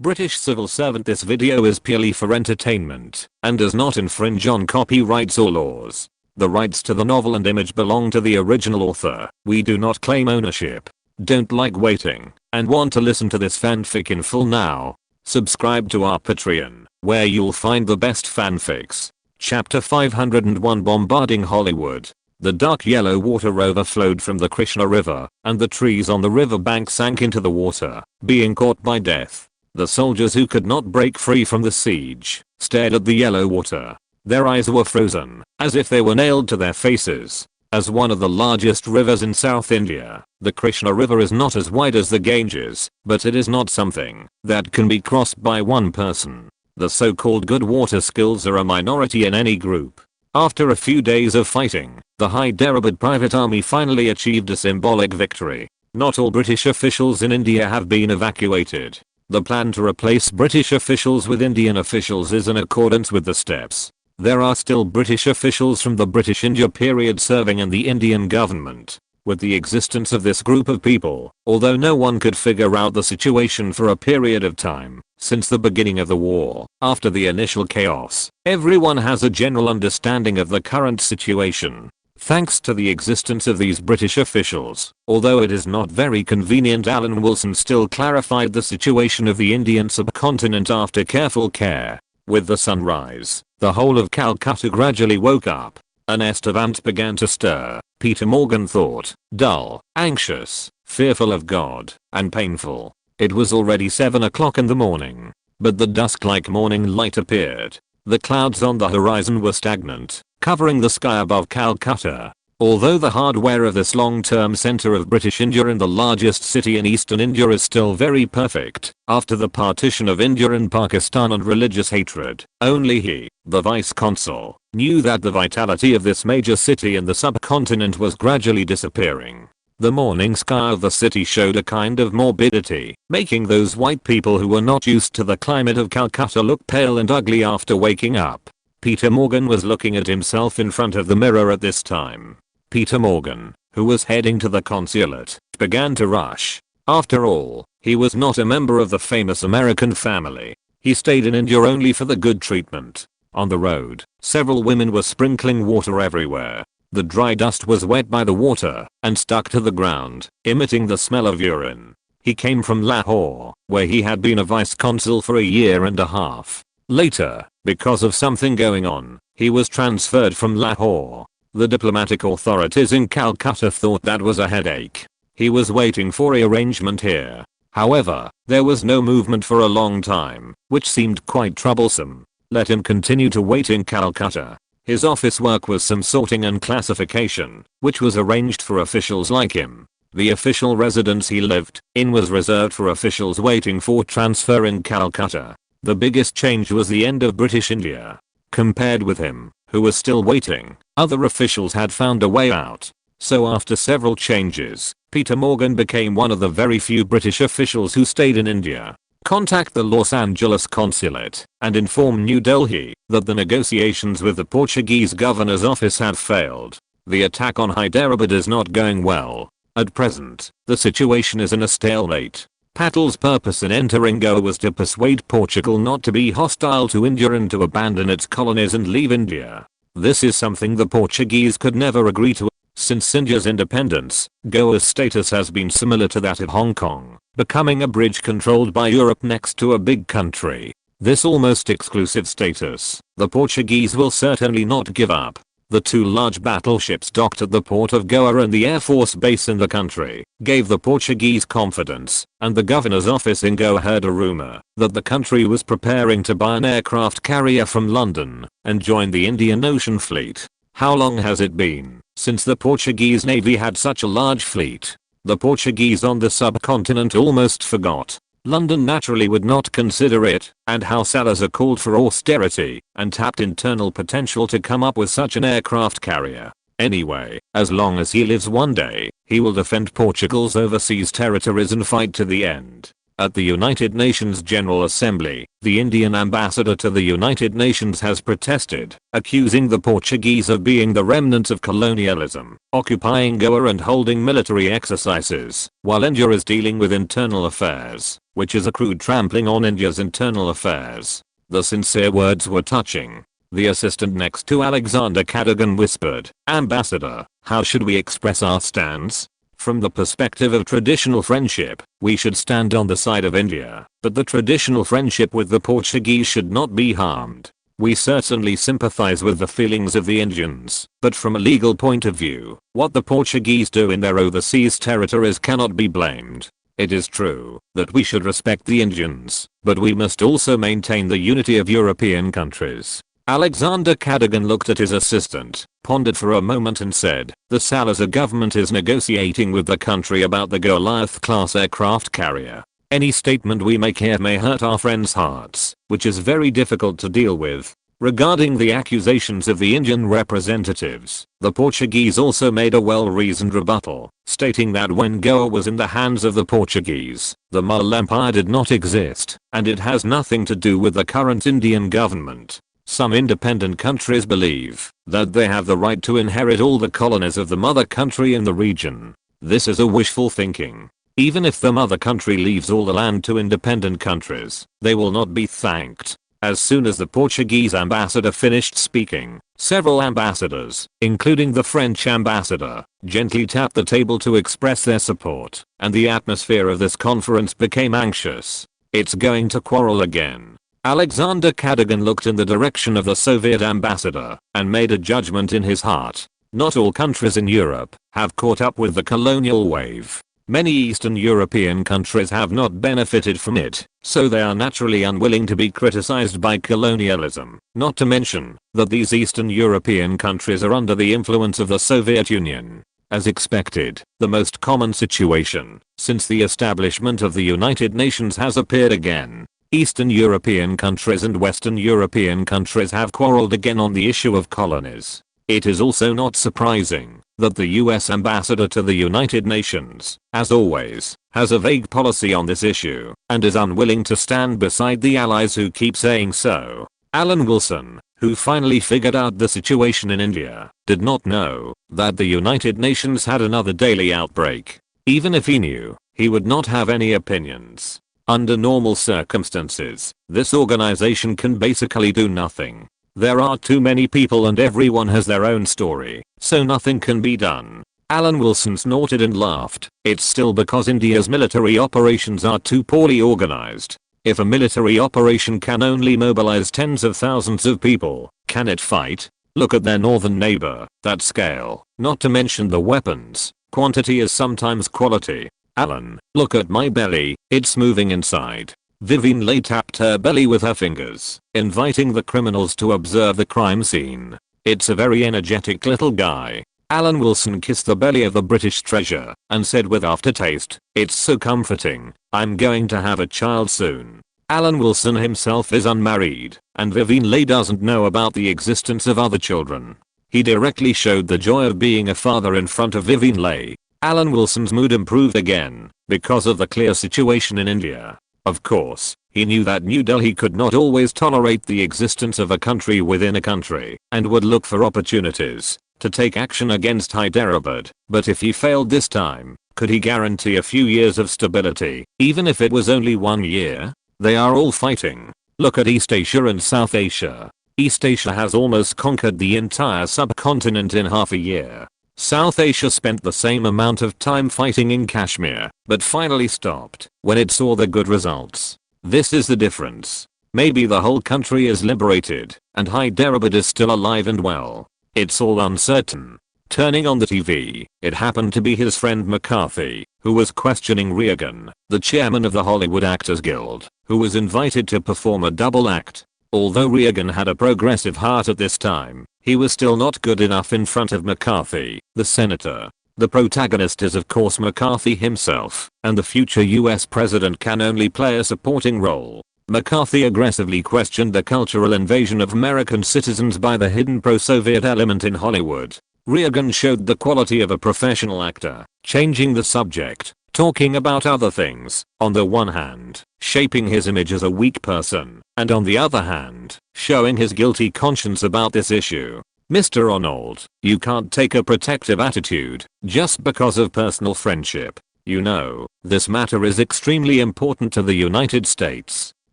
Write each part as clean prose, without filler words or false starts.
British civil servant. This video is purely for entertainment and does not infringe on copyrights or laws. The rights to the novel and image belong to the original author. We do not claim ownership. Don't like waiting and want to listen to this fanfic in full now? Subscribe to our Patreon, where you'll find the best fanfics. Chapter 501 Bombarding Hollywood. The dark yellow water overflowed from the Krishna River, and the trees on the riverbank sank into the water, being caught by death. The soldiers who could not break free from the siege stared at the yellow water. Their eyes were frozen, as if they were nailed to their faces. As one of the largest rivers in South India, the Krishna River is not as wide as the Ganges, but it is not something that can be crossed by one person. The so-called good water skills are a minority in any group. After a few days of fighting, the Hyderabad private army finally achieved a symbolic victory. Not all British officials in India have been evacuated. The plan to replace British officials with Indian officials is in accordance with the steps. There are still British officials from the British India period serving in the Indian government. With the existence of this group of people, although no one could figure out the situation for a period of time, since the beginning of the war, after the initial chaos, everyone has a general understanding of the current situation. Thanks to the existence of these British officials, although it is not very convenient, Alan Wilson still clarified the situation of the Indian subcontinent after careful care. With the sunrise, the whole of Calcutta gradually woke up. A nest of ants began to stir. Peter Morgan thought, dull, anxious, fearful of God, and painful. It was already 7 o'clock in the morning, but the dusk-like morning light appeared. The clouds on the horizon were stagnant, covering the sky above Calcutta. Although the hardware of this long-term center of British India and the largest city in eastern India is still very perfect, after the partition of India and Pakistan and religious hatred, only he, the vice-consul, knew that the vitality of this major city in the subcontinent was gradually disappearing. The morning sky of the city showed a kind of morbidity, making those white people who were not used to the climate of Calcutta look pale and ugly after waking up. Peter Morgan was looking at himself in front of the mirror at this time. Peter Morgan, who was heading to the consulate, began to rush. After all, he was not a member of the famous American family. He stayed in India only for the good treatment. On the road, several women were sprinkling water everywhere. The dry dust was wet by the water and stuck to the ground, emitting the smell of urine. He came from Lahore, where he had been a vice-consul for a year and a half. Later, because of something going on, he was transferred from Lahore. The diplomatic authorities in Calcutta thought that was a headache. He was waiting for arrangement here. However, there was no movement for a long time, which seemed quite troublesome. Let him continue to wait in Calcutta. His office work was some sorting and classification, which was arranged for officials like him. The official residence he lived in was reserved for officials waiting for transfer in Calcutta. The biggest change was the end of British India. Compared with him, who was still waiting, other officials had found a way out. So after several changes, Peter Morgan became one of the very few British officials who stayed in India. Contact the Los Angeles consulate and inform New Delhi that the negotiations with the Portuguese governor's office had failed. The attack on Hyderabad is not going well. At present, the situation is in a stalemate. Patel's purpose in entering Goa was to persuade Portugal not to be hostile to India and to abandon its colonies and leave India. This is something the Portuguese could never agree to. Since India's independence, Goa's status has been similar to that of Hong Kong, becoming a bridge controlled by Europe next to a big country. This almost exclusive status, the Portuguese will certainly not give up. The two large battleships docked at the port of Goa and the Air Force base in the country gave the Portuguese confidence, and the governor's office in Goa heard a rumor that the country was preparing to buy an aircraft carrier from London and join the Indian Ocean Fleet. How long has it been since the Portuguese Navy had such a large fleet? The Portuguese on the subcontinent almost forgot. London naturally would not consider it, and House Salazar called for austerity and tapped internal potential to come up with such an aircraft carrier. Anyway, as long as he lives one day, he will defend Portugal's overseas territories and fight to the end. At the United Nations General Assembly, the Indian ambassador to the United Nations has protested, accusing the Portuguese of being the remnants of colonialism, occupying Goa and holding military exercises, while India is dealing with internal affairs, which is a crude trampling on India's internal affairs. The sincere words were touching. The assistant next to Alexander Cadogan whispered, "Ambassador, how should we express our stance? From the perspective of traditional friendship, we should stand on the side of India, but the traditional friendship with the Portuguese should not be harmed. We certainly sympathize with the feelings of the Indians, but from a legal point of view, what the Portuguese do in their overseas territories cannot be blamed. It is true that we should respect the Indians, but we must also maintain the unity of European countries." Alexander Cadogan looked at his assistant, pondered for a moment and said, "The Salazar government is negotiating with the country about the Goliath-class aircraft carrier. Any statement we make here may hurt our friends' hearts, which is very difficult to deal with." Regarding the accusations of the Indian representatives, the Portuguese also made a well-reasoned rebuttal, stating that when Goa was in the hands of the Portuguese, the Mughal Empire did not exist, and it has nothing to do with the current Indian government. Some independent countries believe that they have the right to inherit all the colonies of the mother country in the region. This is a wishful thinking. Even if the mother country leaves all the land to independent countries, they will not be thanked. As soon as the Portuguese ambassador finished speaking, several ambassadors, including the French ambassador, gently tapped the table to express their support, and the atmosphere of this conference became anxious. It's going to quarrel again. Alexander Cadogan looked in the direction of the Soviet ambassador and made a judgment in his heart. Not all countries in Europe have caught up with the colonial wave. Many Eastern European countries have not benefited from it, so they are naturally unwilling to be criticized by colonialism. Not to mention that these Eastern European countries are under the influence of the Soviet Union. As expected, the most common situation since the establishment of the United Nations has appeared again. Eastern European countries and Western European countries have quarreled again on the issue of colonies. It is also not surprising that the US ambassador to the United Nations, as always, has a vague policy on this issue and is unwilling to stand beside the allies who keep saying so. Alan Wilson, who finally figured out the situation in India, did not know that the United Nations had another daily outbreak. Even if he knew, he would not have any opinions. Under normal circumstances, this organization can basically do nothing. There are too many people and everyone has their own story, so nothing can be done. Alan Wilson snorted and laughed. It's still because India's military operations are too poorly organized. If a military operation can only mobilize tens of thousands of people, can it fight? Look at their northern neighbor. That scale, not to mention the weapons. Quantity is sometimes quality. Alan, look at my belly, it's moving inside. Vivian Leigh tapped her belly with her fingers, inviting the criminals to observe the crime scene. It's a very energetic little guy. Alan Wilson kissed the belly of the British treasure and said with aftertaste, "It's so comforting, I'm going to have a child soon." Alan Wilson himself is unmarried, and Vivian Leigh doesn't know about the existence of other children. He directly showed the joy of being a father in front of Vivian Leigh. Alan Wilson's mood improved again because of the clear situation in India. Of course, he knew that New Delhi could not always tolerate the existence of a country within a country and would look for opportunities to take action against Hyderabad. But if he failed this time, could he guarantee a few years of stability, even if it was only 1 year? They are all fighting. Look at East Asia and South Asia. East Asia has almost conquered the entire subcontinent in half a year. South Asia spent the same amount of time fighting in Kashmir, but finally stopped when it saw the good results. This is the difference. Maybe the whole country is liberated, and Hyderabad is still alive and well. It's all uncertain. Turning on the TV, it happened to be his friend McCarthy, who was questioning Reagan, the chairman of the Hollywood Actors Guild, who was invited to perform a double act. Although Reagan had a progressive heart at this time, he was still not good enough in front of McCarthy, the senator. The protagonist is of course McCarthy himself, and the future US president can only play a supporting role. McCarthy aggressively questioned the cultural invasion of American citizens by the hidden pro-Soviet element in Hollywood. Reagan showed the quality of a professional actor, changing the subject talking about other things, on the one hand, shaping his image as a weak person, and on the other hand, showing his guilty conscience about this issue. Mr. Arnold, you can't take a protective attitude just because of personal friendship. You know, this matter is extremely important to the United States.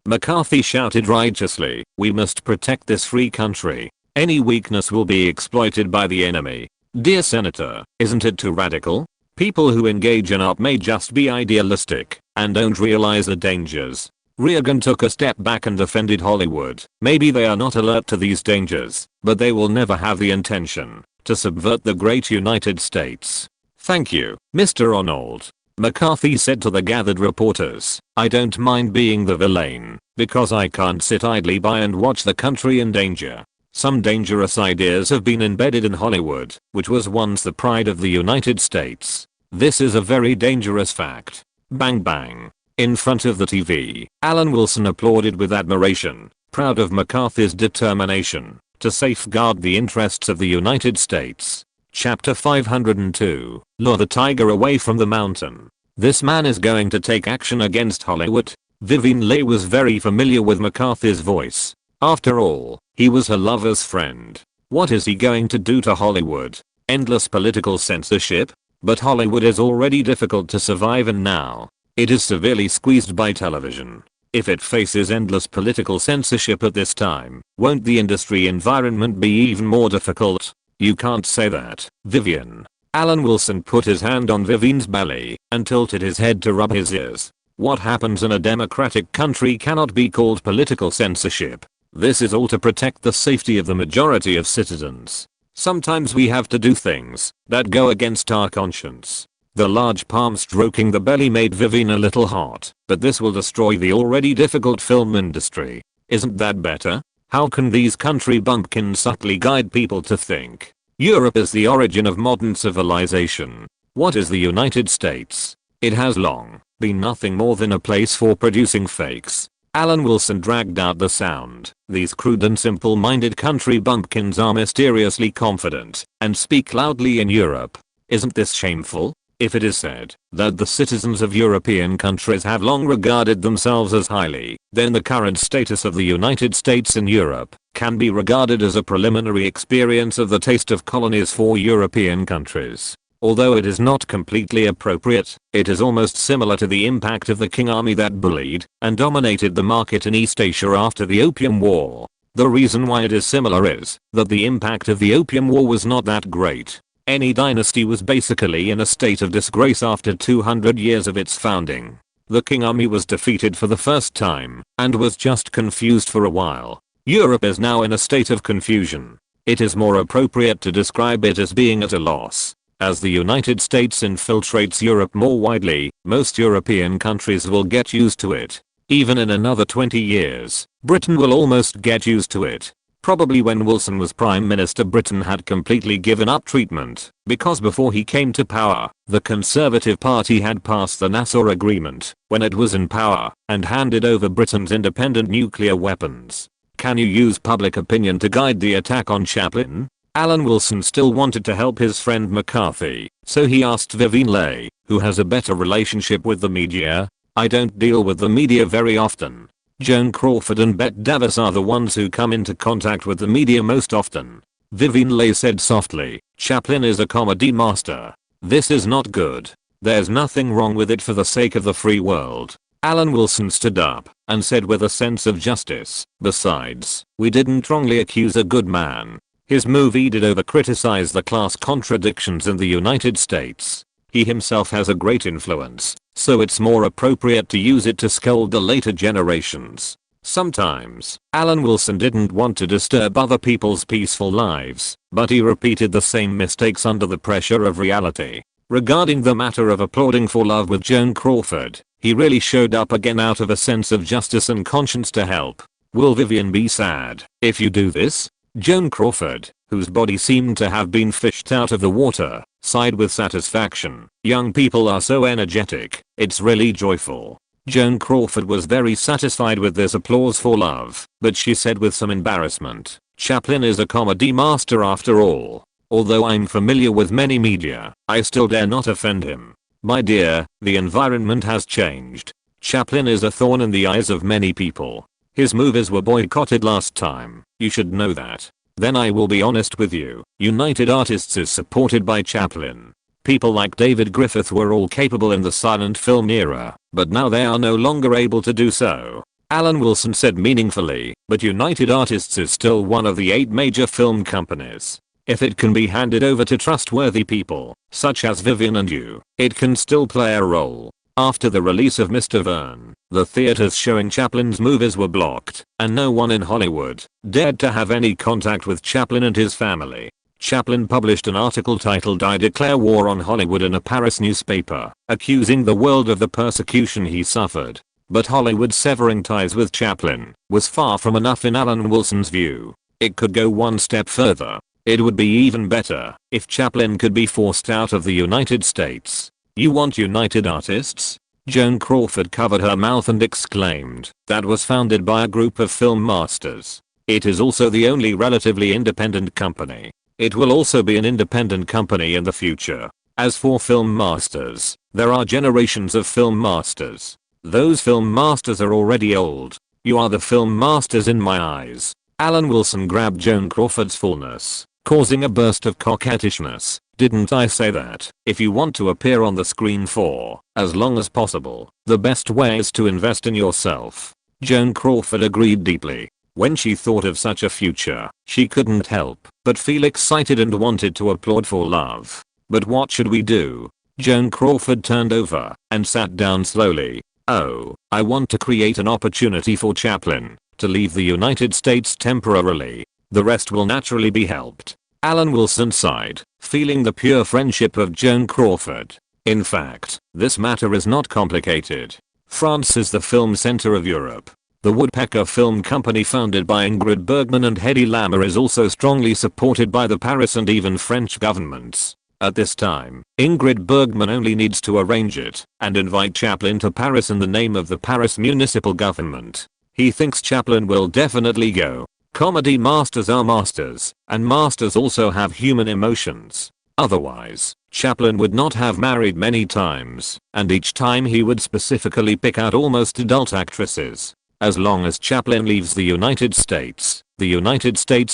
McCarthy shouted righteously, we must protect this free country. Any weakness will be exploited by the enemy. Dear Senator, isn't it too radical? People who engage in art may just be idealistic and don't realize the dangers. Reagan took a step back and defended Hollywood. Maybe they are not alert to these dangers, but they will never have the intention to subvert the great United States. Thank you, Mr. Arnold. McCarthy said to the gathered reporters, I don't mind being the villain, because I can't sit idly by and watch the country in danger. Some dangerous ideas have been embedded in Hollywood, which was once the pride of the United States. This is a very dangerous fact. Bang bang. In front of the TV, Alan Wilson applauded with admiration, proud of McCarthy's determination to safeguard the interests of the United States. Chapter 502. Lure the tiger away from the mountain. This man is going to take action against Hollywood. Vivian Leigh was very familiar with McCarthy's voice. After all, he was her lover's friend. What is he going to do to Hollywood? Endless political censorship? But Hollywood is already difficult to survive, and now it is severely squeezed by television. If it faces endless political censorship at this time, won't the industry environment be even more difficult? You can't say that, Vivian. Alan Wilson put his hand on Vivian's belly and tilted his head to rub his ears. What happens in a democratic country cannot be called political censorship. This is all to protect the safety of the majority of citizens. Sometimes we have to do things that go against our conscience. The large palm stroking the belly made Vivian a little hot, but this will destroy the already difficult film industry. Isn't that better? How can these country bumpkins subtly guide people to think Europe is the origin of modern civilization? What is the United States? It has long been nothing more than a place for producing fakes. Alan Wilson dragged out the sound. These crude and simple-minded country bumpkins are mysteriously confident and speak loudly in Europe. Isn't this shameful? If it is said that the citizens of European countries have long regarded themselves as highly, then the current status of the United States in Europe can be regarded as a preliminary experience of the taste of colonies for European countries. Although it is not completely appropriate, it is almost similar to the impact of the King Army that bullied and dominated the market in East Asia after the Opium War. The reason why it is similar is that the impact of the Opium War was not that great. Any dynasty was basically in a state of disgrace after 200 years of its founding. The King Army was defeated for the first time and was just confused for a while. Europe is now in a state of confusion. It is more appropriate to describe it as being at a loss. As the United States infiltrates Europe more widely, most European countries will get used to it. Even in another 20 years, Britain will almost get used to it. Probably when Wilson was Prime Minister, Britain had completely given up treatment, because before he came to power, the Conservative Party had passed the Nassau Agreement when it was in power and handed over Britain's independent nuclear weapons. Can you use public opinion to guide the attack on Chaplin? Alan Wilson still wanted to help his friend McCarthy, so he asked Vivian Leigh, who has a better relationship with the media. I don't deal with the media very often. Joan Crawford and Bette Davis are the ones who come into contact with the media most often. Vivian Leigh said softly, Chaplin is a comedy master. This is not good. There's nothing wrong with it for the sake of the free world. Alan Wilson stood up and said with a sense of justice, besides, we didn't wrongly accuse a good man. His movie did over criticize the class contradictions in the United States. He himself has a great influence, so it's more appropriate to use it to scold the later generations. Sometimes, Alan Wilson didn't want to disturb other people's peaceful lives, but he repeated the same mistakes under the pressure of reality. Regarding the matter of applauding for love with Joan Crawford, he really showed up again out of a sense of justice and conscience to help. Will Vivian be sad if you do this? Joan Crawford, whose body seemed to have been fished out of the water, sighed with satisfaction. Young people are so energetic, it's really joyful. Joan Crawford was very satisfied with this applause for love, but she said with some embarrassment, Chaplin is a comedy master after all. Although I'm familiar with many media, I still dare not offend him. My dear, the environment has changed. Chaplin is a thorn in the eyes of many people. His movies were boycotted last time. You should know that. Then I will be honest with you. United Artists is supported by Chaplin. People like David Griffith were all capable in the silent film era, but now they are no longer able to do so. Alan Wilson said meaningfully, but United Artists is still one of the 8 major film companies. If it can be handed over to trustworthy people, such as Vivian and you, it can still play a role. After the release of Mr. Verne, the theaters showing Chaplin's movies were blocked, and no one in Hollywood dared to have any contact with Chaplin and his family. Chaplin published an article titled "I Declare War on Hollywood" in a Paris newspaper, accusing the world of the persecution he suffered. But Hollywood severing ties with Chaplin was far from enough in Alan Wilson's view. It could go one step further. It would be even better if Chaplin could be forced out of the United States. You want United Artists? Joan Crawford covered her mouth and exclaimed, "That was founded by a group of film masters. It is also the only relatively independent company. It will also be an independent company in the future. As for film masters, there are generations of film masters. Those film masters are already old. You are the film masters in my eyes." Alan Wilson grabbed Joan Crawford's fullness, causing a burst of coquettishness. "Didn't I say that if you want to appear on the screen for as long as possible, the best way is to invest in yourself?" Joan Crawford agreed deeply. When she thought of such a future, she couldn't help but feel excited and wanted to applaud for love. "But what should we do?" Joan Crawford turned over and sat down slowly. "Oh, I want to create an opportunity for Chaplin to leave the United States temporarily. The rest will naturally be helped." Alan Wilson sighed, feeling the pure friendship of Joan Crawford. "In fact, this matter is not complicated. France is the film center of Europe. The Woodpecker Film Company, founded by Ingrid Bergman and Hedy Lamarr, is also strongly supported by the Paris and even French governments. At this time, Ingrid Bergman only needs to arrange it and invite Chaplin to Paris in the name of the Paris municipal government. He thinks Chaplin will definitely go. Comedy masters are masters, and masters also have human emotions. Otherwise, Chaplin would not have married many times, and each time he would specifically pick out almost adult actresses. As long as Chaplin leaves the United States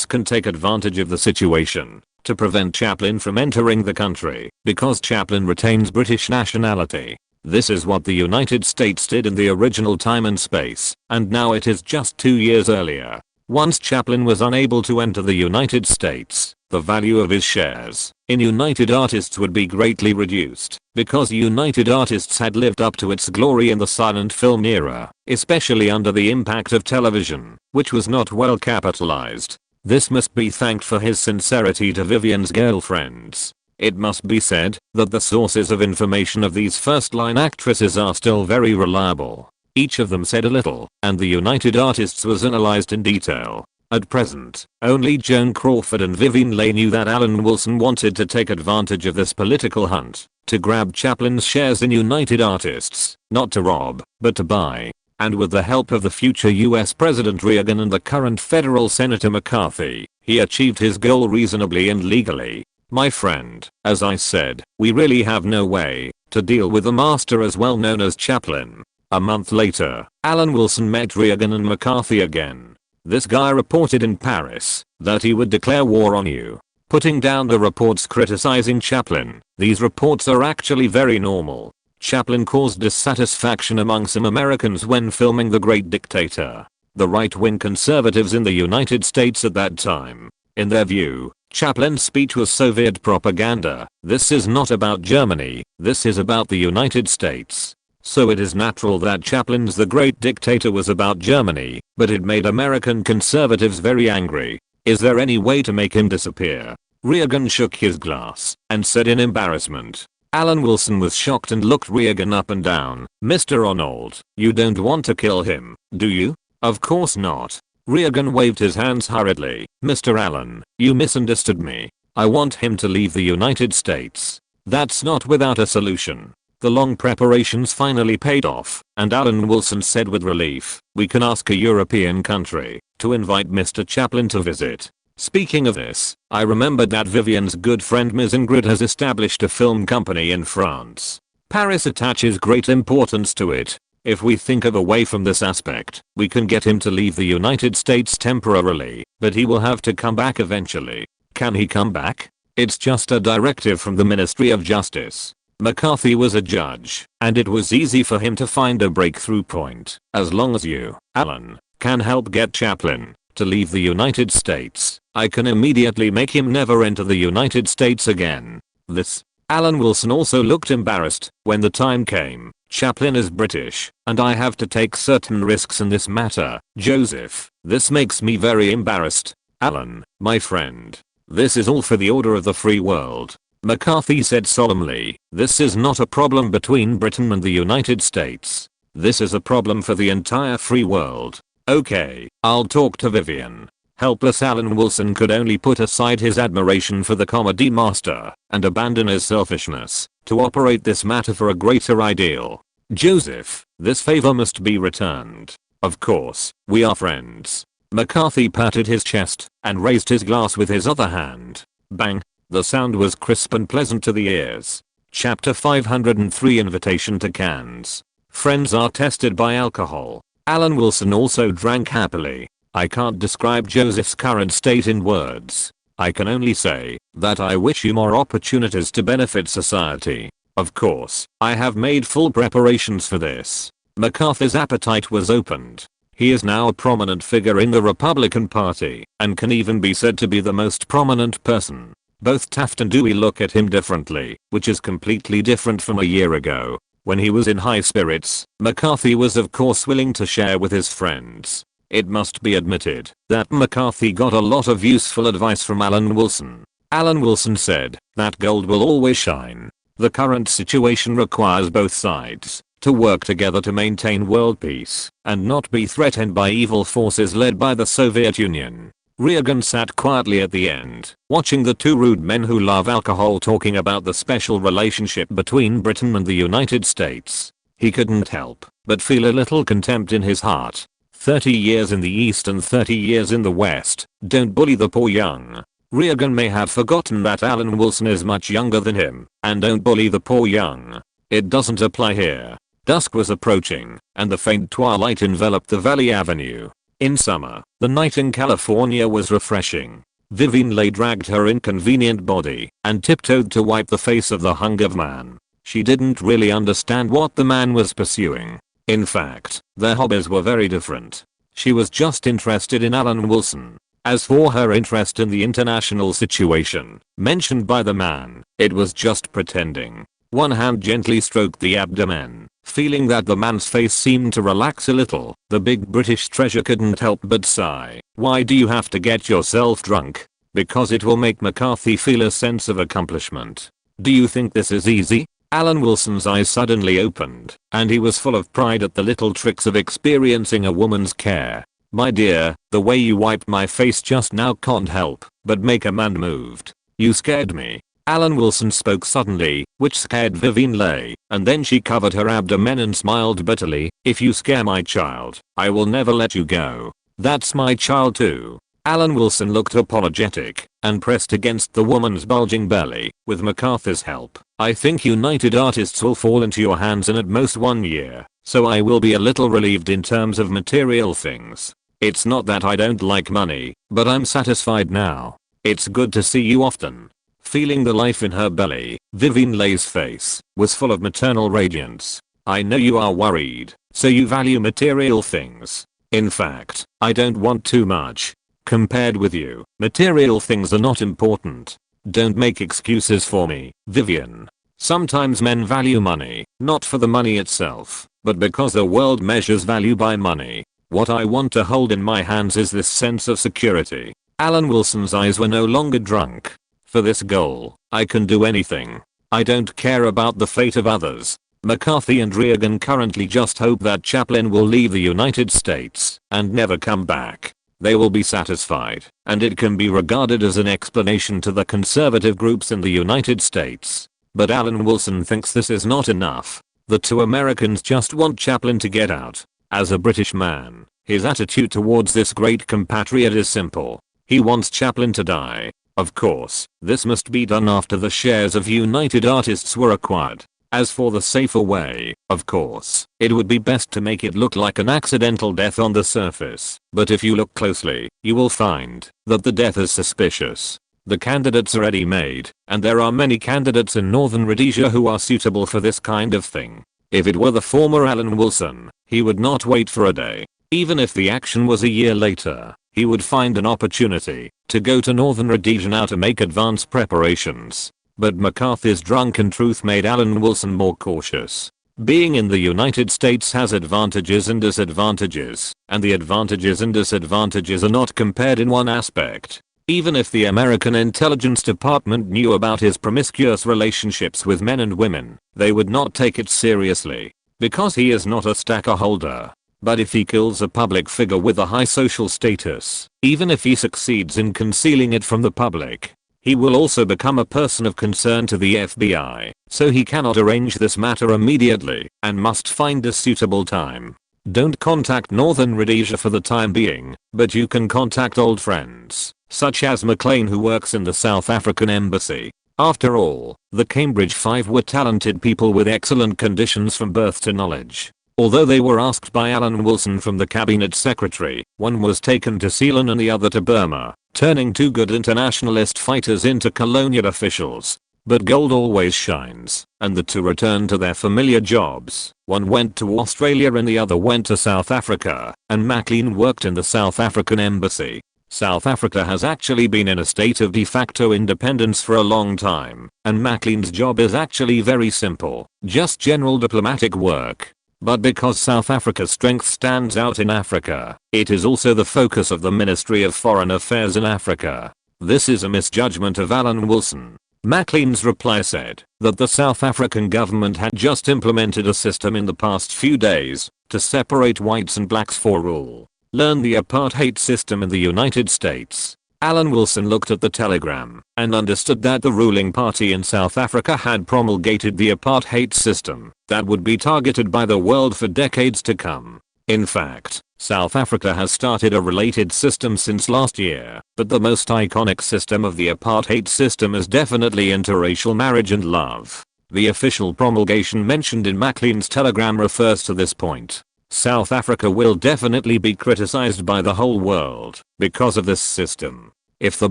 can take advantage of the situation to prevent Chaplin from entering the country, because Chaplin retains British nationality. This is what the United States did in the original Time and Space, and now it is just 2 years earlier. Once Chaplin was unable to enter the United States, the value of his shares in United Artists would be greatly reduced, because United Artists had lived up to its glory in the silent film era, especially under the impact of television, which was not well capitalized. This must be thanked for his sincerity to Vivian's girlfriends. It must be said that the sources of information of these first-line actresses are still very reliable. Each of them said a little, and the United Artists was analyzed in detail. At present, only Joan Crawford and Vivien Leigh knew that Alan Wilson wanted to take advantage of this political hunt to grab Chaplin's shares in United Artists, not to rob, but to buy. And with the help of the future US President Reagan and the current federal Senator McCarthy, he achieved his goal reasonably and legally. My friend, as I said, we really have no way to deal with a master as well known as Chaplin. A month later, Alan Wilson met Reagan and McCarthy again. This guy reported in Paris that he would declare war on you. Putting down the reports criticizing Chaplin, these reports are actually very normal. Chaplin caused dissatisfaction among some Americans when filming The Great Dictator. The right-wing conservatives in the United States at that time, in their view, Chaplin's speech was Soviet propaganda. This is not about Germany, this is about the United States. So it is natural that Chaplin's The Great Dictator was about Germany, but it made American conservatives very angry. Is there any way to make him disappear? Reagan shook his glass and said in embarrassment. Alan Wilson was shocked and looked Reagan up and down. "Mr. Arnold, you don't want to kill him, do you?" "Of course not." Reagan waved his hands hurriedly. "Mr. Allen, you misunderstood me. I want him to leave the United States. That's not without a solution." The long preparations finally paid off, and Alan Wilson said with relief, "We can ask a European country to invite Mr. Chaplin to visit." Speaking of this, I remembered that Vivian's good friend Ms. Ingrid has established a film company in France. Paris attaches great importance to it. If we think of a way from this aspect, we can get him to leave the United States temporarily, but he will have to come back eventually. Can he come back? It's just a directive from the Ministry of Justice. McCarthy was a judge, and it was easy for him to find a breakthrough point. As long as you, Alan, can help get Chaplin to leave the United States, I can immediately make him never enter the United States again. This. Alan Wilson also looked embarrassed when the time came. Chaplin is British, and I have to take certain risks in this matter, Joseph. This makes me very embarrassed. Alan, my friend. This is all for the order of the free world. McCarthy said solemnly, this is not a problem between Britain and the United States. This is a problem for the entire free world. Okay, I'll talk to Vivian. Helpless Alan Wilson could only put aside his admiration for the comedy master and abandon his selfishness to operate this matter for a greater ideal. Joseph, this favor must be returned. Of course, we are friends. McCarthy patted his chest and raised his glass with his other hand. Bang. The sound was crisp and pleasant to the ears. Chapter 503 Invitation to Cans. Friends are tested by alcohol. Alan Wilson also drank happily. I can't describe Joseph's current state in words. I can only say that I wish you more opportunities to benefit society. Of course, I have made full preparations for this. McCarthy's appetite was opened. He is now a prominent figure in the Republican Party and can even be said to be the most prominent person. Both Taft and Dewey look at him differently, which is completely different from a year ago. When he was in high spirits, McCarthy was of course willing to share with his friends. It must be admitted that McCarthy got a lot of useful advice from Alan Wilson. Alan Wilson said that gold will always shine. The current situation requires both sides to work together to maintain world peace and not be threatened by evil forces led by the Soviet Union. Reagan sat quietly at the end, watching the two rude men who love alcohol talking about the special relationship between Britain and the United States. He couldn't help but feel a little contempt in his heart. 30 years in the East and 30 years in the West. Don't bully the poor young. Reagan may have forgotten that Alan Wilson is much younger than him, and don't bully the poor young. It doesn't apply here. Dusk was approaching, and the faint twilight enveloped the Valley Avenue. In summer, the night in California was refreshing. Vivian Leigh dragged her inconvenient body and tiptoed to wipe the face of the hung man. She didn't really understand what the man was pursuing. In fact, their hobbies were very different. She was just interested in Alan Wilson. As for her interest in the international situation mentioned by the man, it was just pretending. One hand gently stroked the abdomen. Feeling that the man's face seemed to relax a little, the big British treasure couldn't help but sigh. Why do you have to get yourself drunk? Because it will make McCarthy feel a sense of accomplishment. Do you think this is easy? Alan Wilson's eyes suddenly opened, and he was full of pride at the little tricks of experiencing a woman's care. My dear, the way you wiped my face just now can't help but make a man moved. You scared me. Alan Wilson spoke suddenly, which scared Vivian Leigh, and then she covered her abdomen and smiled bitterly. If you scare my child, I will never let you go. That's my child too. Alan Wilson looked apologetic and pressed against the woman's bulging belly. With McCarthy's help, I think United Artists will fall into your hands in at most 1 year, so I will be a little relieved in terms of material things. It's not that I don't like money, but I'm satisfied now. It's good to see you often. Feeling the life in her belly, Vivian Leigh's face was full of maternal radiance. I know you are worried, so you value material things. In fact, I don't want too much. Compared with you, material things are not important. Don't make excuses for me, Vivian. Sometimes men value money, not for the money itself, but because the world measures value by money. What I want to hold in my hands is this sense of security. Alan Wilson's eyes were no longer drunk. For this goal, I can do anything. I don't care about the fate of others. McCarthy and Reagan currently just hope that Chaplin will leave the United States and never come back. They will be satisfied, and it can be regarded as an explanation to the conservative groups in the United States. But Alan Wilson thinks this is not enough. The two Americans just want Chaplin to get out. As a British man, his attitude towards this great compatriot is simple. He wants Chaplin to die. Of course, this must be done after the shares of United Artists were acquired. As for the safer way, of course, it would be best to make it look like an accidental death on the surface, but if you look closely, you will find that the death is suspicious. The candidates are ready-made, and there are many candidates in northern Rhodesia who are suitable for this kind of thing. If it were the former Alan Wilson, he would not wait for a day. Even if the action was a year later, he would find an opportunity to go to northern Rhodesia now to make advance preparations. But McCarthy's drunken truth made Alan Wilson more cautious. Being in the United States has advantages and disadvantages, and the advantages and disadvantages are not compared in one aspect. Even if the American Intelligence Department knew about his promiscuous relationships with men and women, they would not take it seriously, because he is not a stacker holder. But if he kills a public figure with a high social status, even if he succeeds in concealing it from the public, he will also become a person of concern to the FBI, so he cannot arrange this matter immediately and must find a suitable time. Don't contact Northern Rhodesia for the time being, but you can contact old friends, such as McLean, who works in the South African embassy. After all, the Cambridge Five were talented people with excellent conditions from birth to knowledge. Although they were asked by Alan Wilson from the cabinet secretary, one was taken to Ceylon and the other to Burma, turning two good internationalist fighters into colonial officials. But gold always shines, and the two returned to their familiar jobs. One went to Australia and the other went to South Africa, and McLean worked in the South African embassy. South Africa has actually been in a state of de facto independence for a long time, and McLean's job is actually very simple, just general diplomatic work. But because South Africa's strength stands out in Africa, it is also the focus of the Ministry of Foreign Affairs in Africa. This is a misjudgment of Alan Wilson. McLean's reply said that the South African government had just implemented a system in the past few days to separate whites and blacks for rule. Learn the apartheid system in the United States. Alan Wilson looked at the telegram and understood that the ruling party in South Africa had promulgated the apartheid system that would be targeted by the world for decades to come. In fact, South Africa has started a related system since last year, but the most iconic system of the apartheid system is definitely interracial marriage and love. The official promulgation mentioned in McLean's telegram refers to this point. South Africa will definitely be criticized by the whole world because of this system. If the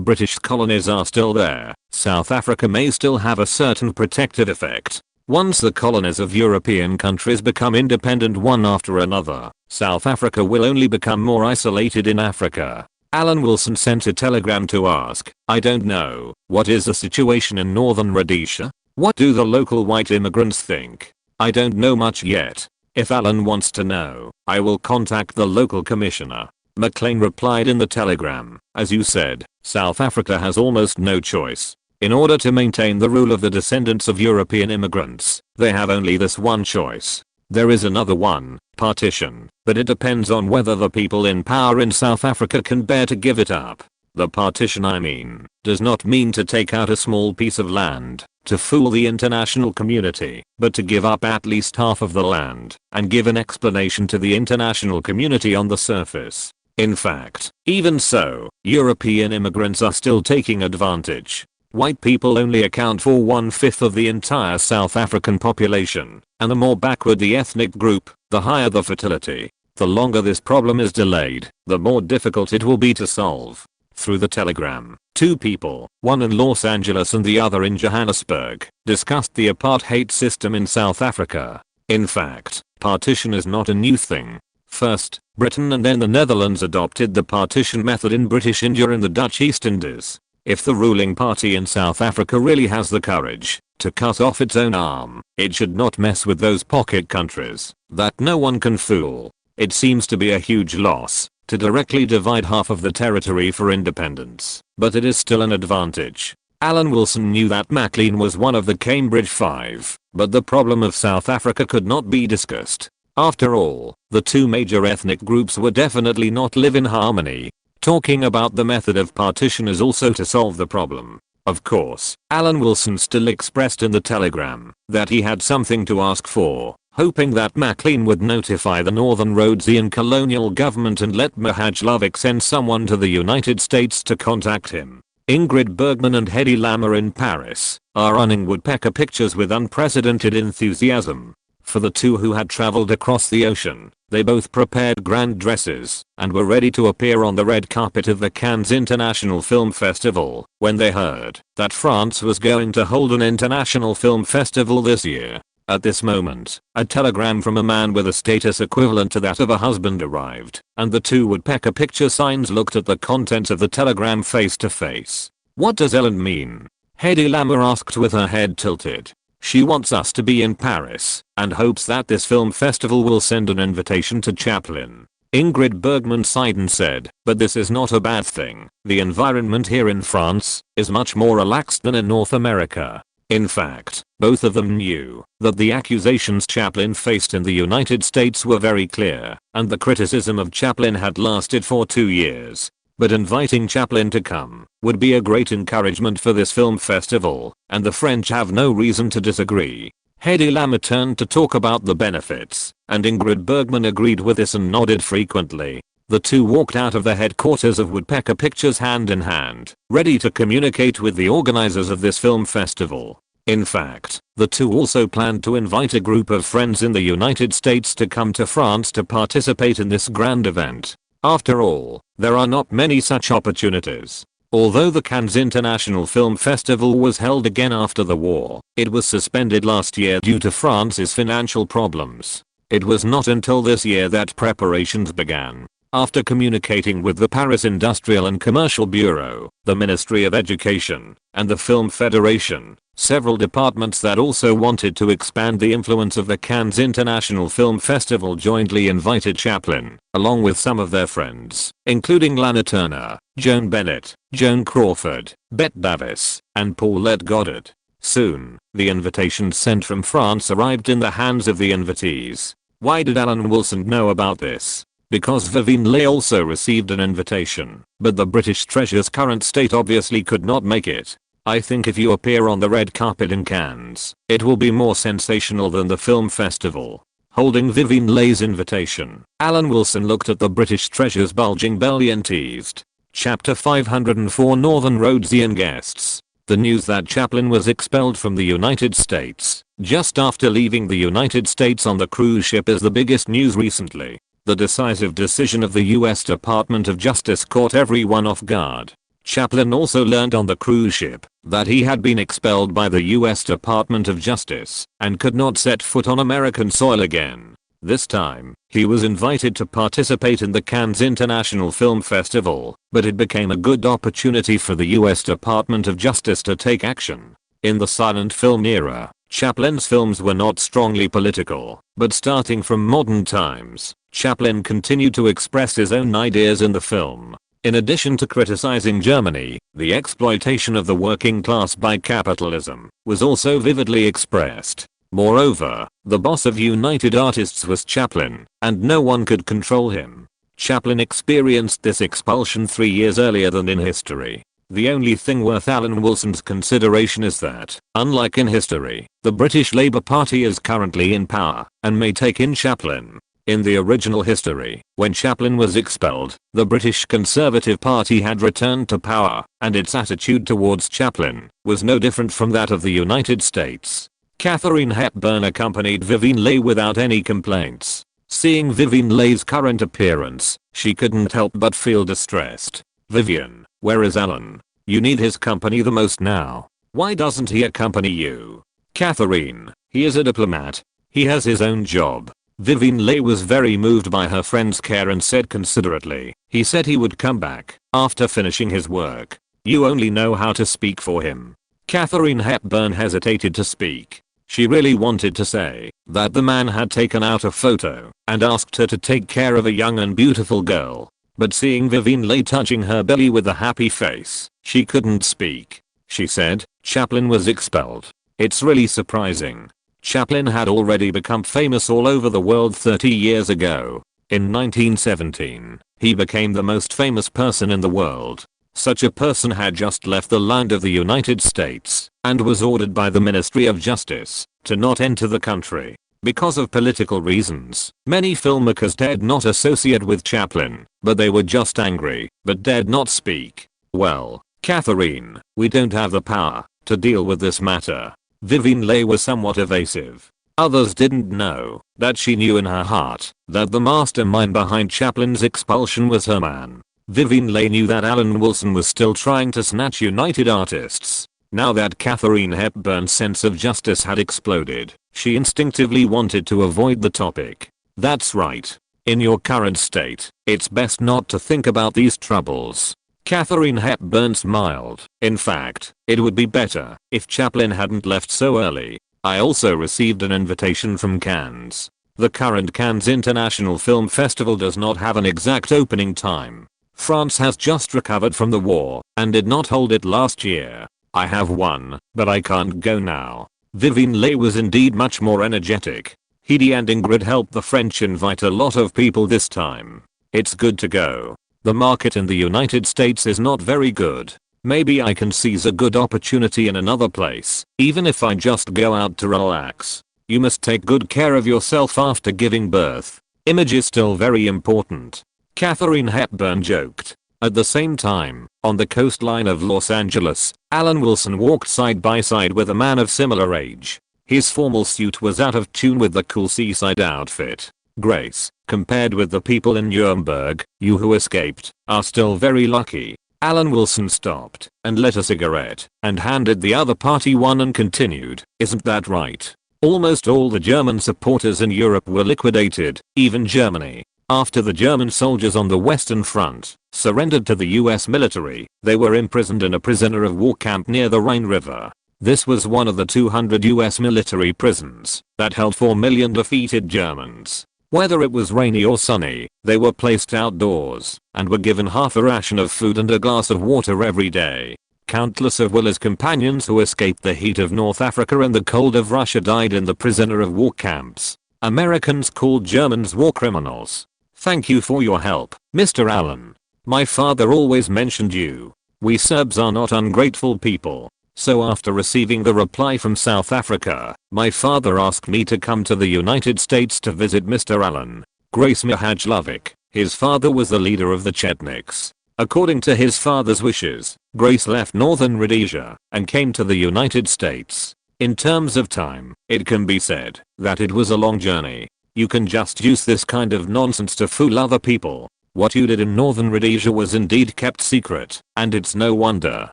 British colonies are still there, South Africa may still have a certain protective effect. Once the colonies of European countries become independent one after another, South Africa will only become more isolated in Africa. Alan Wilson sent a telegram to ask, I don't know, what is the situation in Northern Rhodesia? What do the local white immigrants think? I don't know much yet. If Alan wants to know, I will contact the local commissioner. McLean replied in the telegram, as you said, South Africa has almost no choice. In order to maintain the rule of the descendants of European immigrants, they have only this one choice. There is another one, partition, but it depends on whether the people in power in South Africa can bear to give it up. The partition I mean, does not mean to take out a small piece of land, to fool the international community, but to give up at least half of the land, and give an explanation to the international community on the surface. In fact, even so, European immigrants are still taking advantage. White people only account for 1/5 of the entire South African population, and the more backward the ethnic group, the higher the fertility. The longer this problem is delayed, the more difficult it will be to solve. Through the telegram, two people, one in Los Angeles and the other in Johannesburg, discussed the apartheid system in South Africa. In fact, partition is not a new thing. First, Britain and then the Netherlands adopted the partition method in British India and the Dutch East Indies. If the ruling party in South Africa really has the courage to cut off its own arm, it should not mess with those pocket countries that no one can fool. It seems to be a huge loss to directly divide half of the territory for independence, but it is still an advantage. Alan Wilson knew that McLean was one of the Cambridge Five, but the problem of South Africa could not be discussed. After all, the two major ethnic groups would definitely not live in harmony. Talking about the method of partition is also to solve the problem. Of course, Alan Wilson still expressed in the telegram that he had something to ask for, hoping that McLean would notify the Northern Rhodesian colonial government and let Mahaj Lovick send someone to the United States to contact him. Ingrid Bergman and Hedy Lamarr in Paris are running woodpecker pictures with unprecedented enthusiasm. For the two who had traveled across the ocean, they both prepared grand dresses and were ready to appear on the red carpet of the Cannes International Film Festival when they heard that France was going to hold an international film festival this year. At this moment, a telegram from a man with a status equivalent to that of a husband arrived, and the two woodpecker picture signs looked at the contents of the telegram face to face. "What does Ellen mean?" Hedy Lamarr asked with her head tilted. "She wants us to be in Paris and hopes that this film festival will send an invitation to Chaplin." Ingrid Bergman sighed and said, "But this is not a bad thing. The environment here in France is much more relaxed than in North America." In fact, both of them knew that the accusations Chaplin faced in the United States were very clear, and the criticism of Chaplin had lasted for 2 years. But inviting Chaplin to come would be a great encouragement for this film festival, and the French have no reason to disagree. Hedy Lamarr turned to talk about the benefits, and Ingrid Bergman agreed with this and nodded frequently. The two walked out of the headquarters of Woodpecker Pictures hand in hand, ready to communicate with the organizers of this film festival. In fact, the two also planned to invite a group of friends in the United States to come to France to participate in this grand event. After all, there are not many such opportunities. Although the Cannes International Film Festival was held again after the war, it was suspended last year due to France's financial problems. It was not until this year that preparations began. After communicating with the Paris Industrial and Commercial Bureau, the Ministry of Education, and the Film Federation, several departments that also wanted to expand the influence of the Cannes International Film Festival jointly invited Chaplin, along with some of their friends, including Lana Turner, Joan Bennett, Joan Crawford, Bette Davis, and Paulette Goddard. Soon, the invitations sent from France arrived in the hands of the invitees. Why did Alan Wilson know about this? Because Vivien Leigh also received an invitation, but the British Treasurer's current state obviously could not make it. I think if you appear on the red carpet in Cannes, it will be more sensational than the film festival. Holding Vivien Leigh's invitation, Alan Wilson looked at the British Treasurer's bulging belly and teased. Chapter 504 Northern Rhodesian Guests. The news that Chaplin was expelled from the United States just after leaving the United States on the cruise ship is the biggest news recently. The decisive decision of the US Department of Justice caught everyone off guard. Chaplin also learned on the cruise ship that he had been expelled by the US Department of Justice and could not set foot on American soil again. This time, he was invited to participate in the Cannes International Film Festival, but it became a good opportunity for the US Department of Justice to take action. In the silent film era, Chaplin's films were not strongly political, but starting from modern times, Chaplin continued to express his own ideas in the film. In addition to criticizing Germany, the exploitation of the working class by capitalism was also vividly expressed. Moreover, the boss of United Artists was Chaplin, and no one could control him. Chaplin experienced this expulsion 3 years earlier than in history. The only thing worth Alan Wilson's consideration is that, unlike in history, the British Labour Party is currently in power and may take in Chaplin. In the original history, when Chaplin was expelled, the British Conservative Party had returned to power, and its attitude towards Chaplin was no different from that of the United States. Katharine Hepburn accompanied Vivien Leigh without any complaints. Seeing Vivien Leigh's current appearance, she couldn't help but feel distressed. "Vivien, where is Alan? You need his company the most now. Why doesn't he accompany you?" "Katharine, he is a diplomat. He has his own job." Vivien Leigh was very moved by her friend's care and said considerately, "He said he would come back after finishing his work. You only know how to speak for him." Katharine Hepburn hesitated to speak. She really wanted to say that the man had taken out a photo and asked her to take care of a young and beautiful girl. But seeing Vivien Leigh touching her belly with a happy face, she couldn't speak. She said, "Chaplin was expelled. It's really surprising. Chaplin had already become famous all over the world 30 years ago. In 1917, he became the most famous person in the world. Such a person had just left the land of the United States and was ordered by the Ministry of Justice to not enter the country. Because of political reasons, many filmmakers dared not associate with Chaplin, but they were just angry, but dared not speak. Well, Catherine, we don't have the power to deal with this matter. Vivian Leigh was somewhat evasive. Others didn't know that she knew in her heart that the mastermind behind Chaplin's expulsion was her man. Vivian Leigh knew that Alan Wilson was still trying to snatch United Artists. Now that Katharine Hepburn's sense of justice had exploded, she instinctively wanted to avoid the topic. That's right. In your current state, it's best not to think about these troubles. Katharine Hepburn smiled. In fact, it would be better if Chaplin hadn't left so early. I also received an invitation from Cannes. The current Cannes International Film Festival does not have an exact opening time. France has just recovered from the war and did not hold it last year. I have one, but I can't go now. Vivian Leigh was indeed much more energetic. Hedy and Ingrid helped the French invite a lot of people this time. It's good to go. The market in the United States is not very good. Maybe I can seize a good opportunity in another place, even if I just go out to relax. You must take good care of yourself after giving birth. Image is still very important. Katharine Hepburn joked. At the same time, on the coastline of Los Angeles, Alan Wilson walked side by side with a man of similar age. His formal suit was out of tune with the cool seaside outfit. Grace, compared with the people in Nuremberg, you who escaped are still very lucky. Alan Wilson stopped and lit a cigarette and handed the other party one and continued, isn't that right? Almost all the German supporters in Europe were liquidated, even Germany. After the German soldiers on the Western Front surrendered to the US military, they were imprisoned in a prisoner of war camp near the Rhine River. This was one of the 200 US military prisons that held 4 million defeated Germans. Whether it was rainy or sunny, they were placed outdoors and were given half a ration of food and a glass of water every day. Countless of Willer's companions who escaped the heat of North Africa and the cold of Russia died in the prisoner of war camps. Americans called Germans war criminals. Thank you for your help, Mr. Allen. My father always mentioned you. We Serbs are not ungrateful people. So after receiving the reply from South Africa, my father asked me to come to the United States to visit Mr. Allen. Grace Mihajlovic, his father was the leader of the Chetniks. According to his father's wishes, Grace left Northern Rhodesia and came to the United States. In terms of time, it can be said that it was a long journey. You can just use this kind of nonsense to fool other people. What you did in Northern Rhodesia was indeed kept secret, and it's no wonder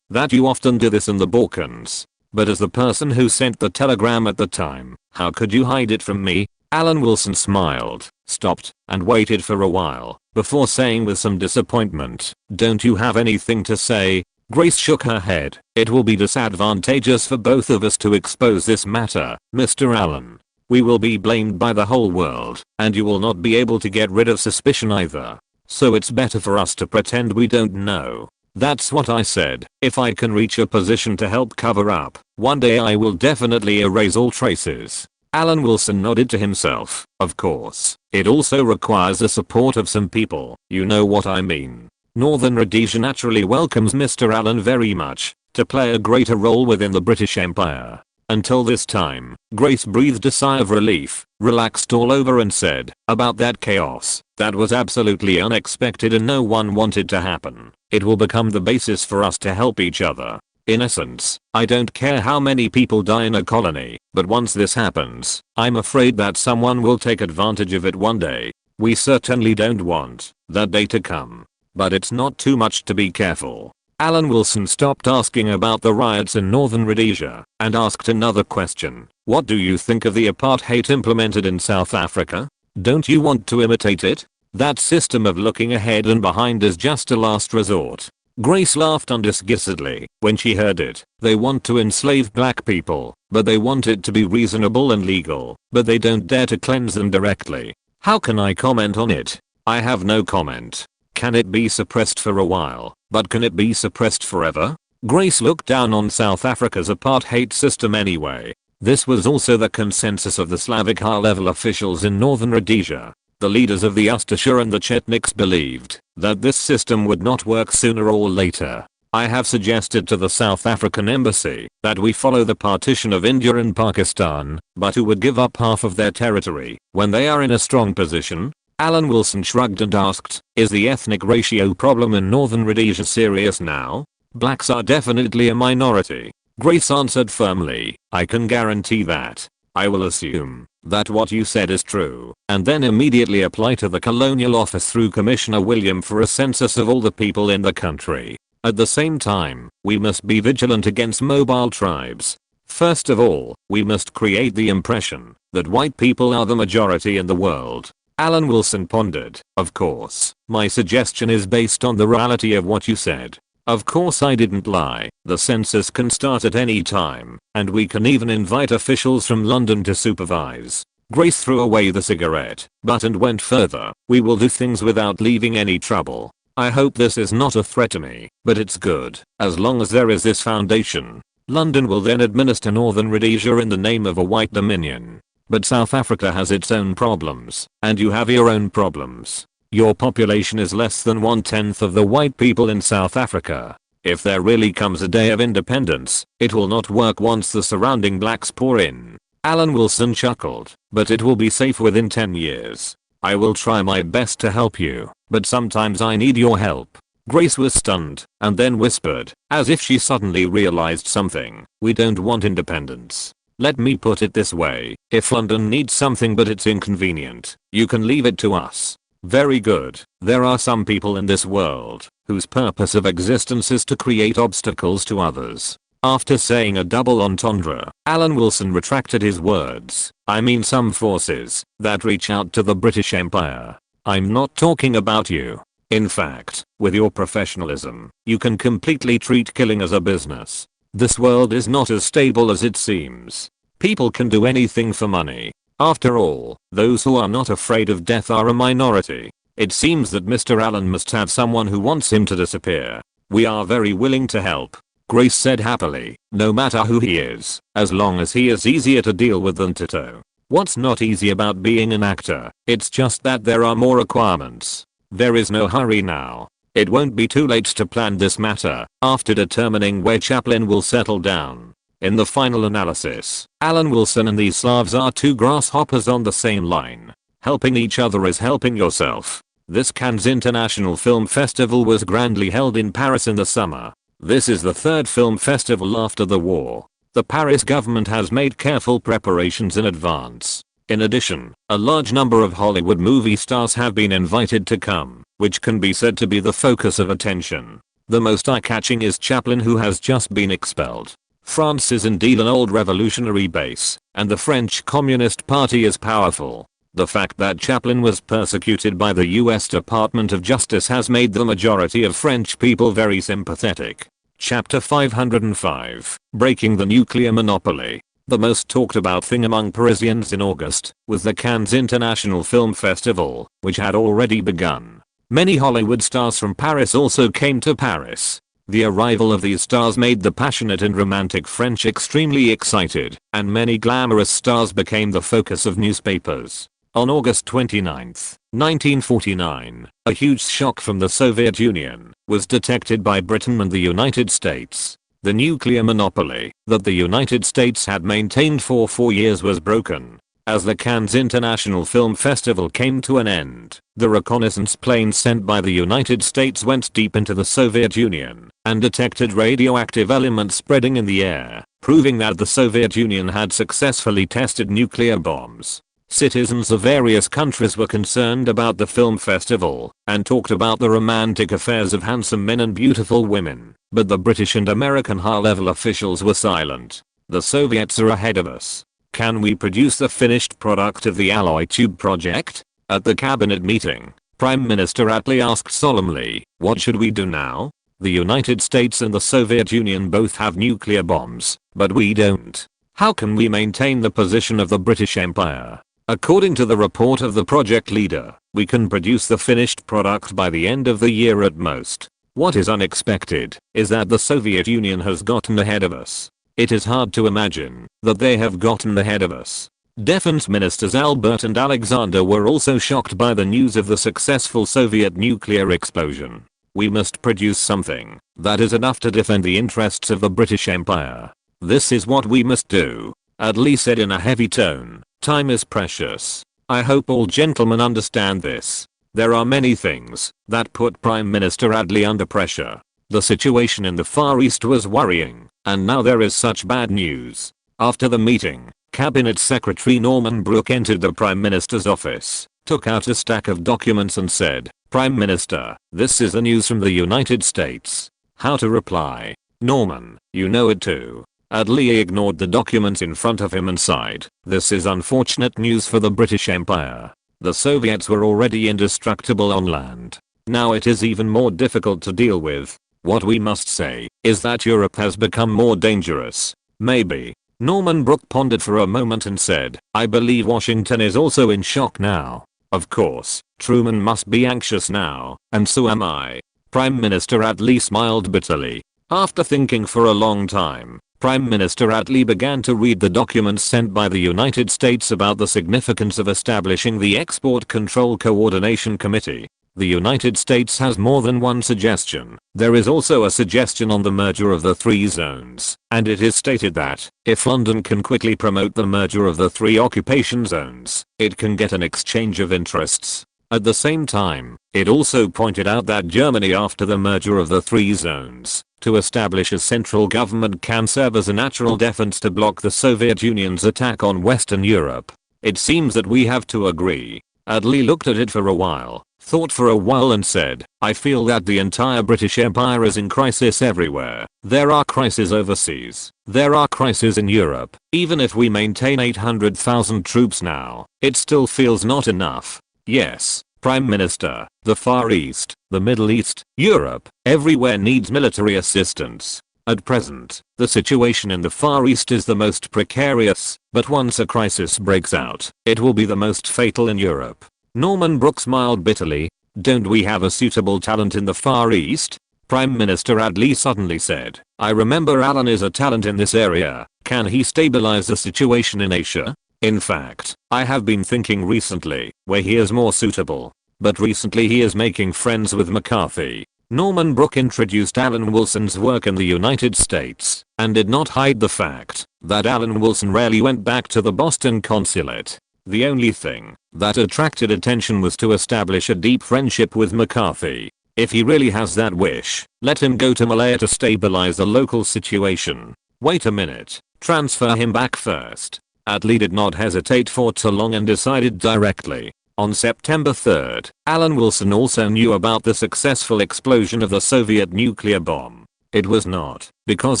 that you often do this in the Balkans. But as the person who sent the telegram at the time, how could you hide it from me? Alan Wilson smiled, stopped, and waited for a while, before saying with some disappointment, don't you have anything to say? Grace shook her head. It will be disadvantageous for both of us to expose this matter, Mr. Allen. We will be blamed by the whole world, and you will not be able to get rid of suspicion either. So it's better for us to pretend we don't know. That's what I said. If I can reach a position to help cover up, one day I will definitely erase all traces. Alan Wilson nodded to himself. Of course, it also requires the support of some people. You know what I mean. Northern Rhodesia naturally welcomes Mr. Allen very much to play a greater role within the British Empire. Until this time, Grace breathed a sigh of relief, relaxed all over and said, about that chaos, that was absolutely unexpected and no one wanted to happen. It will become the basis for us to help each other. In essence, I don't care how many people die in a colony, but once this happens, I'm afraid that someone will take advantage of it one day. We certainly don't want that day to come. But it's not too much to be careful. Alan Wilson stopped asking about the riots in Northern Rhodesia and asked another question. What do you think of the apartheid implemented in South Africa? Don't you want to imitate it? That system of looking ahead and behind is just a last resort. Grace laughed undisguisedly when she heard it. They want to enslave black people, but they want it to be reasonable and legal, but they don't dare to cleanse them directly. How can I comment on it? I have no comment. Can it be suppressed for a while, but can it be suppressed forever? Grace looked down on South Africa's apartheid system anyway. This was also the consensus of the Slavic high-level officials in Northern Rhodesia. The leaders of the Ustasha and the Chetniks believed that this system would not work sooner or later. I have suggested to the South African embassy that we follow the partition of India and Pakistan, but who would give up half of their territory when they are in a strong position? Alan Wilson shrugged and asked, is the ethnic ratio problem in Northern Rhodesia serious now? Blacks are definitely a minority. Grace answered firmly. I can guarantee that. I will assume that what you said is true, and then immediately apply to the Colonial Office through Commissioner William for a census of all the people in the country. At the same time, we must be vigilant against mobile tribes. First of all, we must create the impression that white people are the majority in the world. Alan Wilson pondered. Of course, my suggestion is based on the reality of what you said. Of course I didn't lie. The census can start at any time, and we can even invite officials from London to supervise. Grace threw away the cigarette butt and went further. We will do things without leaving any trouble. I hope this is not a threat to me, but it's good, as long as there is this foundation. London will then administer Northern Rhodesia in the name of a white dominion. But South Africa has its own problems, and you have your own problems. Your population is less than 1/10 of the white people in South Africa. If there really comes a day of independence, it will not work once the surrounding blacks pour in. Alan Wilson chuckled. But it will be safe within 10 years. I will try my best to help you, but sometimes I need your help. Grace was stunned, and then whispered, as if she suddenly realized something. We don't want independence. Let me put it this way, if London needs something but it's inconvenient, you can leave it to us. Very good. There are some people in this world whose purpose of existence is to create obstacles to others. After saying a double entendre, Alan Wilson retracted his words. I mean some forces that reach out to the British Empire. I'm not talking about you. In fact, with your professionalism, you can completely treat killing as a business. This world is not as stable as it seems. People can do anything for money. After all, those who are not afraid of death are a minority. It seems that Mr. Allen must have someone who wants him to disappear. We are very willing to help. Grace said happily, no matter who he is, as long as he is easier to deal with than Tito. What's not easy about being an actor? It's just that there are more requirements. There is no hurry now. It won't be too late to plan this matter after determining where Chaplin will settle down. In the final analysis, Alan Wilson and these Slavs are two grasshoppers on the same line. Helping each other is helping yourself. This Cannes International Film Festival was grandly held in Paris in the summer. This is the third film festival after the war. The Paris government has made careful preparations in advance. In addition, a large number of Hollywood movie stars have been invited to come, which can be said to be the focus of attention. The most eye-catching is Chaplin, who has just been expelled. France is indeed an old revolutionary base, and the French Communist Party is powerful. The fact that Chaplin was persecuted by the US Department of Justice has made the majority of French people very sympathetic. Chapter 505, Breaking the Nuclear Monopoly. The most talked about thing among Parisians in August was the Cannes International Film Festival, which had already begun. Many Hollywood stars from Paris also came to Paris. The arrival of these stars made the passionate and romantic French extremely excited, and many glamorous stars became the focus of newspapers. On August 29, 1949, a huge shock from the Soviet Union was detected by Britain and the United States. The nuclear monopoly that the United States had maintained for 4 years was broken. As the Cannes International Film Festival came to an end, the reconnaissance planes sent by the United States went deep into the Soviet Union and detected radioactive elements spreading in the air, proving that the Soviet Union had successfully tested nuclear bombs. Citizens of various countries were concerned about the film festival and talked about the romantic affairs of handsome men and beautiful women, but the British and American high-level officials were silent. The Soviets are ahead of us. Can we produce the finished product of the alloy tube project? At the cabinet meeting, Prime Minister Attlee asked solemnly, what should we do now? The United States and the Soviet Union both have nuclear bombs, but we don't. How can we maintain the position of the British Empire? According to the report of the project leader, we can produce the finished product by the end of the year at most. What is unexpected is that the Soviet Union has gotten ahead of us. It is hard to imagine that they have gotten ahead of us. Defense ministers Albert and Alexander were also shocked by the news of the successful Soviet nuclear explosion. We must produce something that is enough to defend the interests of the British Empire. This is what we must do. Attlee said in a heavy tone. Time is precious. I hope all gentlemen understand this. There are many things that put Prime Minister Attlee under pressure. The situation in the Far East was worrying, and now there is such bad news. After the meeting, Cabinet Secretary Norman Brooke entered the Prime Minister's office, took out a stack of documents and said, "Prime Minister, this is the news from the United States." How to reply? Norman, you know it too. Attlee ignored the documents in front of him and sighed, "This is unfortunate news for the British Empire. The Soviets were already indestructible on land. Now it is even more difficult to deal with. What we must say is that Europe has become more dangerous. Maybe." Norman Brooke pondered for a moment and said, "I believe Washington is also in shock now. Of course, Truman must be anxious now, and so am I." Prime Minister Attlee smiled bitterly. After thinking for a long time, Prime Minister Attlee began to read the documents sent by the United States about the significance of establishing the Export Control Coordination Committee. The United States has more than one suggestion. There is also a suggestion on the merger of the three zones, and it is stated that, if London can quickly promote the merger of the three occupation zones, it can get an exchange of interests. At the same time, it also pointed out that Germany, after the merger of the three zones, to establish a central government, can serve as a natural defense to block the Soviet Union's attack on Western Europe. It seems that we have to agree. Attlee looked at it for a while, thought for a while and said, "I feel that the entire British Empire is in crisis everywhere. There are crises overseas. There are crises in Europe. Even if we maintain 800,000 troops now, it still feels not enough. Yes, Prime Minister, the Far East, the Middle East, Europe, everywhere needs military assistance. At present, the situation in the Far East is the most precarious, but once a crisis breaks out, it will be the most fatal in Europe." Norman Brooke smiled bitterly. "Don't we have a suitable talent in the Far East?" Prime Minister Attlee suddenly said, "I remember Alan is a talent in this area. Can he stabilize the situation in Asia? In fact, I have been thinking recently where he is more suitable. But recently he is making friends with McCarthy." Norman Brooke introduced Alan Wilson's work in the United States, and did not hide the fact that Alan Wilson rarely went back to the Boston consulate. The only thing that attracted attention was to establish a deep friendship with McCarthy. If he really has that wish, let him go to Malaya to stabilize the local situation. Wait a minute, transfer him back first. Attlee did not hesitate for too long and decided directly. On September 3rd, Alan Wilson also knew about the successful explosion of the Soviet nuclear bomb. It was not because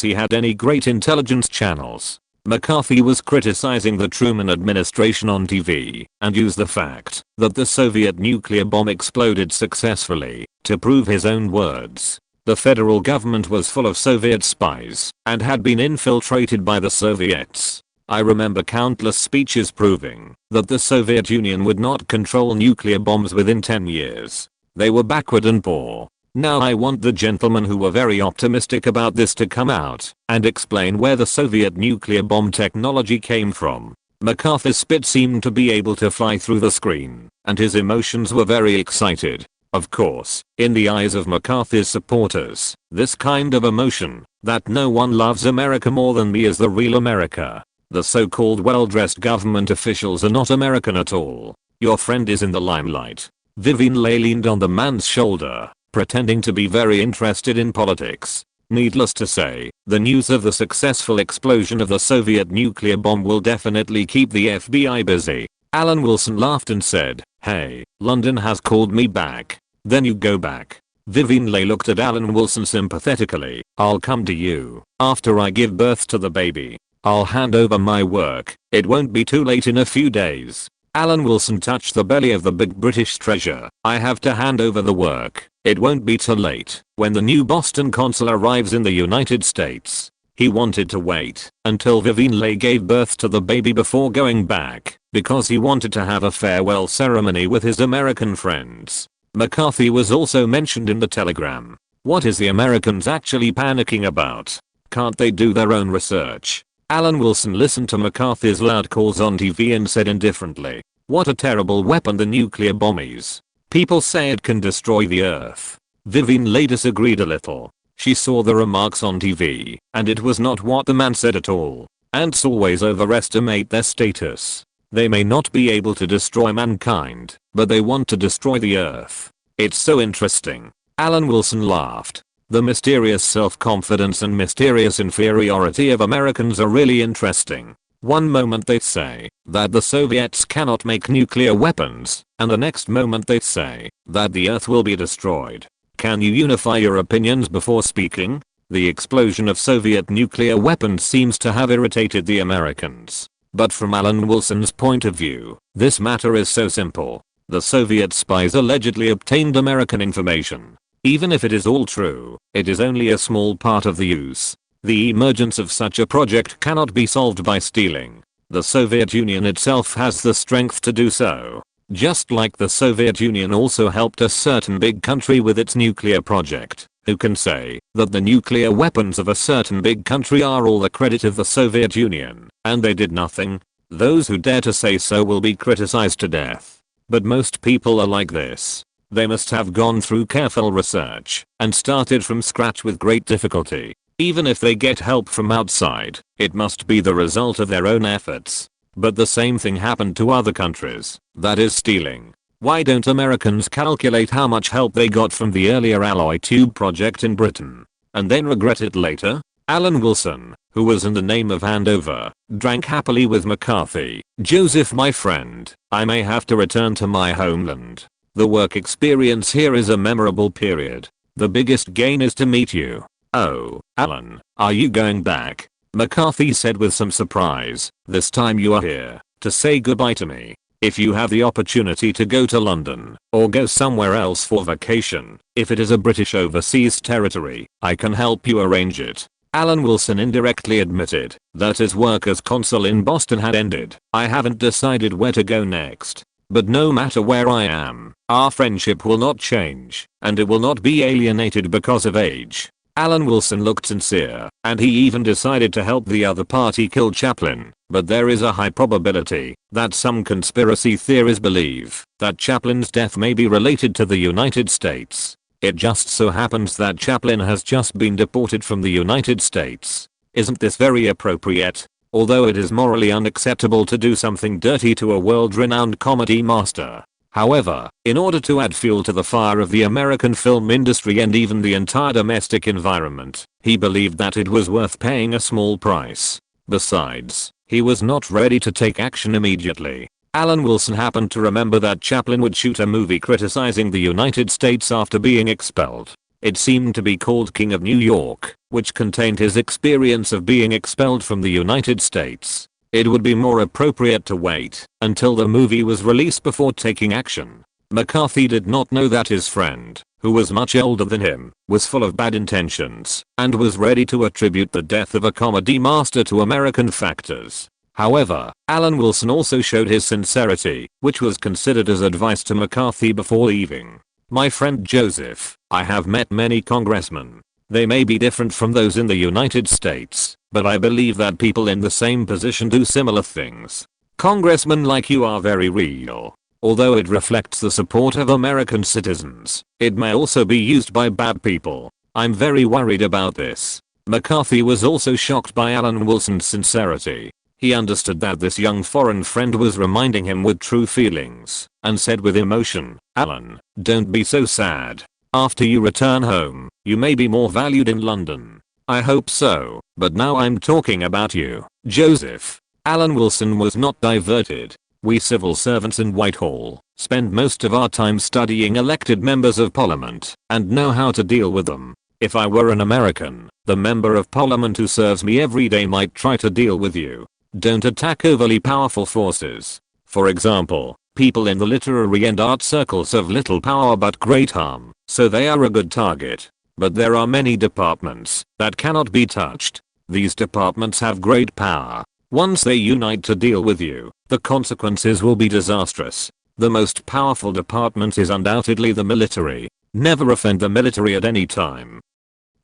he had any great intelligence channels. McCarthy was criticizing the Truman administration on TV and used the fact that the Soviet nuclear bomb exploded successfully to prove his own words. The federal government was full of Soviet spies and had been infiltrated by the Soviets. I remember countless speeches proving that the Soviet Union would not control nuclear bombs within 10 years. They were backward and poor. Now I want the gentlemen who were very optimistic about this to come out and explain where the Soviet nuclear bomb technology came from. McCarthy's spit seemed to be able to fly through the screen, and his emotions were very excited. Of course, in the eyes of McCarthy's supporters, this kind of emotion, that no one loves America more than me, is the real America. The so-called well-dressed government officials are not American at all. Your friend is in the limelight. Vivian Leigh leaned on the man's shoulder, pretending to be very interested in politics. Needless to say, the news of the successful explosion of the Soviet nuclear bomb will definitely keep the FBI busy. Alan Wilson laughed and said, "Hey, London has called me back. Then you go back." Vivian Leigh looked at Alan Wilson sympathetically. "I'll come to you after I give birth to the baby. I'll hand over my work. It won't be too late in a few days." Alan Wilson touched the belly of the big British treasure. "I have to hand over the work. It won't be too late when the new Boston consul arrives in the United States." He wanted to wait until Vivian Leigh gave birth to the baby before going back, because he wanted to have a farewell ceremony with his American friends. McCarthy was also mentioned in the telegram. What is the Americans actually panicking about? Can't they do their own research? Alan Wilson listened to McCarthy's loud calls on TV and said indifferently, "What a terrible weapon the nuclear bomb is. People say it can destroy the earth." Vivian Leigh disagreed a little. She saw the remarks on TV, and it was not what the man said at all. Ants always overestimate their status. They may not be able to destroy mankind, but they want to destroy the earth. It's so interesting. Alan Wilson laughed. The mysterious self-confidence and mysterious inferiority of Americans are really interesting. One moment they say that the Soviets cannot make nuclear weapons, and the next moment they say that the Earth will be destroyed. Can you unify your opinions before speaking? The explosion of Soviet nuclear weapons seems to have irritated the Americans. But from Alan Wilson's point of view, this matter is so simple. The Soviet spies allegedly obtained American information. Even if it is all true, it is only a small part of the use. The emergence of such a project cannot be solved by stealing. The Soviet Union itself has the strength to do so. Just like the Soviet Union also helped a certain big country with its nuclear project. Who can say that the nuclear weapons of a certain big country are all the credit of the Soviet Union, and they did nothing? Those who dare to say so will be criticized to death. But most people are like this. They must have gone through careful research and started from scratch with great difficulty. Even if they get help from outside, it must be the result of their own efforts. But the same thing happened to other countries, that is stealing. Why don't Americans calculate how much help they got from the earlier alloy tube project in Britain, and then regret it later? Alan Wilson, who was in the name of Andover, drank happily with McCarthy. Joseph, my friend, I may have to return to my homeland. The work experience here is a memorable period. The biggest gain is to meet you. Oh, Alan, are you going back? McCarthy said with some surprise. This time you are here to say goodbye to me. If you have the opportunity to go to London or go somewhere else for vacation, if it is a British overseas territory, I can help you arrange it. Alan Wilson indirectly admitted that his work as consul in Boston had ended. I haven't decided where to go next. But no matter where I am, our friendship will not change, and it will not be alienated because of age. Alan Wilson looked sincere, and he even decided to help the other party kill Chaplin. But there is a high probability that some conspiracy theories believe that Chaplin's death may be related to the United States. It just so happens that Chaplin has just been deported from the United States. Isn't this very appropriate? Although it is morally unacceptable to do something dirty to a world-renowned comedy master. However, in order to add fuel to the fire of the American film industry and even the entire domestic environment, he believed that it was worth paying a small price. Besides, he was not ready to take action immediately. Alan Wilson happened to remember that Chaplin would shoot a movie criticizing the United States after being expelled. It seemed to be called King of New York, which contained his experience of being expelled from the United States. It would be more appropriate to wait until the movie was released before taking action. McCarthy did not know that his friend, who was much older than him, was full of bad intentions and was ready to attribute the death of a comedy master to American factors. However, Alan Wilson also showed his sincerity, which was considered as advice to McCarthy before leaving. My friend Joseph, I have met many congressmen. They may be different from those in the United States, but I believe that people in the same position do similar things. Congressmen like you are very real. Although it reflects the support of American citizens, it may also be used by bad people. I'm very worried about this. McCarthy was also shocked by Alan Wilson's sincerity. He understood that this young foreign friend was reminding him with true feelings, and said with emotion, Alan, don't be so sad. After you return home, you may be more valued in London. I hope so, but now I'm talking about you, Joseph. Alan Wilson was not diverted. We civil servants in Whitehall spend most of our time studying elected members of parliament and know how to deal with them. If I were an American, the member of parliament who serves me every day might try to deal with you. Don't attack overly powerful forces. For example, people in the literary and art circles have little power but great harm, so they are a good target. But there are many departments that cannot be touched. These departments have great power. Once they unite to deal with you, the consequences will be disastrous. The most powerful department is undoubtedly the military. Never offend the military at any time.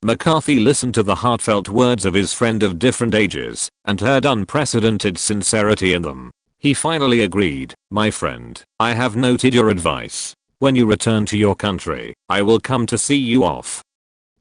McCarthy listened to the heartfelt words of his friend of different ages and heard unprecedented sincerity in them. He finally agreed, my friend, I have noted your advice. When you return to your country, I will come to see you off.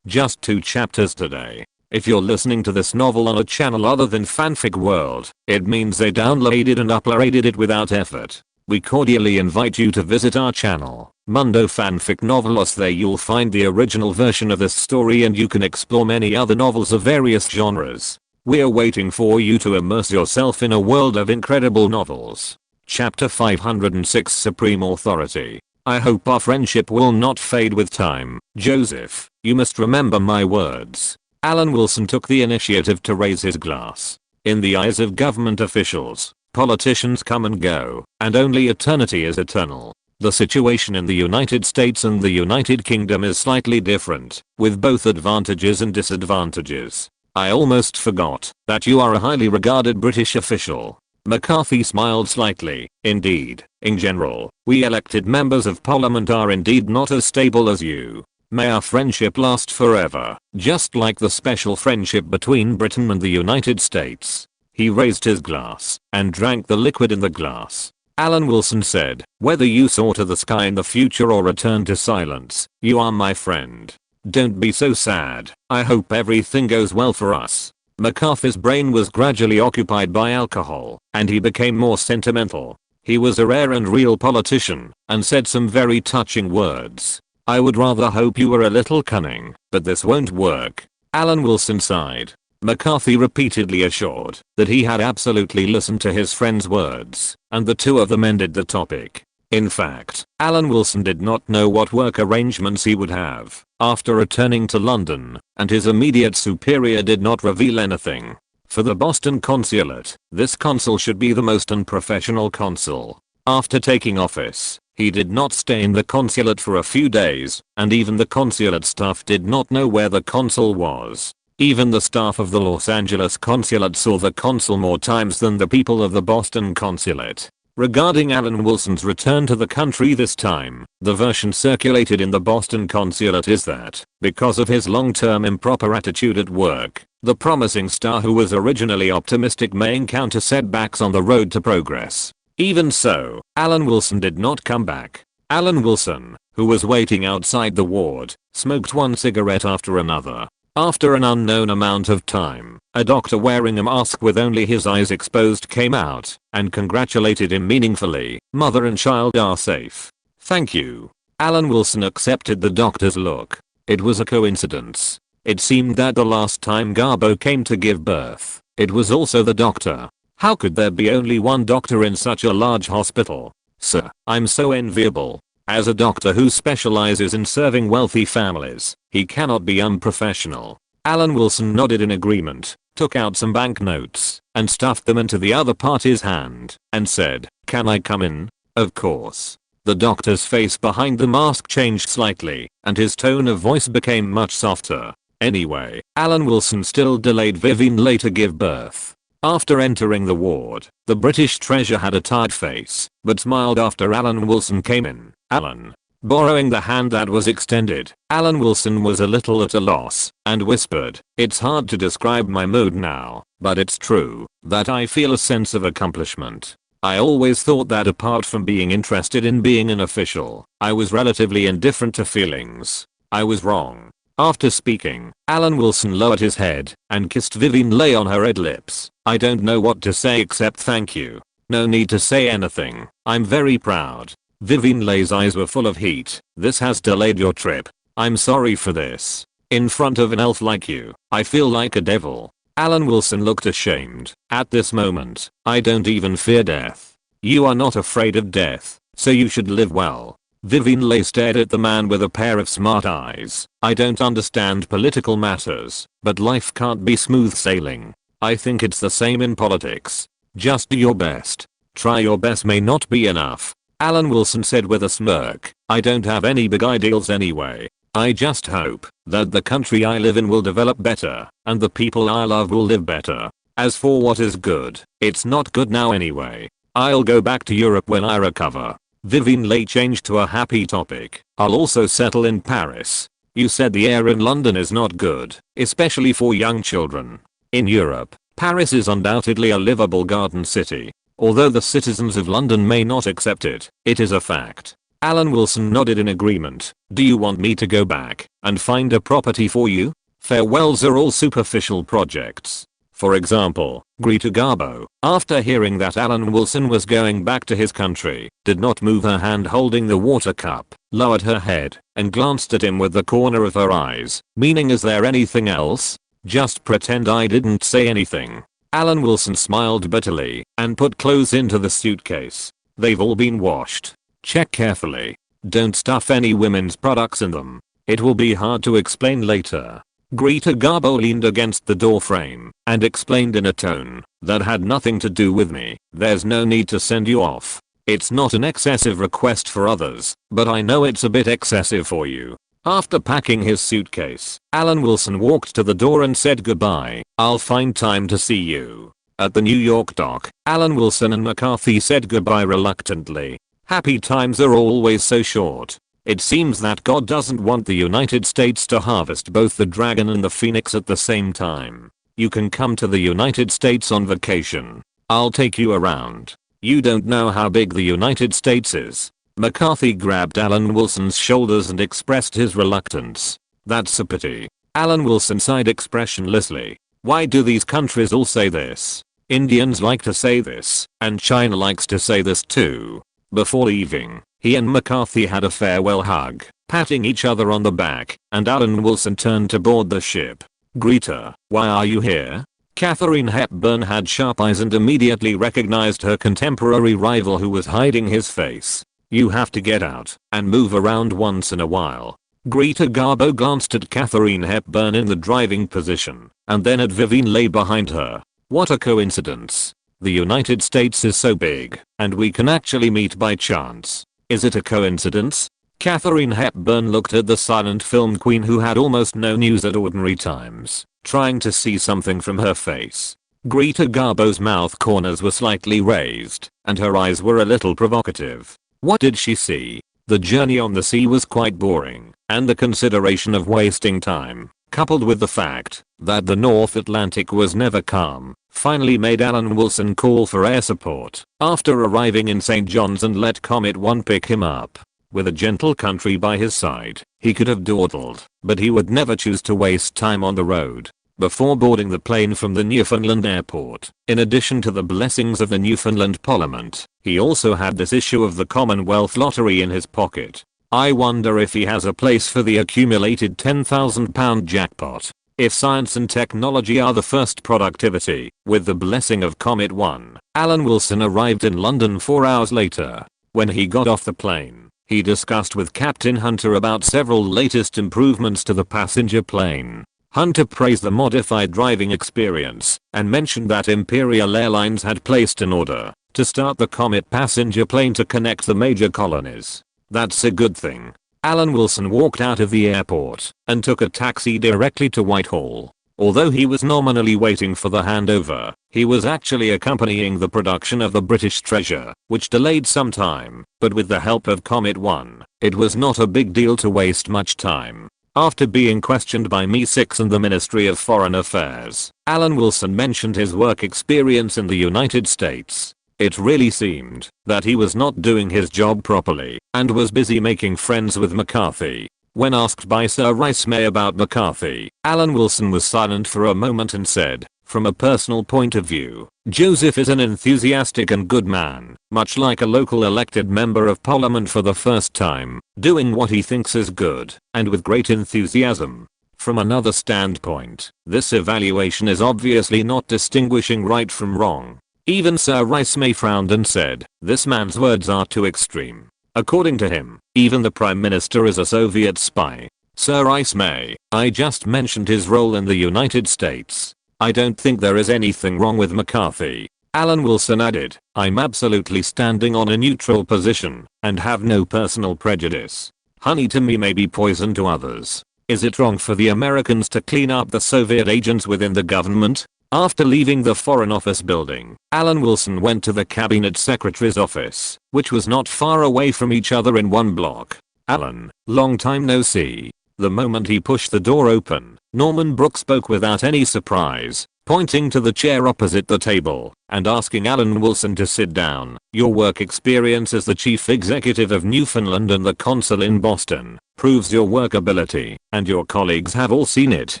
Just 2 chapters today. If you're listening to this novel on a channel other than Fanfic World, it means they downloaded and uploaded it without effort. We cordially invite you to visit our channel, Mundo Fanfic Novelos. There you'll find the original version of this story and you can explore many other novels of various genres. We're waiting for you to immerse yourself in a world of incredible novels. Chapter 506, Supreme Authority. I hope our friendship will not fade with time. Joseph, you must remember my words. Alan Wilson took the initiative to raise his glass. In the eyes of government officials, politicians come and go, and only eternity is eternal. The situation in the United States and the United Kingdom is slightly different, with both advantages and disadvantages. I almost forgot that you are a highly regarded British official. McCarthy smiled slightly. Indeed, in general, we elected members of parliament are indeed not as stable as you. May our friendship last forever, just like the special friendship between Britain and the United States. He raised his glass and drank the liquid in the glass. Alan Wilson said, whether you soar to the sky in the future or return to silence, you are my friend. Don't be so sad. I hope everything goes well for us. McCarthy's brain was gradually occupied by alcohol, and he became more sentimental. He was a rare and real politician, and said some very touching words. I would rather hope you were a little cunning, but this won't work. Alan Wilson sighed. McCarthy repeatedly assured that he had absolutely listened to his friend's words, and the two of them ended the topic. In fact, Alan Wilson did not know what work arrangements he would have after returning to London, and his immediate superior did not reveal anything. For the Boston consulate, this consul should be the most unprofessional consul. After taking office, he did not stay in the consulate for a few days, and even the consulate staff did not know where the consul was. Even the staff of the Los Angeles consulate saw the consul more times than the people of the Boston consulate. Regarding Alan Wilson's return to the country this time, the version circulated in the Boston consulate is that, because of his long-term improper attitude at work, the promising star who was originally optimistic may encounter setbacks on the road to progress. Even so, Alan Wilson did not come back. Alan Wilson, who was waiting outside the ward, smoked one cigarette after another. After an unknown amount of time, a doctor wearing a mask with only his eyes exposed came out and congratulated him meaningfully. Mother and child are safe. Thank you. Alan Wilson accepted the doctor's look. It was a coincidence. It seemed that the last time Garbo came to give birth, it was also the doctor. How could there be only one doctor in such a large hospital? Sir, I'm so enviable. As a doctor who specializes in serving wealthy families, he cannot be unprofessional. Alan Wilson nodded in agreement, took out some banknotes, and stuffed them into the other party's hand, and said, "Can I come in?" Of course. The doctor's face behind the mask changed slightly, and his tone of voice became much softer. Anyway, Alan Wilson still delayed Vivian Leigh to give birth. After entering the ward, the British treasure had a tired face, but smiled after Alan Wilson came in. Alan. Borrowing the hand that was extended, Alan Wilson was a little at a loss, and whispered, "It's hard to describe my mood now, but it's true that I feel a sense of accomplishment. I always thought that apart from being interested in being an official, I was relatively indifferent to feelings. I was wrong." After speaking, Alan Wilson lowered his head and kissed Vivian Leigh on her red lips. "I don't know what to say except thank you." "No need to say anything. I'm very proud." Vivian Leigh's eyes were full of heat. "This has delayed your trip. I'm sorry for this. In front of an elf like you, I feel like a devil." Alan Wilson looked ashamed. "At this moment, I don't even fear death." "You are not afraid of death, so you should live well." Vivian Leigh stared at the man with a pair of smart eyes. "I don't understand political matters, but life can't be smooth sailing. I think it's the same in politics. Just do your best. Try your best may not be enough." Alan Wilson said with a smirk, "I don't have any big ideals anyway. I just hope that the country I live in will develop better, and the people I love will live better. As for what is good, it's not good now anyway. I'll go back to Europe when I recover." Vivian Leigh changed to a happy topic. "I'll also settle in Paris. You said the air in London is not good, especially for young children. In Europe, Paris is undoubtedly a livable garden city. Although the citizens of London may not accept it, it is a fact." Alan Wilson nodded in agreement. "Do you want me to go back and find a property for you? Farewells are all superficial projects. For example, Greta Garbo, after hearing that Alan Wilson was going back to his country, did not move her hand holding the water cup, lowered her head, and glanced at him with the corner of her eyes, meaning is there anything else? Just pretend I didn't say anything. Alan Wilson smiled bitterly and put clothes into the suitcase. They've all been washed. Check carefully. Don't stuff any women's products in them. It will be hard to explain later. Greta Garbo leaned against the door frame and explained in a tone that had nothing to do with me. There's no need to send you off. It's not an excessive request for others, but I know it's a bit excessive for you. After packing his suitcase, Alan Wilson walked to the door and said goodbye. I'll find time to see you. At the New York dock, Alan Wilson and McCarthy said goodbye reluctantly. Happy times are always so short. It seems that God doesn't want the United States to harvest both the dragon and the phoenix at the same time. You can come to the United States on vacation. I'll take you around. You don't know how big the United States is. McCarthy grabbed Alan Wilson's shoulders and expressed his reluctance. That's a pity. Alan Wilson sighed expressionlessly. Why do these countries all say this? Indians like to say this, and China likes to say this too. Before leaving, he and McCarthy had a farewell hug, patting each other on the back, and Alan Wilson turned to board the ship. Greta, why are you here? Katharine Hepburn had sharp eyes and immediately recognized her contemporary rival who was hiding his face. You have to get out and move around once in a while. Greta Garbo glanced at Katharine Hepburn in the driving position, and then at Vivian Leigh behind her. What a coincidence. The United States is so big, and we can actually meet by chance. Is it a coincidence? Katharine Hepburn looked at the silent film queen who had almost no news at ordinary times, trying to see something from her face. Greta Garbo's mouth corners were slightly raised, and her eyes were a little provocative. What did she see? The journey on the sea was quite boring, and the consideration of wasting time, coupled with the fact that the North Atlantic was never calm, finally made Alan Wilson call for air support. After arriving in St. John's and let Comet 1 pick him up, with a gentle country by his side, he could have dawdled, but he would never choose to waste time on the road. Before boarding the plane from the Newfoundland airport, in addition to the blessings of the Newfoundland Parliament, he also had this issue of the Commonwealth Lottery in his pocket. I wonder if he has a place for the accumulated £10,000 jackpot. If science and technology are the first productivity, with the blessing of Comet 1, Alan Wilson arrived in London 4 hours later. When he got off the plane, he discussed with Captain Hunter about several latest improvements to the passenger plane. Hunter praised the modified driving experience and mentioned that Imperial Airlines had placed an order to start the Comet passenger plane to connect the major colonies. That's a good thing. Alan Wilson walked out of the airport and took a taxi directly to Whitehall. Although he was nominally waiting for the handover, he was actually accompanying the production of the British treasure, which delayed some time, but with the help of Comet 1, it was not a big deal to waste much time. After being questioned by MI6 and the Ministry of Foreign Affairs, Alan Wilson mentioned his work experience in the United States. It really seemed that he was not doing his job properly and was busy making friends with McCarthy. When asked by Sir Rice May about McCarthy, Alan Wilson was silent for a moment and said, "From a personal point of view, Joseph is an enthusiastic and good man, much like a local elected member of parliament for the first time, doing what he thinks is good, and with great enthusiasm." From another standpoint, this evaluation is obviously not distinguishing right from wrong. Even Sir Rice May frowned and said, "This man's words are too extreme." According to him, even the Prime Minister is a Soviet spy. Sir Rice May, I just mentioned his role in the United States. I don't think there is anything wrong with McCarthy. Alan Wilson added, I'm absolutely standing on a neutral position and have no personal prejudice. Honey to me may be poison to others. Is it wrong for the Americans to clean up the Soviet agents within the government? After leaving the Foreign Office building, Alan Wilson went to the Cabinet Secretary's office, which was not far away from each other in one block. Alan, long time no see. The moment he pushed the door open, Norman Brooke spoke without any surprise, pointing to the chair opposite the table and asking Alan Wilson to sit down. Your work experience as the chief executive of Newfoundland and the consul in Boston proves your work ability, and your colleagues have all seen it.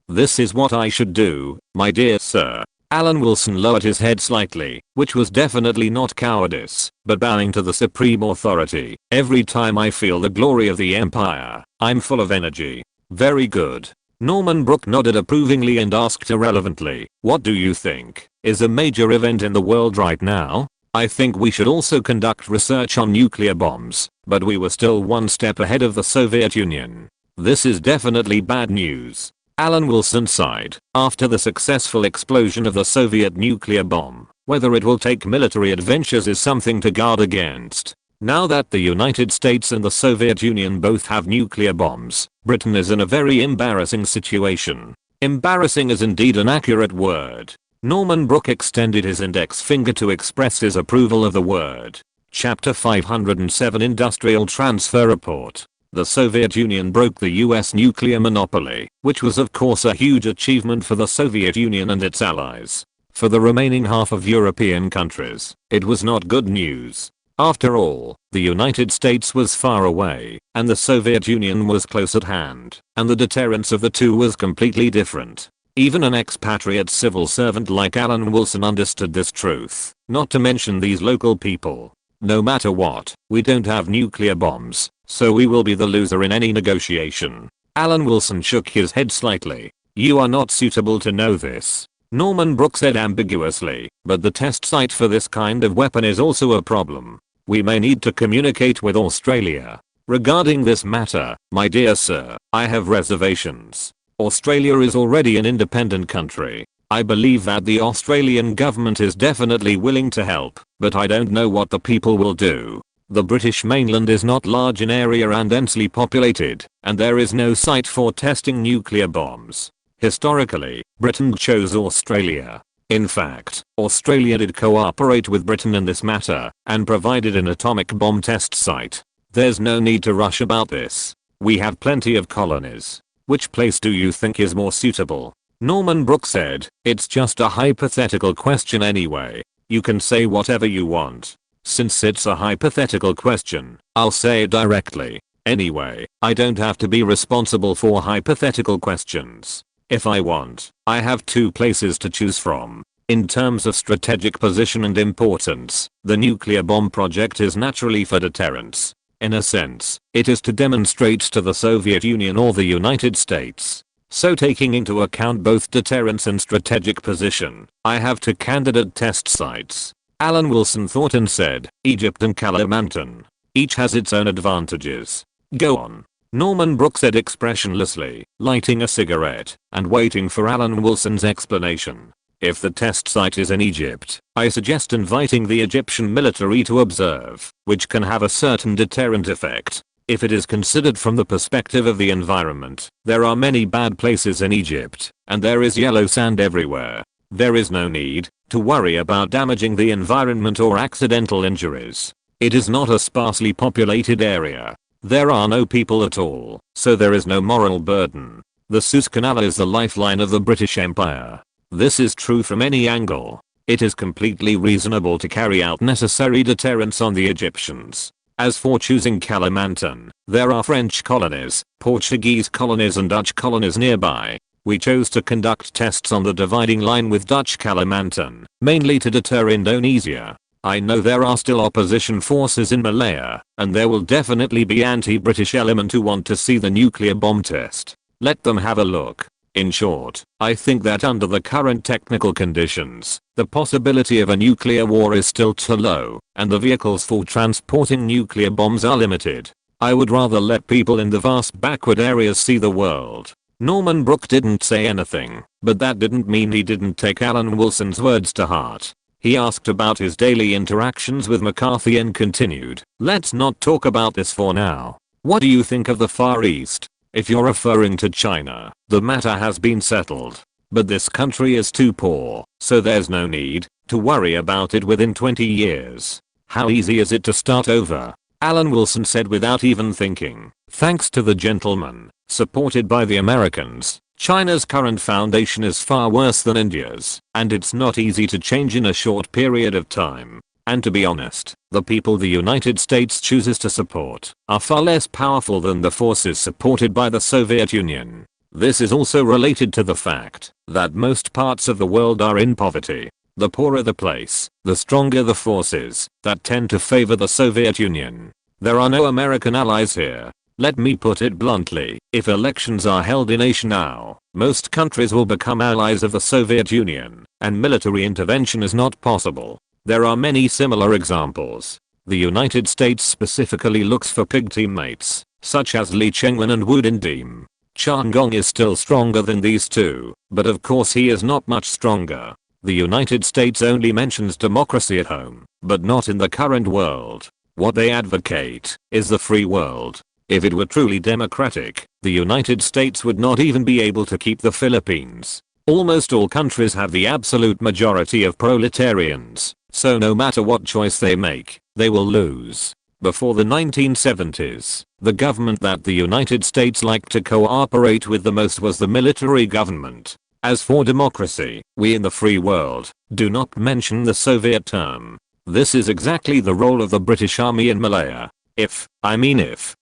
This is what I should do, my dear sir. Alan Wilson lowered his head slightly, which was definitely not cowardice, but bowing to the supreme authority. Every time I feel the glory of the empire, I'm full of energy. Very good. Norman Brooke nodded approvingly and asked irrelevantly, what do you think is a major event in the world right now? I think we should also conduct research on nuclear bombs, but we were still one step ahead of the Soviet Union. This is definitely bad news. Alan Wilson sighed. After the successful explosion of the Soviet nuclear bomb, whether it will take military adventures is something to guard against. Now that the United States and the Soviet Union both have nuclear bombs, Britain is in a very embarrassing situation. Embarrassing is indeed an accurate word. Norman Brooke extended his index finger to express his approval of the word. Chapter 507 Industrial Transfer Report. The Soviet Union broke the US nuclear monopoly, which was of course a huge achievement for the Soviet Union and its allies. For the remaining half of European countries, it was not good news. After all, the United States was far away, and the Soviet Union was close at hand, and the deterrence of the two was completely different. Even an expatriate civil servant like Alan Wilson understood this truth, not to mention these local people. No matter what, we don't have nuclear bombs, so we will be the loser in any negotiation. Alan Wilson shook his head slightly. You are not suitable to know this, Norman Brooke said ambiguously, but the test site for this kind of weapon is also a problem. We may need to communicate with Australia. Regarding this matter, my dear sir, I have reservations. Australia is already an independent country. I believe that the Australian government is definitely willing to help, but I don't know what the people will do. The British mainland is not large in area and densely populated, and there is no site for testing nuclear bombs. Historically, Britain chose Australia. In fact, Australia did cooperate with Britain in this matter, and provided an atomic bomb test site. There's no need to rush about this. We have plenty of colonies. Which place do you think is more suitable? Norman Brooke said, it's just a hypothetical question anyway. You can say whatever you want. Since it's a hypothetical question, I'll say it directly. Anyway, I don't have to be responsible for hypothetical questions. If I want, I have two places to choose from. In terms of strategic position and importance, the nuclear bomb project is naturally for deterrence. In a sense, it is to demonstrate to the Soviet Union or the United States. So taking into account both deterrence and strategic position, I have two candidate test sites. Alan Wilson thought and said, Egypt and Kalimantan. Each has its own advantages. Go on. Norman Brooke said expressionlessly, lighting a cigarette, and waiting for Alan Wilson's explanation. If the test site is in Egypt, I suggest inviting the Egyptian military to observe, which can have a certain deterrent effect. If it is considered from the perspective of the environment, there are many bad places in Egypt, and there is yellow sand everywhere. There is no need to worry about damaging the environment or accidental injuries. It is not a sparsely populated area. There are no people at all, so there is no moral burden. The Suez Canal is the lifeline of the British Empire. This is true from any angle. It is completely reasonable to carry out necessary deterrence on the Egyptians. As for choosing Kalimantan, there are French colonies, Portuguese colonies and Dutch colonies nearby. We chose to conduct tests on the dividing line with Dutch Kalimantan, mainly to deter Indonesia. I know there are still opposition forces in Malaya, and there will definitely be anti-British element who want to see the nuclear bomb test. Let them have a look. In short, I think that under the current technical conditions, the possibility of a nuclear war is still too low, and the vehicles for transporting nuclear bombs are limited. I would rather let people in the vast backward areas see the world. Norman Brooke didn't say anything, but that didn't mean he didn't take Alan Wilson's words to heart. He asked about his daily interactions with McCarthy and continued, let's not talk about this for now. What do you think of the Far East? If you're referring to China, the matter has been settled. But this country is too poor, so there's no need to worry about it within 20 years. How easy is it to start over? Alan Wilson said without even thinking. Thanks to the gentleman, supported by the Americans, China's current foundation is far worse than India's, and it's not easy to change in a short period of time. And to be honest, the people the United States chooses to support are far less powerful than the forces supported by the Soviet Union. This is also related to the fact that most parts of the world are in poverty. The poorer the place, the stronger the forces that tend to favor the Soviet Union. There are no American allies here. Let me put it bluntly, if elections are held in Asia now, most countries will become allies of the Soviet Union, and military intervention is not possible. There are many similar examples. The United States specifically looks for pig teammates, such as Lee Cheng-wen and Wu Dindiem. Chan Gong is still stronger than these two, but of course he is not much stronger. The United States only mentions democracy at home, but not in the current world. What they advocate is the free world. If it were truly democratic, the United States would not even be able to keep the Philippines. Almost all countries have the absolute majority of proletarians, so no matter what choice they make, they will lose. Before the 1970s, the government that the United States liked to cooperate with the most was the military government. As for democracy, we in the free world do not mention the Soviet term. This is exactly the role of the British Army in Malaya. If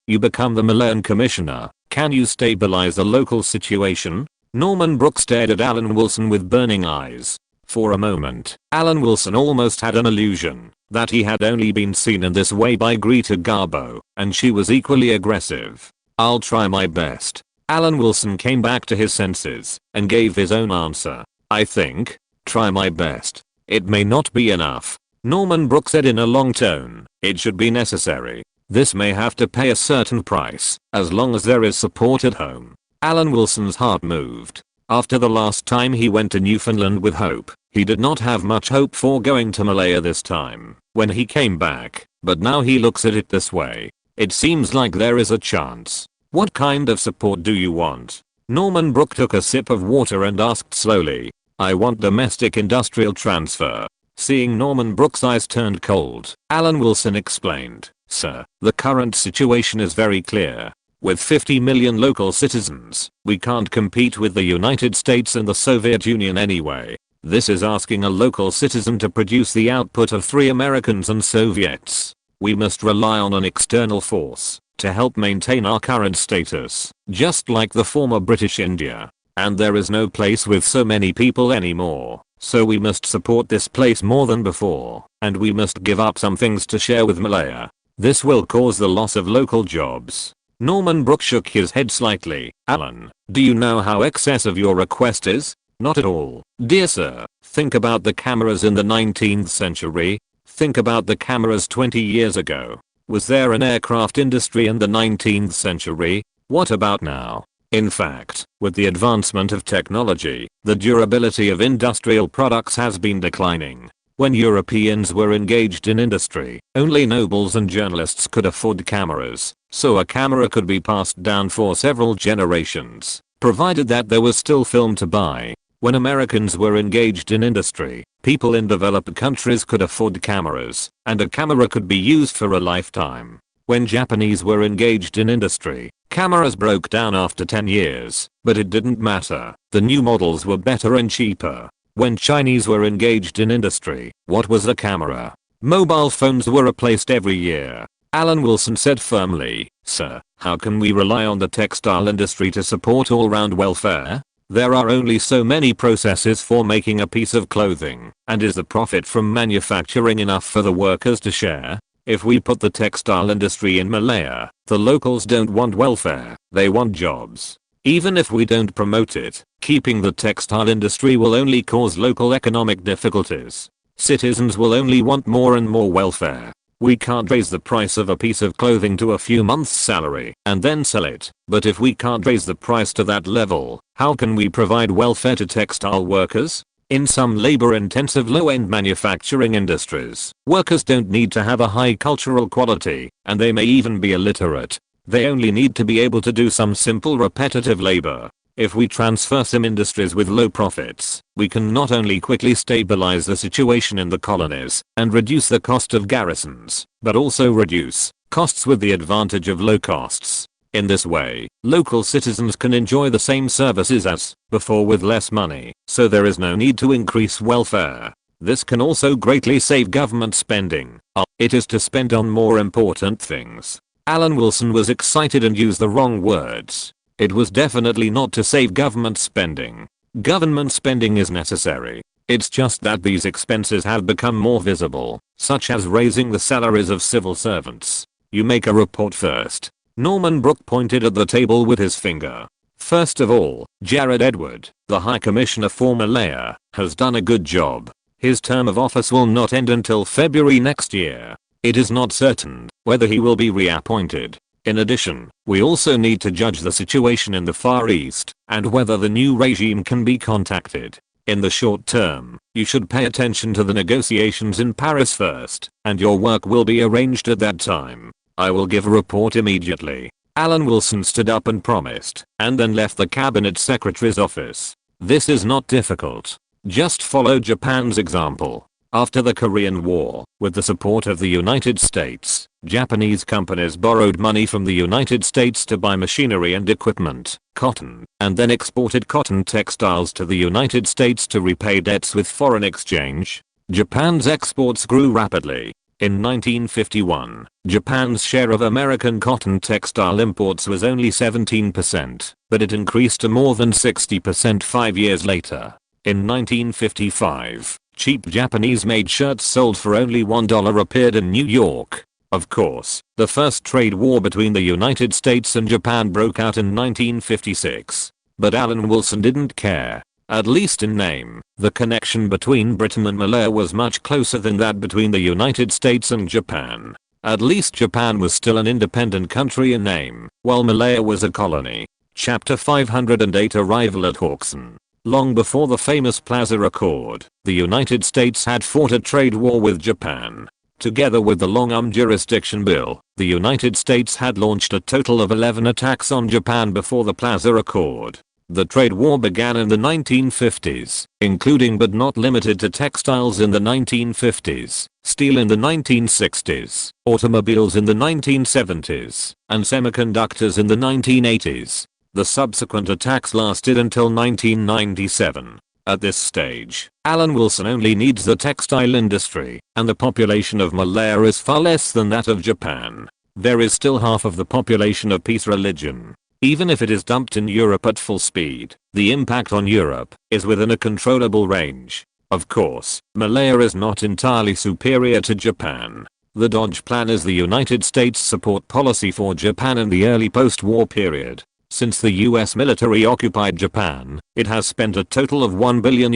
you become the Malayan commissioner, can you stabilize the local situation? Norman Brooke stared at Alan Wilson with burning eyes. For a moment, Alan Wilson almost had an illusion that he had only been seen in this way by Greta Garbo, and she was equally aggressive. I'll try my best. Alan Wilson came back to his senses and gave his own answer. I think, try my best. It may not be enough. Norman Brooke said in a long tone, it should be necessary. This may have to pay a certain price, as long as there is support at home. Alan Wilson's heart moved. After the last time he went to Newfoundland with hope, he did not have much hope for going to Malaya this time, when he came back, but now he looks at it this way. It seems like there is a chance. What kind of support do you want? Norman Brooke took a sip of water and asked slowly. I want domestic industrial transfer. Seeing Norman Brooke's eyes turned cold, Alan Wilson explained, Sir, the current situation is very clear. With 50 million local citizens, we can't compete with the United States and the Soviet Union anyway. This is asking a local citizen to produce the output of 3 Americans and Soviets. We must rely on an external force to help maintain our current status, just like the former British India. And there is no place with so many people anymore, so we must support this place more than before, and we must give up some things to share with Malaya. This will cause the loss of local jobs. Norman Brooke shook his head slightly. Alan, do you know how excessive your request is? Not at all, dear sir. Think about the cameras in the 19th century. Think about the cameras 20 years ago. Was there an aircraft industry in the 19th century? What about now? In fact, with the advancement of technology, the durability of industrial products has been declining. When Europeans were engaged in industry, only nobles and journalists could afford cameras, so a camera could be passed down for several generations, provided that there was still film to buy. When Americans were engaged in industry, people in developed countries could afford cameras, and a camera could be used for a lifetime. When Japanese were engaged in industry, cameras broke down after 10 years, but it didn't matter. The new models were better and cheaper. When Chinese were engaged in industry, what was a camera? Mobile phones were replaced every year. Alan Wilson said firmly, Sir, how can we rely on the textile industry to support all-round welfare? There are only so many processes for making a piece of clothing, and is the profit from manufacturing enough for the workers to share? If we put the textile industry in Malaya, the locals don't want welfare, they want jobs. Even if we don't promote it, keeping the textile industry will only cause local economic difficulties. Citizens will only want more and more welfare. We can't raise the price of a piece of clothing to a few months' salary and then sell it, but if we can't raise the price to that level, how can we provide welfare to textile workers? In some labor-intensive low-end manufacturing industries, workers don't need to have a high cultural quality, and they may even be illiterate. They only need to be able to do some simple repetitive labor. If we transfer some industries with low profits, we can not only quickly stabilize the situation in the colonies and reduce the cost of garrisons, but also reduce costs with the advantage of low costs. In this way, local citizens can enjoy the same services as before with less money, so there is no need to increase welfare. This can also greatly save government spending. It is to spend on more important things. Alan Wilson was excited and used the wrong words. It was definitely not to save government spending. Government spending is necessary. It's just that these expenses have become more visible, such as raising the salaries of civil servants. You make a report first. Norman Brook pointed at the table with his finger. First of all, Jared Edward, the High Commissioner for Malaya, has done a good job. His term of office will not end until February next year. It is not certain whether he will be reappointed. In addition, we also need to judge the situation in the Far East and whether the new regime can be contacted. In the short term, you should pay attention to the negotiations in Paris first, and your work will be arranged at that time. I will give a report immediately. Alan Wilson stood up and promised, and then left the cabinet secretary's office. This is not difficult. Just follow Japan's example. After the Korean War, with the support of the United States, Japanese companies borrowed money from the United States to buy machinery and equipment, cotton, and then exported cotton textiles to the United States to repay debts with foreign exchange. Japan's exports grew rapidly. In 1951, Japan's share of American cotton textile imports was only 17%, but it increased to more than 60% 5 years later. In 1955, cheap Japanese-made shirts sold for only $1 appeared in New York. Of course, the first trade war between the United States and Japan broke out in 1956. But Alan Wilson didn't care. At least in name, the connection between Britain and Malaya was much closer than that between the United States and Japan. At least Japan was still an independent country in name, while Malaya was a colony. Chapter 508 Arrival at Hawkson. Long before the famous Plaza Accord, the United States had fought a trade war with Japan. Together with the Long-Arm Jurisdiction Bill, the United States had launched a total of 11 attacks on Japan before the Plaza Accord. The trade war began in the 1950s, including but not limited to textiles in the 1950s, steel in the 1960s, automobiles in the 1970s, and semiconductors in the 1980s. The subsequent attacks lasted until 1997. At this stage, Alan Wilson only needs the textile industry, and the population of Malaya is far less than that of Japan. There is still half of the population of peace religion. Even if it is dumped in Europe at full speed, the impact on Europe is within a controllable range. Of course, Malaya is not entirely superior to Japan. The Dodge Plan is the United States support policy for Japan in the early post-war period. Since the US military occupied Japan, it has spent a total of $1 billion.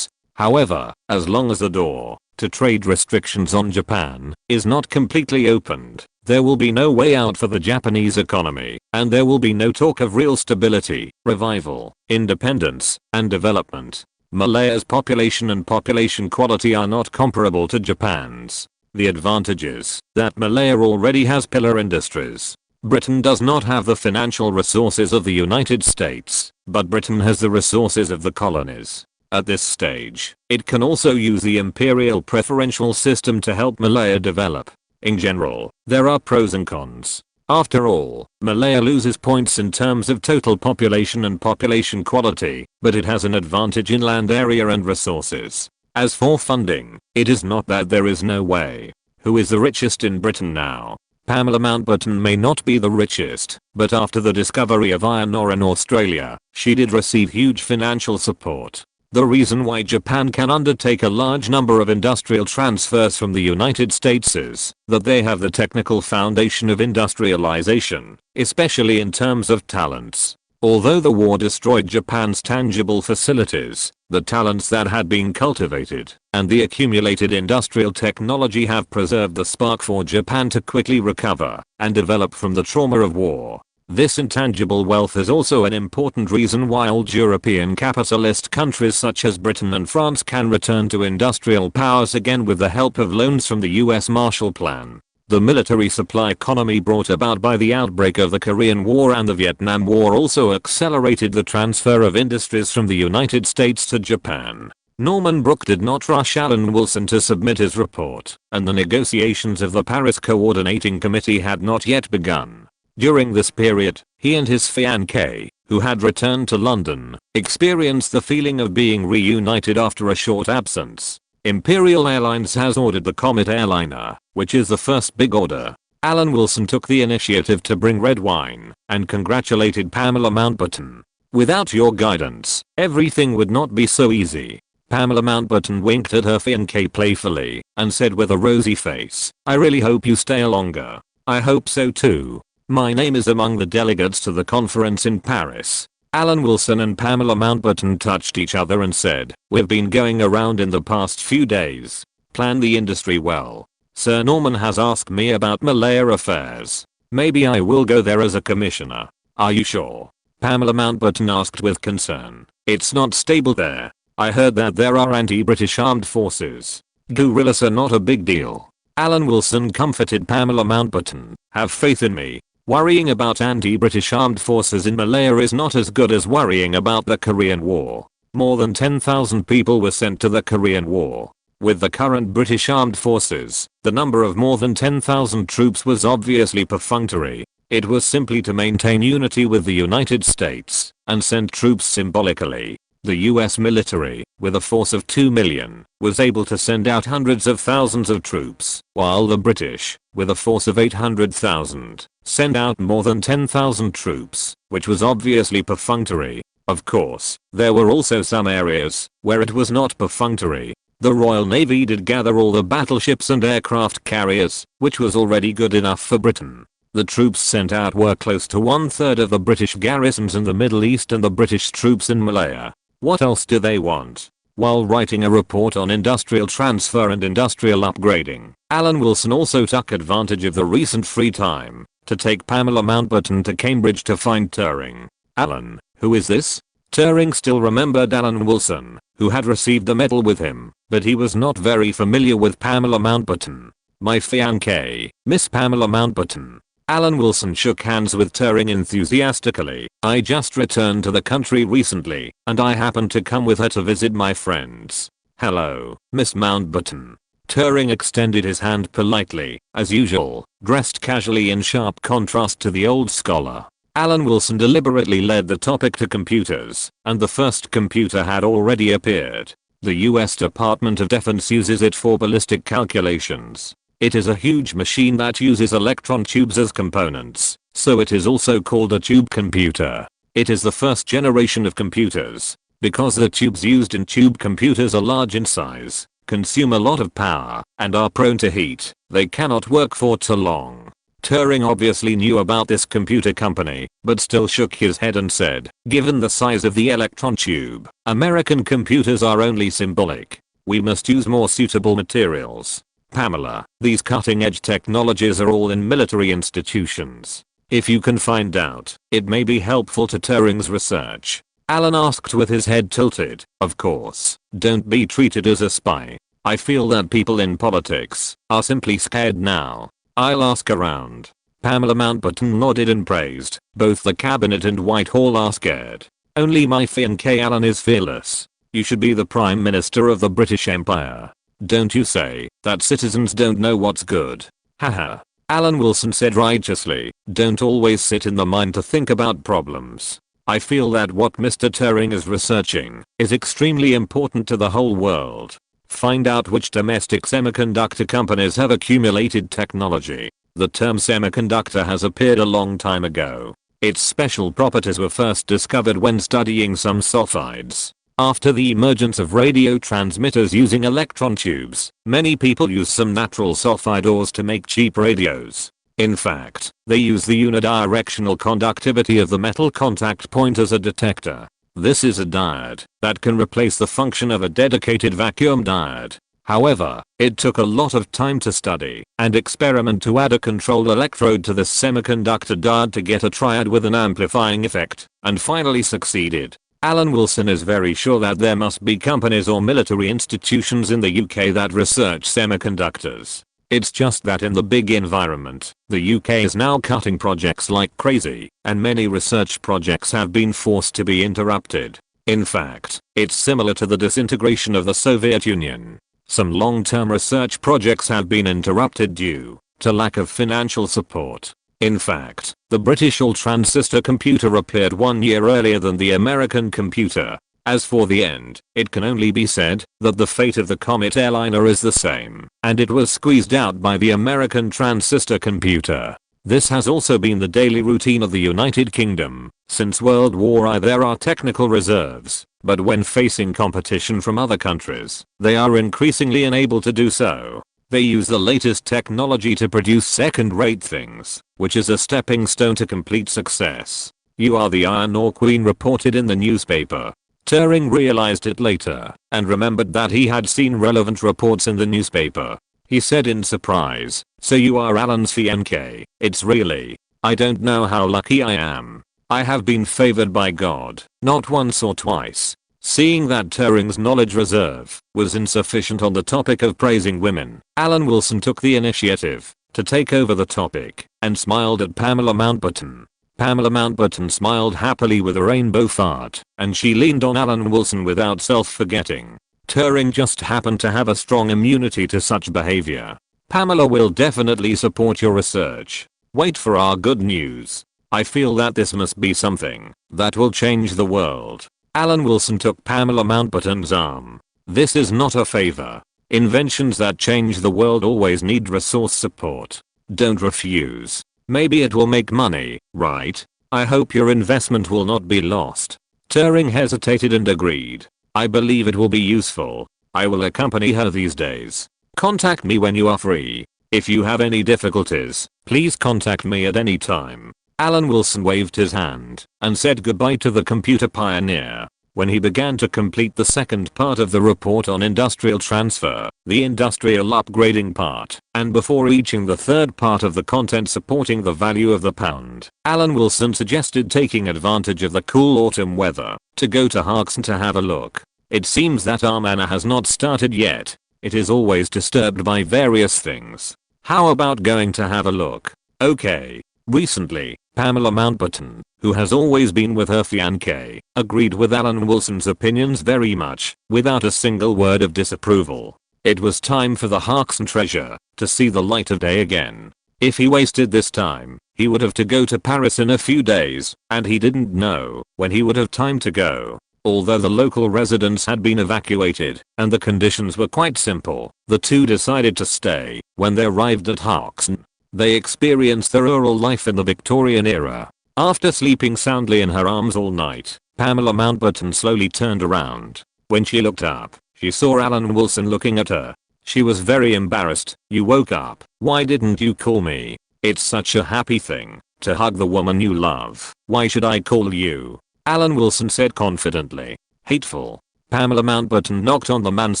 However, as long as the door to trade restrictions on Japan is not completely opened, there will be no way out for the Japanese economy, and there will be no talk of real stability, revival, independence, and development. Malaya's population and population quality are not comparable to Japan's. The advantage is that Malaya already has pillar industries. Britain does not have the financial resources of the United States, but Britain has the resources of the colonies. At this stage, it can also use the imperial preferential system to help Malaya develop. In general, there are pros and cons. After all, Malaya loses points in terms of total population and population quality, but it has an advantage in land area and resources. As for funding, it is not that there is no way. Who is the richest in Britain now? Pamela Mountbatten may not be the richest, but after the discovery of iron ore in Australia, she did receive huge financial support. The reason why Japan can undertake a large number of industrial transfers from the United States is that they have the technical foundation of industrialization, especially in terms of talents. Although the war destroyed Japan's tangible facilities, the talents that had been cultivated and the accumulated industrial technology have preserved the spark for Japan to quickly recover and develop from the trauma of war. This intangible wealth is also an important reason why old European capitalist countries such as Britain and France can return to industrial powers again with the help of loans from the US Marshall Plan. The military supply economy brought about by the outbreak of the Korean War and the Vietnam War also accelerated the transfer of industries from the United States to Japan. Norman Brook did not rush Alan Wilson to submit his report, and the negotiations of the Paris Coordinating Committee had not yet begun. During this period, he and his fiancée, who had returned to London, experienced the feeling of being reunited after a short absence. Imperial Airlines has ordered the Comet airliner, which is the first big order. Alan Wilson took the initiative to bring red wine and congratulated Pamela Mountbatten. Without your guidance, everything would not be so easy. Pamela Mountbatten winked at her fiancé playfully and said with a rosy face, "I really hope you stay longer." "I hope so too. My name is among the delegates to the conference in Paris." Alan Wilson and Pamela Mountbatten touched each other and said, "We've been going around in the past few days. Plan the industry well. Sir Norman has asked me about Malaya affairs. Maybe I will go there as a commissioner." "Are you sure?" Pamela Mountbatten asked with concern. "It's not stable there. I heard that there are anti-British armed forces. Guerrillas are not a big deal." Alan Wilson comforted Pamela Mountbatten. "Have faith in me. Worrying about anti-British armed forces in Malaya is not as good as worrying about the Korean War. More than 10,000 people were sent to the Korean War. With the current British armed forces, the number of more than 10,000 troops was obviously perfunctory. It was simply to maintain unity with the United States and send troops symbolically. The US military, with a force of 2 million, was able to send out hundreds of thousands of troops, while the British, with a force of 800,000, sent out more than 10,000 troops, which was obviously perfunctory. Of course, there were also some areas where it was not perfunctory. The Royal Navy did gather all the battleships and aircraft carriers, which was already good enough for Britain. The troops sent out were close to 1/3 of the British garrisons in the Middle East and the British troops in Malaya. What else do they want? While writing a report on industrial transfer and industrial upgrading, Alan Wilson also took advantage of the recent free time to take Pamela Mountbatten to Cambridge to find Turing. "Alan, who is this?" Turing still remembered Alan Wilson, who had received the medal with him, but he was not very familiar with Pamela Mountbatten. "My fiancée, Miss Pamela Mountbatten." Alan Wilson shook hands with Turing enthusiastically. "I just returned to the country recently, and I happened to come with her to visit my friends." "Hello, Miss Mountbatten." Turing extended his hand politely, as usual, dressed casually in sharp contrast to the old scholar. Alan Wilson deliberately led the topic to computers, and the first computer had already appeared. The US Department of Defense uses it for ballistic calculations. It is a huge machine that uses electron tubes as components, so it is also called a tube computer. It is the first generation of computers. Because the tubes used in tube computers are large in size, consume a lot of power, and are prone to heat, they cannot work for too long. Turing obviously knew about this computer company, but still shook his head and said, "Given the size of the electron tube, American computers are only symbolic. We must use more suitable materials." "Pamela, these cutting-edge technologies are all in military institutions. If you can find out, it may be helpful to Turing's research." Alan asked with his head tilted. "Of course, don't be treated as a spy. I feel that people in politics are simply scared now. I'll ask around." Pamela Mountbatten nodded and praised. "Both the cabinet and Whitehall are scared. Only my fiancé Alan is fearless. You should be the Prime Minister of the British Empire. Don't you say that citizens don't know what's good." "Haha." Alan Wilson said righteously, "Don't always sit in the mind to think about problems. I feel that what Mr. Turing is researching is extremely important to the whole world. Find out which domestic semiconductor companies have accumulated technology. The term semiconductor has appeared a long time ago. Its special properties were first discovered when studying some sulfides. After the emergence of radio transmitters using electron tubes, many people use some natural sulfide ores to make cheap radios. In fact, they use the unidirectional conductivity of the metal contact point as a detector. This is a diode that can replace the function of a dedicated vacuum diode. However, it took a lot of time to study and experiment to add a control electrode to this semiconductor diode to get a triad with an amplifying effect, and finally succeeded. Alan Wilson is very sure that there must be companies or military institutions in the UK that research semiconductors. It's just that in the big environment, the UK is now cutting projects like crazy, and many research projects have been forced to be interrupted. In fact, it's similar to the disintegration of the Soviet Union. Some long-term research projects have been interrupted due to lack of financial support. In fact, the British all-transistor computer appeared 1 year earlier than the American computer. As for the end, it can only be said that the fate of the Comet airliner is the same, and it was squeezed out by the American transistor computer. This has also been the daily routine of the United Kingdom. Since World War I there are technical reserves, but when facing competition from other countries, they are increasingly unable to do so. They use the latest technology to produce second-rate things, which is a stepping stone to complete success. "You are the Iron Ore Queen," reported in the newspaper. Turing realized it later and remembered that he had seen relevant reports in the newspaper. He said in surprise, "So you are Alan's fiancé? It's really. I don't know how lucky I am. I have been favored by God, not once or twice." Seeing that Turing's knowledge reserve was insufficient on the topic of praising women, Alan Wilson took the initiative to take over the topic and smiled at Pamela Mountbatten. Pamela Mountbatten smiled happily with a rainbow fart, and she leaned on Alan Wilson without self-forgetting. Turing just happened to have a strong immunity to such behavior. "Pamela will definitely support your research. Wait for our good news. I feel that this must be something that will change the world." Alan Wilson took Pamela Mountbatten's arm. "This is not a favor. Inventions that change the world always need resource support. Don't refuse. Maybe it will make money, right? I hope your investment will not be lost." Turing hesitated and agreed. "I believe it will be useful. I will accompany her these days. Contact me when you are free. If you have any difficulties, please contact me at any time." Alan Wilson waved his hand and said goodbye to the computer pioneer. When he began to complete the second part of the report on industrial transfer, the industrial upgrading part, and before reaching the third part of the content supporting the value of the pound, Alan Wilson suggested taking advantage of the cool autumn weather to go to Harkson to have a look. It seems that our manor has not started yet. It is always disturbed by various things. How about going to have a look? Okay. Recently, Pamela Mountbatten, who has always been with her fiancé, agreed with Alan Wilson's opinions very much, without a single word of disapproval. It was time for the Harkson treasure to see the light of day again. If he wasted this time, he would have to go to Paris in a few days, and he didn't know when he would have time to go. Although the local residents had been evacuated and the conditions were quite simple, the two decided to stay. When they arrived at Harkson, they experienced the rural life in the Victorian era. After sleeping soundly in her arms all night, Pamela Mountbatten slowly turned around. When she looked up, she saw Alan Wilson looking at her. She was very embarrassed. "You woke up. Why didn't you call me? It's such a happy thing to hug the woman you love. Why should I call you?" Alan Wilson said confidently. "Hateful." Pamela Mountbatten knocked on the man's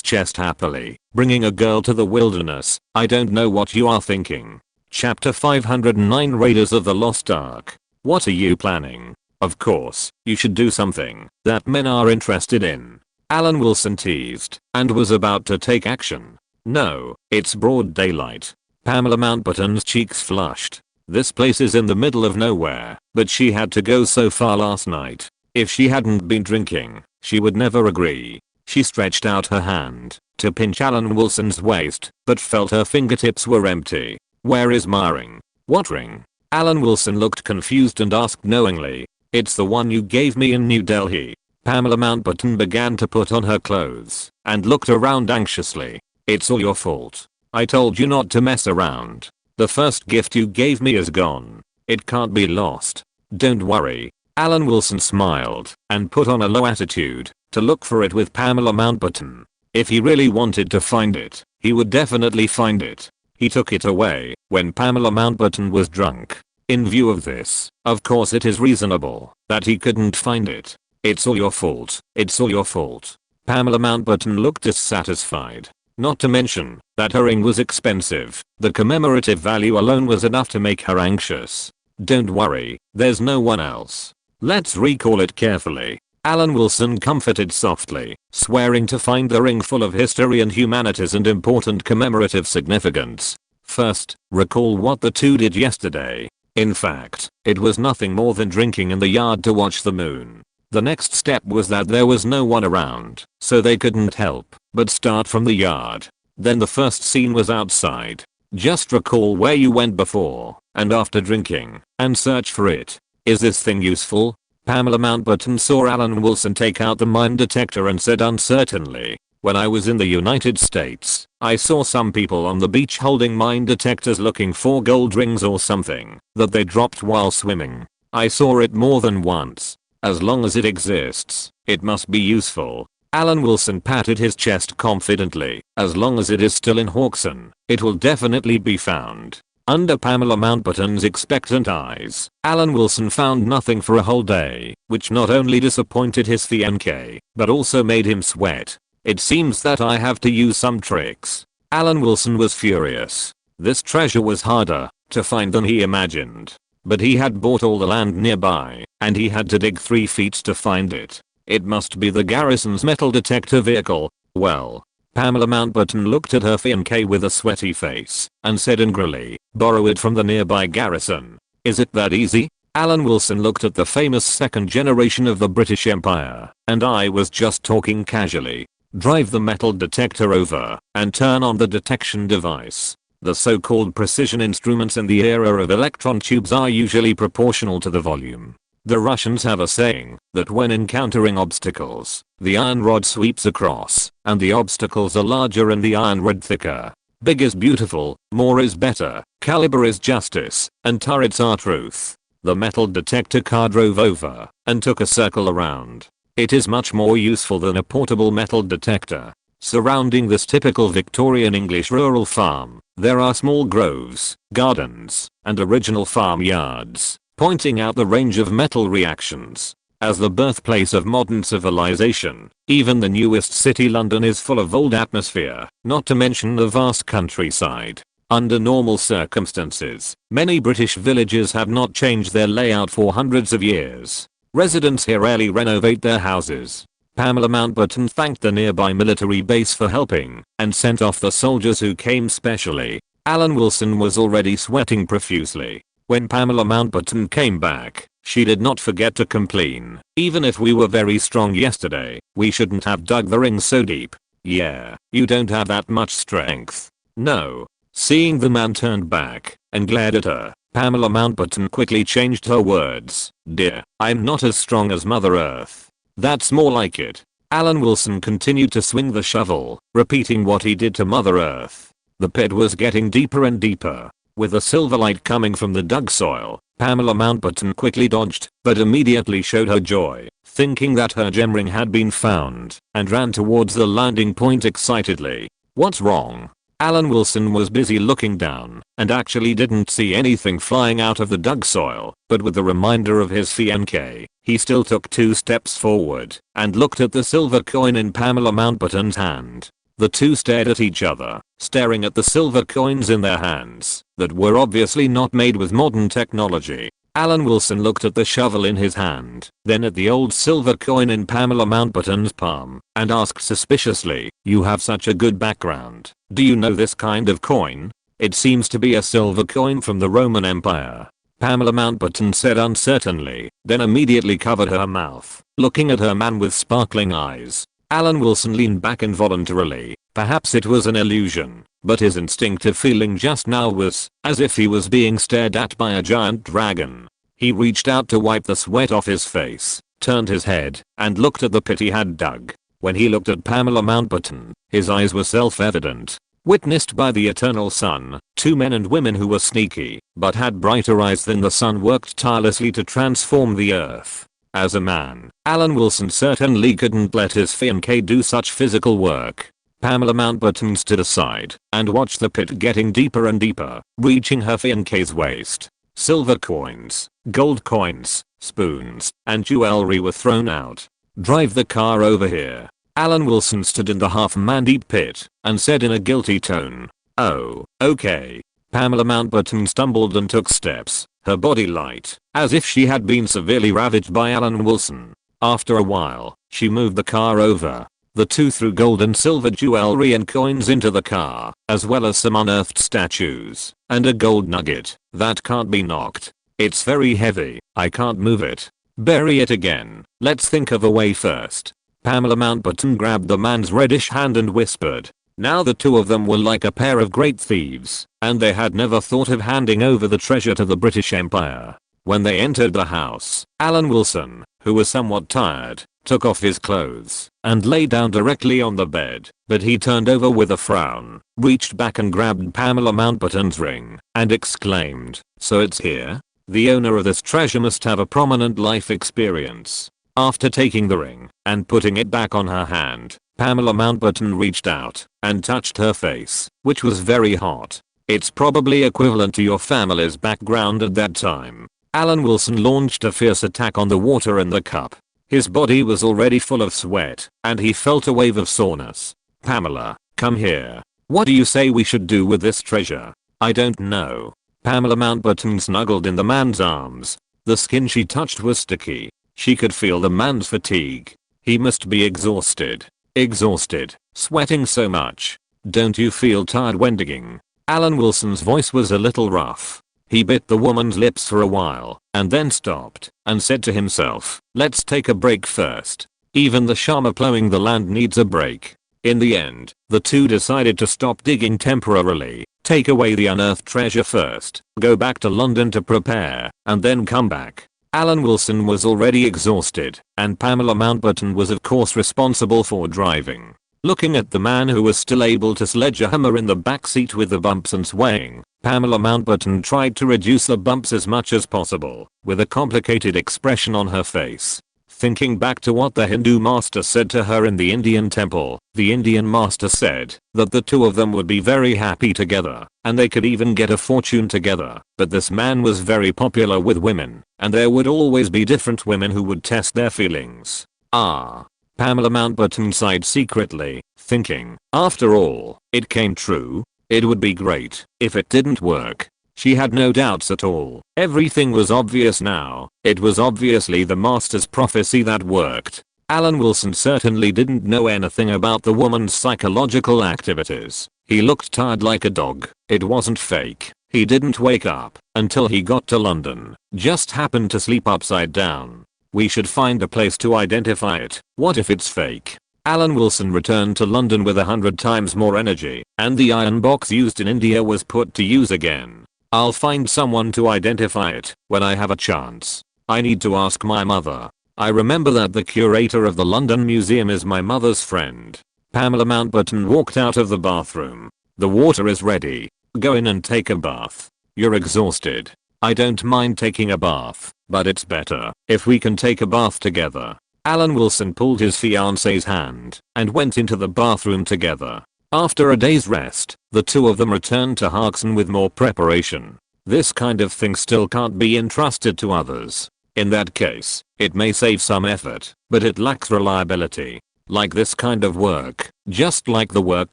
chest happily. "Bringing a girl to the wilderness. I don't know what you are thinking." Chapter 509 Raiders of the Lost Ark. "What are you planning? Of course, you should do something that men are interested in." Alan Wilson teased and was about to take action. "No, it's broad daylight." Pamela Mountbatten's cheeks flushed. This place is in the middle of nowhere, but she had to go so far last night. If she hadn't been drinking, she would never agree. She stretched out her hand to pinch Alan Wilson's waist, but felt her fingertips were empty. "Where is my ring?" "What ring?" Alan Wilson looked confused and asked knowingly. "It's the one you gave me in New Delhi." Pamela Mountbatten began to put on her clothes and looked around anxiously. "It's all your fault. I told you not to mess around. The first gift you gave me is gone. It can't be lost. Don't worry." Alan Wilson smiled and put on a low attitude to look for it with Pamela Mountbatten. If he really wanted to find it, he would definitely find it. He took it away when Pamela Mountbatten was drunk. In view of this, of course it is reasonable that he couldn't find it. "It's all your fault. It's all your fault." Pamela Mountbatten looked dissatisfied. Not to mention that her ring was expensive. The commemorative value alone was enough to make her anxious. "Don't worry, there's no one else. Let's recall it carefully." Alan Wilson comforted softly, swearing to find the ring full of history and humanities and important commemorative significance. First, recall what the two did yesterday. In fact, it was nothing more than drinking in the yard to watch the moon. The next step was that there was no one around, so they couldn't help but start from the yard. Then the first scene was outside. Just recall where you went before and after drinking, and search for it. Is this thing useful? Pamela Mountbatten saw Alan Wilson take out the mine detector and said uncertainly, "When I was in the United States, I saw some people on the beach holding mine detectors looking for gold rings or something that they dropped while swimming. I saw it more than once. As long as it exists, it must be useful." Alan Wilson patted his chest confidently. "As long as it is still in Hawkson, it will definitely be found." Under Pamela Mountbatten's expectant eyes, Alan Wilson found nothing for a whole day, which not only disappointed his fiancée, but also made him sweat. "It seems that I have to use some tricks." Alan Wilson was furious. This treasure was harder to find than he imagined. But he had bought all the land nearby, and he had to dig 3 feet to find it. It must be the garrison's metal detector vehicle. "Well." Pamela Mountbatten looked at her fiancé with a sweaty face and said angrily, "Borrow it from the nearby garrison. Is it that easy?" Alan Wilson looked at the famous second generation of the British Empire, and I was just talking casually. Drive the metal detector over and turn on the detection device. The so-called precision instruments in the era of electron tubes are usually proportional to the volume. The Russians have a saying that when encountering obstacles, the iron rod sweeps across, and the obstacles are larger and the iron rod thicker. Big is beautiful, more is better, caliber is justice, and turrets are truth. The metal detector car drove over and took a circle around. It is much more useful than a portable metal detector. Surrounding this typical Victorian English rural farm, there are small groves, gardens, and original farmyards, pointing out the range of metal reactions. As the birthplace of modern civilization, even the newest city London is full of old atmosphere, not to mention the vast countryside. Under normal circumstances, many British villages have not changed their layout for hundreds of years. Residents here rarely renovate their houses. Pamela Mountbatten thanked the nearby military base for helping and sent off the soldiers who came specially. Alan Wilson was already sweating profusely. When Pamela Mountbatten came back, she did not forget to complain. "Even if we were very strong yesterday, we shouldn't have dug the ring so deep." "Yeah, you don't have that much strength." "No." Seeing the man turned back and glared at her, Pamela Mountbatten quickly changed her words. "Dear, I'm not as strong as Mother Earth." "That's more like it." Alan Wilson continued to swing the shovel, repeating what he did to Mother Earth. The pit was getting deeper and deeper. With a silver light coming from the dug soil, Pamela Mountbatten quickly dodged, but immediately showed her joy, thinking that her gem ring had been found, and ran towards the landing point excitedly. "What's wrong?" Alan Wilson was busy looking down, and actually didn't see anything flying out of the dug soil, but with the reminder of his fiancée, he still took 2 steps forward, and looked at the silver coin in Pamela Mountbatten's hand. The two stared at each other, staring at the silver coins in their hands, that were obviously not made with modern technology. Alan Wilson looked at the shovel in his hand, then at the old silver coin in Pamela Mountbatten's palm, and asked suspiciously, "You have such a good background. Do you know this kind of coin?" "It seems to be a silver coin from the Roman Empire," Pamela Mountbatten said uncertainly, then immediately covered her mouth, looking at her man with sparkling eyes. Alan Wilson leaned back involuntarily. Perhaps it was an illusion, but his instinctive feeling just now was as if he was being stared at by a giant dragon. He reached out to wipe the sweat off his face, turned his head, and looked at the pit he had dug. When he looked at Pamela Mountbatten, his eyes were self-evident. Witnessed by the eternal sun, 2 men and women who were sneaky, but had brighter eyes than the sun worked tirelessly to transform the earth. As a man, Alan Wilson certainly couldn't let his fiancée do such physical work. Pamela Mountbatten stood aside and watched the pit getting deeper and deeper, reaching her fiancée's waist. Silver coins, gold coins, spoons, and jewelry were thrown out. "Drive the car over here." Alan Wilson stood in the half-man-deep pit and said in a guilty tone, "Oh, okay." Pamela Mountbatten stumbled and took steps, her body light, as if she had been severely ravaged by Alan Wilson. After a while, she moved the car over. The two threw gold and silver jewelry and coins into the car, as well as some unearthed statues, and a gold nugget that can't be knocked. "It's very heavy, I can't move it." "Bury it again, let's think of a way first." Pamela Mountbatten grabbed the man's reddish hand and whispered. Now the two of them were like a pair of great thieves, and they had never thought of handing over the treasure to the British Empire. When they entered the house, Alan Wilson, who was somewhat tired, took off his clothes and lay down directly on the bed, but he turned over with a frown, reached back and grabbed Pamela Mountbatten's ring, and exclaimed, "So it's here? The owner of this treasure must have a prominent life experience." After taking the ring and putting it back on her hand, Pamela Mountbatten reached out and touched her face, which was very hot. "It's probably equivalent to your family's background at that time." Alan Wilson launched a fierce attack on the water in the cup. His body was already full of sweat, and he felt a wave of soreness. "Pamela, come here. What do you say we should do with this treasure?" "I don't know." Pamela Mountbatten snuggled in the man's arms. The skin she touched was sticky. She could feel the man's fatigue. He must be exhausted. Exhausted, sweating so much. "Don't you feel tired, Wendigging?" Alan Wilson's voice was a little rough. He bit the woman's lips for a while, and then stopped, and said to himself, "Let's take a break first. Even the Shama plowing the land needs a break." In the end, the two decided to stop digging temporarily, take away the unearthed treasure first, go back to London to prepare, and then come back. Alan Wilson was already exhausted, and Pamela Mountbatten was of course responsible for driving. Looking at the man who was still able to sledgehammer in the backseat with the bumps and swaying, Pamela Mountbatten tried to reduce the bumps as much as possible, with a complicated expression on her face. Thinking back to what the Hindu master said to her in the Indian temple, the Indian master said that the two of them would be very happy together, and they could even get a fortune together. But this man was very popular with women, and there would always be different women who would test their feelings. Pamela Mountbatten sighed secretly, thinking, after all, it came true. It would be great if it didn't work. She had no doubts at all. Everything was obvious now. It was obviously the master's prophecy that worked. Alan Wilson certainly didn't know anything about the woman's psychological activities. He looked tired like a dog. It wasn't fake. He didn't wake up until he got to London. Just happened to sleep upside down. We should find a place to identify it. What if it's fake? Alan Wilson returned to London with 100 times more energy, and the iron box used in India was put to use again. I'll find someone to identify it when I have a chance. I need to ask my mother. I remember that the curator of the London Museum is my mother's friend. Pamela Mountbatten walked out of the bathroom. The water is ready. Go in and take a bath. You're exhausted. I don't mind taking a bath, but it's better if we can take a bath together. Alan Wilson pulled his fiance's hand and went into the bathroom together. After a day's rest, the two of them returned to Harkson with more preparation. This kind of thing still can't be entrusted to others. In that case, it may save some effort, but it lacks reliability. Like this kind of work, just like the work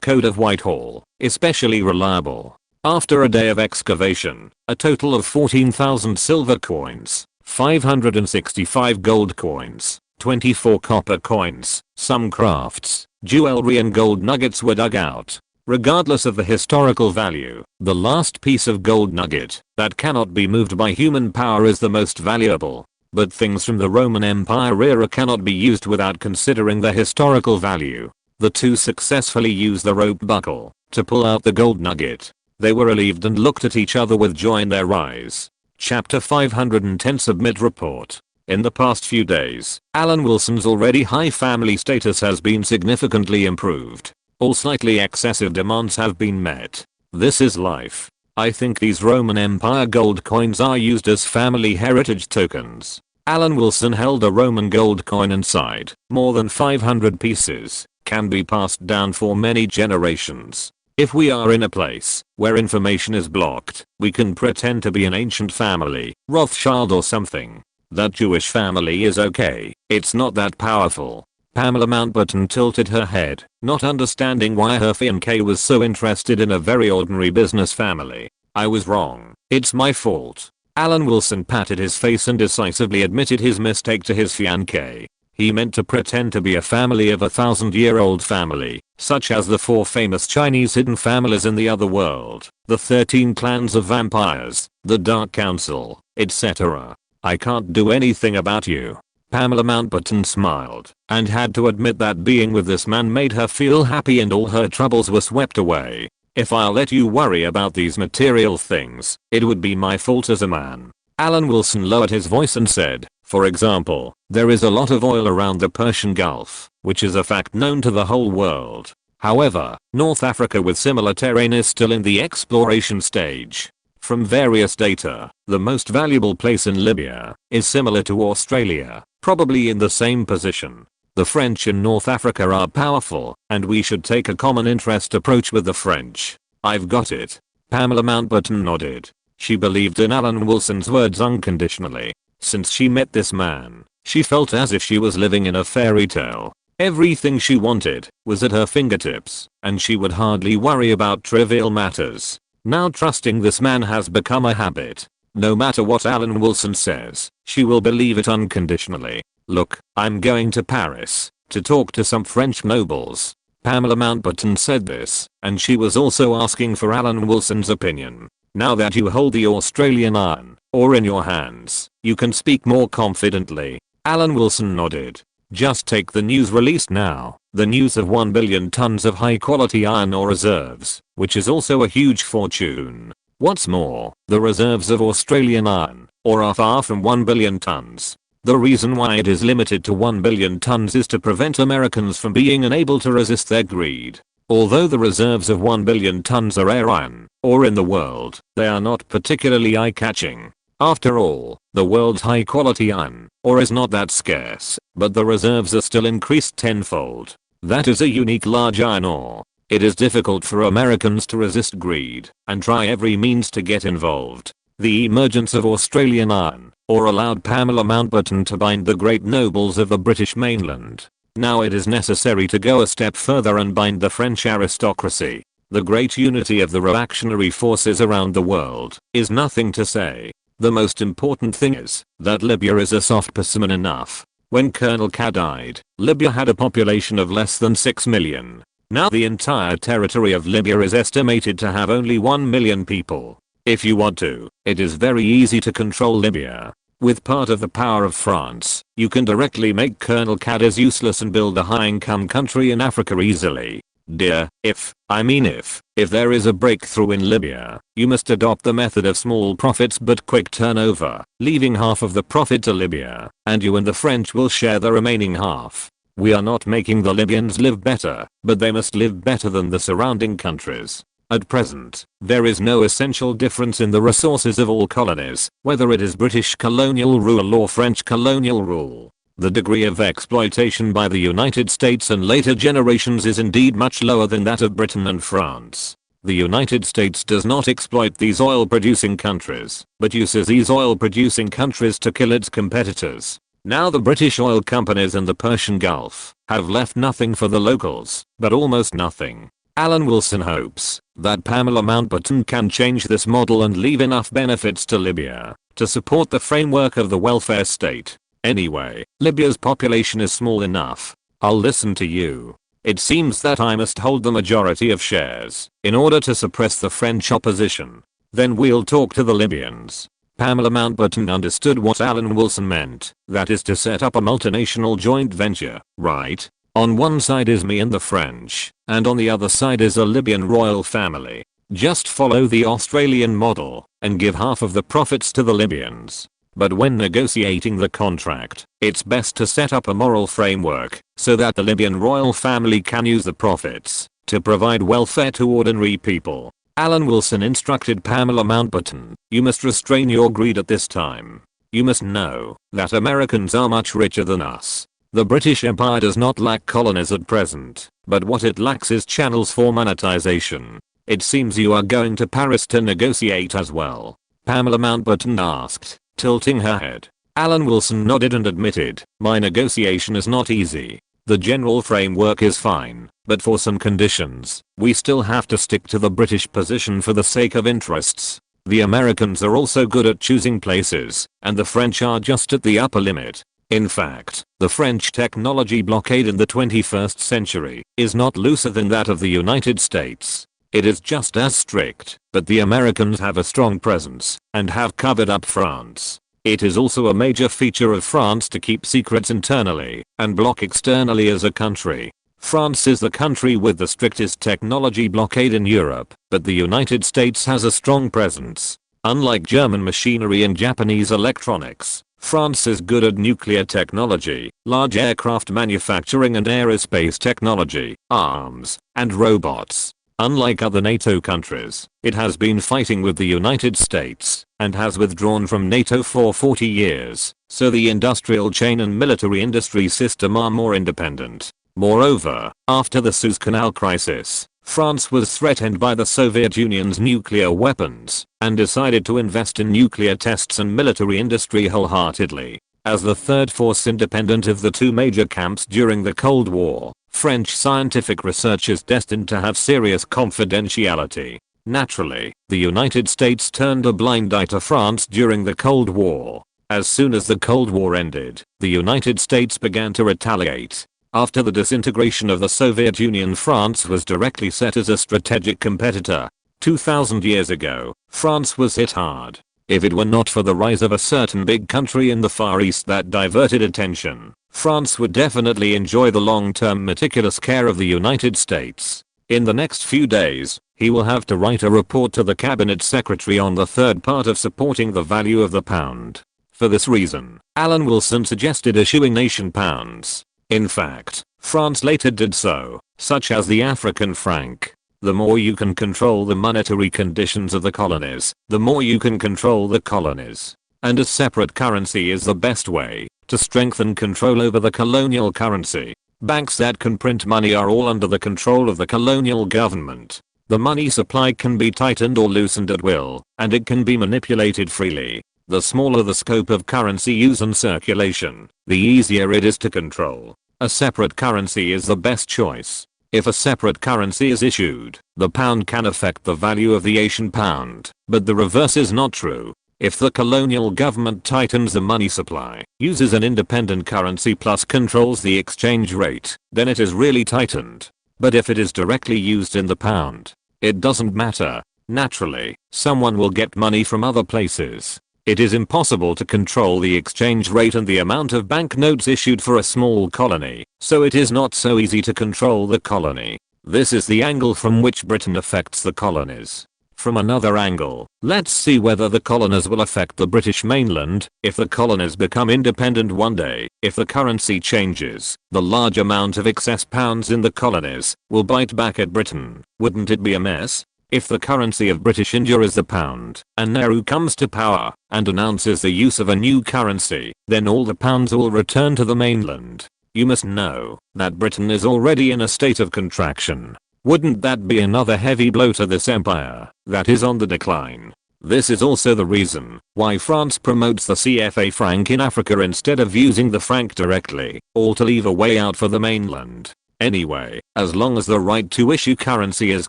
code of Whitehall, especially reliable. After a day of excavation, a total of 14,000 silver coins, 565 gold coins, 24 copper coins, some crafts, jewelry and gold nuggets were dug out. Regardless of the historical value, the last piece of gold nugget that cannot be moved by human power is the most valuable. But things from the Roman Empire era cannot be used without considering their historical value. The two successfully used the rope buckle to pull out the gold nugget. They were relieved and looked at each other with joy in their eyes. Chapter 510 Submit Report. In the past few days, Alan Wilson's already high family status has been significantly improved. All slightly excessive demands have been met. This is life. I think these Roman Empire gold coins are used as family heritage tokens. Alan Wilson held a Roman gold coin inside. More than 500 pieces can be passed down for many generations. If we are in a place where information is blocked, we can pretend to be an ancient family, Rothschild or something. That Jewish family is okay. It's not that powerful. Pamela Mountbatten tilted her head, not understanding why her fiancé was so interested in a very ordinary business family. I was wrong. It's my fault. Alan Wilson patted his face and decisively admitted his mistake to his fiancé. He meant to pretend to be a family of a 1,000-year-old family, such as the 4 famous Chinese hidden families in the other world, the 13 clans of vampires, the Dark Council, etc. I can't do anything about you. Pamela Mountbatten smiled, and had to admit that being with this man made her feel happy and all her troubles were swept away. If I'll let you worry about these material things, it would be my fault as a man. Alan Wilson lowered his voice and said, for example, there is a lot of oil around the Persian Gulf, which is a fact known to the whole world. However, North Africa with similar terrain is still in the exploration stage. From various data, the most valuable place in Libya is similar to Australia, probably in the same position. The French in North Africa are powerful, and we should take a common interest approach with the French. I've got it. Pamela Mountbatten nodded. She believed in Alan Wilson's words unconditionally. Since she met this man, she felt as if she was living in a fairy tale. Everything she wanted was at her fingertips, and she would hardly worry about trivial matters. Now trusting this man has become a habit. No matter what Alan Wilson says, she will believe it unconditionally. Look, I'm going to Paris to talk to some French nobles. Pamela Mountbatten said this, and she was also asking for Alan Wilson's opinion. Now that you hold the Australian iron ore in your hands, you can speak more confidently. Alan Wilson nodded. Just take the news released now, the news of 1 billion tons of high quality iron ore reserves, which is also a huge fortune. What's more, the reserves of Australian iron ore are far from 1 billion tons. The reason why it is limited to 1 billion tons is to prevent Americans from being unable to resist their greed. Although the reserves of 1 billion tons are rare iron ore in the world, they are not particularly eye-catching. After all, the world's high-quality iron ore is not that scarce, but the reserves are still increased tenfold. That is a unique large iron ore. It is difficult for Americans to resist greed and try every means to get involved. The emergence of Australian iron ore allowed Pamela Mountbatten to bind the great nobles of the British mainland. Now it is necessary to go a step further and bind the French aristocracy. The great unity of the reactionary forces around the world is nothing to say. The most important thing is that Libya is a soft persimmon enough. When Colonel K died, Libya had a population of less than 6 million. Now the entire territory of Libya is estimated to have only 1 million people. If you want to, it is very easy to control Libya. With part of the power of France, you can directly make Colonel K useless and build a high-income country in Africa easily. If there is a breakthrough in Libya, you must adopt the method of small profits but quick turnover, leaving half of the profit to Libya, and you and the French will share the remaining half. We are not making the Libyans live better, but they must live better than the surrounding countries. At present, there is no essential difference in the resources of all colonies, whether it is British colonial rule or French colonial rule. The degree of exploitation by the United States and later generations is indeed much lower than that of Britain and France. The United States does not exploit these oil-producing countries, but uses these oil-producing countries to kill its competitors. Now the British oil companies in the Persian Gulf have left nothing for the locals, but almost nothing. Alan Wilson hopes that Pamela Mountbatten can change this model and leave enough benefits to Libya to support the framework of the welfare state. Anyway, Libya's population is small enough. I'll listen to you. It seems that I must hold the majority of shares in order to suppress the French opposition. Then we'll talk to the Libyans. Pamela Mountbatten understood what Alan Wilson meant, that is to set up a multinational joint venture, right? On one side is me and the French, and on the other side is a Libyan royal family. Just follow the Australian model and give half of the profits to the Libyans. But when negotiating the contract, it's best to set up a moral framework so that the Libyan royal family can use the profits to provide welfare to ordinary people. Alan Wilson instructed Pamela Mountbatten, you must restrain your greed at this time. You must know that Americans are much richer than us. The British Empire does not lack colonies at present, but what it lacks is channels for monetization. It seems you are going to Paris to negotiate as well. Pamela Mountbatten asked, tilting her head. Alan Wilson nodded and admitted, my negotiation is not easy. The general framework is fine, but for some conditions, we still have to stick to the British position for the sake of interests. The Americans are also good at choosing places, and the French are just at the upper limit. In fact, the French technology blockade in the 21st century is not looser than that of the United States. It is just as strict, but the Americans have a strong presence and have covered up France. It is also a major feature of France to keep secrets internally and block externally as a country. France is the country with the strictest technology blockade in Europe, but the United States has a strong presence. Unlike German machinery and Japanese electronics, France is good at nuclear technology, large aircraft manufacturing and aerospace technology, arms, and robots. Unlike other NATO countries, it has been fighting with the United States and has withdrawn from NATO for 40 years, so the industrial chain and military industry system are more independent. Moreover, after the Suez Canal crisis, France was threatened by the Soviet Union's nuclear weapons and decided to invest in nuclear tests and military industry wholeheartedly. As the third force independent of the two major camps during the Cold War, French scientific research is destined to have serious confidentiality. Naturally, the United States turned a blind eye to France during the Cold War. As soon as the Cold War ended, the United States began to retaliate. After the disintegration of the Soviet Union, France was directly set as a strategic competitor. 2000 years ago, France was hit hard. If it were not for the rise of a certain big country in the Far East that diverted attention, France would definitely enjoy the long-term meticulous care of the United States. In the next few days, he will have to write a report to the cabinet secretary on the third part of supporting the value of the pound. For this reason, Alan Wilson suggested issuing nation pounds. In fact, France later did so, such as the African franc. The more you can control the monetary conditions of the colonies, the more you can control the colonies. And a separate currency is the best way to strengthen control over the colonial currency. Banks that can print money are all under the control of the colonial government. The money supply can be tightened or loosened at will, and it can be manipulated freely. The smaller the scope of currency use and circulation, the easier it is to control. A separate currency is the best choice. If a separate currency is issued, the pound can affect the value of the Asian pound, but the reverse is not true. If the colonial government tightens the money supply, uses an independent currency plus controls the exchange rate, then it is really tightened. But if it is directly used in the pound, it doesn't matter. Naturally, someone will get money from other places. It is impossible to control the exchange rate and the amount of banknotes issued for a small colony, so it is not so easy to control the colony. This is the angle from which Britain affects the colonies. From another angle, let's see whether the colonies will affect the British mainland. If the colonies become independent one day, if the currency changes, the large amount of excess pounds in the colonies will bite back at Britain. Wouldn't it be a mess? If the currency of British India is the pound, and Nehru comes to power and announces the use of a new currency, then all the pounds will return to the mainland. You must know that Britain is already in a state of contraction. Wouldn't that be another heavy blow to this empire that is on the decline? This is also the reason why France promotes the CFA franc in Africa instead of using the franc directly, or to leave a way out for the mainland. Anyway, as long as the right to issue currency is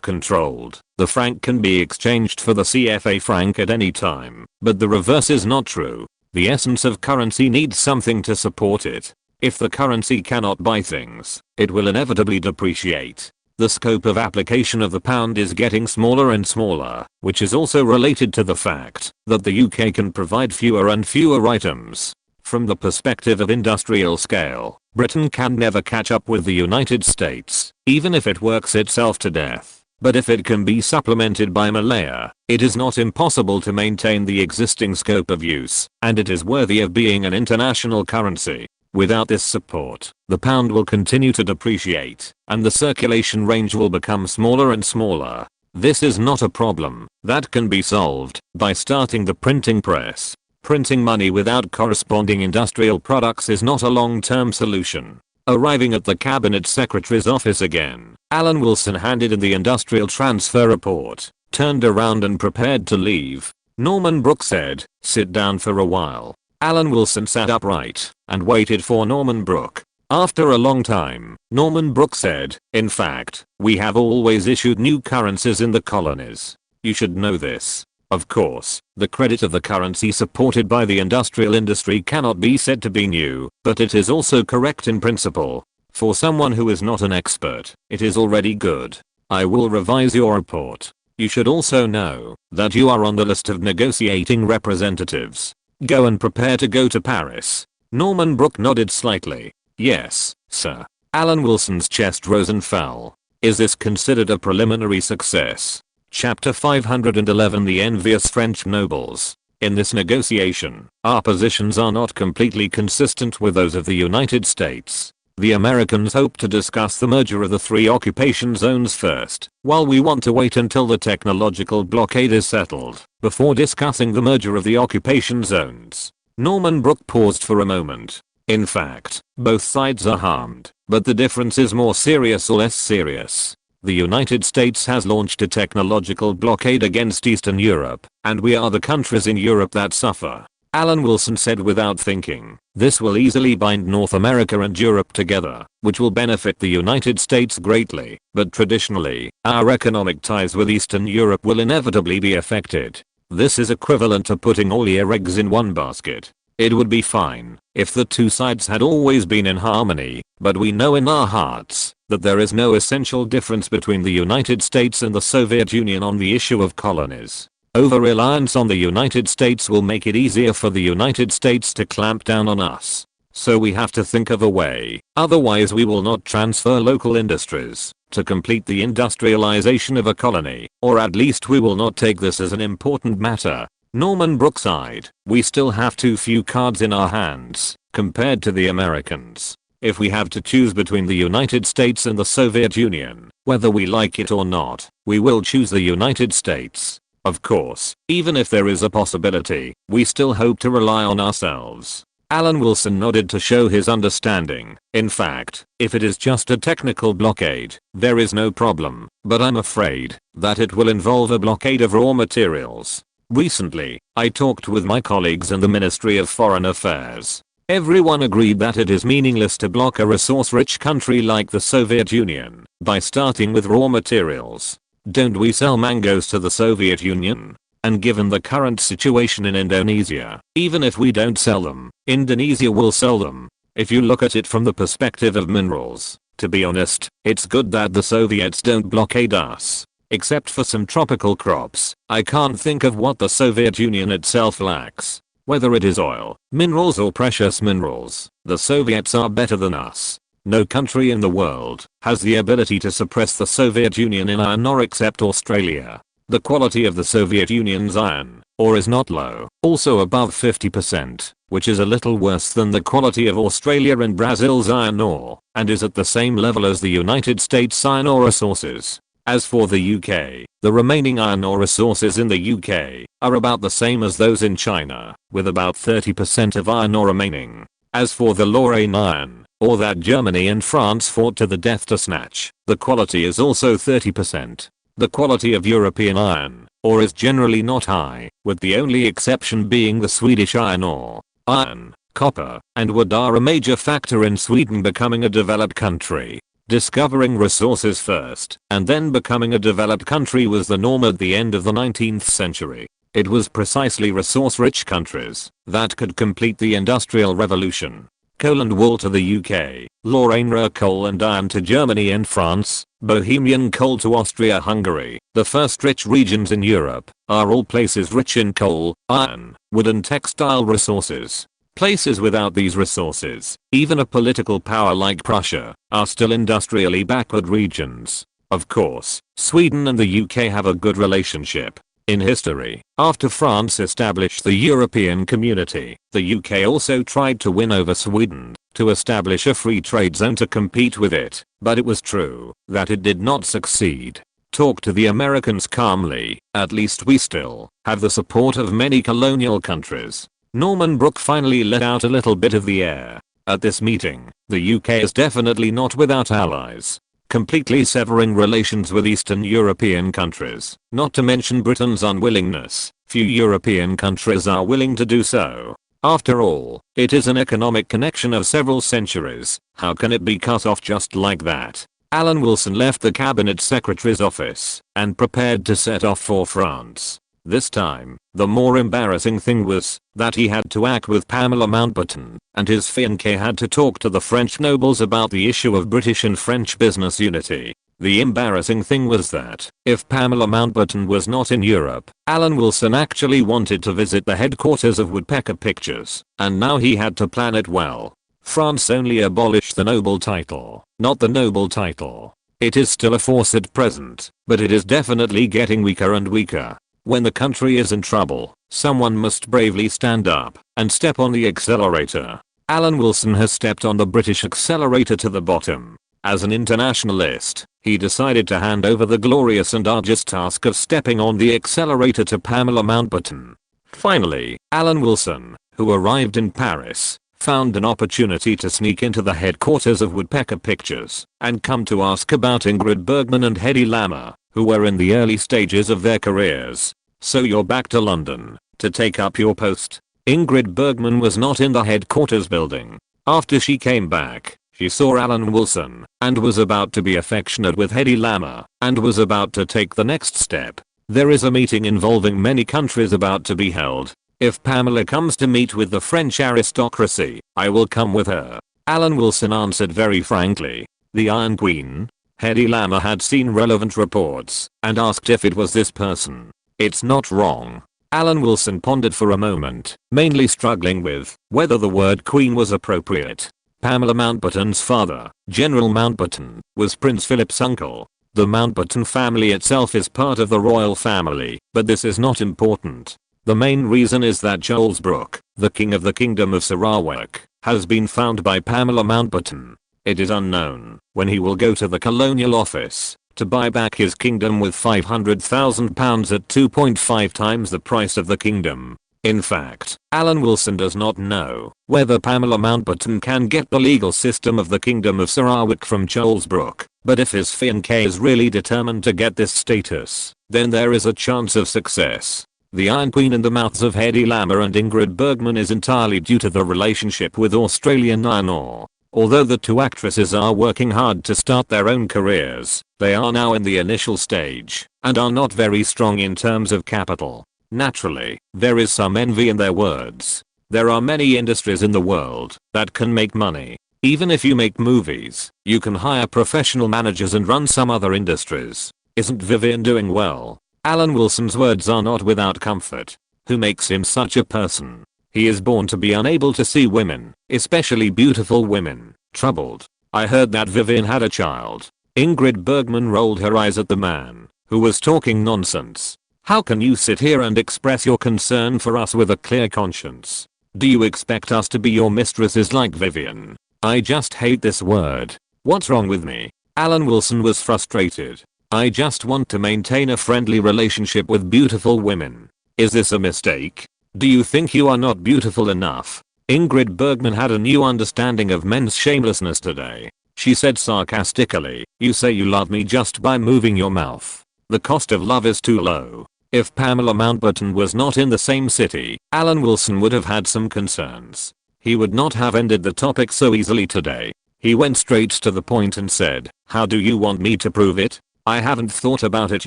controlled, the franc can be exchanged for the CFA franc at any time, but the reverse is not true. The essence of currency needs something to support it. If the currency cannot buy things, it will inevitably depreciate. The scope of application of the pound is getting smaller and smaller, which is also related to the fact that the UK can provide fewer and fewer items. From the perspective of industrial scale, Britain can never catch up with the United States, even if it works itself to death. But if it can be supplemented by Malaya, it is not impossible to maintain the existing scope of use, and it is worthy of being an international currency. Without this support, the pound will continue to depreciate, and the circulation range will become smaller and smaller. This is not a problem that can be solved by starting the printing press. Printing money without corresponding industrial products is not a long-term solution. Arriving at the cabinet secretary's office again, Alan Wilson handed in the industrial transfer report, turned around and prepared to leave. Norman Brooke said, "Sit down for a while." Alan Wilson sat upright and waited for Norman Brooke. After a long time, Norman Brooke said, "In fact, we have always issued new currencies in the colonies. You should know this." Of course, the credit of the currency supported by the industrial industry cannot be said to be new, but it is also correct in principle. For someone who is not an expert, it is already good. I will revise your report. You should also know that you are on the list of negotiating representatives. Go and prepare to go to Paris. Norman Brooke nodded slightly. Yes, sir. Alan Wilson's chest rose and fell. Is this considered a preliminary success? Chapter 511, The Envious French Nobles. In this negotiation, our positions are not completely consistent with those of the United States. The Americans hope to discuss the merger of the three occupation zones first, while we want to wait until the technological blockade is settled, before discussing the merger of the occupation zones. Norman Brook paused for a moment. In fact, both sides are harmed, but the difference is more serious or less serious. The United States has launched a technological blockade against Eastern Europe, and we are the countries in Europe that suffer. Alan Wilson said without thinking, this will easily bind North America and Europe together, which will benefit the United States greatly, but traditionally, our economic ties with Eastern Europe will inevitably be affected. This is equivalent to putting all your eggs in one basket. It would be fine if the two sides had always been in harmony, but we know in our hearts that there is no essential difference between the United States and the Soviet Union on the issue of colonies. Over-reliance on the United States will make it easier for the United States to clamp down on us. So we have to think of a way, otherwise we will not transfer local industries to complete the industrialization of a colony, or at least we will not take this as an important matter. Norman Brook sighed. We still have too few cards in our hands, compared to the Americans. If we have to choose between the United States and the Soviet Union, whether we like it or not, we will choose the United States. Of course, even if there is a possibility, we still hope to rely on ourselves. Alan Wilson nodded to show his understanding. In fact, if it is just a technical blockade, there is no problem, but I'm afraid that it will involve a blockade of raw materials. Recently, I talked with my colleagues in the Ministry of Foreign Affairs. Everyone agreed that it is meaningless to block a resource-rich country like the Soviet Union by starting with raw materials. Don't we sell mangoes to the Soviet Union? And given the current situation in Indonesia, even if we don't sell them, Indonesia will sell them. If you look at it from the perspective of minerals, to be honest, it's good that the Soviets don't blockade us. Except for some tropical crops, I can't think of what the Soviet Union itself lacks. Whether it is oil, minerals or precious minerals, the Soviets are better than us. No country in the world has the ability to suppress the Soviet Union in iron ore except Australia. The quality of the Soviet Union's iron ore is not low, also above 50%, which is a little worse than the quality of Australia and Brazil's iron ore, and is at the same level as the United States iron ore resources. As for the UK, the remaining iron ore resources in the UK are about the same as those in China, with about 30% of iron ore remaining. As for the Lorraine iron ore that Germany and France fought to the death to snatch, the quality is also 30%. The quality of European iron ore is generally not high, with the only exception being the Swedish iron ore. Iron, copper, and wood are a major factor in Sweden becoming a developed country. Discovering resources first, and then becoming a developed country was the norm at the end of the 19th century. It was precisely resource-rich countries that could complete the Industrial Revolution. Coal and wool to the UK, Lorraine coal and iron to Germany and France, Bohemian coal to Austria-Hungary. The first rich regions in Europe are all places rich in coal, iron, wood and textile resources. Places without these resources, even a political power like Prussia, are still industrially backward regions. Of course, Sweden and the UK have a good relationship. In history, after France established the European Community, the UK also tried to win over Sweden to establish a free trade zone to compete with it, but it was true that it did not succeed. Talk to the Americans calmly, at least we still have the support of many colonial countries. Norman Brook finally let out a little bit of the air. At this meeting, the UK is definitely not without allies. Completely severing relations with Eastern European countries, not to mention Britain's unwillingness, few European countries are willing to do so. After all, it is an economic connection of several centuries. How can it be cut off just like that? Alan Wilson left the cabinet secretary's office and prepared to set off for France. This time, the more embarrassing thing was that he had to act with Pamela Mountbatten, and his fiancée had to talk to the French nobles about the issue of British and French business unity. The embarrassing thing was that, if Pamela Mountbatten was not in Europe, Alan Wilson actually wanted to visit the headquarters of Woodpecker Pictures, and now he had to plan it well. France only abolished the noble title, not the noble title. It is still a force at present, but it is definitely getting weaker and weaker. When the country is in trouble, someone must bravely stand up and step on the accelerator. Alan Wilson has stepped on the British accelerator to the bottom. As an internationalist, he decided to hand over the glorious and arduous task of stepping on the accelerator to Pamela Mountbatten. Finally, Alan Wilson, who arrived in Paris, found an opportunity to sneak into the headquarters of Woodpecker Pictures and come to ask about Ingrid Bergman and Hedy Lamarr, who were in the early stages of their careers. So you're back to London to take up your post? Ingrid Bergman was not in the headquarters building. After she came back, she saw Alan Wilson and was about to be affectionate with Hedy Lamarr and was about to take the next step. There is a meeting involving many countries about to be held. If Pamela comes to meet with the French aristocracy, I will come with her. Alan Wilson answered very frankly. The Iron Queen? Hedy Lamarr had seen relevant reports and asked if it was this person. It's not wrong. Alan Wilson pondered for a moment, mainly struggling with whether the word queen was appropriate. Pamela Mountbatten's father, General Mountbatten, was Prince Philip's uncle. The Mountbatten family itself is part of the royal family, but this is not important. The main reason is that Charles Brooke, the king of the Kingdom of Sarawak, has been found by Pamela Mountbatten. It is unknown when he will go to the Colonial Office to buy back his kingdom with £500,000 at 2.5 times the price of the kingdom. In fact, Alan Wilson does not know whether Pamela Mountbatten can get the legal system of the Kingdom of Sarawak from Charles Brooke, but if his fiancée is really determined to get this status, then there is a chance of success. The Iron Queen in the mouths of Hedy Lamarr and Ingrid Bergman is entirely due to the relationship with Australian iron ore. Although the two actresses are working hard to start their own careers, they are now in the initial stage and are not very strong in terms of capital. Naturally, there is some envy in their words. There are many industries in the world that can make money. Even if you make movies, you can hire professional managers and run some other industries. Isn't Vivian doing well? Alan Wilson's words are not without comfort. Who makes him such a person? He is born to be unable to see women, especially beautiful women, troubled. I heard that Vivian had a child. Ingrid Bergman rolled her eyes at the man, who was talking nonsense. How can you sit here and express your concern for us with a clear conscience? Do you expect us to be your mistresses like Vivian? I just hate this word. What's wrong with me? Alan Wilson was frustrated. I just want to maintain a friendly relationship with beautiful women. Is this a mistake? Do you think you are not beautiful enough? Ingrid Bergman had a new understanding of men's shamelessness today. She said sarcastically, you say you love me just by moving your mouth. The cost of love is too low. If Pamela Mountbatten was not in the same city, Alan Wilson would have had some concerns. He would not have ended the topic so easily today. He went straight to the point and said, how do you want me to prove it? I haven't thought about it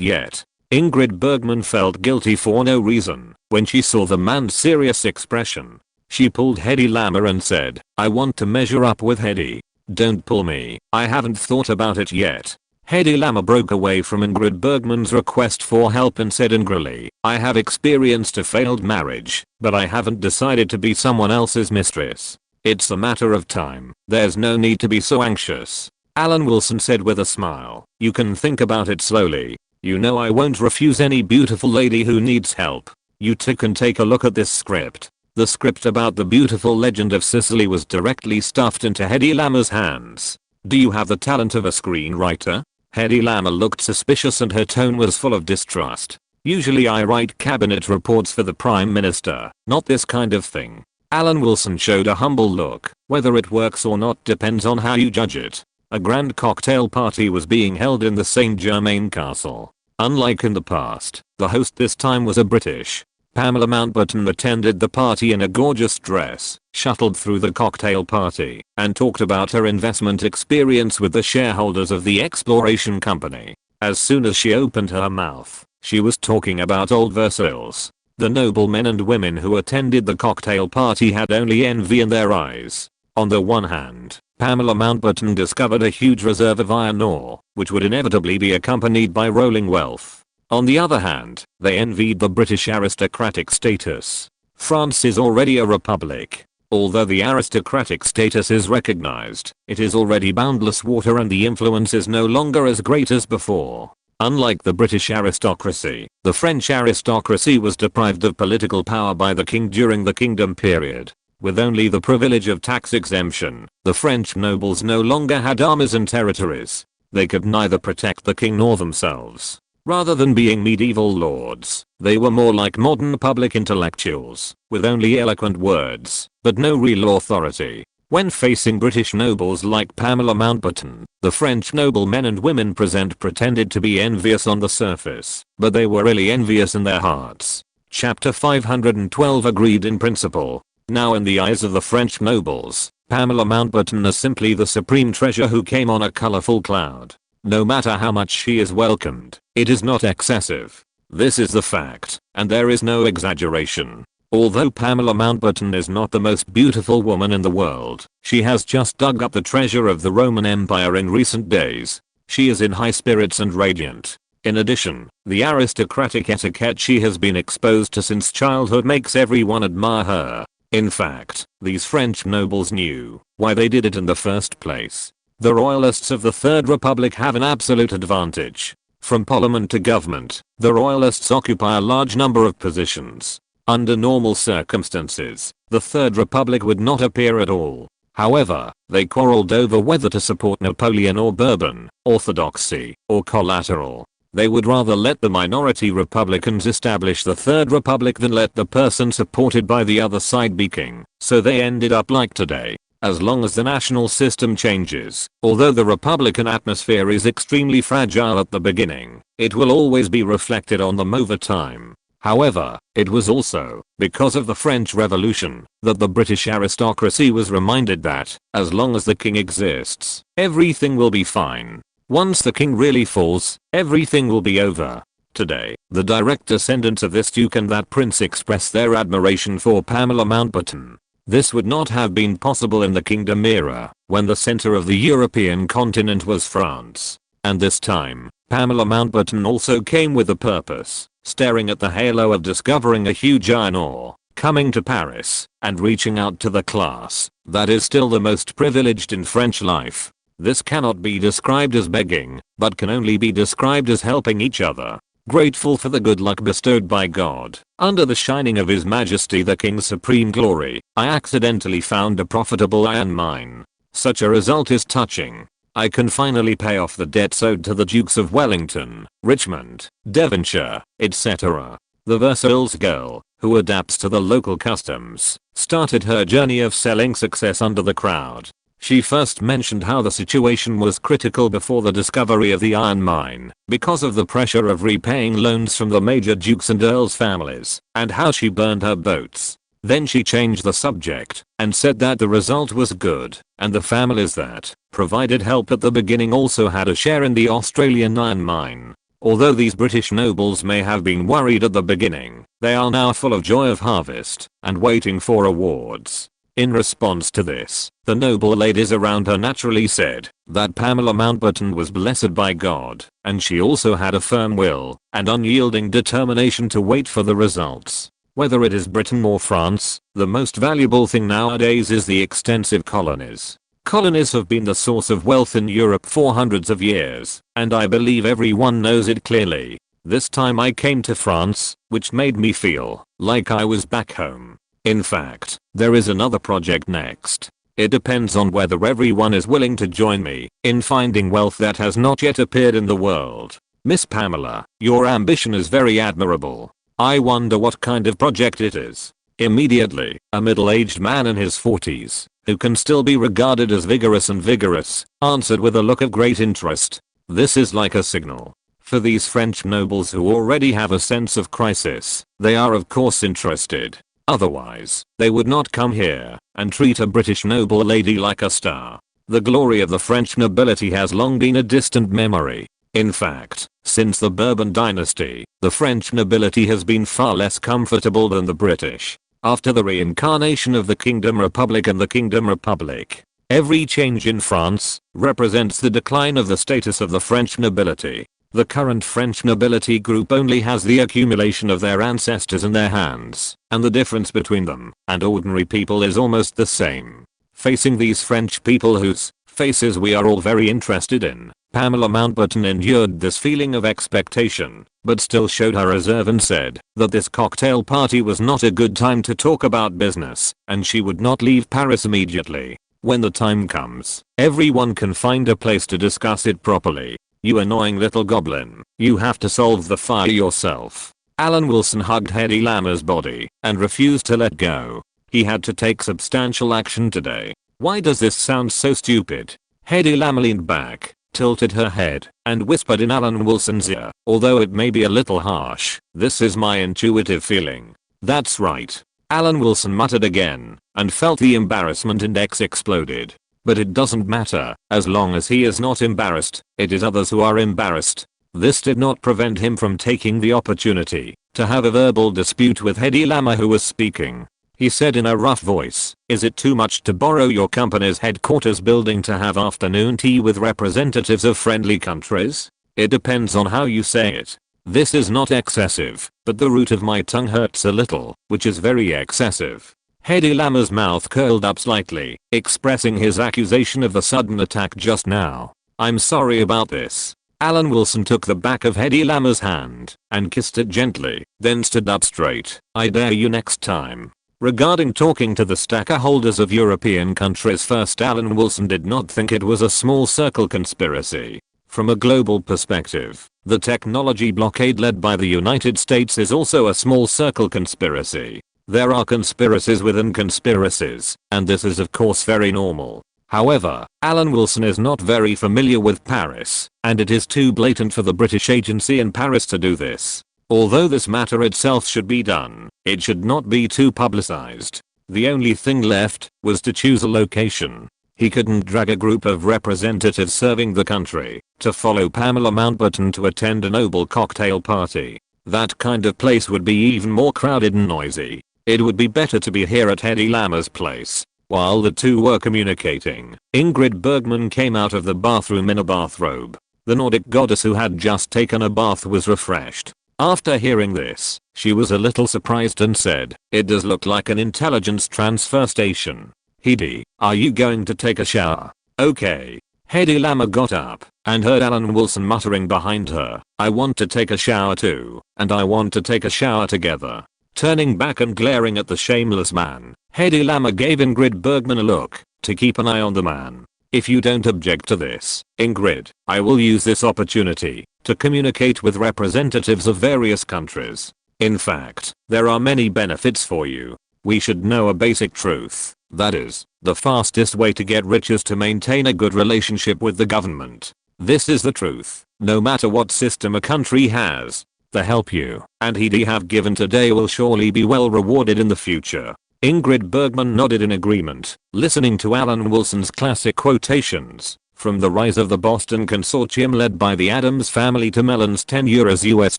yet. Ingrid Bergman felt guilty for no reason when she saw the man's serious expression. She pulled Hedy Lamarr and said, I want to measure up with Hedy. Don't pull me, I haven't thought about it yet. Hedy Lamarr broke away from Ingrid Bergman's request for help and said angrily, I have experienced a failed marriage, but I haven't decided to be someone else's mistress. It's a matter of time, there's no need to be so anxious. Alan Wilson said with a smile, you can think about it slowly. You know I won't refuse any beautiful lady who needs help. You two can take a look at this script. The script about the beautiful legend of Sicily was directly stuffed into Hedy Lamarr's hands. Do you have the talent of a screenwriter? Hedy Lamarr looked suspicious and her tone was full of distrust. Usually I write cabinet reports for the Prime Minister, not this kind of thing. Alan Wilson showed a humble look. Whether it works or not depends on how you judge it. A grand cocktail party was being held in the St. Germain Castle. Unlike in the past, the host this time was a British. Pamela Mountbatten attended the party in a gorgeous dress, shuttled through the cocktail party, and talked about her investment experience with the shareholders of the exploration company. As soon as she opened her mouth, she was talking about old Versailles. The noblemen and women who attended the cocktail party had only envy in their eyes. On the one hand, Pamela Mountbatten discovered a huge reserve of iron ore, which would inevitably be accompanied by rolling wealth. On the other hand, they envied the British aristocratic status. France is already a republic. Although the aristocratic status is recognized, it is already boundless water and the influence is no longer as great as before. Unlike the British aristocracy, the French aristocracy was deprived of political power by the king during the kingdom period. With only the privilege of tax exemption, the French nobles no longer had armies and territories. They could neither protect the king nor themselves. Rather than being medieval lords, they were more like modern public intellectuals, with only eloquent words, but no real authority. When facing British nobles like Pamela Mountbatten, the French noblemen and women pretended to be envious on the surface, but they were really envious in their hearts. Chapter 512 Agreed in principle. Now in the eyes of the French nobles, Pamela Mountbatten is simply the supreme treasure who came on a colorful cloud. No matter how much she is welcomed, it is not excessive. This is the fact, and there is no exaggeration. Although Pamela Mountbatten is not the most beautiful woman in the world, she has just dug up the treasure of the Roman Empire in recent days. She is in high spirits and radiant. In addition, the aristocratic etiquette she has been exposed to since childhood makes everyone admire her. In fact, these French nobles knew why they did it in the first place. The royalists of the Third Republic have an absolute advantage. From parliament to government, the royalists occupy a large number of positions. Under normal circumstances, the Third Republic would not appear at all. However, they quarreled over whether to support Napoleon or Bourbon, orthodoxy, or collateral. They would rather let the minority Republicans establish the Third Republic than let the person supported by the other side be king, so they ended up like today. As long as the national system changes, although the Republican atmosphere is extremely fragile at the beginning, it will always be reflected on them over time. However, it was also because of the French Revolution that the British aristocracy was reminded that, as long as the king exists, everything will be fine. Once the king really falls, everything will be over. Today, the direct descendants of this duke and that prince express their admiration for Pamela Mountbatten. This would not have been possible in the kingdom era, when the center of the European continent was France. And this time, Pamela Mountbatten also came with a purpose, staring at the halo of discovering a huge iron ore, coming to Paris, and reaching out to the class that is still the most privileged in French life. This cannot be described as begging, but can only be described as helping each other. Grateful for the good luck bestowed by God, under the shining of His Majesty the King's supreme glory, I accidentally found a profitable iron mine. Such a result is touching. I can finally pay off the debts owed to the Dukes of Wellington, Richmond, Devonshire, etc. The Versailles girl, who adapts to the local customs, started her journey of selling success under the crowd. She first mentioned how the situation was critical before the discovery of the iron mine, because of the pressure of repaying loans from the major dukes and earls families, and how she burned her boats. Then she changed the subject, and said that the result was good, and the families that provided help at the beginning also had a share in the Australian iron mine. Although these British nobles may have been worried at the beginning, they are now full of joy of harvest, and waiting for awards. In response to this, the noble ladies around her naturally said that Pamela Mountbatten was blessed by God, and she also had a firm will and unyielding determination to wait for the results. Whether it is Britain or France, the most valuable thing nowadays is the extensive colonies. Colonies have been the source of wealth in Europe for hundreds of years, and I believe everyone knows it clearly. This time I came to France, which made me feel like I was back home. In fact, there is another project next. It depends on whether everyone is willing to join me in finding wealth that has not yet appeared in the world. Miss Pamela, your ambition is very admirable. I wonder what kind of project it is. Immediately, a middle-aged man in his 40s, who can still be regarded as vigorous, answered with a look of great interest. This is like a signal. For these French nobles who already have a sense of crisis, they are of course interested. Otherwise, they would not come here and treat a British noble lady like a star. The glory of the French nobility has long been a distant memory. In fact, since the Bourbon dynasty, the French nobility has been far less comfortable than the British. After the reincarnation of the Kingdom Republic and the Kingdom Republic, every change in France represents the decline of the status of the French nobility. The current French nobility group only has the accumulation of their ancestors in their hands, and the difference between them and ordinary people is almost the same. Facing these French people whose faces we are all very interested in, Pamela Mountbatten endured this feeling of expectation, but still showed her reserve and said that this cocktail party was not a good time to talk about business, and she would not leave Paris immediately. When the time comes, everyone can find a place to discuss it properly. You annoying little goblin, you have to solve the fire yourself. Alan Wilson hugged Hedy Lamar's body and refused to let go. He had to take substantial action today. Why does this sound so stupid? Hedy Lamer leaned back, tilted her head, and whispered in Alan Wilson's ear, although it may be a little harsh, this is my intuitive feeling. That's right. Alan Wilson muttered again, and felt the embarrassment index exploded. But it doesn't matter, as long as he is not embarrassed, it is others who are embarrassed. This did not prevent him from taking the opportunity to have a verbal dispute with Hedy Lamer, who was speaking. He said in a rough voice, is it too much to borrow your company's headquarters building to have afternoon tea with representatives of friendly countries? It depends on how you say it. This is not excessive, but the root of my tongue hurts a little, which is very excessive. Hedy Lamar's mouth curled up slightly, expressing his accusation of the sudden attack just now. I'm sorry about this. Alan Wilson took the back of Hedy Lamar's hand and kissed it gently, then stood up straight. I dare you next time. Regarding talking to the stacker holders of European countries first, Alan Wilson did not think it was a small circle conspiracy. From a global perspective, the technology blockade led by the United States is also a small circle conspiracy. There are conspiracies within conspiracies, and this is of course very normal. However, Alan Wilson is not very familiar with Paris, and it is too blatant for the British agency in Paris to do this. Although this matter itself should be done, it should not be too publicized. The only thing left was to choose a location. He couldn't drag a group of representatives serving the country to follow Pamela Mountbatten to attend a noble cocktail party. That kind of place would be even more crowded and noisy. It would be better to be here at Hedy Lamar's place. While the two were communicating, Ingrid Bergman came out of the bathroom in a bathrobe. The Nordic goddess who had just taken a bath was refreshed. After hearing this, she was a little surprised and said, it does look like an intelligence transfer station. Hedy, are you going to take a shower? Okay. Hedy Lamer got up and heard Alan Wilson muttering behind her, I want to take a shower too, and I want to take a shower together. Turning back and glaring at the shameless man, Hedy Lamer gave Ingrid Bergman a look to keep an eye on the man. If you don't object to this, Ingrid, I will use this opportunity to communicate with representatives of various countries. In fact, there are many benefits for you. We should know a basic truth. That is, the fastest way to get rich is to maintain a good relationship with the government. This is the truth. No matter what system a country has, the help you and Hedy have given today will surely be well rewarded in the future. Ingrid Bergman nodded in agreement, listening to Alan Wilson's classic quotations, from the rise of the Boston Consortium led by the Adams family to Mellon's tenure as US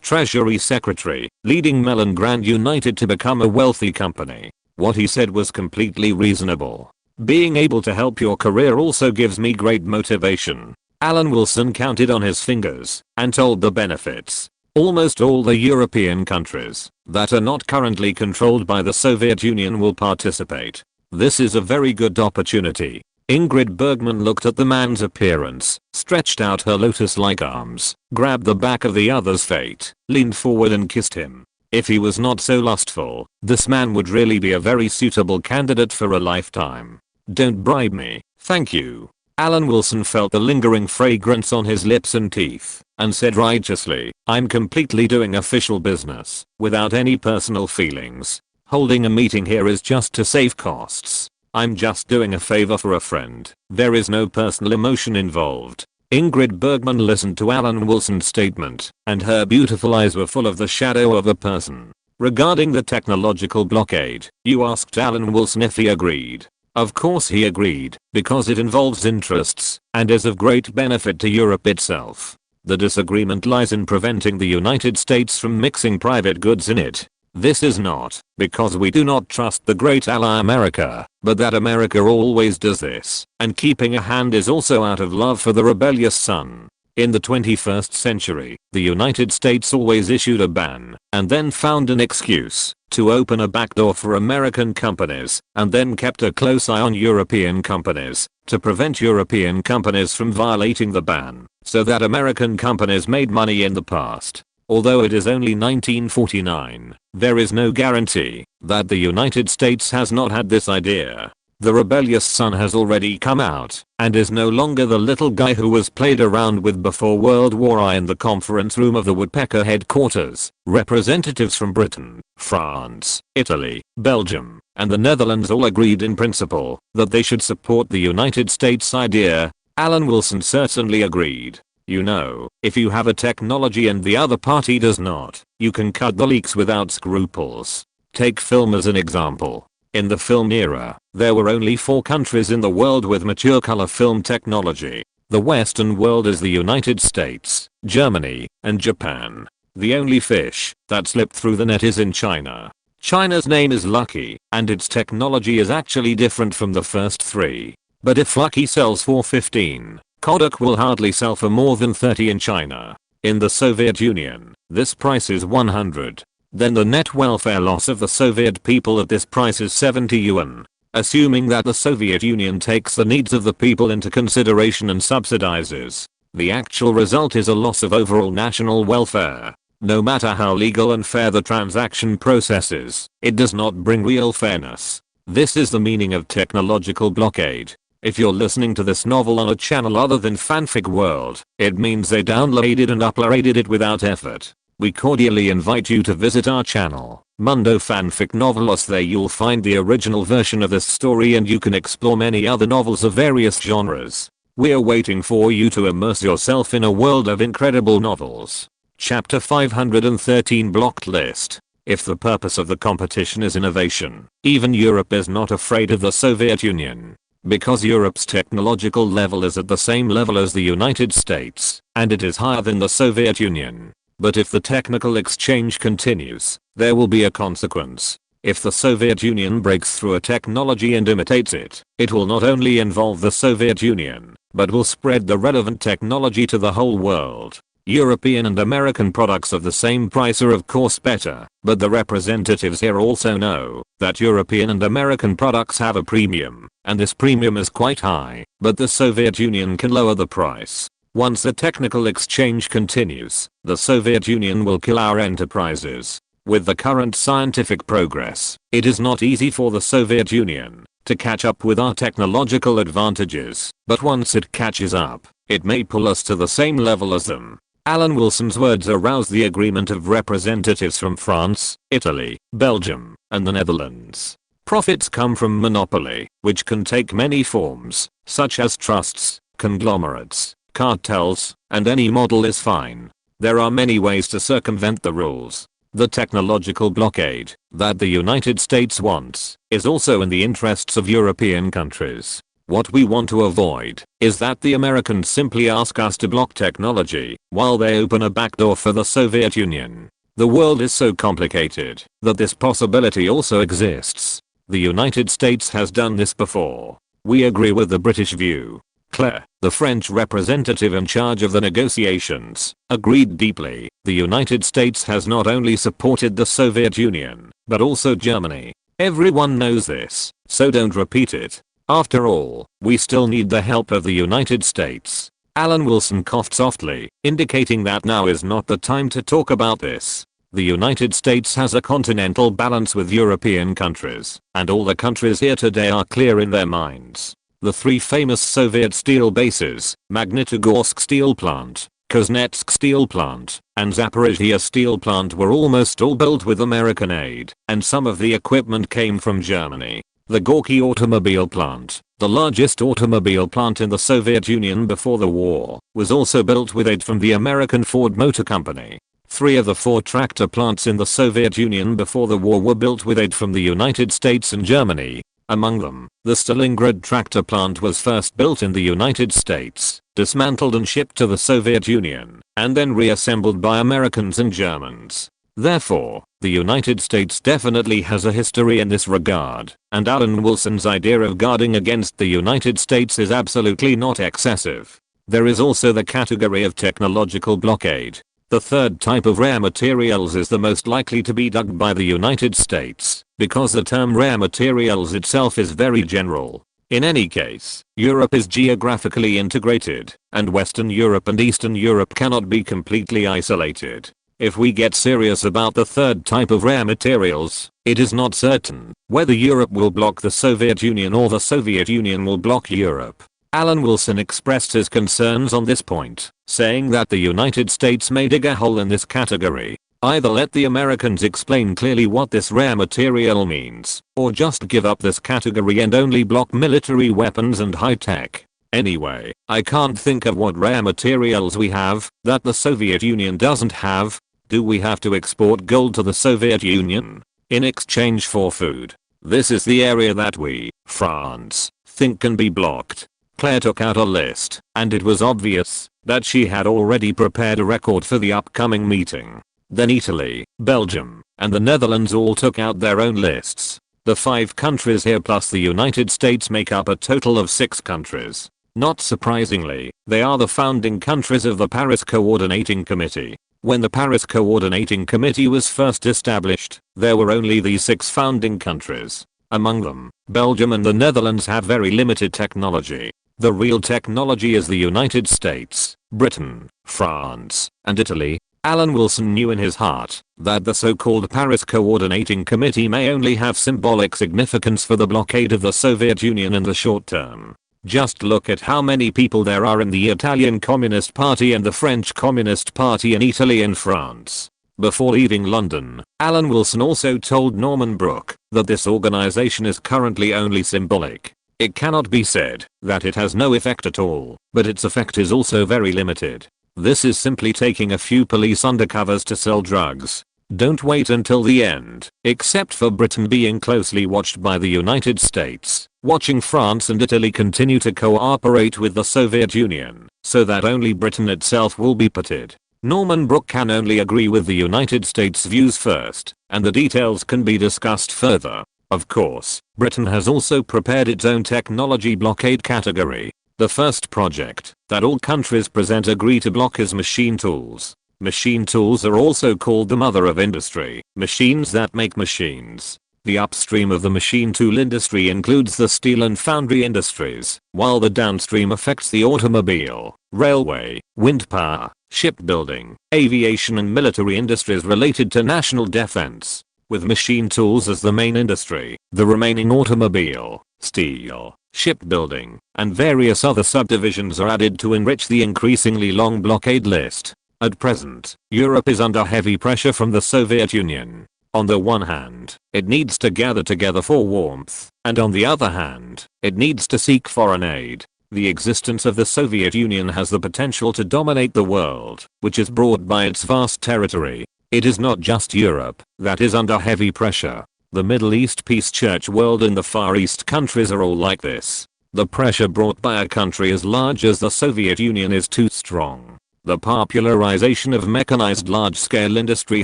Treasury Secretary, leading Mellon Grand United to become a wealthy company. What he said was completely reasonable. Being able to help your career also gives me great motivation. Alan Wilson counted on his fingers and told the benefits. Almost all the European countries that are not currently controlled by the Soviet Union will participate. This is a very good opportunity. Ingrid Bergman looked at the man's appearance, stretched out her lotus-like arms, grabbed the back of the other's fate, leaned forward and kissed him. If he was not so lustful, this man would really be a very suitable candidate for a lifetime. Don't bribe me, thank you. Alan Wilson felt the lingering fragrance on his lips and teeth, and said righteously, I'm completely doing official business, without any personal feelings. Holding a meeting here is just to save costs. I'm just doing a favor for a friend. There is no personal emotion involved. Ingrid Bergman listened to Alan Wilson's statement, and her beautiful eyes were full of the shadow of a person. Regarding the technological blockade, you asked Alan Wilson if he agreed. Of course he agreed, because it involves interests, and is of great benefit to Europe itself. The disagreement lies in preventing the United States from mixing private goods in it. This is not because we do not trust the great ally America, but that America always does this, and keeping a hand is also out of love for the rebellious son. In the 21st century, the United States always issued a ban, and then found an excuse to open a backdoor for American companies, and then kept a close eye on European companies to prevent European companies from violating the ban, so that American companies made money in the past. Although it is only 1949, there is no guarantee that the United States has not had this idea. The rebellious son has already come out and is no longer the little guy who was played around with before World War I in the conference room of the Woodpecker headquarters. Representatives from Britain, France, Italy, Belgium, and the Netherlands all agreed in principle that they should support the United States idea. Alan Wilson certainly agreed. You know, if you have a technology and the other party does not, you can cut the leaks without scruples. Take film as an example. In the film era, there were only 4 countries in the world with mature color film technology. The Western world is the United States, Germany, and Japan. The only fish that slipped through the net is in China. China's name is Lucky, and its technology is actually different from the first 3. But if Lucky sells for 15, Kodak will hardly sell for more than 30 in China. In the Soviet Union, this price is 100. Then the net welfare loss of the Soviet people at this price is 70 yuan. Assuming that the Soviet Union takes the needs of the people into consideration and subsidizes, the actual result is a loss of overall national welfare. No matter how legal and fair the transaction process is, it does not bring real fairness. This is the meaning of technological blockade. If you're listening to this novel on a channel other than Fanfic World, it means they downloaded and uploaded it without effort. We cordially invite you to visit our channel, Mundo Fanfic Novelos. There you'll find the original version of this story and you can explore many other novels of various genres. We're waiting for you to immerse yourself in a world of incredible novels. Chapter 513 Blocked List. If the purpose of the competition is innovation, even Europe is not afraid of the Soviet Union. Because Europe's technological level is at the same level as the United States, and it is higher than the Soviet Union. But if the technical exchange continues, there will be a consequence. If the Soviet Union breaks through a technology and imitates it, it will not only involve the Soviet Union, but will spread the relevant technology to the whole world. European and American products of the same price are of course better, but the representatives here also know that European and American products have a premium, and this premium is quite high, but the Soviet Union can lower the price. Once the technical exchange continues, the Soviet Union will kill our enterprises. With the current scientific progress, it is not easy for the Soviet Union to catch up with our technological advantages, but once it catches up, it may pull us to the same level as them. Alan Wilson's words aroused the agreement of representatives from France, Italy, Belgium, and the Netherlands. Profits come from monopoly, which can take many forms, such as trusts, conglomerates, cartels, and any model is fine. There are many ways to circumvent the rules. The technological blockade that the United States wants is also in the interests of European countries. What we want to avoid is that the Americans simply ask us to block technology while they open a backdoor for the Soviet Union. The world is so complicated that this possibility also exists. The United States has done this before. We agree with the British view. Claire, the French representative in charge of the negotiations, agreed deeply. The United States has not only supported the Soviet Union, but also Germany. Everyone knows this, so don't repeat it. After all, we still need the help of the United States. Alan Wilson coughed softly, indicating that now is not the time to talk about this. The United States has a continental balance with European countries, and all the countries here today are clear in their minds. The 3 famous Soviet steel bases, Magnitogorsk Steel Plant, Kuznetsk Steel Plant, and Zaporizhzhia Steel Plant were almost all built with American aid, and some of the equipment came from Germany. The Gorky Automobile Plant, the largest automobile plant in the Soviet Union before the war, was also built with aid from the American Ford Motor Company. 3 of the 4 tractor plants in the Soviet Union before the war were built with aid from the United States and Germany. Among them, the Stalingrad tractor plant was first built in the United States, dismantled and shipped to the Soviet Union, and then reassembled by Americans and Germans. Therefore, the United States definitely has a history in this regard, and Alan Wilson's idea of guarding against the United States is absolutely not excessive. There is also the category of technological blockade. The third type of rare materials is the most likely to be dug by the United States, because the term rare materials itself is very general. In any case, Europe is geographically integrated, and Western Europe and Eastern Europe cannot be completely isolated. If we get serious about the third type of rare materials, it is not certain whether Europe will block the Soviet Union or the Soviet Union will block Europe. Alan Wilson expressed his concerns on this point, saying that the United States may dig a hole in this category. Either let the Americans explain clearly what this rare material means, or just give up this category and only block military weapons and high tech. Anyway, I can't think of what rare materials we have that the Soviet Union doesn't have. Do we have to export gold to the Soviet Union in exchange for food? This is the area that we, France, think can be blocked. Claire took out a list, and it was obvious that she had already prepared a record for the upcoming meeting. Then Italy, Belgium, and the Netherlands all took out their own lists. The 5 countries here plus the United States make up a total of 6 countries. Not surprisingly, they are the founding countries of the Paris Coordinating Committee. When the Paris Coordinating Committee was first established, there were only these 6 founding countries. Among them, Belgium and the Netherlands have very limited technology. The real technology is the United States, Britain, France, and Italy. Alan Wilson knew in his heart that the so-called Paris Coordinating Committee may only have symbolic significance for the blockade of the Soviet Union in the short term. Just look at how many people there are in the Italian Communist Party and the French Communist Party in Italy and France. Before leaving London, Alan Wilson also told Norman Brooke that this organization is currently only symbolic. It cannot be said that it has no effect at all, but its effect is also very limited. This is simply taking a few police undercovers to sell drugs. Don't wait until the end, except for Britain being closely watched by the United States, watching France and Italy continue to cooperate with the Soviet Union, so that only Britain itself will be pitted. Norman Brooke can only agree with the United States' views first, and the details can be discussed further. Of course, Britain has also prepared its own technology blockade category. The first project that all countries present agree to block is machine tools. Machine tools are also called the mother of industry, machines that make machines. The upstream of the machine tool industry includes the steel and foundry industries, while the downstream affects the automobile, railway, wind power, shipbuilding, aviation and military industries related to national defense. With machine tools as the main industry, the remaining automobile, steel, shipbuilding, and various other subdivisions are added to enrich the increasingly long blockade list. At present, Europe is under heavy pressure from the Soviet Union. On the one hand, it needs to gather together for warmth, and on the other hand, it needs to seek foreign aid. The existence of the Soviet Union has the potential to dominate the world, which is brought by its vast territory. It is not just Europe that is under heavy pressure. The Middle East Peace Church world and the Far East countries are all like this. The pressure brought by a country as large as the Soviet Union is too strong. The popularization of mechanized large-scale industry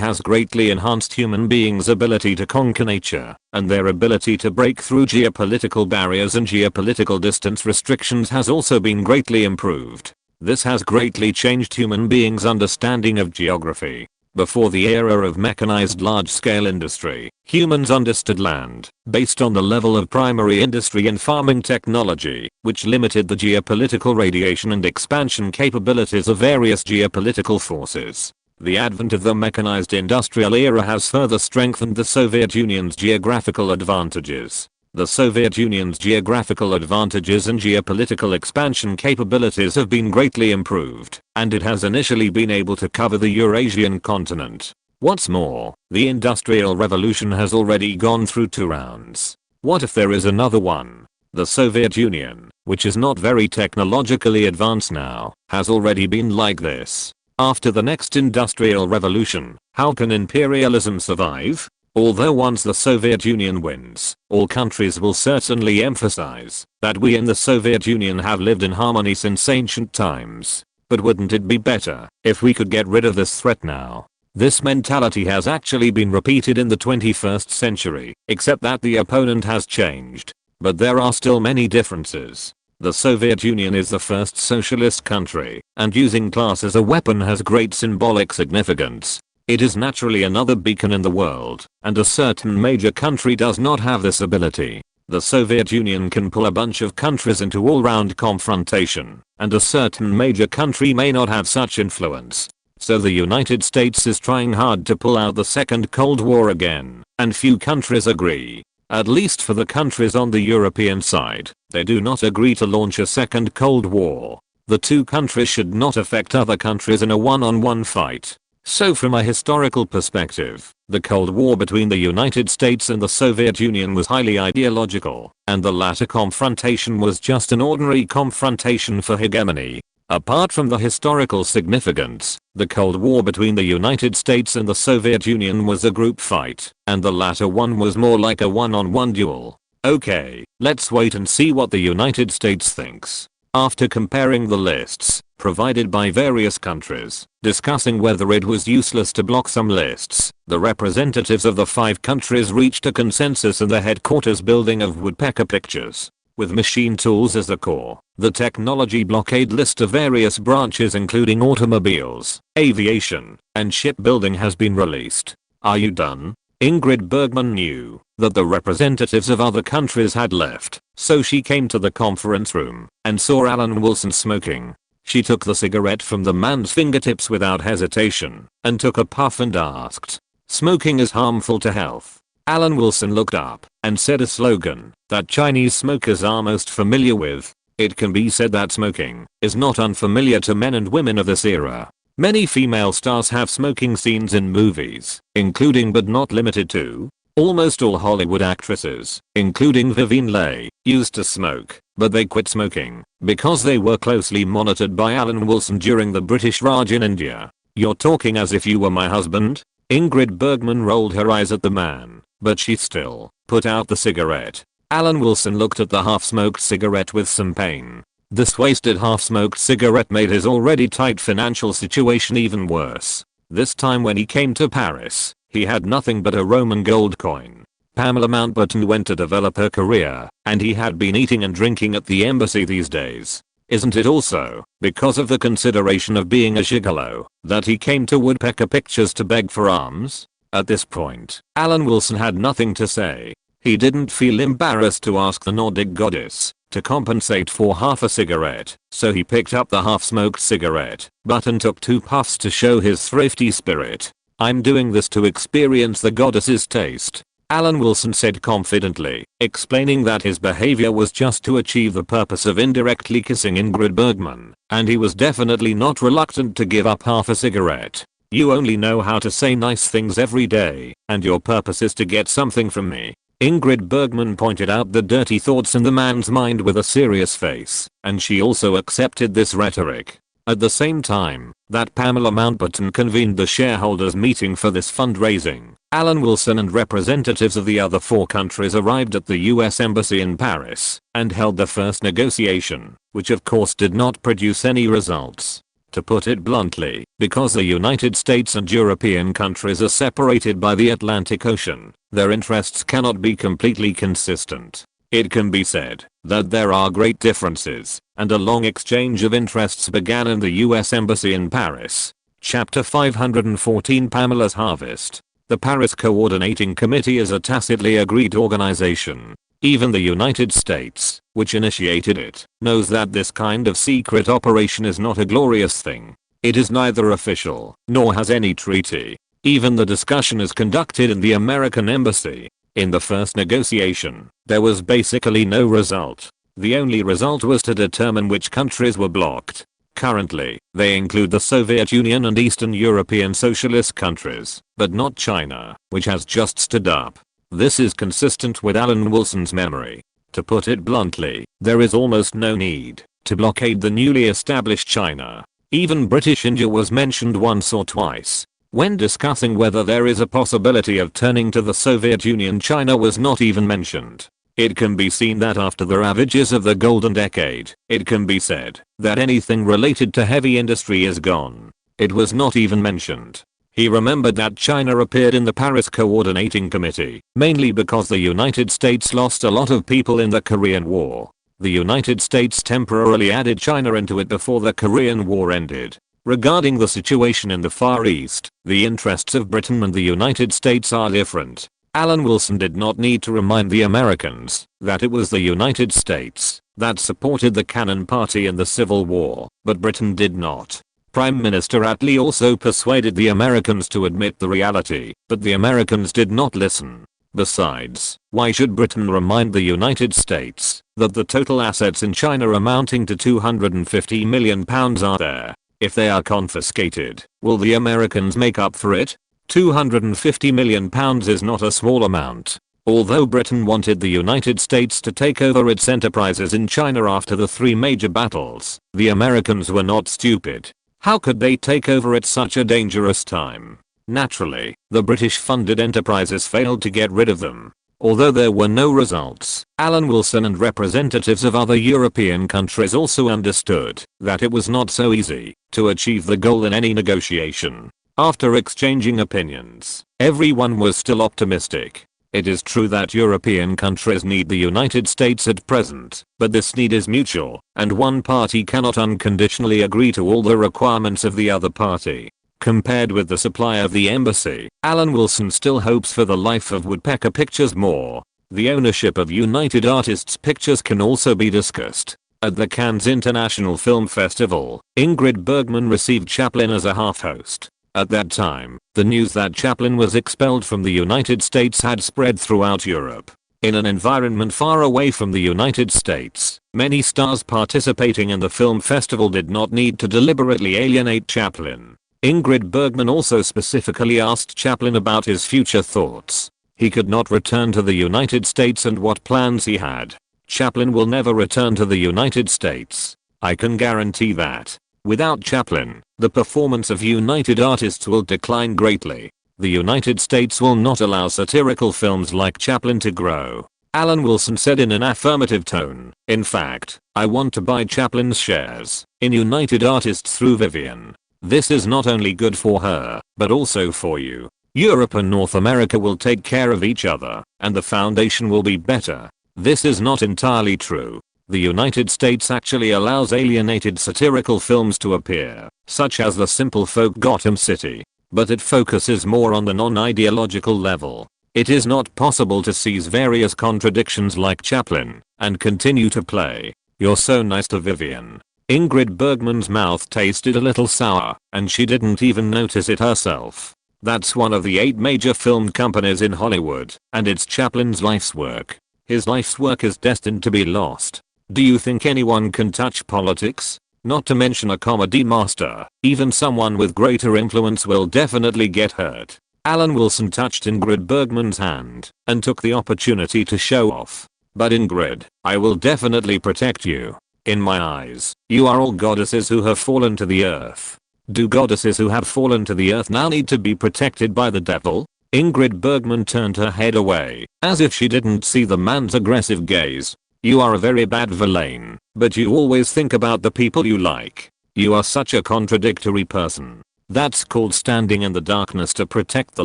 has greatly enhanced human beings' ability to conquer nature, and their ability to break through geopolitical barriers and geopolitical distance restrictions has also been greatly improved. This has greatly changed human beings' understanding of geography. Before the era of mechanized large-scale industry, humans understood land based on the level of primary industry and farming technology, which limited the geopolitical radiation and expansion capabilities of various geopolitical forces. The advent of the mechanized industrial era has further strengthened the Soviet Union's geographical advantages. The Soviet Union's geographical advantages and geopolitical expansion capabilities have been greatly improved, and it has initially been able to cover the Eurasian continent. What's more, the Industrial Revolution has already gone through 2 rounds. What if there is another one? The Soviet Union, which is not very technologically advanced now, has already been like this. After the next Industrial Revolution, how can imperialism survive? Although once the Soviet Union wins, all countries will certainly emphasize that we in the Soviet Union have lived in harmony since ancient times. But wouldn't it be better if we could get rid of this threat now? This mentality has actually been repeated in the 21st century, except that the opponent has changed. But there are still many differences. The Soviet Union is the first socialist country, and using class as a weapon has great symbolic significance. It is naturally another beacon in the world, and a certain major country does not have this ability. The Soviet Union can pull a bunch of countries into all-round confrontation, and a certain major country may not have such influence. So the United States is trying hard to pull out the second Cold War again, and few countries agree. At least for the countries on the European side, they do not agree to launch a second Cold War. The two countries should not affect other countries in a one-on-one fight. So from a historical perspective, the Cold War between the United States and the Soviet Union was highly ideological, and the latter confrontation was just an ordinary confrontation for hegemony. Apart from the historical significance, the Cold War between the United States and the Soviet Union was a group fight, and the latter one was more like a one-on-one duel. Okay, let's wait and see what the United States thinks. After comparing the lists provided by various countries, discussing whether it was useless to block some lists, the representatives of the 5 countries reached a consensus in the headquarters building of Woodpecker Pictures. With machine tools as the core, the technology blockade list of various branches including automobiles, aviation, and shipbuilding has been released. Are you done? Ingrid Bergman knew that the representatives of other countries had left, so she came to the conference room and saw Alan Wilson smoking. She took the cigarette from the man's fingertips without hesitation and took a puff and asked, "Smoking is harmful to health." Alan Wilson looked up and said a slogan that Chinese smokers are most familiar with. It can be said that smoking is not unfamiliar to men and women of this era. Many female stars have smoking scenes in movies, including but not limited to. Almost all Hollywood actresses, including Vivien Leigh, used to smoke, but they quit smoking because they were closely monitored by Alan Wilson during the British Raj in India. "You're talking as if you were my husband?" Ingrid Bergman rolled her eyes at the man, but she still put out the cigarette. Alan Wilson looked at the half-smoked cigarette with some pain. This wasted half-smoked cigarette made his already tight financial situation even worse. This time when he came to Paris, he had nothing but a Roman gold coin. Pamela Mountbatten went to develop her career, and he had been eating and drinking at the embassy these days. Isn't it also because of the consideration of being a gigolo that he came to Woodpecker Pictures to beg for alms? At this point, Alan Wilson had nothing to say. He didn't feel embarrassed to ask the Nordic goddess to compensate for half a cigarette, so he picked up the half-smoked cigarette butt and took 2 puffs to show his thrifty spirit. "I'm doing this to experience the goddess's taste," Alan Wilson said confidently, explaining that his behavior was just to achieve the purpose of indirectly kissing Ingrid Bergman, and he was definitely not reluctant to give up half a cigarette. "You only know how to say nice things every day, and your purpose is to get something from me." Ingrid Bergman pointed out the dirty thoughts in the man's mind with a serious face, and she also accepted this rhetoric. At the same time that Pamela Mountbatten convened the shareholders meeting for this fundraising, Alan Wilson and representatives of the other 4 countries arrived at the US Embassy in Paris and held the first negotiation, which of course did not produce any results. To put it bluntly, because the United States and European countries are separated by the Atlantic Ocean, their interests cannot be completely consistent. It can be said that there are great differences, and a long exchange of interests began in the US Embassy in Paris. Chapter 514 Pamela's Harvest. The Paris Coordinating Committee is a tacitly agreed organization. Even the United States, which initiated it, knows that this kind of secret operation is not a glorious thing. It is neither official, nor has any treaty. Even the discussion is conducted in the American embassy. In the first negotiation, there was basically no result. The only result was to determine which countries were blocked. Currently, they include the Soviet Union and Eastern European socialist countries, but not China, which has just stood up. This is consistent with Alan Wilson's memory. To put it bluntly, there is almost no need to blockade the newly established China. Even British India was mentioned once or twice. When discussing whether there is a possibility of turning to the Soviet Union, China was not even mentioned. It can be seen that after the ravages of the Golden Decade, it can be said that anything related to heavy industry is gone. It was not even mentioned. He remembered that China appeared in the Paris Coordinating Committee, mainly because the United States lost a lot of people in the Korean War. The United States temporarily added China into it before the Korean War ended. Regarding the situation in the Far East, the interests of Britain and the United States are different. Alan Wilson did not need to remind the Americans that it was the United States that supported the Cannon Party in the Civil War, but Britain did not. Prime Minister Attlee also persuaded the Americans to admit the reality, but the Americans did not listen. Besides, why should Britain remind the United States that the total assets in China amounting to £250 million are there? If they are confiscated, will the Americans make up for it? £250 million is not a small amount. Although Britain wanted the United States to take over its enterprises in China after the 3 major battles, the Americans were not stupid. How could they take over at such a dangerous time? Naturally, the British-funded enterprises failed to get rid of them. Although there were no results, Alan Wilson and representatives of other European countries also understood that it was not so easy to achieve the goal in any negotiation. After exchanging opinions, everyone was still optimistic. It is true that European countries need the United States at present, but this need is mutual, and one party cannot unconditionally agree to all the requirements of the other party. Compared with the supply of the embassy, Alan Wilson still hopes for the life of Woodpecker Pictures more. The ownership of United Artists Pictures can also be discussed. At the Cannes International Film Festival, Ingrid Bergman received Chaplin as a half-host. At that time, the news that Chaplin was expelled from the United States had spread throughout Europe. In an environment far away from the United States, many stars participating in the film festival did not need to deliberately alienate Chaplin. Ingrid Bergman also specifically asked Chaplin about his future thoughts. He could not return to the United States and what plans he had. Chaplin will never return to the United States. I can guarantee that. Without Chaplin, the performance of United Artists will decline greatly. The United States will not allow satirical films like Chaplin to grow. Alan Wilson said in an affirmative tone. In fact, I want to buy Chaplin's shares in United Artists through Vivian. This is not only good for her, but also for you. Europe and North America will take care of each other, and the foundation will be better. This is not entirely true. The United States actually allows alienated satirical films to appear, such as the simple folk Gotham City, but it focuses more on the non-ideological level. It is not possible to seize various contradictions like Chaplin and continue to play "You're so nice" to Vivian. Ingrid Bergman's mouth tasted a little sour, and she didn't even notice it herself. That's one of the 8 major film companies in Hollywood, and it's Chaplin's life's work. His life's work is destined to be lost. Do you think anyone can touch politics? Not to mention a comedy master. Even someone with greater influence will definitely get hurt. Alan Wilson touched Ingrid Bergman's hand and took the opportunity to show off. But Ingrid, I will definitely protect you. In my eyes, you are all goddesses who have fallen to the earth. Do goddesses who have fallen to the earth now need to be protected by the devil? Ingrid Bergman turned her head away, as if she didn't see the man's aggressive gaze. You are a very bad villain, but you always think about the people you like. You are such a contradictory person. That's called standing in the darkness to protect the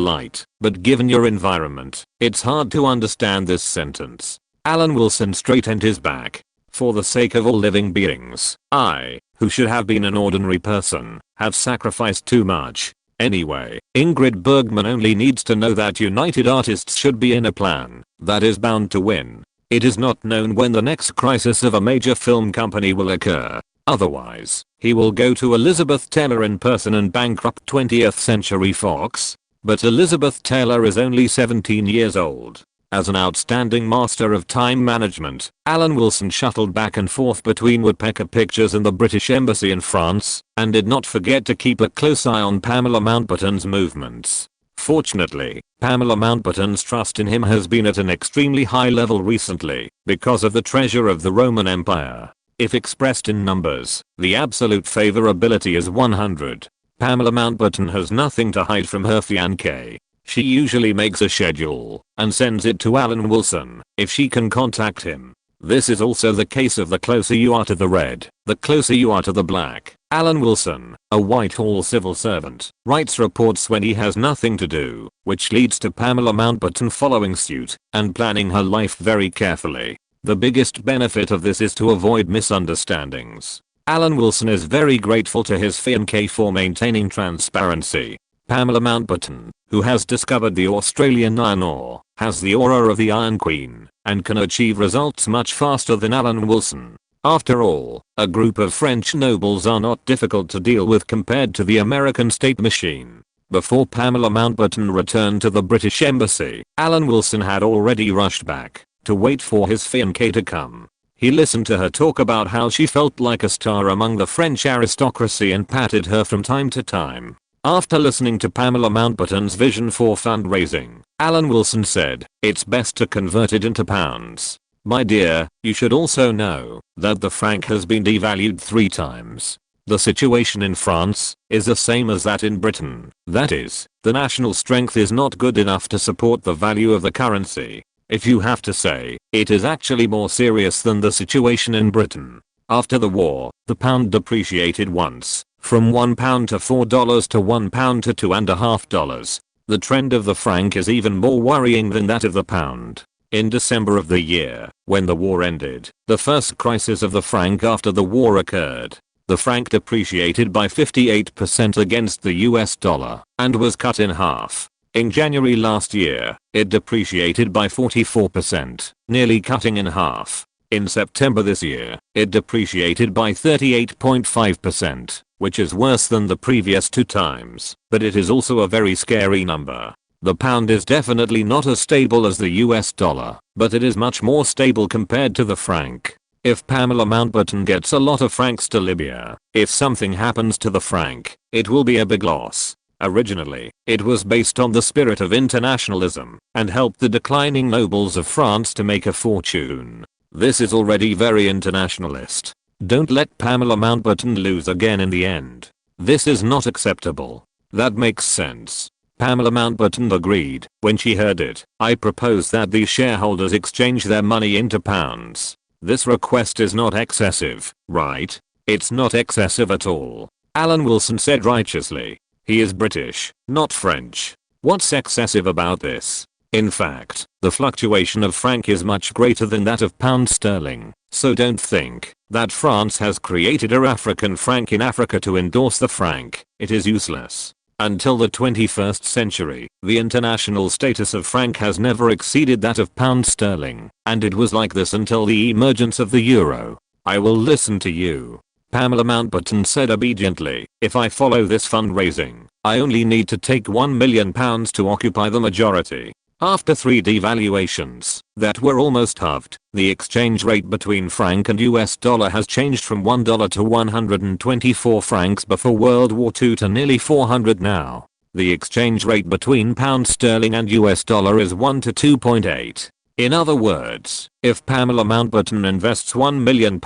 light, but given your environment, it's hard to understand this sentence. Alan Wilson straightened his back. For the sake of all living beings, I, who should have been an ordinary person, have sacrificed too much. Anyway, Ingrid Bergman only needs to know that United Artists should be in a plan that is bound to win. It is not known when the next crisis of a major film company will occur. Otherwise, he will go to Elizabeth Taylor in person and bankrupt 20th Century Fox. But Elizabeth Taylor is only 17 years old. As an outstanding master of time management, Alan Wilson shuttled back and forth between Woodpecker Pictures and the British Embassy in France, and did not forget to keep a close eye on Pamela Mountbatten's movements. Fortunately, Pamela Mountbatten's trust in him has been at an extremely high level recently, because of the treasure of the Roman Empire. If expressed in numbers, the absolute favorability is 100. Pamela Mountbatten has nothing to hide from her fiancé. She usually makes a schedule and sends it to Alan Wilson if she can contact him. This is also the case of the closer you are to the red, the closer you are to the black. Alan Wilson, a Whitehall civil servant, writes reports when he has nothing to do, which leads to Pamela Mountbatten following suit and planning her life very carefully. The biggest benefit of this is to avoid misunderstandings. Alan Wilson is very grateful to his fiancée for maintaining transparency. Pamela Mountbatten, who has discovered the Australian iron ore, has the aura of the Iron Queen, and can achieve results much faster than Alan Wilson. After all, a group of French nobles are not difficult to deal with compared to the American state machine. Before Pamela Mountbatten returned to the British Embassy, Alan Wilson had already rushed back to wait for his fiancée to come. He listened to her talk about how she felt like a star among the French aristocracy and patted her from time to time. After listening to Pamela Mountbatten's vision for fundraising, Alan Wilson said, "It's best to convert it into pounds. My dear, you should also know that the franc has been devalued 3 times. The situation in France is the same as that in Britain. That is, the national strength is not good enough to support the value of the currency. If you have to say, it is actually more serious than the situation in Britain. After the war, the pound depreciated once, from £1 to $4 to £1 to $2.50. The trend of the franc is even more worrying than that of the pound. In December of the year, when the war ended, the first crisis of the franc after the war occurred. The franc depreciated by 58% against the US dollar and was cut in half. In January last year, it depreciated by 44%, nearly cutting in half. In September this year, it depreciated by 38.5%, which is worse than the previous 2 times, but it is also a very scary number. The pound is definitely not as stable as the US dollar, but it is much more stable compared to the franc. If Pamela Mountbatten gets a lot of francs to Libya, if something happens to the franc, it will be a big loss. Originally, it was based on the spirit of internationalism and helped the declining nobles of France to make a fortune. This is already very internationalist. Don't let Pamela Mountbatten lose again in the end. This is not acceptable. That makes sense. Pamela Mountbatten agreed. When she heard it, I proposed that the shareholders exchange their money into pounds. This request is not excessive, right? It's not excessive at all. Alan Wilson said righteously. He is British, not French. What's excessive about this? In fact, the fluctuation of franc is much greater than that of pound sterling, so don't think that France has created a African franc in Africa to endorse the franc. It is useless. Until the 21st century, the international status of franc has never exceeded that of pound sterling, and it was like this until the emergence of the euro. I will listen to you. Pamela Mountbatten said obediently, if I follow this fundraising, I only need to take £1 million to occupy the majority. After 3 devaluations that were almost halved, the exchange rate between franc and US dollar has changed from $1 to 124 francs before World War II to nearly 400 now. The exchange rate between pound sterling and US dollar is 1 to 2.8. In other words, if Pamela Mountbatten invests £1 million,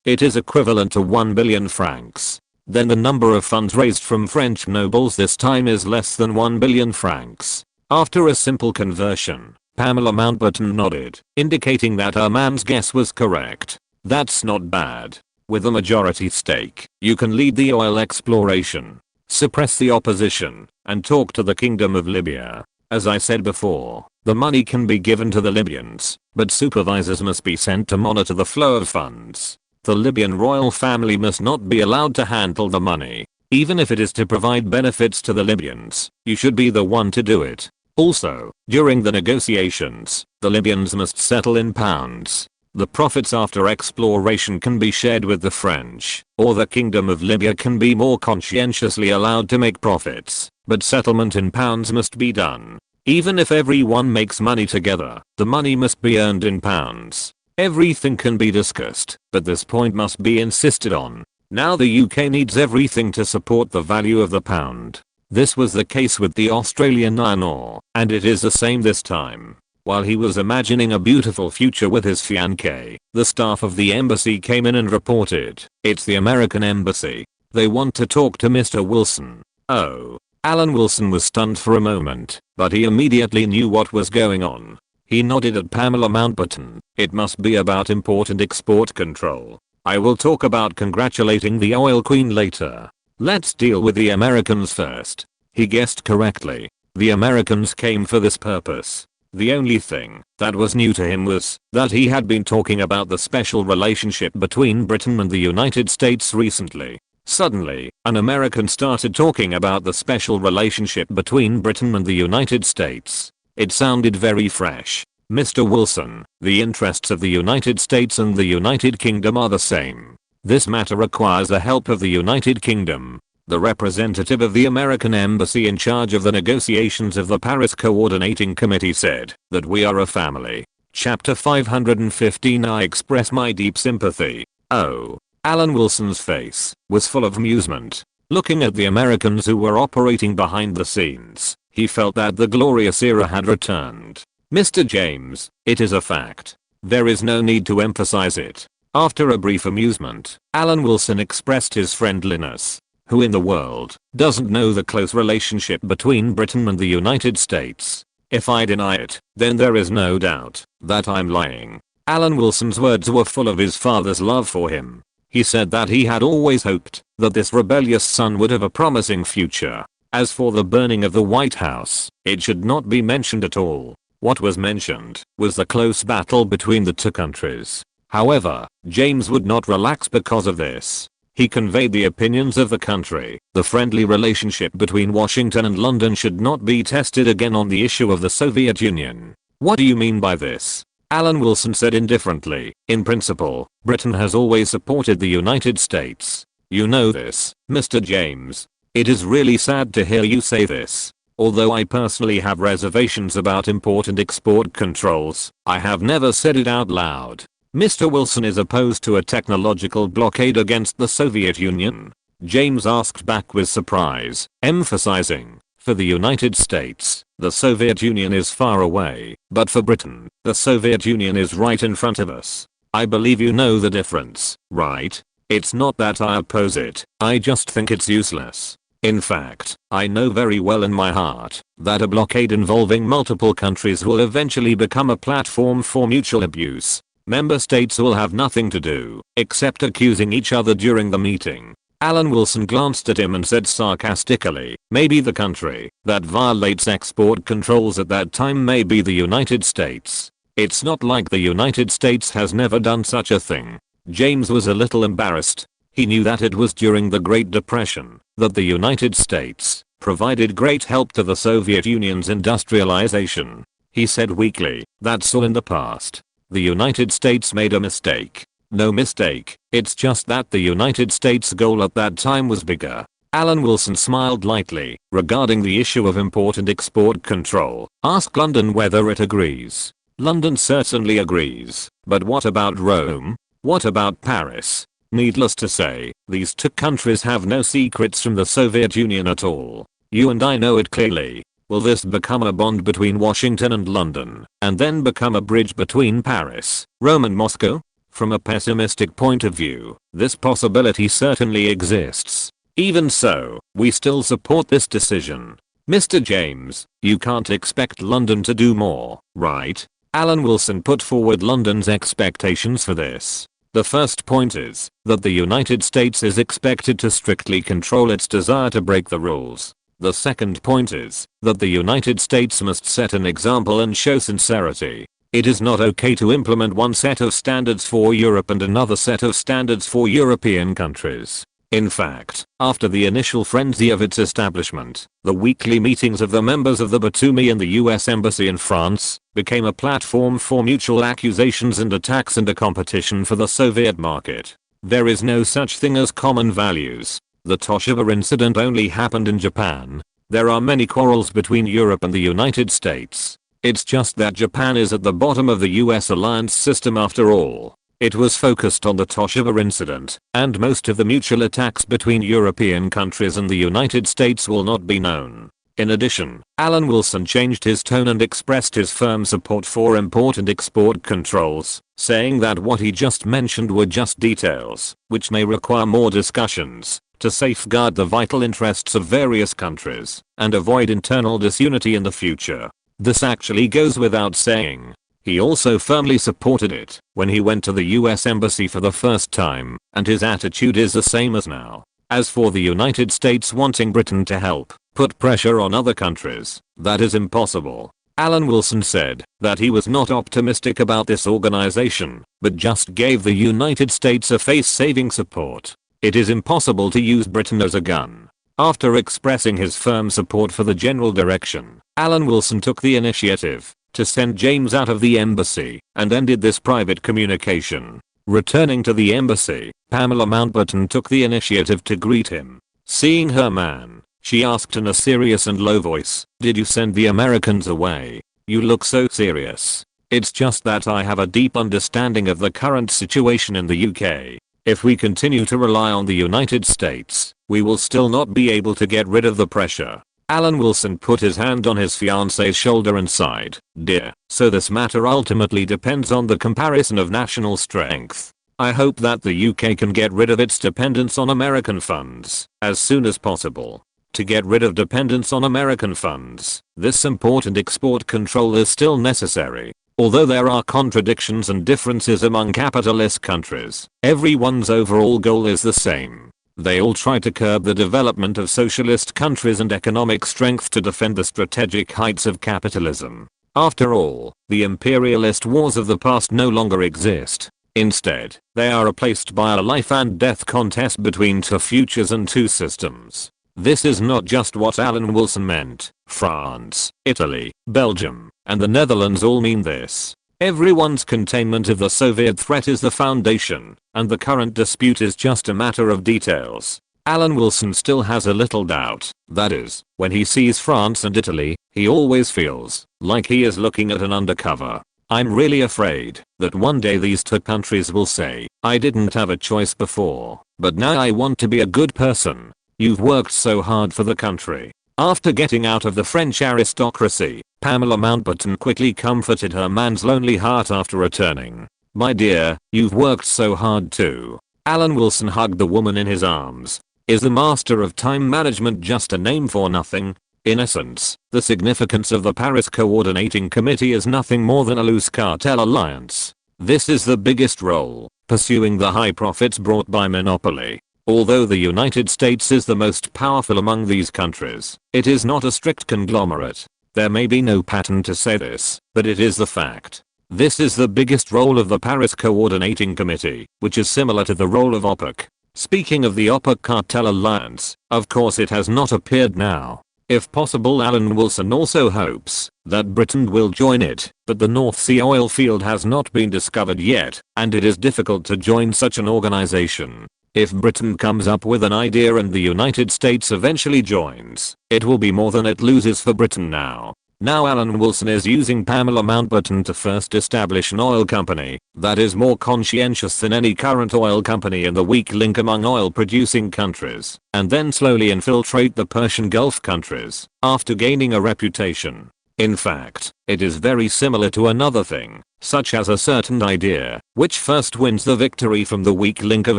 it is equivalent to 1 billion francs. Then the number of funds raised from French nobles this time is less than 1 billion francs. After a simple conversion, Pamela Mountbatten nodded, indicating that her man's guess was correct. That's not bad. With a majority stake, you can lead the oil exploration, suppress the opposition, and talk to the Kingdom of Libya. As I said before, the money can be given to the Libyans, but supervisors must be sent to monitor the flow of funds. The Libyan royal family must not be allowed to handle the money. Even if it is to provide benefits to the Libyans, you should be the one to do it. Also, during the negotiations, the Libyans must settle in pounds. The profits after exploration can be shared with the French, or the Kingdom of Libya can be more conscientiously allowed to make profits, but settlement in pounds must be done. Even if everyone makes money together, the money must be earned in pounds. Everything can be discussed, but this point must be insisted on. Now the UK needs everything to support the value of the pound. This was the case with the Australian iron ore, and it is the same this time. While he was imagining a beautiful future with his fiancée, the staff of the embassy came in and reported, "It's the American embassy. They want to talk to Mr. Wilson." Oh. Alan Wilson was stunned for a moment, but he immediately knew what was going on. He nodded at Pamela Mountbatten. It must be about import and export control. I will talk about congratulating the oil queen later. Let's deal with the Americans first. He guessed correctly. The Americans came for this purpose. The only thing that was new to him was that he had been talking about the special relationship between Britain and the United States recently. Suddenly, an American started talking about the special relationship between Britain and the United States. It sounded very fresh. Mr. Wilson, the interests of the United States and the United Kingdom are the same. This matter requires the help of the United Kingdom. The representative of the American embassy in charge of the negotiations of the Paris Coordinating Committee said that we are a family. Chapter 515. I express my deep sympathy. Oh. Alan Wilson's face was full of amusement. Looking at the Americans who were operating behind the scenes, he felt that the glorious era had returned. Mr. James, it is a fact. There is no need to emphasize it. After a brief amusement, Alan Wilson expressed his friendliness. Who in the world doesn't know the close relationship between Britain and the United States? If I deny it, then there is no doubt that I'm lying. Alan Wilson's words were full of his father's love for him. He said that he had always hoped that this rebellious son would have a promising future. As for the burning of the White House, it should not be mentioned at all. What was mentioned was the close battle between the two countries. However, James would not relax because of this. He conveyed the opinions of the country. The friendly relationship between Washington and London should not be tested again on the issue of the Soviet Union. What do you mean by this? Alan Wilson said indifferently. In principle, Britain has always supported the United States. You know this, Mr. James. It is really sad to hear you say this. Although I personally have reservations about import and export controls, I have never said it out loud. Mr. Wilson is opposed to a technological blockade against the Soviet Union. James asked back with surprise, emphasizing, for the United States, the Soviet Union is far away, but for Britain, the Soviet Union is right in front of us. I believe you know the difference, right? It's not that I oppose it, I just think it's useless. In fact, I know very well in my heart that a blockade involving multiple countries will eventually become a platform for mutual abuse. Member states will have nothing to do except accusing each other during the meeting. Alan Wilson glanced at him and said sarcastically, maybe the country that violates export controls at that time may be the United States. It's not like the United States has never done such a thing. James was a little embarrassed. He knew that it was during the Great Depression that the United States provided great help to the Soviet Union's industrialization. He said weakly, that's all in the past. The United States made a mistake. No mistake, it's just that the United States' goal at that time was bigger. Alan Wilson smiled lightly regarding the issue of import and export control. Ask London whether it agrees. London certainly agrees. But what about Rome? What about Paris? Needless to say, these two countries have no secrets from the Soviet Union at all. You and I know it clearly. Will this become a bond between Washington and London, and then become a bridge between Paris, Rome and Moscow? From a pessimistic point of view, this possibility certainly exists. Even so, we still support this decision. Mr. James, you can't expect London to do more, right? Alan Wilson put forward London's expectations for this. The first point is that the United States is expected to strictly control its desire to break the rules. The second point is that the United States must set an example and show sincerity. It is not okay to implement one set of standards for Europe and another set of standards for European countries. In fact, after the initial frenzy of its establishment, the weekly meetings of the members of the Batumi and the US Embassy in France became a platform for mutual accusations and attacks and a competition for the Soviet market. There is no such thing as common values. The Toshiba incident only happened in Japan. There are many quarrels between Europe and the United States. It's just that Japan is at the bottom of the US alliance system after all. It was focused on the Toshiba incident, and most of the mutual attacks between European countries and the United States will not be known. In addition, Alan Wilson changed his tone and expressed his firm support for import and export controls, saying that what he just mentioned were just details, which may require more discussions, to safeguard the vital interests of various countries, and avoid internal disunity in the future. This actually goes without saying. He also firmly supported it when he went to the US Embassy for the first time, and his attitude is the same as now. As for the United States wanting Britain to help put pressure on other countries, that is impossible. Alan Wilson said that he was not optimistic about this organization, but just gave the United States a face-saving support. It is impossible to use Britain as a gun. After expressing his firm support for the general direction, Alan Wilson took the initiative to send James out of the embassy and ended this private communication. Returning to the embassy, Pamela Mountbatten took the initiative to greet him. Seeing her man, she asked in a serious and low voice, "Did you send the Americans away? You look so serious." "It's just that I have a deep understanding of the current situation in the UK. If we continue to rely on the United States, we will still not be able to get rid of the pressure." Alan Wilson put his hand on his fiance's shoulder and sighed, "Dear, so this matter ultimately depends on the comparison of national strength. I hope that the UK can get rid of its dependence on American funds as soon as possible. To get rid of dependence on American funds, this important export control is still necessary. Although there are contradictions and differences among capitalist countries, everyone's overall goal is the same. They all try to curb the development of socialist countries and economic strength to defend the strategic heights of capitalism. After all, the imperialist wars of the past no longer exist. Instead, they are replaced by a life and death contest between two futures and two systems. This is not just what Alan Wilson meant. France, Italy, Belgium, and the Netherlands all mean this. Everyone's containment of the Soviet threat is the foundation, and the current dispute is just a matter of details. Alan Wilson still has a little doubt. That is, when he sees France and Italy, he always feels like he is looking at an undercover. "I'm really afraid that one day these two countries will say, I didn't have a choice before, but now I want to be a good person. You've worked so hard for the country." After getting out of the French aristocracy, Pamela Mountbatten quickly comforted her man's lonely heart after returning. "My dear, you've worked so hard too." Alan Wilson hugged the woman in his arms. Is the master of time management just a name for nothing? In essence, the significance of the Paris Coordinating Committee is nothing more than a loose cartel alliance. This is the biggest role, pursuing the high profits brought by monopoly. Although the United States is the most powerful among these countries, it is not a strict conglomerate. There may be no pattern to say this, but it is the fact. This is the biggest role of the Paris Coordinating Committee, which is similar to the role of OPEC. Speaking of the OPEC cartel alliance, of course it has not appeared now. If possible, Alan Wilson also hopes that Britain will join it, but the North Sea oil field has not been discovered yet, and it is difficult to join such an organization. If Britain comes up with an idea and the United States eventually joins, it will be more than it loses for Britain now. Now Alan Wilson is using Pamela Mountbatten to first establish an oil company that is more conscientious than any current oil company in the weak link among oil producing countries, and then slowly infiltrate the Persian Gulf countries after gaining a reputation. In fact, it is very similar to another thing, such as a certain idea, which first wins the victory from the weak link of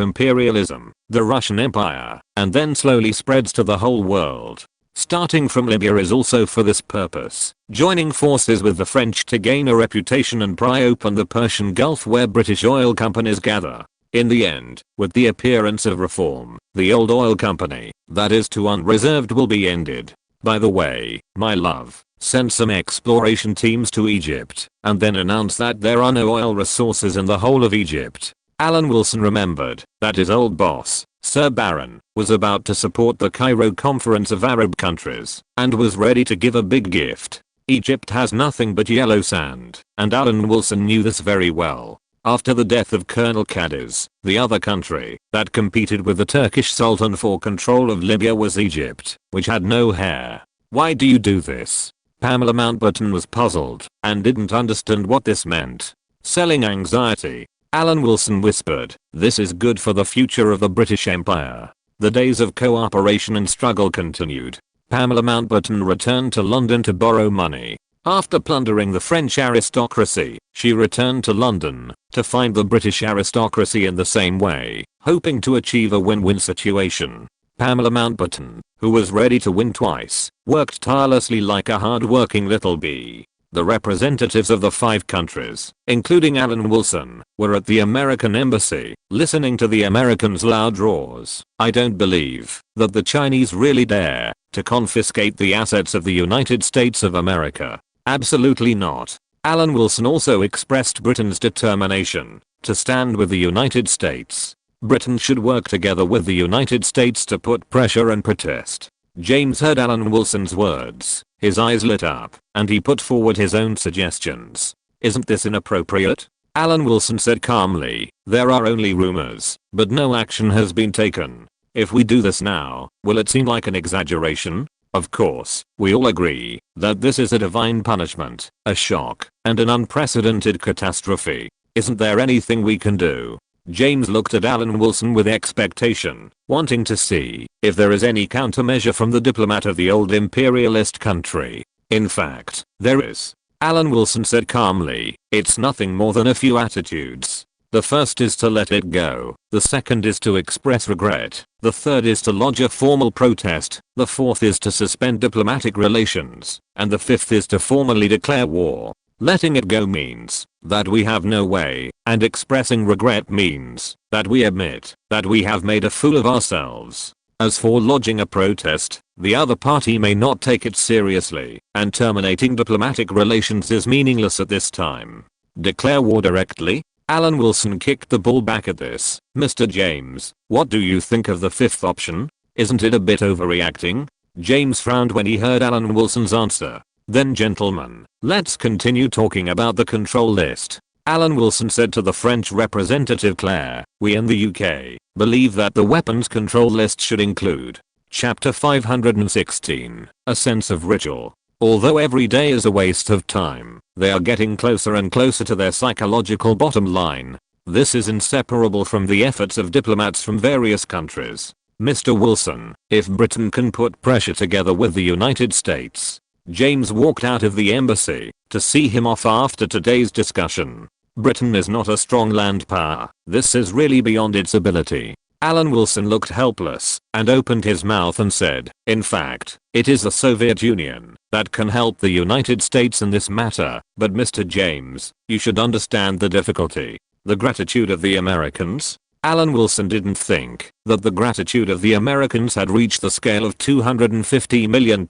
imperialism, the Russian Empire, and then slowly spreads to the whole world. Starting from Libya is also for this purpose, joining forces with the French to gain a reputation and pry open the Persian Gulf where British oil companies gather. In the end, with the appearance of reform, the old oil company, that is too unreserved, will be ended. By the way, my love, send some exploration teams to Egypt, and then announce that there are no oil resources in the whole of Egypt. Alan Wilson remembered that his old boss, Sir Barron, was about to support the Cairo Conference of Arab Countries, and was ready to give a big gift. Egypt has nothing but yellow sand, and Alan Wilson knew this very well. After the death of Colonel Cadiz, the other country that competed with the Turkish Sultan for control of Libya was Egypt, which had no hair. "Why do you do this?" Pamela Mountbatten was puzzled and didn't understand what this meant. "Selling anxiety," Alan Wilson whispered. "This is good for the future of the British Empire." The days of cooperation and struggle continued. Pamela Mountbatten returned to London to borrow money. After plundering the French aristocracy, she returned to London to find the British aristocracy in the same way, hoping to achieve a win-win situation. Pamela Mountbatten, who was ready to win twice, worked tirelessly like a hard-working little bee. The representatives of the 5 countries, including Alan Wilson, were at the American embassy, listening to the Americans' loud roars. "I don't believe that the Chinese really dare to confiscate the assets of the United States of America. Absolutely not. Alan Wilson also expressed Britain's determination to stand with the United States. Britain should work together with the United States to put pressure and protest. James heard Alan Wilson's words, his eyes lit up, and he put forward his own suggestions. Isn't this inappropriate? Alan Wilson said calmly, there are only rumors, but no action has been taken. If we do this now, will it seem like an exaggeration? Of course, we all agree that this is a divine punishment, a shock, and an unprecedented catastrophe. Isn't there anything we can do? James looked at Alan Wilson with expectation, wanting to see if there is any countermeasure from the diplomat of the old imperialist country. In fact, there is. Alan Wilson said calmly, it's nothing more than a few attitudes. The first is to let it go, the second is to express regret, the third is to lodge a formal protest, the fourth is to suspend diplomatic relations, and the fifth is to formally declare war. Letting it go means that we have no way, and expressing regret means that we admit that we have made a fool of ourselves. As for lodging a protest, the other party may not take it seriously, and terminating diplomatic relations is meaningless at this time. Declare war directly? Alan Wilson kicked the ball back at this. Mr. James, what do you think of the fifth option? Isn't it a bit overreacting? James frowned when he heard Alan Wilson's answer. Then gentlemen, let's continue talking about the control list. Alan Wilson said to the French representative Claire, we in the UK believe that the weapons control list should include Chapter 516, a sense of ritual. Although every day is a waste of time, they are getting closer and closer to their psychological bottom line. This is inseparable from the efforts of diplomats from various countries. Mr. Wilson, if Britain can put pressure together with the United States. James walked out of the embassy to see him off after today's discussion. Britain is not a strong land power. This is really beyond its ability. Alan Wilson looked helpless and opened his mouth and said, in fact, it is the Soviet Union that can help the United States in this matter. But Mr. James, you should understand the difficulty. The gratitude of the Americans? Alan Wilson didn't think that the gratitude of the Americans had reached the scale of £250 million.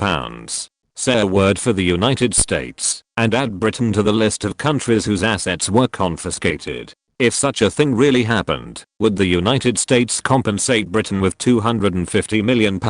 Say a word for the United States, and add Britain to the list of countries whose assets were confiscated. If such a thing really happened, would the United States compensate Britain with £250 million?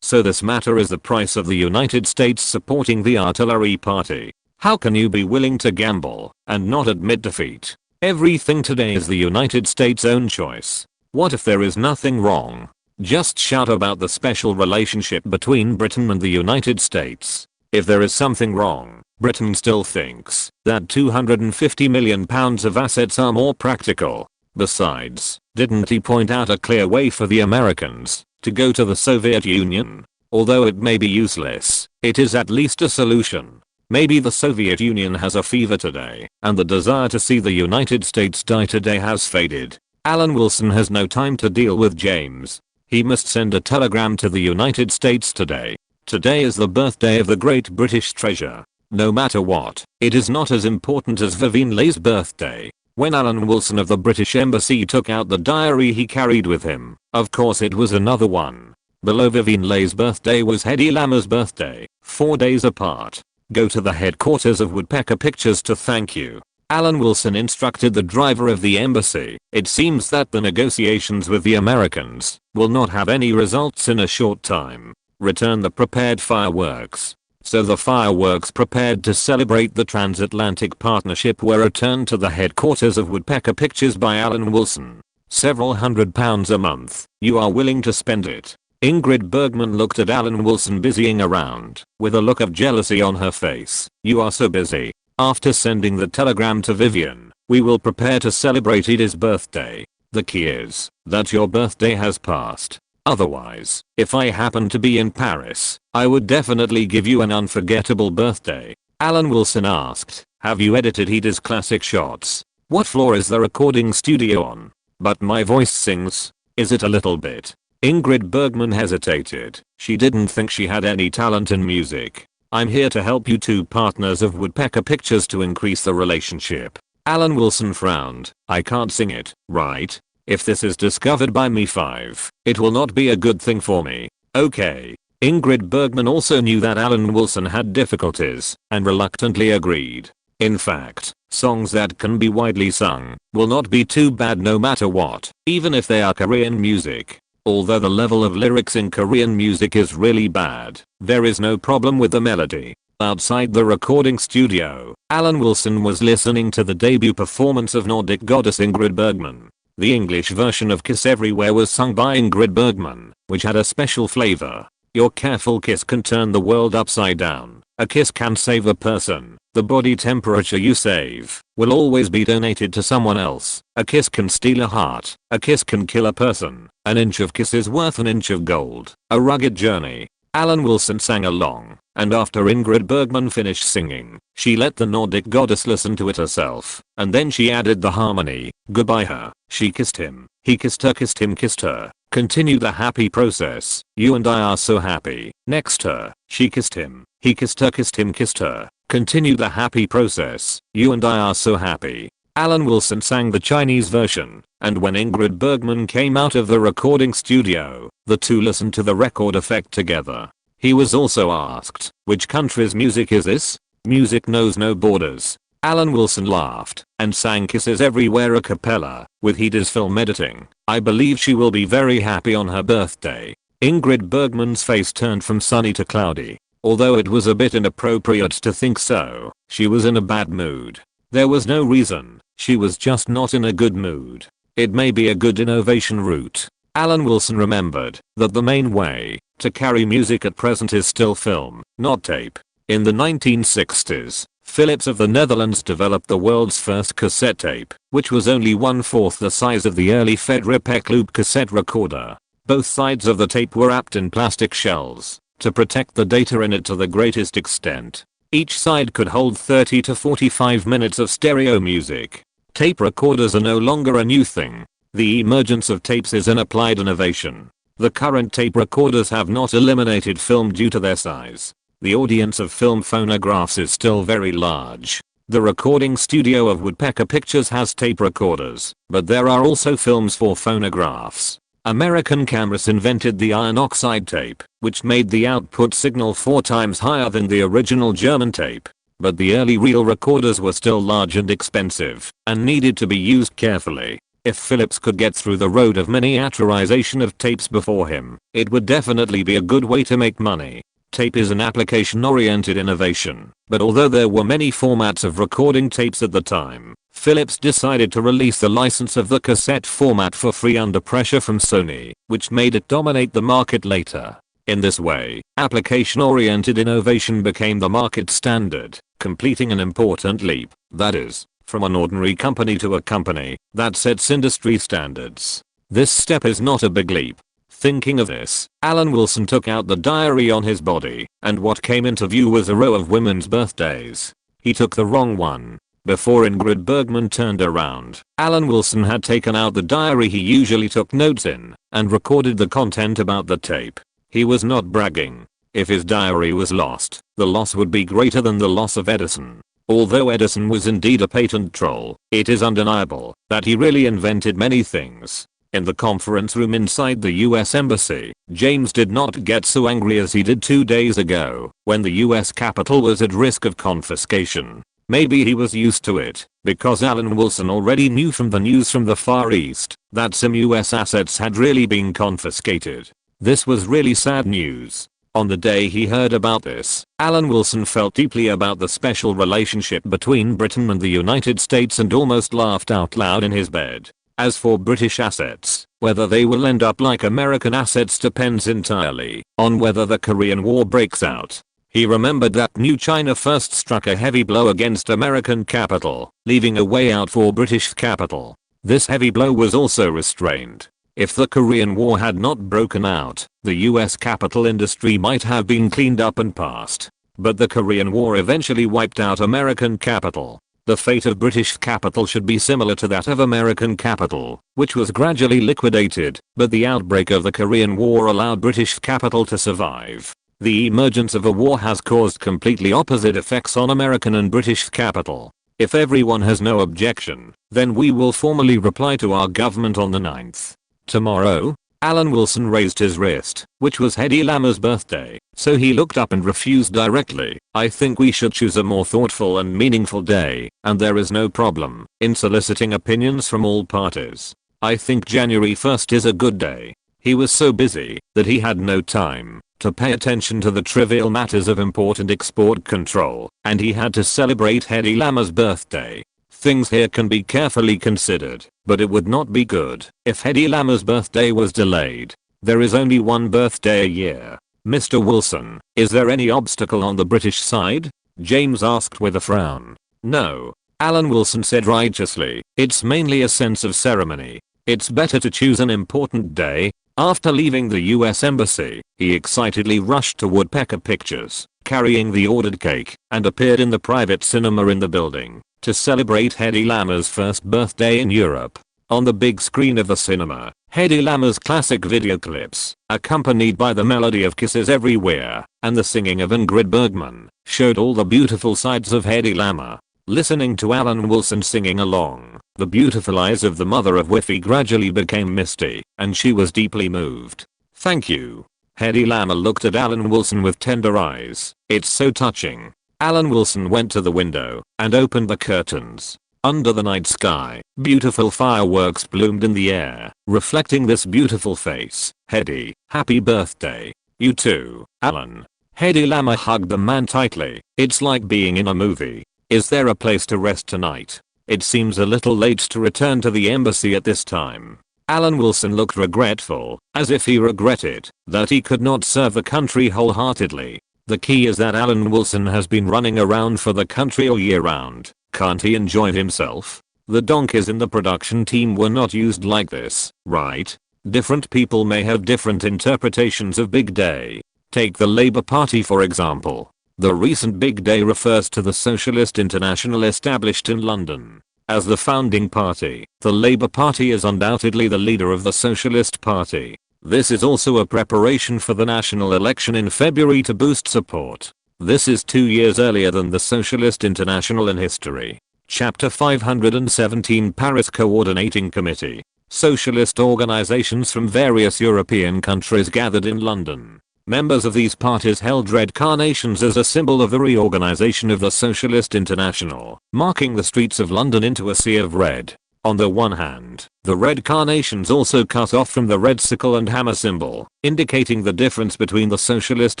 So this matter is the price of the United States supporting the artillery party. How can you be willing to gamble and not admit defeat? Everything today is the United States' own choice. What if there is nothing wrong? Just shout about the special relationship between Britain and the United States. If there is something wrong, Britain still thinks that £250 million of assets are more practical. Besides, didn't he point out a clear way for the Americans to go to the Soviet Union? Although it may be useless, it is at least a solution. Maybe the Soviet Union has a fever today, and the desire to see the United States die today has faded. Alan Wilson has no time to deal with James. He must send a telegram to the United States today. Today is the birthday of the great British treasure. No matter what, it is not as important as Vivian Leigh's birthday. When Alan Wilson of the British Embassy took out the diary he carried with him, of course it was another one. Below Vivian Leigh's birthday was Hedy Lamar's birthday, 4 days apart. Go to the headquarters of Woodpecker Pictures to thank you. Alan Wilson instructed the driver of the embassy. It seems that the negotiations with the Americans will not have any results in a short time. Return the prepared fireworks. So the fireworks prepared to celebrate the transatlantic partnership were returned to the headquarters of Woodpecker Pictures by Alan Wilson. Several £100 a month. You are willing to spend it. Ingrid Bergman looked at Alan Wilson busying around, with a look of jealousy on her face. You are so busy. After sending the telegram to Vivian, we will prepare to celebrate Edith's birthday. The key is that your birthday has passed. Otherwise, if I happen to be in Paris, I would definitely give you an unforgettable birthday. Alan Wilson asked, have you edited Edith's classic shots? What floor is the recording studio on? But my voice sings. Is it a little bit? Ingrid Bergman hesitated. She didn't think she had any talent in music. I'm here to help you two partners of Woodpecker Pictures to increase the relationship. Alan Wilson frowned. I can't sing it, right? If this is discovered by Me5, it will not be a good thing for me. Okay. Ingrid Bergman also knew that Alan Wilson had difficulties and reluctantly agreed. In fact, songs that can be widely sung will not be too bad no matter what, even if they are Korean music. Although the level of lyrics in Korean music is really bad, there is no problem with the melody. Outside the recording studio, Alan Wilson was listening to the debut performance of Nordic goddess Ingrid Bergman. The English version of Kiss Everywhere was sung by Ingrid Bergman, which had a special flavor. Your careful kiss can turn the world upside down. A kiss can save a person. The body temperature you save will always be donated to someone else. A kiss can steal a heart. A kiss can kill a person. An inch of kiss is worth an inch of gold. A rugged journey. Alan Wilson sang along, and after Ingrid Bergman finished singing, she let the Nordic goddess listen to it herself, and then she added the harmony. Goodbye her. She kissed him. He kissed her, kissed him, kissed her. Continue the happy process. You and I are so happy. Next her. She kissed him. He kissed her, kissed him, kissed her. Continue the happy process. You and I are so happy. Alan Wilson sang the Chinese version, and when Ingrid Bergman came out of the recording studio, the two listened to the record effect together. He was also asked, which country's music is this? Music knows no borders. Alan Wilson laughed and sang Kisses Everywhere a cappella, with Heda's film editing. I believe she will be very happy on her birthday. Ingrid Bergman's face turned from sunny to cloudy. Although it was a bit inappropriate to think so, she was in a bad mood. There was no reason, she was just not in a good mood. It may be a good innovation route. Alan Wilson remembered that the main way to carry music at present is still film, not tape. In the 1960s, Philips of the Netherlands developed the world's first cassette tape, which was only 1/4 the size of the early Fedripec loop cassette recorder. Both sides of the tape were wrapped in plastic shells to protect the data in it to the greatest extent. Each side could hold 30 to 45 minutes of stereo music. Tape recorders are no longer a new thing. The emergence of tapes is an applied innovation. The current tape recorders have not eliminated film due to their size. The audience of film phonographs is still very large. The recording studio of Woodpecker Pictures has tape recorders, but there are also films for phonographs. American cameras invented the iron oxide tape, which made the output signal 4 times higher than the original German tape. But the early reel recorders were still large and expensive, and needed to be used carefully. If Philips could get through the road of miniaturization of tapes before him, it would definitely be a good way to make money. Tape is an application-oriented innovation, but although there were many formats of recording tapes at the time, Philips decided to release the license of the cassette format for free under pressure from Sony, which made it dominate the market later. In this way, application-oriented innovation became the market standard, completing an important leap, that is, from an ordinary company to a company that sets industry standards. This step is not a big leap. Thinking of this, Alan Wilson took out the diary on his body, and what came into view was a row of women's birthdays. He took the wrong one. Before Ingrid Bergman turned around, Alan Wilson had taken out the diary he usually took notes in, and recorded the content about the tape. He was not bragging. If his diary was lost, the loss would be greater than the loss of Edison. Although Edison was indeed a patent troll, it is undeniable that he really invented many things. In the conference room inside the US Embassy, James did not get so angry as he did 2 days ago, when the US Capitol was at risk of confiscation. Maybe he was used to it, because Alan Wilson already knew from the news from the Far East that some US assets had really been confiscated. This was really sad news. On the day he heard about this, Alan Wilson felt deeply about the special relationship between Britain and the United States and almost laughed out loud in his bed. As for British assets, whether they will end up like American assets depends entirely on whether the Korean War breaks out. He remembered that New China first struck a heavy blow against American capital, leaving a way out for British capital. This heavy blow was also restrained. If the Korean War had not broken out, the US capital industry might have been cleaned up and passed. But the Korean War eventually wiped out American capital. The fate of British capital should be similar to that of American capital, which was gradually liquidated, but the outbreak of the Korean War allowed British capital to survive. The emergence of a war has caused completely opposite effects on American and British capital. If everyone has no objection, then we will formally reply to our government on the 9th. Tomorrow, Alan Wilson raised his wrist, which was Hedy Lamar's birthday, so he looked up and refused directly. I think we should choose a more thoughtful and meaningful day, and there is no problem in soliciting opinions from all parties. I think January 1st is a good day. He was so busy that he had no time to pay attention to the trivial matters of important export control, and he had to celebrate Hedy Lamar's birthday. Things here can be carefully considered, but it would not be good if Hedy Lamar's birthday was delayed. There is only one birthday a year. Mr. Wilson, is there any obstacle on the British side? James asked with a frown. No. Alan Wilson said righteously, it's mainly a sense of ceremony. It's better to choose an important day. After leaving the US Embassy, he excitedly rushed to Woodpecker Pictures, carrying the ordered cake, and appeared in the private cinema in the building to celebrate Hedy Lamar's first birthday in Europe. On the big screen of the cinema, Hedy Lamar's classic video clips, accompanied by the melody of Kisses Everywhere and the singing of Ingrid Bergman, showed all the beautiful sides of Hedy Lamarr. Listening to Alan Wilson singing along, the beautiful eyes of the mother of Whiffy gradually became misty, and she was deeply moved. Thank you. Hedy Lamarr looked at Alan Wilson with tender eyes. It's so touching. Alan Wilson went to the window and opened the curtains. Under the night sky, beautiful fireworks bloomed in the air, reflecting this beautiful face. Hedy, happy birthday. You too, Alan. Hedy Lamarr hugged the man tightly. It's like being in a movie. Is there a place to rest tonight? It seems a little late to return to the embassy at this time. Alan Wilson looked regretful, as if he regretted that he could not serve the country wholeheartedly. The key is that Alan Wilson has been running around for the country all year round. Can't he enjoy himself? The donkeys in the production team were not used like this, right? Different people may have different interpretations of Big Day. Take the Labour Party for example. The recent Big Day refers to the Socialist International established in London. As the founding party, the Labour Party is undoubtedly the leader of the Socialist Party. This is also a preparation for the national election in February to boost support. This is 2 years earlier than the Socialist International in history. Chapter 517 Paris Coordinating Committee. Socialist organizations from various European countries gathered in London. Members of these parties held red carnations as a symbol of the reorganization of the Socialist International, marking the streets of London into a sea of red. On the one hand, the red carnations also cut off from the red sickle and hammer symbol, indicating the difference between the Socialist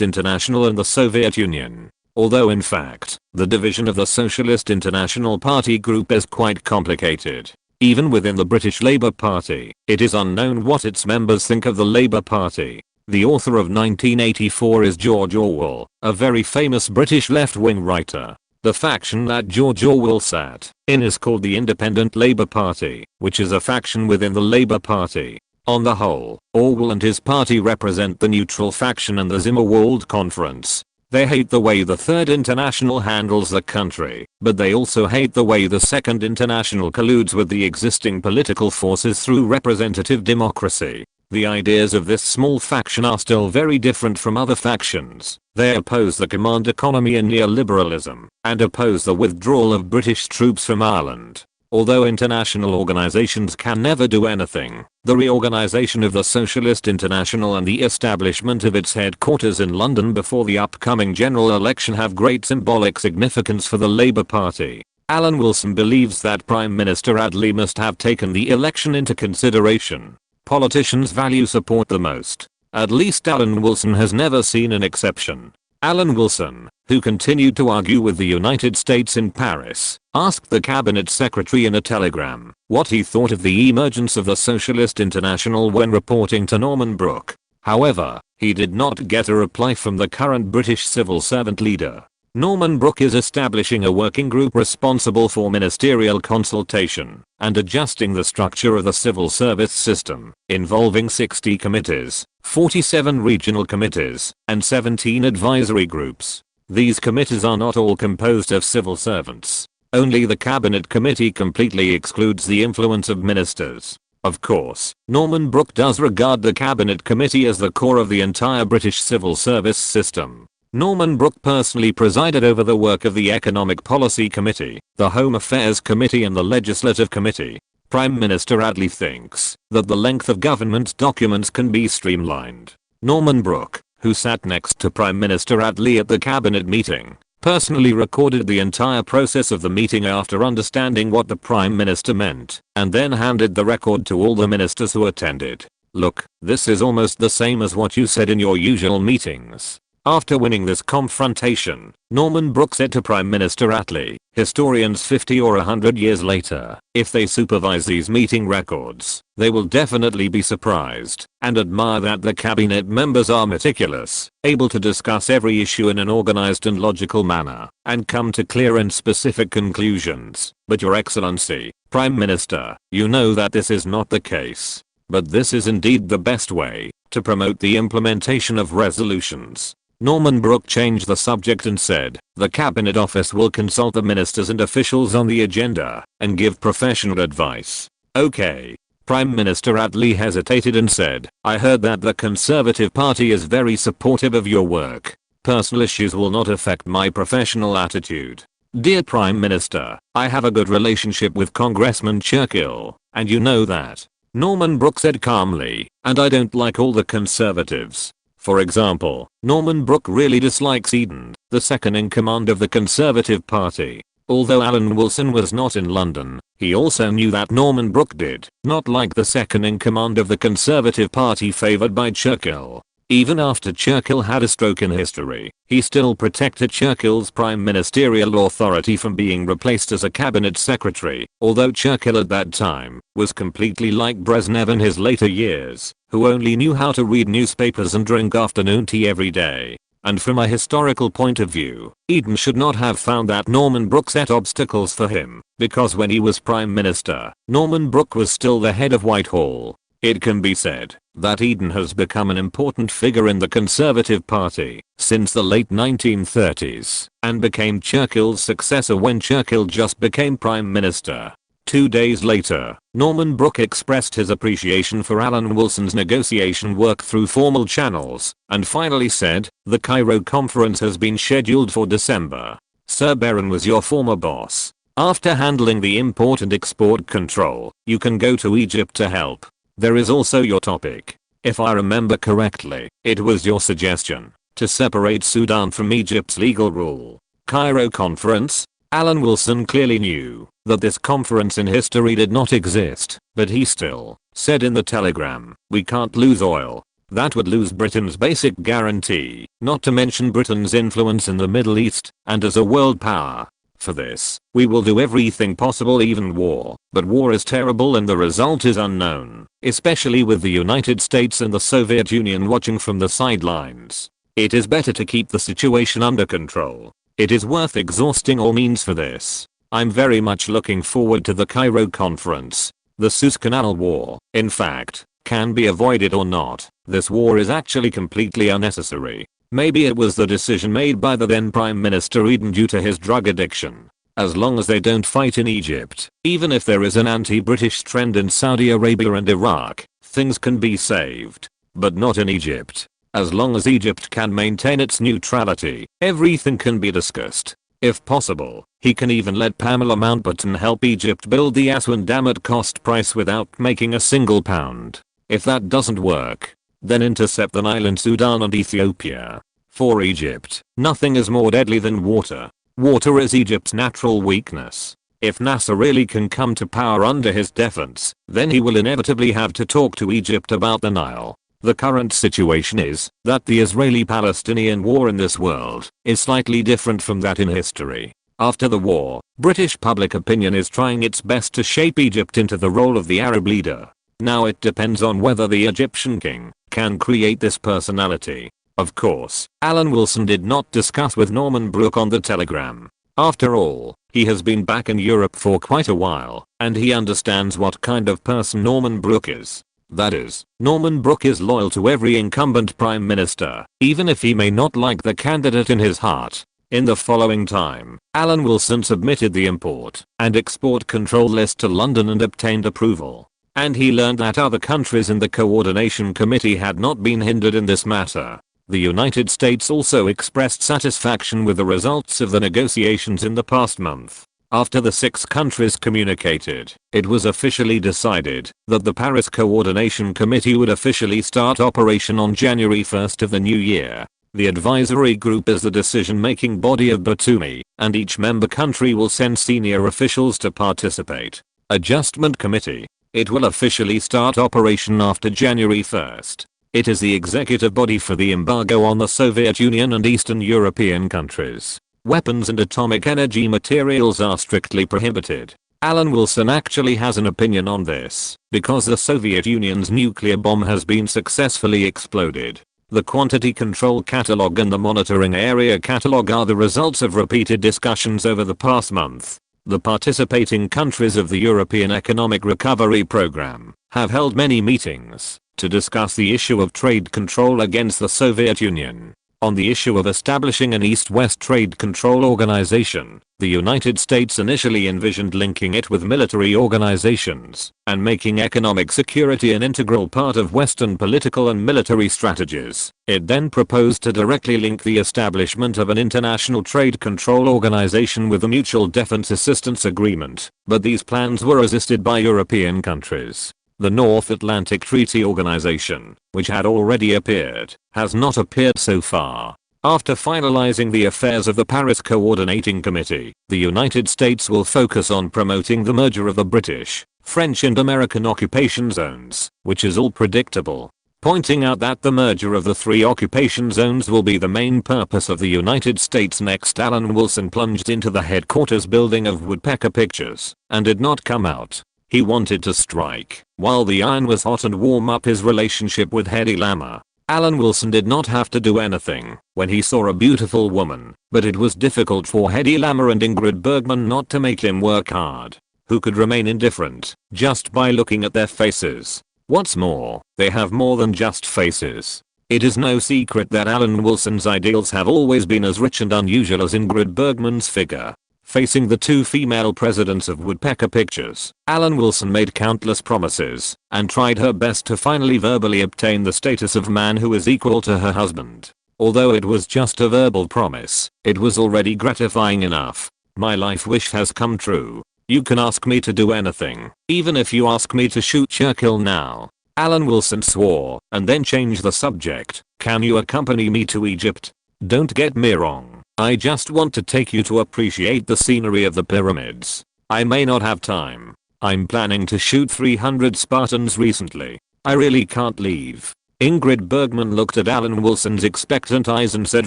International and the Soviet Union. Although in fact, the division of the Socialist International Party group is quite complicated. Even within the British Labour Party, it is unknown what its members think of the Labour Party. The author of 1984 is George Orwell, a very famous British left-wing writer. The faction that George Orwell sat in is called the Independent Labour Party, which is a faction within the Labour Party. On the whole, Orwell and his party represent the neutral faction and the Zimmerwald Conference. They hate the way the Third International handles the country, but they also hate the way the Second International colludes with the existing political forces through representative democracy. The ideas of this small faction are still very different from other factions. They oppose the command economy and neoliberalism, and oppose the withdrawal of British troops from Ireland. Although international organizations can never do anything, the reorganization of the Socialist International and the establishment of its headquarters in London before the upcoming general election have great symbolic significance for the Labour Party. Alan Wilson believes that Prime Minister Attlee must have taken the election into consideration. Politicians value support the most. At least Alan Wilson has never seen an exception. Alan Wilson, who continued to argue with the United States in Paris, asked the cabinet secretary in a telegram what he thought of the emergence of the Socialist International when reporting to Norman Brooke. However, he did not get a reply from the current British civil servant leader. Norman Brooke is establishing a working group responsible for ministerial consultation and adjusting the structure of the civil service system, involving 60 committees, 47 regional committees, and 17 advisory groups. These committees are not all composed of civil servants. Only the Cabinet Committee completely excludes the influence of ministers. Of course, Norman Brooke does regard the Cabinet Committee as the core of the entire British civil service system. Norman Brooke personally presided over the work of the Economic Policy Committee, the Home Affairs Committee and the Legislative Committee. Prime Minister Attlee thinks that the length of government documents can be streamlined. Norman Brooke, who sat next to Prime Minister Attlee at the cabinet meeting, personally recorded the entire process of the meeting after understanding what the Prime Minister meant, and then handed the record to all the ministers who attended. Look, this is almost the same as what you said in your usual meetings. After winning this confrontation, Norman Brooke said to Prime Minister Attlee, historians 50 or 100 years later, if they supervise these meeting records, they will definitely be surprised and admire that the cabinet members are meticulous, able to discuss every issue in an organized and logical manner, and come to clear and specific conclusions. But Your Excellency, Prime Minister, you know that this is not the case. But this is indeed the best way to promote the implementation of resolutions. Norman Brooke changed the subject and said, the Cabinet Office will consult the ministers and officials on the agenda and give professional advice. Okay. Prime Minister Attlee hesitated and said, I heard that the Conservative Party is very supportive of your work. Personal issues will not affect my professional attitude. Dear Prime Minister, I have a good relationship with Congressman Churchill, and you know that. Norman Brooke said calmly, and I don't like all the conservatives. For example, Norman Brooke really dislikes Eden, the second in command of the Conservative Party. Although Alan Wilson was not in London, he also knew that Norman Brooke did not like the second in command of the Conservative Party favored by Churchill. Even after Churchill had a stroke in history, he still protected Churchill's prime ministerial authority from being replaced as a cabinet secretary, although Churchill at that time was completely like Brezhnev in his later years, who only knew how to read newspapers and drink afternoon tea every day. And from a historical point of view, Eden should not have found that Norman Brooke set obstacles for him, because when he was prime minister, Norman Brooke was still the head of Whitehall. It can be said that Eden has become an important figure in the Conservative Party since the late 1930s and became Churchill's successor when Churchill just became Prime Minister. 2 days later, Norman Brooke expressed his appreciation for Alan Wilson's negotiation work through formal channels and finally said, the Cairo conference has been scheduled for December. Sir Barron was your former boss. After handling the import and export control, you can go to Egypt to help. There is also your topic. If I remember correctly, it was your suggestion to separate Sudan from Egypt's legal rule. Cairo conference? Alan Wilson clearly knew that this conference in history did not exist, but he still said in the telegram, we can't lose oil. That would lose Britain's basic guarantee, not to mention Britain's influence in the Middle East and as a world power. For this, we will do everything possible, even war, but war is terrible and the result is unknown, especially with the United States and the Soviet Union watching from the sidelines. It is better to keep the situation under control. It is worth exhausting all means for this. I'm very much looking forward to the Cairo conference. The Suez Canal War, in fact, can be avoided or not. This war is actually completely unnecessary. Maybe it was the decision made by the then Prime Minister Eden due to his drug addiction. As long as they don't fight in Egypt, even if there is an anti-British trend in Saudi Arabia and Iraq, things can be saved. But not in Egypt. As long as Egypt can maintain its neutrality, everything can be discussed. If possible, he can even let Pamela Mountbatten help Egypt build the Aswan Dam at cost price without making a single pound. If that doesn't work, then intercept the Nile in Sudan and Ethiopia. For Egypt, nothing is more deadly than water. Water is Egypt's natural weakness. If Nasser really can come to power under his defense, then he will inevitably have to talk to Egypt about the Nile. The current situation is that the Israeli-Palestinian war in this world is slightly different from that in history. After the war, British public opinion is trying its best to shape Egypt into the role of the Arab leader. Now it depends on whether the Egyptian king can create this personality. Of course, Alan Wilson did not discuss with Norman Brooke on the telegram. After all, he has been back in Europe for quite a while, and he understands what kind of person Norman Brooke is. That is, Norman Brooke is loyal to every incumbent prime minister, even if he may not like the candidate in his heart. In the following time, Alan Wilson submitted the import and export control list to London and obtained approval. And he learned that other countries in the coordination committee had not been hindered in this matter. The United States also expressed satisfaction with the results of the negotiations in the past month. After the 6 countries communicated, it was officially decided that the Paris Coordination Committee would officially start operation on January 1st of the new year. The advisory group is the decision-making body of Batumi, and each member country will send senior officials to participate. Adjustment Committee. It will officially start operation after January 1st. It is the executive body for the embargo on the Soviet Union and Eastern European countries. Weapons and atomic energy materials are strictly prohibited. Alan Wilson actually has an opinion on this, because the Soviet Union's nuclear bomb has been successfully exploded. The quantity control catalog and the monitoring area catalog are the results of repeated discussions over the past month. The participating countries of the European Economic Recovery Program have held many meetings to discuss the issue of trade control against the Soviet Union. On the issue of establishing an East-West trade control organization, the United States initially envisioned linking it with military organizations and making economic security an integral part of Western political and military strategies. It then proposed to directly link the establishment of an international trade control organization with a mutual defense assistance agreement, but these plans were resisted by European countries. The North Atlantic Treaty Organization, which had already appeared, has not appeared so far. After finalizing the affairs of the Paris Coordinating Committee, the United States will focus on promoting the merger of the British, French and American occupation zones, which is all predictable. Pointing out that the merger of the 3 occupation zones will be the main purpose of the United States next, Alan Wilson plunged into the headquarters building of Woodpecker Pictures and did not come out. He wanted to strike while the iron was hot and warm up his relationship with Hedy Lamarr. Alan Wilson did not have to do anything when he saw a beautiful woman, but it was difficult for Hedy Lamarr and Ingrid Bergman not to make him work hard. Who could remain indifferent just by looking at their faces? What's more, they have more than just faces. It is no secret that Alan Wilson's ideals have always been as rich and unusual as Ingrid Bergman's figure. Facing the 2 female presidents of Woodpecker Pictures, Alan Wilson made countless promises and tried her best to finally verbally obtain the status of man who is equal to her husband. Although it was just a verbal promise, it was already gratifying enough. My life wish has come true. You can ask me to do anything, even if you ask me to shoot Churchill now. Alan Wilson swore and then changed the subject. Can you accompany me to Egypt? Don't get me wrong. I just want to take you to appreciate the scenery of the pyramids. I may not have time. I'm planning to shoot 300 Spartans recently. I really can't leave. Ingrid Bergman looked at Alan Wilson's expectant eyes and said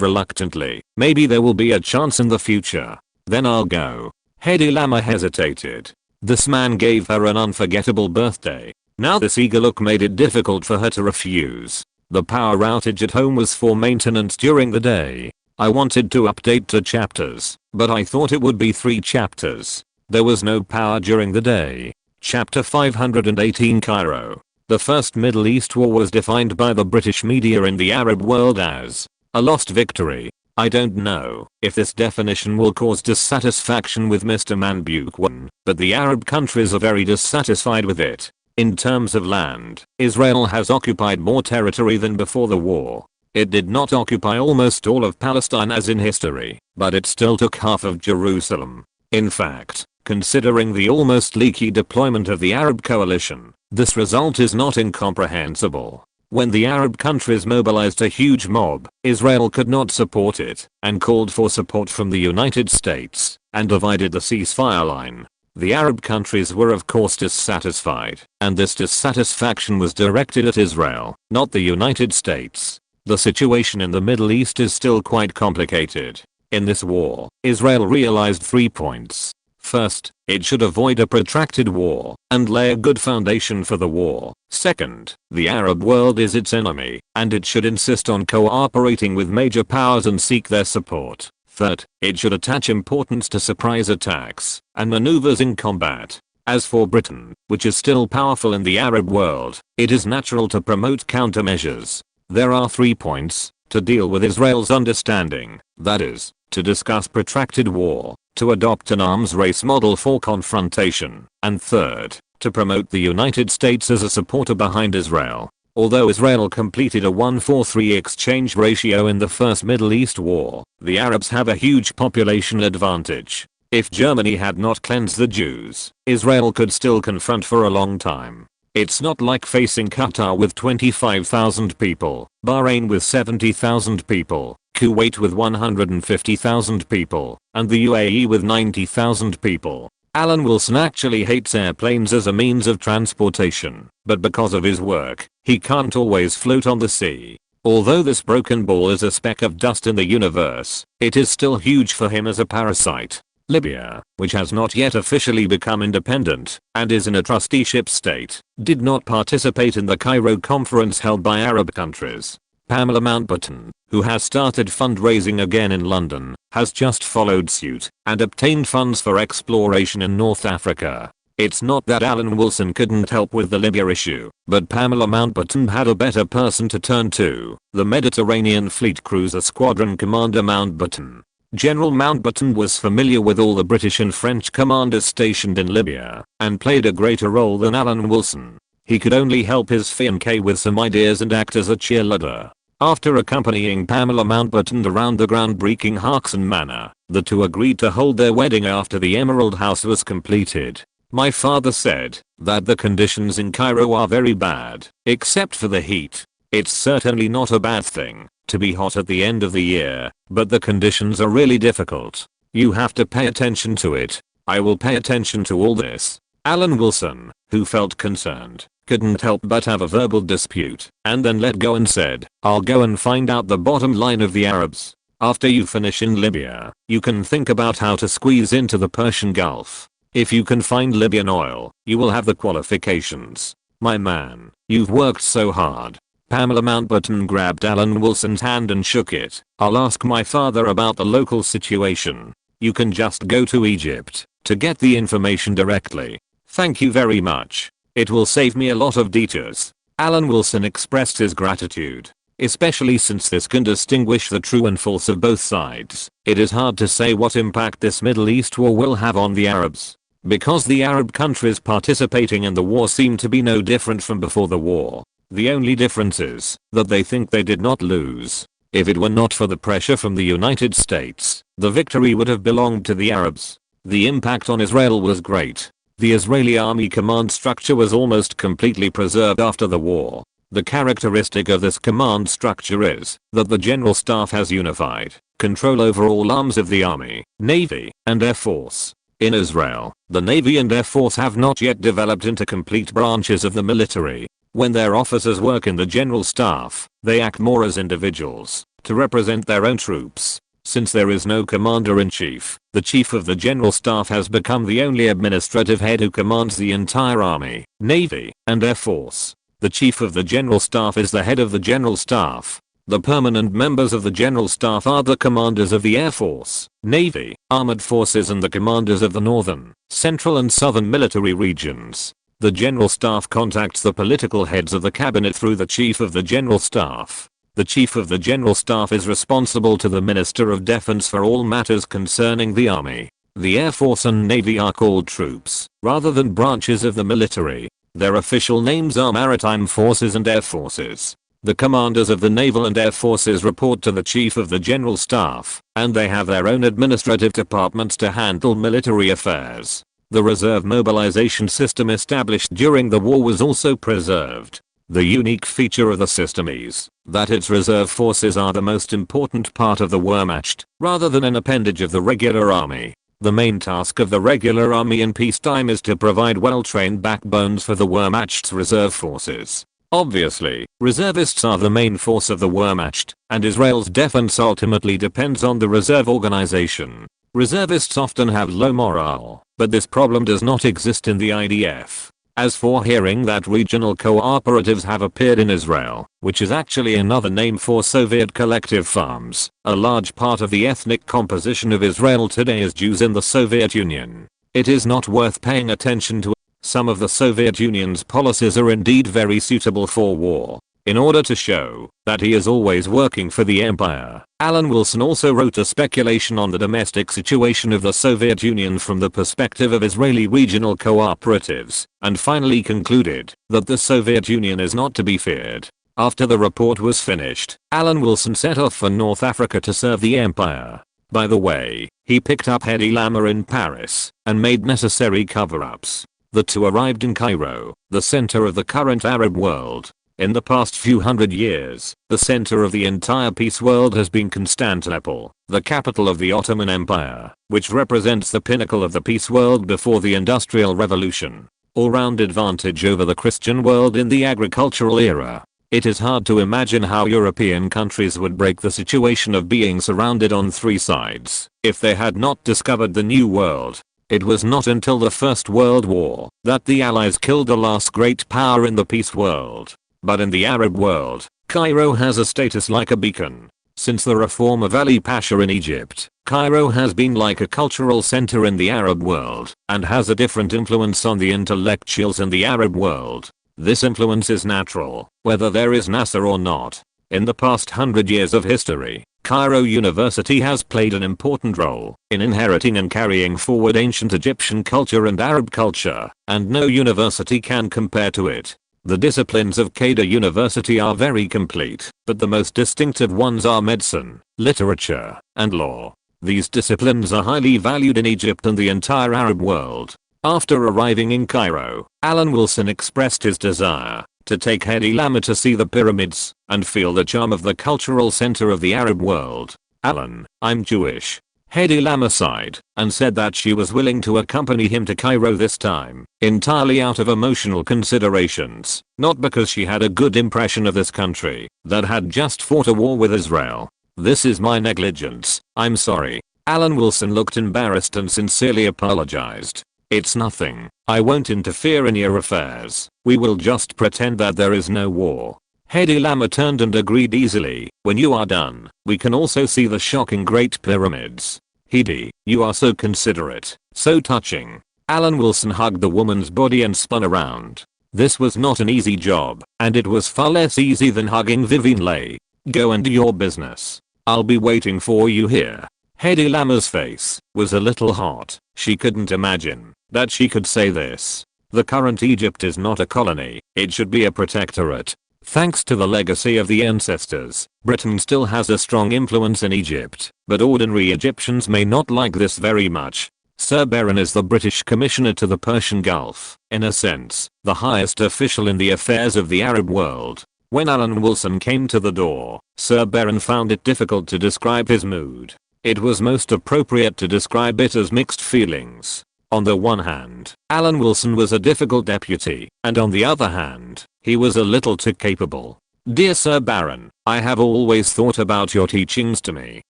reluctantly, maybe there will be a chance in the future. Then I'll go. Hedy Lamarr hesitated. This man gave her an unforgettable birthday. Now this eager look made it difficult for her to refuse. The power outage at home was for maintenance during the day. I wanted to update 2 chapters, but I thought it would be 3 chapters. There was no power during the day. Chapter 518 Cairo. The First Middle East War was defined by the British media in the Arab world as a lost victory. I don't know if this definition will cause dissatisfaction with Mr. Manbuquan, but the Arab countries are very dissatisfied with it. In terms of land, Israel has occupied more territory than before the war. It did not occupy almost all of Palestine as in history, but it still took half of Jerusalem. In fact, considering the almost leaky deployment of the Arab coalition, this result is not incomprehensible. When the Arab countries mobilized a huge mob, Israel could not support it and called for support from the United States and divided the ceasefire line. The Arab countries were of course dissatisfied, and this dissatisfaction was directed at Israel, not the United States. The situation in the Middle East is still quite complicated. In this war, Israel realized 3 points. First, it should avoid a protracted war and lay a good foundation for the war. Second, the Arab world is its enemy, and it should insist on cooperating with major powers and seek their support. Third, it should attach importance to surprise attacks and maneuvers in combat. As for Britain, which is still powerful in the Arab world, it is natural to promote countermeasures. There are 3 points to deal with Israel's understanding, that is, to discuss protracted war, to adopt an arms race model for confrontation, and third, to promote the United States as a supporter behind Israel. Although Israel completed a 1:3 exchange ratio in the First Middle East War, the Arabs have a huge population advantage. If Germany had not cleansed the Jews, Israel could still confront for a long time. It's not like facing Qatar with 25,000 people, Bahrain with 70,000 people, Kuwait with 150,000 people, and the UAE with 90,000 people. Alan Wilson actually hates airplanes as a means of transportation, but because of his work, he can't always float on the sea. Although this broken ball is a speck of dust in the universe, it is still huge for him as a parasite. Libya, which has not yet officially become independent, and is in a trusteeship state, did not participate in the Cairo conference held by Arab countries. Pamela Mountbatten, who has started fundraising again in London, has just followed suit and obtained funds for exploration in North Africa. It's not that Alan Wilson couldn't help with the Libya issue, but Pamela Mountbatten had a better person to turn to, the Mediterranean Fleet Cruiser Squadron Commander Mountbatten. General Mountbatten was familiar with all the British and French commanders stationed in Libya, and played a greater role than Alan Wilson. He could only help his fiancée with some ideas and act as a cheerleader. After accompanying Pamela Mountbatten around the groundbreaking Harkson Manor, the two agreed to hold their wedding after the Emerald House was completed. My father said that the conditions in Cairo are very bad, except for the heat. It's certainly not a bad thing to be hot at the end of the year, but the conditions are really difficult. You have to pay attention to it. I will pay attention to all this. Alan Wilson, who felt concerned, couldn't help but have a verbal dispute, and then let go and said, I'll go and find out the bottom line of the Arabs. After you finish in Libya, you can think about how to squeeze into the Persian Gulf. If you can find Libyan oil, you will have the qualifications. My man, you've worked so hard. Pamela Mountbatten grabbed Alan Wilson's hand and shook it. I'll ask my father about the local situation. You can just go to Egypt to get the information directly. Thank you very much. It will save me a lot of detours. Alan Wilson expressed his gratitude, especially since this can distinguish the true and false of both sides. It is hard to say what impact this Middle East war will have on the Arabs, because the Arab countries participating in the war seem to be no different from before the war. The only difference is that they think they did not lose. If it were not for the pressure from the United States, the victory would have belonged to the Arabs. The impact on Israel was great. The Israeli army command structure was almost completely preserved after the war. The characteristic of this command structure is that the general staff has unified control over all arms of the army, navy, and air force. In Israel, the navy and air force have not yet developed into complete branches of the military. When their officers work in the general staff, they act more as individuals to represent their own troops. Since there is no commander-in-chief, the chief of the general staff has become the only administrative head who commands the entire army, navy, and air force. The chief of the general staff is the head of the general staff. The permanent members of the general staff are the commanders of the air force, navy, armored forces, and the commanders of the northern, central, and southern military regions. The general staff contacts the political heads of the cabinet through the chief of the general staff. The chief of the general staff is responsible to the Minister of Defense for all matters concerning the army. The Air Force and Navy are called troops, rather than branches of the military. Their official names are Maritime Forces and Air Forces. The commanders of the naval and air forces report to the chief of the general staff, and they have their own administrative departments to handle military affairs. The reserve mobilization system established during the war was also preserved. The unique feature of the system is that its reserve forces are the most important part of the Wehrmacht, rather than an appendage of the regular army. The main task of the regular army in peacetime is to provide well-trained backbones for the Wehrmacht's reserve forces. Obviously, reservists are the main force of the Wehrmacht, and Israel's defense ultimately depends on the reserve organization. Reservists often have low morale, but this problem does not exist in the IDF. As for hearing that regional cooperatives have appeared in Israel, which is actually another name for Soviet collective farms, a large part of the ethnic composition of Israel today is Jews in the Soviet Union. It is not worth paying attention to. Some of the Soviet Union's policies are indeed very suitable for war. In order to show that he is always working for the empire, Alan Wilson also wrote a speculation on the domestic situation of the Soviet Union from the perspective of Israeli regional cooperatives, and finally concluded that the Soviet Union is not to be feared. After the report was finished, Alan Wilson set off for North Africa to serve the empire. By the way, he picked up Hedi Lama in Paris and made necessary cover-ups. The two arrived in Cairo, the center of the current Arab world. In the past few hundred years, the center of the entire peace world has been Constantinople, the capital of the Ottoman Empire, which represents the pinnacle of the peace world before the Industrial Revolution. All-round advantage over the Christian world in the agricultural era. It is hard to imagine how European countries would break the situation of being surrounded on three sides if they had not discovered the New World. It was not until the First World War that the Allies killed the last great power in the peace world. But in the Arab world, Cairo has a status like a beacon. Since the reform of Ali Pasha in Egypt, Cairo has been like a cultural center in the Arab world and has a different influence on the intellectuals in the Arab world. This influence is natural, whether there is Nasser or not. In the past 100 years of history, Cairo University has played an important role in inheriting and carrying forward ancient Egyptian culture and Arab culture, and no university can compare to it. The disciplines of Cairo University are very complete, but the most distinctive ones are medicine, literature, and law. These disciplines are highly valued in Egypt and the entire Arab world. After arriving in Cairo, Alan Wilson expressed his desire to take Hedi Lama to see the pyramids and feel the charm of the cultural center of the Arab world. Alan, I'm Jewish. Hedi Lama sighed and said that she was willing to accompany him to Cairo this time, entirely out of emotional considerations, not because she had a good impression of this country that had just fought a war with Israel. This is my negligence, I'm sorry. Alan Wilson looked embarrassed and sincerely apologized. It's nothing. I won't interfere in your affairs. We will just pretend that there is no war. Hedi Lama turned and agreed easily. When you are done, we can also see the shocking Great Pyramids. Hedi, you are so considerate, so touching. Alan Wilson hugged the woman's body and spun around. This was not an easy job, and it was far less easy than hugging Vivian Leigh. Go and do your business. I'll be waiting for you here. Hedi Lama's face was a little hot. She couldn't imagine that she could say this. The current Egypt is not a colony, it should be a protectorate. Thanks to the legacy of the ancestors, Britain still has a strong influence in Egypt, but ordinary Egyptians may not like this very much. Sir Baron is the British Commissioner to the Persian Gulf, in a sense, the highest official in the affairs of the Arab world. When Alan Wilson came to the door, Sir Baron found it difficult to describe his mood. It was most appropriate to describe it as mixed feelings. On the one hand, Alan Wilson was a difficult deputy, and on the other hand, he was a little too capable. Dear Sir Baron, I have always thought about your teachings to me.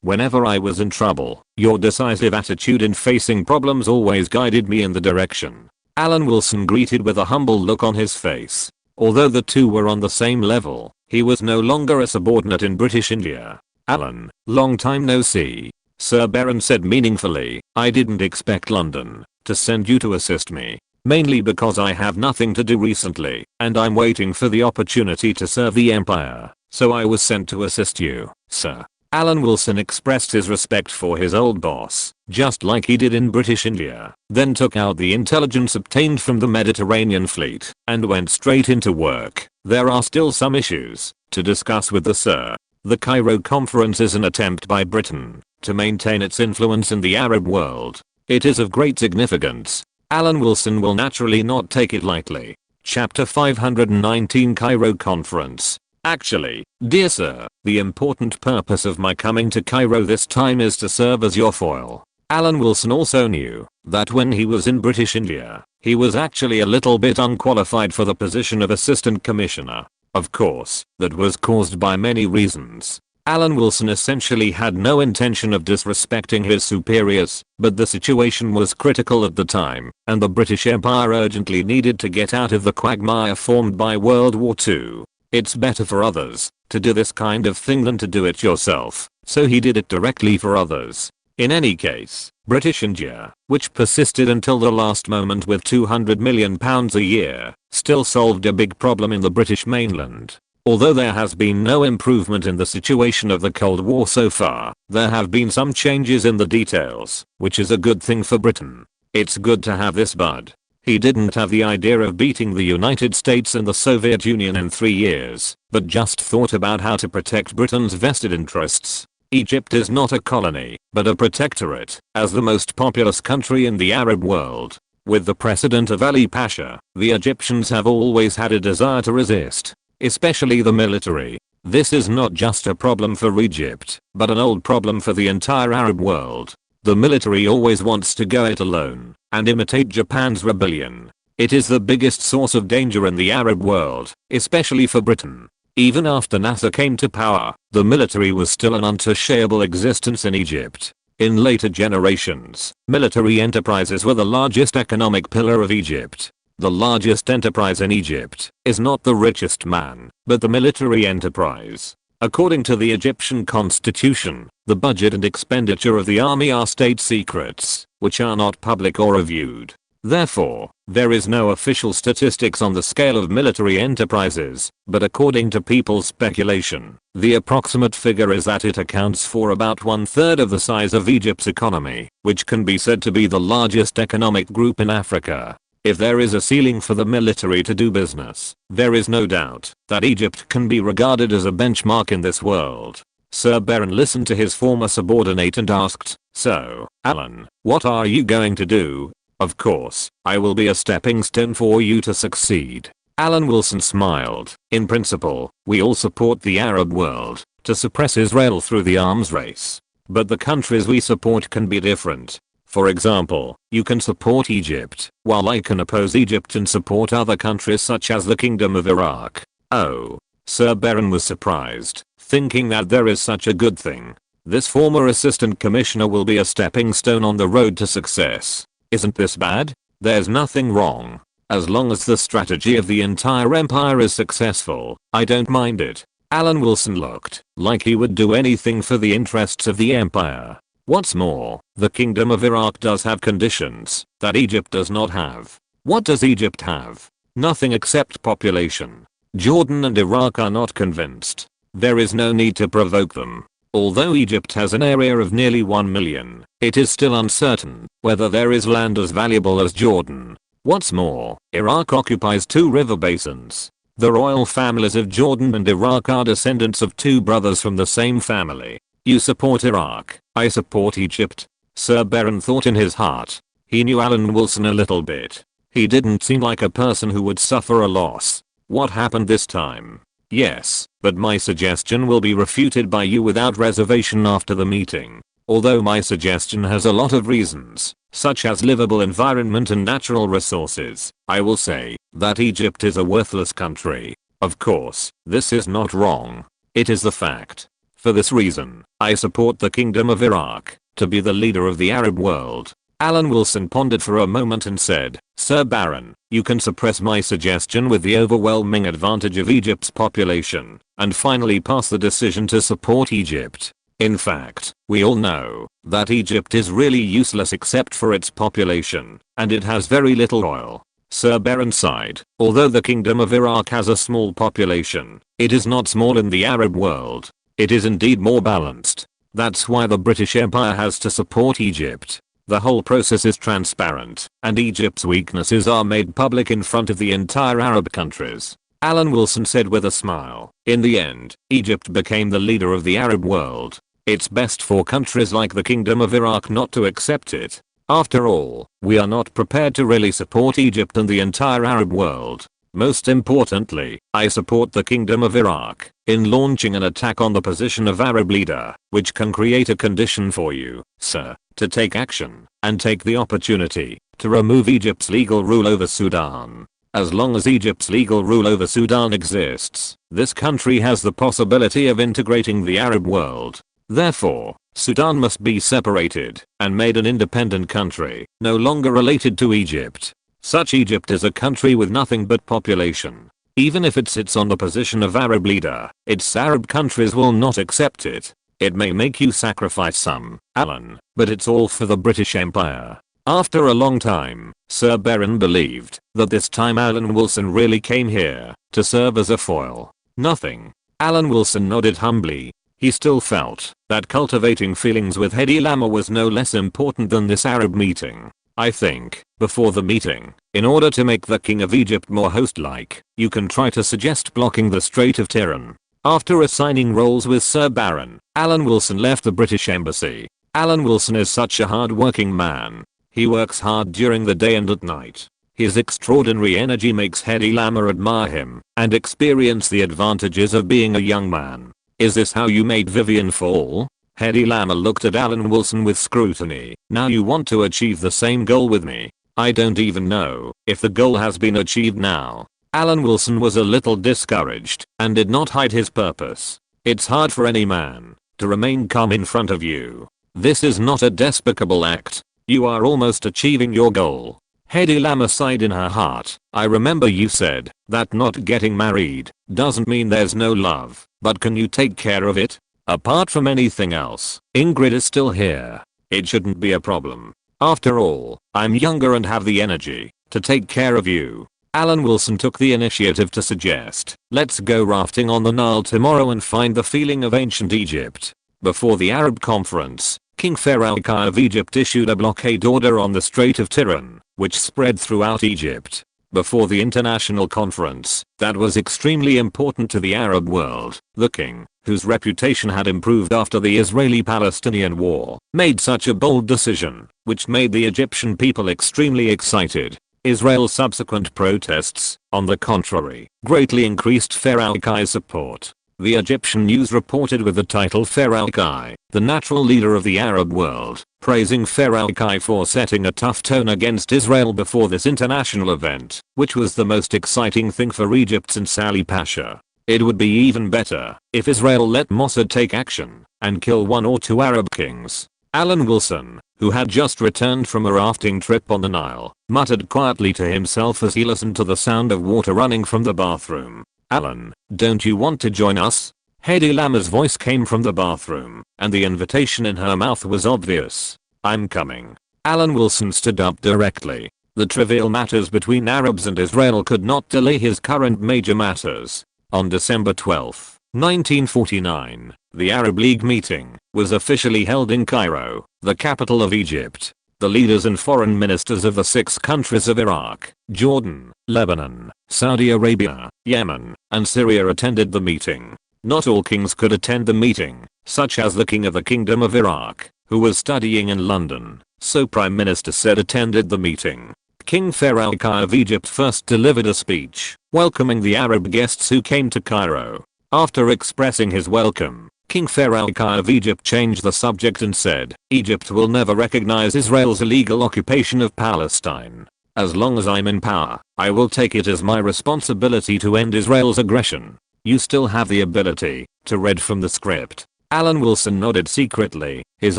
Whenever I was in trouble, your decisive attitude in facing problems always guided me in the direction. Alan Wilson greeted with a humble look on his face. Although the two were on the same level, he was no longer a subordinate in British India. Alan, long time no see. Sir Baron said meaningfully, I didn't expect London to send you to assist me. Mainly because I have nothing to do recently, and I'm waiting for the opportunity to serve the Empire. So I was sent to assist you, sir. Alan Wilson expressed his respect for his old boss, just like he did in British India, then took out the intelligence obtained from the Mediterranean fleet, and went straight into work. There are still some issues to discuss with the Sir. The Cairo Conference is an attempt by Britain to maintain its influence in the Arab world. It is of great significance. Alan Wilson will naturally not take it lightly. Chapter 519 Cairo Conference. Actually, dear sir, the important purpose of my coming to Cairo this time is to serve as your foil. Alan Wilson also knew that when he was in British India, he was actually a little bit unqualified for the position of assistant commissioner. Of course, that was caused by many reasons. Alan Wilson essentially had no intention of disrespecting his superiors, but the situation was critical at the time, and the British Empire urgently needed to get out of the quagmire formed by World War II. It's better for others to do this kind of thing than to do it yourself, so he did it directly for others. In any case, British India, which persisted until the last moment with £200 million a year, still solved a big problem in the British mainland. Although there has been no improvement in the situation of the Cold War so far, there have been some changes in the details, which is a good thing for Britain. It's good to have this bud. He didn't have the idea of beating the United States and the Soviet Union in 3 years, but just thought about how to protect Britain's vested interests. Egypt is not a colony, but a protectorate, as the most populous country in the Arab world. With the precedent of Ali Pasha, the Egyptians have always had a desire to resist, especially the military. This is not just a problem for Egypt, but an old problem for the entire Arab world. The military always wants to go it alone and imitate Japan's rebellion. It is the biggest source of danger in the Arab world, especially for Britain. Even after Nasser came to power, the military was still an untouchable existence in Egypt. In later generations, military enterprises were the largest economic pillar of Egypt. The largest enterprise in Egypt is not the richest man, but the military enterprise. According to the Egyptian constitution, the budget and expenditure of the army are state secrets, which are not public or reviewed. Therefore, there is no official statistics on the scale of military enterprises, but according to people's speculation, the approximate figure is that it accounts for about 1/3 of the size of Egypt's economy, which can be said to be the largest economic group in Africa. If there is a ceiling for the military to do business, there is no doubt that Egypt can be regarded as a benchmark in this world. Sir Baron listened to his former subordinate and asked, "So, Alan, what are you going to do?" "Of course, I will be a stepping stone for you to succeed." Alan Wilson smiled. "In principle, we all support the Arab world to suppress Israel through the arms race. But the countries we support can be different. For example, you can support Egypt, while I can oppose Egypt and support other countries such as the Kingdom of Iraq." "Oh." Sir Baron was surprised, thinking that there is such a good thing. This former assistant commissioner will be a stepping stone on the road to success. Isn't this bad? There's nothing wrong. As long as the strategy of the entire empire is successful, I don't mind it. Alan Wilson looked like he would do anything for the interests of the empire. What's more, the Kingdom of Iraq does have conditions that Egypt does not have. What does Egypt have? Nothing except population. Jordan and Iraq are not convinced. There is no need to provoke them. Although Egypt has an area of nearly 1 million, it is still uncertain whether there is land as valuable as Jordan. What's more, Iraq occupies 2 river basins. The royal families of Jordan and Iraq are descendants of 2 brothers from the same family. You support Iraq, I support Egypt. Sir Baron thought in his heart. He knew Alan Wilson a little bit. He didn't seem like a person who would suffer a loss. What happened this time? Yes, but my suggestion will be refuted by you without reservation after the meeting. Although my suggestion has a lot of reasons, such as livable environment and natural resources, I will say that Egypt is a worthless country. Of course, this is not wrong. It is the fact. For this reason, I support the Kingdom of Iraq to be the leader of the Arab world. Alan Wilson pondered for a moment and said, "Sir Baron, you can suppress my suggestion with the overwhelming advantage of Egypt's population, and finally pass the decision to support Egypt. In fact, we all know that Egypt is really useless except for its population, and it has very little oil." Sir Baron sighed. Although the Kingdom of Iraq has a small population, it is not small in the Arab world. It is indeed more balanced. That's why the British Empire has to support Egypt. The whole process is transparent, and Egypt's weaknesses are made public in front of the entire Arab countries. Alan Wilson said with a smile. In the end, Egypt became the leader of the Arab world. It's best for countries like the Kingdom of Iraq not to accept it. After all, we are not prepared to really support Egypt and the entire Arab world. Most importantly, I support the Kingdom of Iraq in launching an attack on the position of Arab leader, which can create a condition for you, sir, to take action and take the opportunity to remove Egypt's legal rule over Sudan. As long as Egypt's legal rule over Sudan exists, this country has the possibility of integrating the Arab world. Therefore, Sudan must be separated and made an independent country, no longer related to Egypt. Such Egypt is a country with nothing but population. Even if it sits on the position of Arab leader, its Arab countries will not accept it. It may make you sacrifice some, Alan, but it's all for the British Empire. After a long time, Sir Baron believed that this time Alan Wilson really came here to serve as a foil. Nothing. Alan Wilson nodded humbly. He still felt that cultivating feelings with Hedy Lamer was no less important than this Arab meeting. I think, before the meeting, in order to make the King of Egypt more host-like, you can try to suggest blocking the Strait of Tiran. After assigning roles with Sir Baron, Alan Wilson left the British Embassy. Alan Wilson is such a hard-working man. He works hard during the day and at night. His extraordinary energy makes Hedy Lamarr admire him and experience the advantages of being a young man. Is this how you made Vivian fall? Hedy Lamarr looked at Alan Wilson with scrutiny. Now you want to achieve the same goal with me? I don't even know if the goal has been achieved now. Alan Wilson was a little discouraged and did not hide his purpose. It's hard for any man to remain calm in front of you. This is not a despicable act. You are almost achieving your goal. Hedy Lamarr sighed in her heart. I remember you said that not getting married doesn't mean there's no love, but can you take care of it? Apart from anything else, Ingrid is still here. It shouldn't be a problem. After all, I'm younger and have the energy to take care of you. Alan Wilson took the initiative to suggest, let's go rafting on the Nile tomorrow and find the feeling of ancient Egypt. Before the Arab conference, King Farouk I of Egypt issued a blockade order on the Strait of Tiran, which spread throughout Egypt. Before the international conference, that was extremely important to the Arab world, the king, whose reputation had improved after the Israeli-Palestinian war, made such a bold decision, which made the Egyptian people extremely excited. Israel's subsequent protests, on the contrary, greatly increased Farouk I's support. The Egyptian news reported with the title Farouk I, the natural leader of the Arab world, praising Farouk I for setting a tough tone against Israel before this international event, which was the most exciting thing for Egypt since Ali Pasha. It would be even better if Israel let Mossad take action and kill 1 or 2 Arab kings. Alan Wilson, who had just returned from a rafting trip on the Nile, muttered quietly to himself as he listened to the sound of water running from the bathroom. Alan, don't you want to join us? Hedy Lamarr's voice came from the bathroom, and the invitation in her mouth was obvious. I'm coming. Alan Wilson stood up directly. The trivial matters between Arabs and Israel could not delay his current major matters. On December 12, 1949, the Arab League meeting was officially held in Cairo, the capital of Egypt. The leaders and foreign ministers of the 6 countries of Iraq, Jordan, Lebanon, Saudi Arabia, Yemen, and Syria attended the meeting. Not all kings could attend the meeting, such as the King of the Kingdom of Iraq, who was studying in London, so Prime Minister Said attended the meeting. King Farouk I of Egypt first delivered a speech, welcoming the Arab guests who came to Cairo. After expressing his welcome, King Farouk I of Egypt changed the subject and said, Egypt will never recognize Israel's illegal occupation of Palestine. As long as I'm in power, I will take it as my responsibility to end Israel's aggression. You still have the ability to read from the script. Alan Wilson nodded secretly. His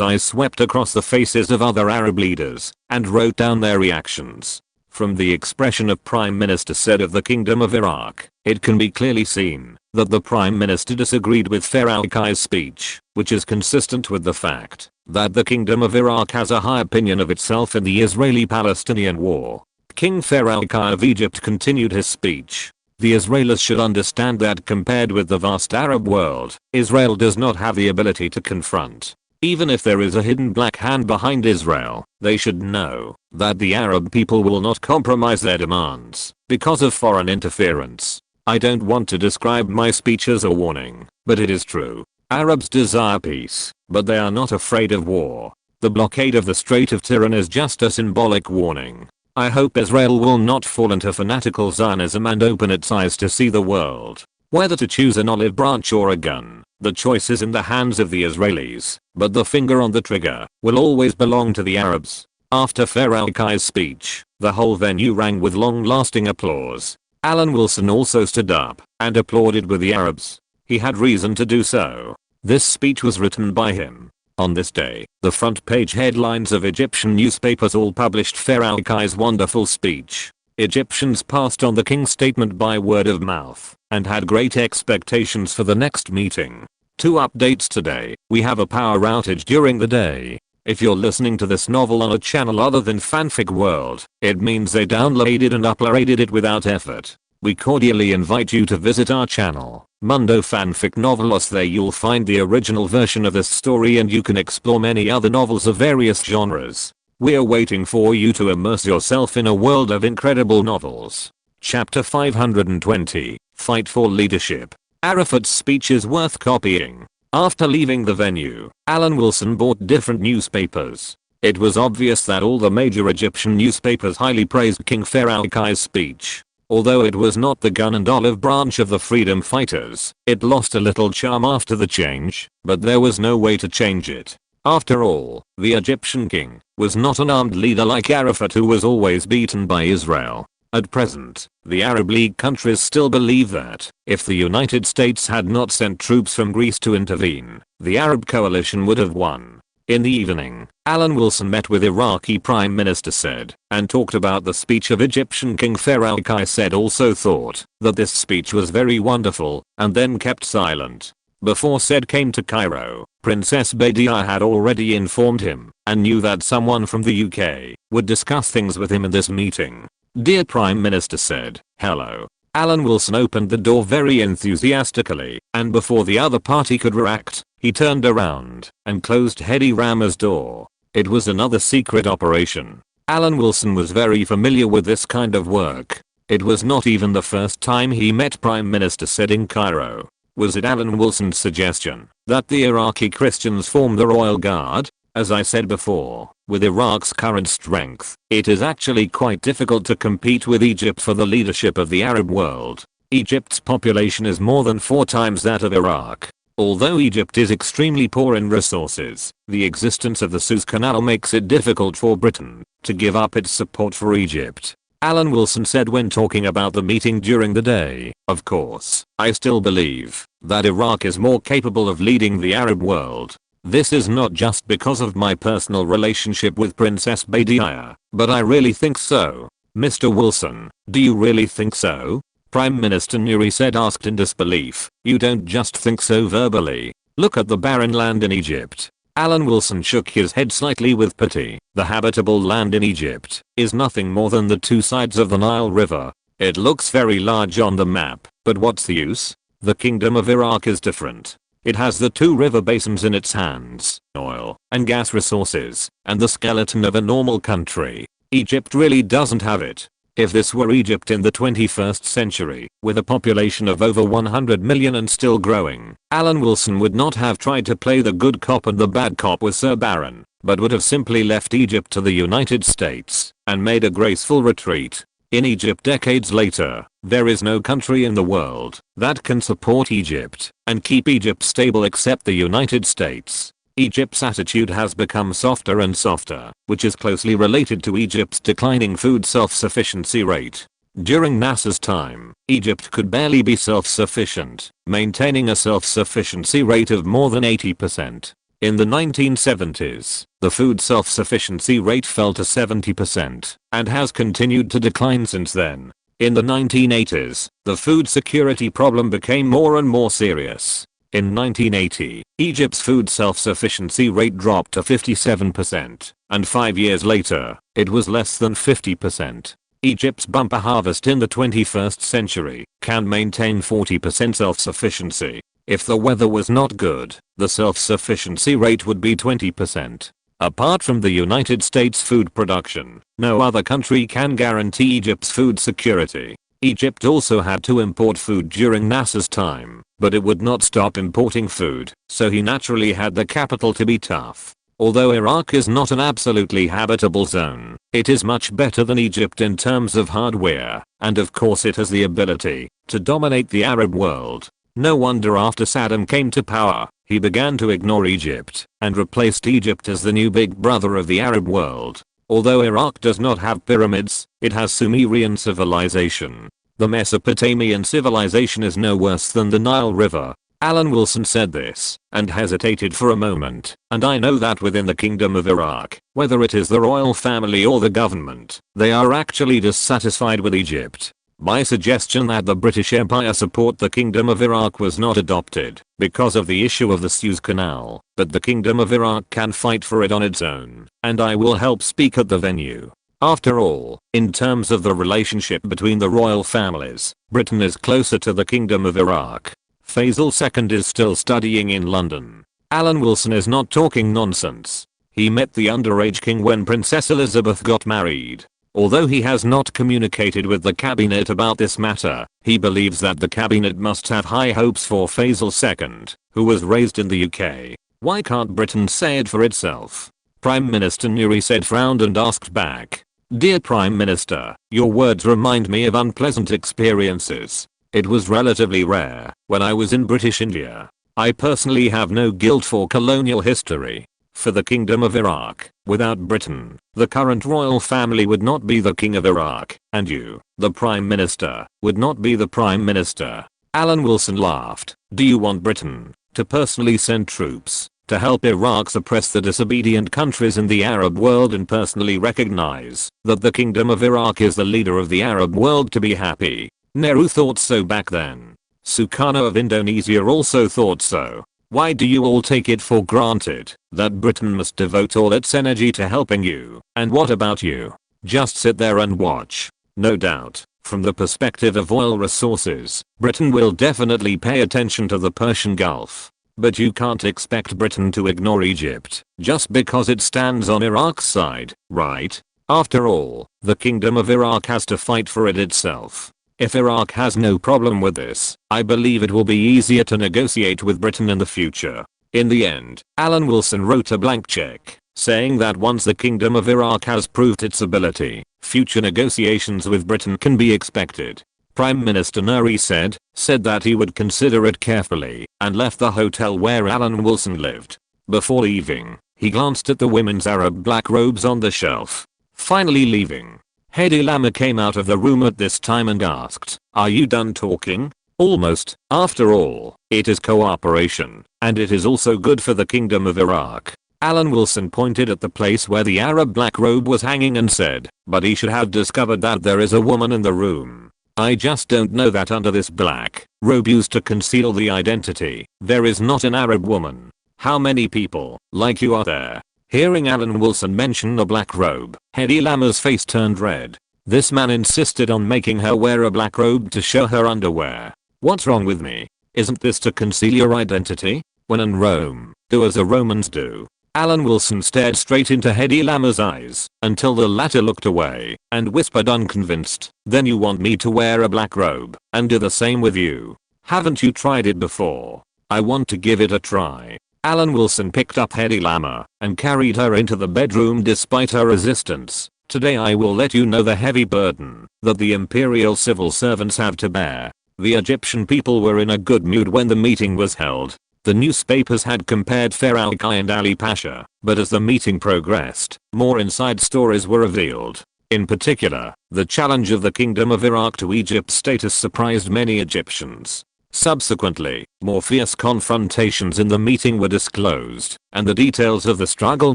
eyes swept across the faces of other Arab leaders and wrote down their reactions. From the expression of Prime Minister Said of the Kingdom of Iraq, it can be clearly seen that the Prime Minister disagreed with Farouk I's speech, which is consistent with the fact that the Kingdom of Iraq has a high opinion of itself in the Israeli-Palestinian war. King Farouk I of Egypt continued his speech. The Israelis should understand that compared with the vast Arab world, Israel does not have the ability to confront. Even if there is a hidden black hand behind Israel, they should know that the Arab people will not compromise their demands because of foreign interference. I don't want to describe my speech as a warning, but it is true. Arabs desire peace, but they are not afraid of war. The blockade of the Strait of Tiran is just a symbolic warning. I hope Israel will not fall into fanatical Zionism and open its eyes to see the world. Whether to choose an olive branch or a gun, the choice is in the hands of the Israelis, but the finger on the trigger will always belong to the Arabs. After Farouk I's speech, the whole venue rang with long-lasting applause. Alan Wilson also stood up and applauded with the Arabs. He had reason to do so. This speech was written by him. On this day, the front page headlines of Egyptian newspapers all published Farouk I's wonderful speech. Egyptians passed on the king's statement by word of mouth and had great expectations for the next meeting. 2 updates today. We have a power outage during the day. If you're listening to this novel on a channel other than Fanfic World, it means they downloaded and uploaded it without effort. We cordially invite you to visit our channel, Mundo Fanfic Novelos. There you'll find the original version of this story and you can explore many other novels of various genres. We're waiting for you to immerse yourself in a world of incredible novels. Chapter 520, Fight for Leadership. Arafat's speech is worth copying. After leaving the venue, Alan Wilson bought different newspapers. It was obvious that all the major Egyptian newspapers highly praised King Faroukai's speech. Although it was not the gun and olive branch of the freedom fighters, it lost a little charm after the change, but there was no way to change it. After all, the Egyptian king was not an armed leader like Arafat, who was always beaten by Israel. At present, the Arab League countries still believe that, if the United States had not sent troops from Greece to intervene, the Arab coalition would have won. In the evening, Alan Wilson met with Iraqi Prime Minister Said and talked about the speech of Egyptian King Farouk. Said also thought that this speech was very wonderful and then kept silent. Before Said came to Cairo, Princess Badiya had already informed him and knew that someone from the UK would discuss things with him in this meeting. Dear Prime Minister Said, hello. Alan Wilson opened the door very enthusiastically, and before the other party could react, he turned around and closed Hedi Rama's door. It was another secret operation. Alan Wilson was very familiar with this kind of work. It was not even the first time he met Prime Minister Said in Cairo. Was it Alan Wilson's suggestion that the Iraqi Christians form the Royal Guard? As I said before, with Iraq's current strength, it is actually quite difficult to compete with Egypt for the leadership of the Arab world. Egypt's population is more than 4 times that of Iraq. Although Egypt is extremely poor in resources, the existence of the Suez Canal makes it difficult for Britain to give up its support for Egypt. Alan Wilson said when talking about the meeting during the day, of course, I still believe that Iraq is more capable of leading the Arab world. This is not just because of my personal relationship with Princess Badiya, but I really think so. Mr. Wilson, do you really think so? Prime Minister Nuri said, asked in disbelief. You don't just think so verbally. Look at the barren land in Egypt. Alan Wilson shook his head slightly with pity. The habitable land in Egypt is nothing more than the 2 sides of the Nile River. It looks very large on the map, but what's the use? The Kingdom of Iraq is different. It has the 2 river basins in its hands, oil and gas resources, and the skeleton of a normal country. Egypt really doesn't have it. If this were Egypt in the 21st century, with a population of over 100 million and still growing, Alan Wilson would not have tried to play the good cop and the bad cop with Sir Baron, but would have simply left Egypt to the United States and made a graceful retreat. In Egypt decades later, there is no country in the world that can support Egypt and keep Egypt stable except the United States. Egypt's attitude has become softer and softer, which is closely related to Egypt's declining food self-sufficiency rate. During Nasser's time, Egypt could barely be self-sufficient, maintaining a self-sufficiency rate of more than 80%. In the 1970s, the food self-sufficiency rate fell to 70% and has continued to decline since then. In the 1980s, the food security problem became more and more serious. In 1980, Egypt's food self-sufficiency rate dropped to 57%, and 5 years later, it was less than 50%. Egypt's bumper harvest in the 21st century can maintain 40% self-sufficiency. If the weather was not good, the self-sufficiency rate would be 20%. Apart from the United States food production, no other country can guarantee Egypt's food security. Egypt also had to import food during Nasser's time, but it would not stop importing food, so he naturally had the capital to be tough. Although Iraq is not an absolutely habitable zone, it is much better than Egypt in terms of hardware, and of course it has the ability to dominate the Arab world. No wonder after Saddam came to power, he began to ignore Egypt and replaced Egypt as the new big brother of the Arab world. Although Iraq does not have pyramids, it has Sumerian civilization. The Mesopotamian civilization is no worse than the Nile River. Alan Wilson said this and hesitated for a moment, and I know that within the Kingdom of Iraq, whether it is the royal family or the government, they are actually dissatisfied with Egypt. My suggestion that the British Empire support the Kingdom of Iraq was not adopted because of the issue of the Suez Canal, but the Kingdom of Iraq can fight for it on its own, and I will help speak at the venue. After all, in terms of the relationship between the royal families, Britain is closer to the Kingdom of Iraq. Faisal II is still studying in London. Alan Wilson is not talking nonsense. He met the underage king when Princess Elizabeth got married. Although he has not communicated with the cabinet about this matter, he believes that the cabinet must have high hopes for Faisal II, who was raised in the UK. Why can't Britain say it for itself? Prime Minister Nuri said frowned and asked back. Dear Prime Minister, your words remind me of unpleasant experiences. It was relatively rare when I was in British India. I personally have no guilt for colonial history. For the Kingdom of Iraq, without Britain, the current royal family would not be the King of Iraq, and you, the Prime Minister, would not be the Prime Minister. Alan Wilson laughed. Do you want Britain to personally send troops to help Iraq suppress the disobedient countries in the Arab world and personally recognize that the Kingdom of Iraq is the leader of the Arab world to be happy? Nehru thought so back then. Sukarno of Indonesia also thought so. Why do you all take it for granted that Britain must devote all its energy to helping you? And what about you? Just sit there and watch. No doubt, from the perspective of oil resources, Britain will definitely pay attention to the Persian Gulf. But you can't expect Britain to ignore Egypt just because it stands on Iraq's side, right? After all, the Kingdom of Iraq has to fight for it itself. If Iraq has no problem with this, I believe it will be easier to negotiate with Britain in the future. In the end, Alan Wilson wrote a blank check, saying that once the Kingdom of Iraq has proved its ability, future negotiations with Britain can be expected. Prime Minister Nuri said that he would consider it carefully, and left the hotel where Alan Wilson lived. Before leaving, he glanced at the women's Arab black robes on the shelf. Finally leaving, Hedi Lama came out of the room at this time and asked, "Are you done talking?" Almost. After all, it is cooperation, and it is also good for the Kingdom of Iraq. Alan Wilson pointed at the place where the Arab black robe was hanging and said, "But he should have discovered that there is a woman in the room. I just don't know that under this black robe used to conceal the identity, there is not an Arab woman. How many people like you are there?" Hearing Alan Wilson mention a black robe, Hedi Lama's face turned red. This man insisted on making her wear a black robe to show her underwear. What's wrong with me? Isn't this to conceal your identity? When in Rome, do as the Romans do. Alan Wilson stared straight into Hedi Lama's eyes until the latter looked away and whispered unconvinced, "Then you want me to wear a black robe and do the same with you? Haven't you tried it before? I want to give it a try." Alan Wilson picked up Hedi Lama and carried her into the bedroom despite her resistance. "Today I will let you know the heavy burden that the imperial civil servants have to bear." The Egyptian people were in a good mood when the meeting was held. The newspapers had compared Pharaoh Kai and Ali Pasha, but as the meeting progressed, more inside stories were revealed. In particular, the challenge of the Kingdom of Iraq to Egypt's status surprised many Egyptians. Subsequently, more fierce confrontations in the meeting were disclosed, and the details of the struggle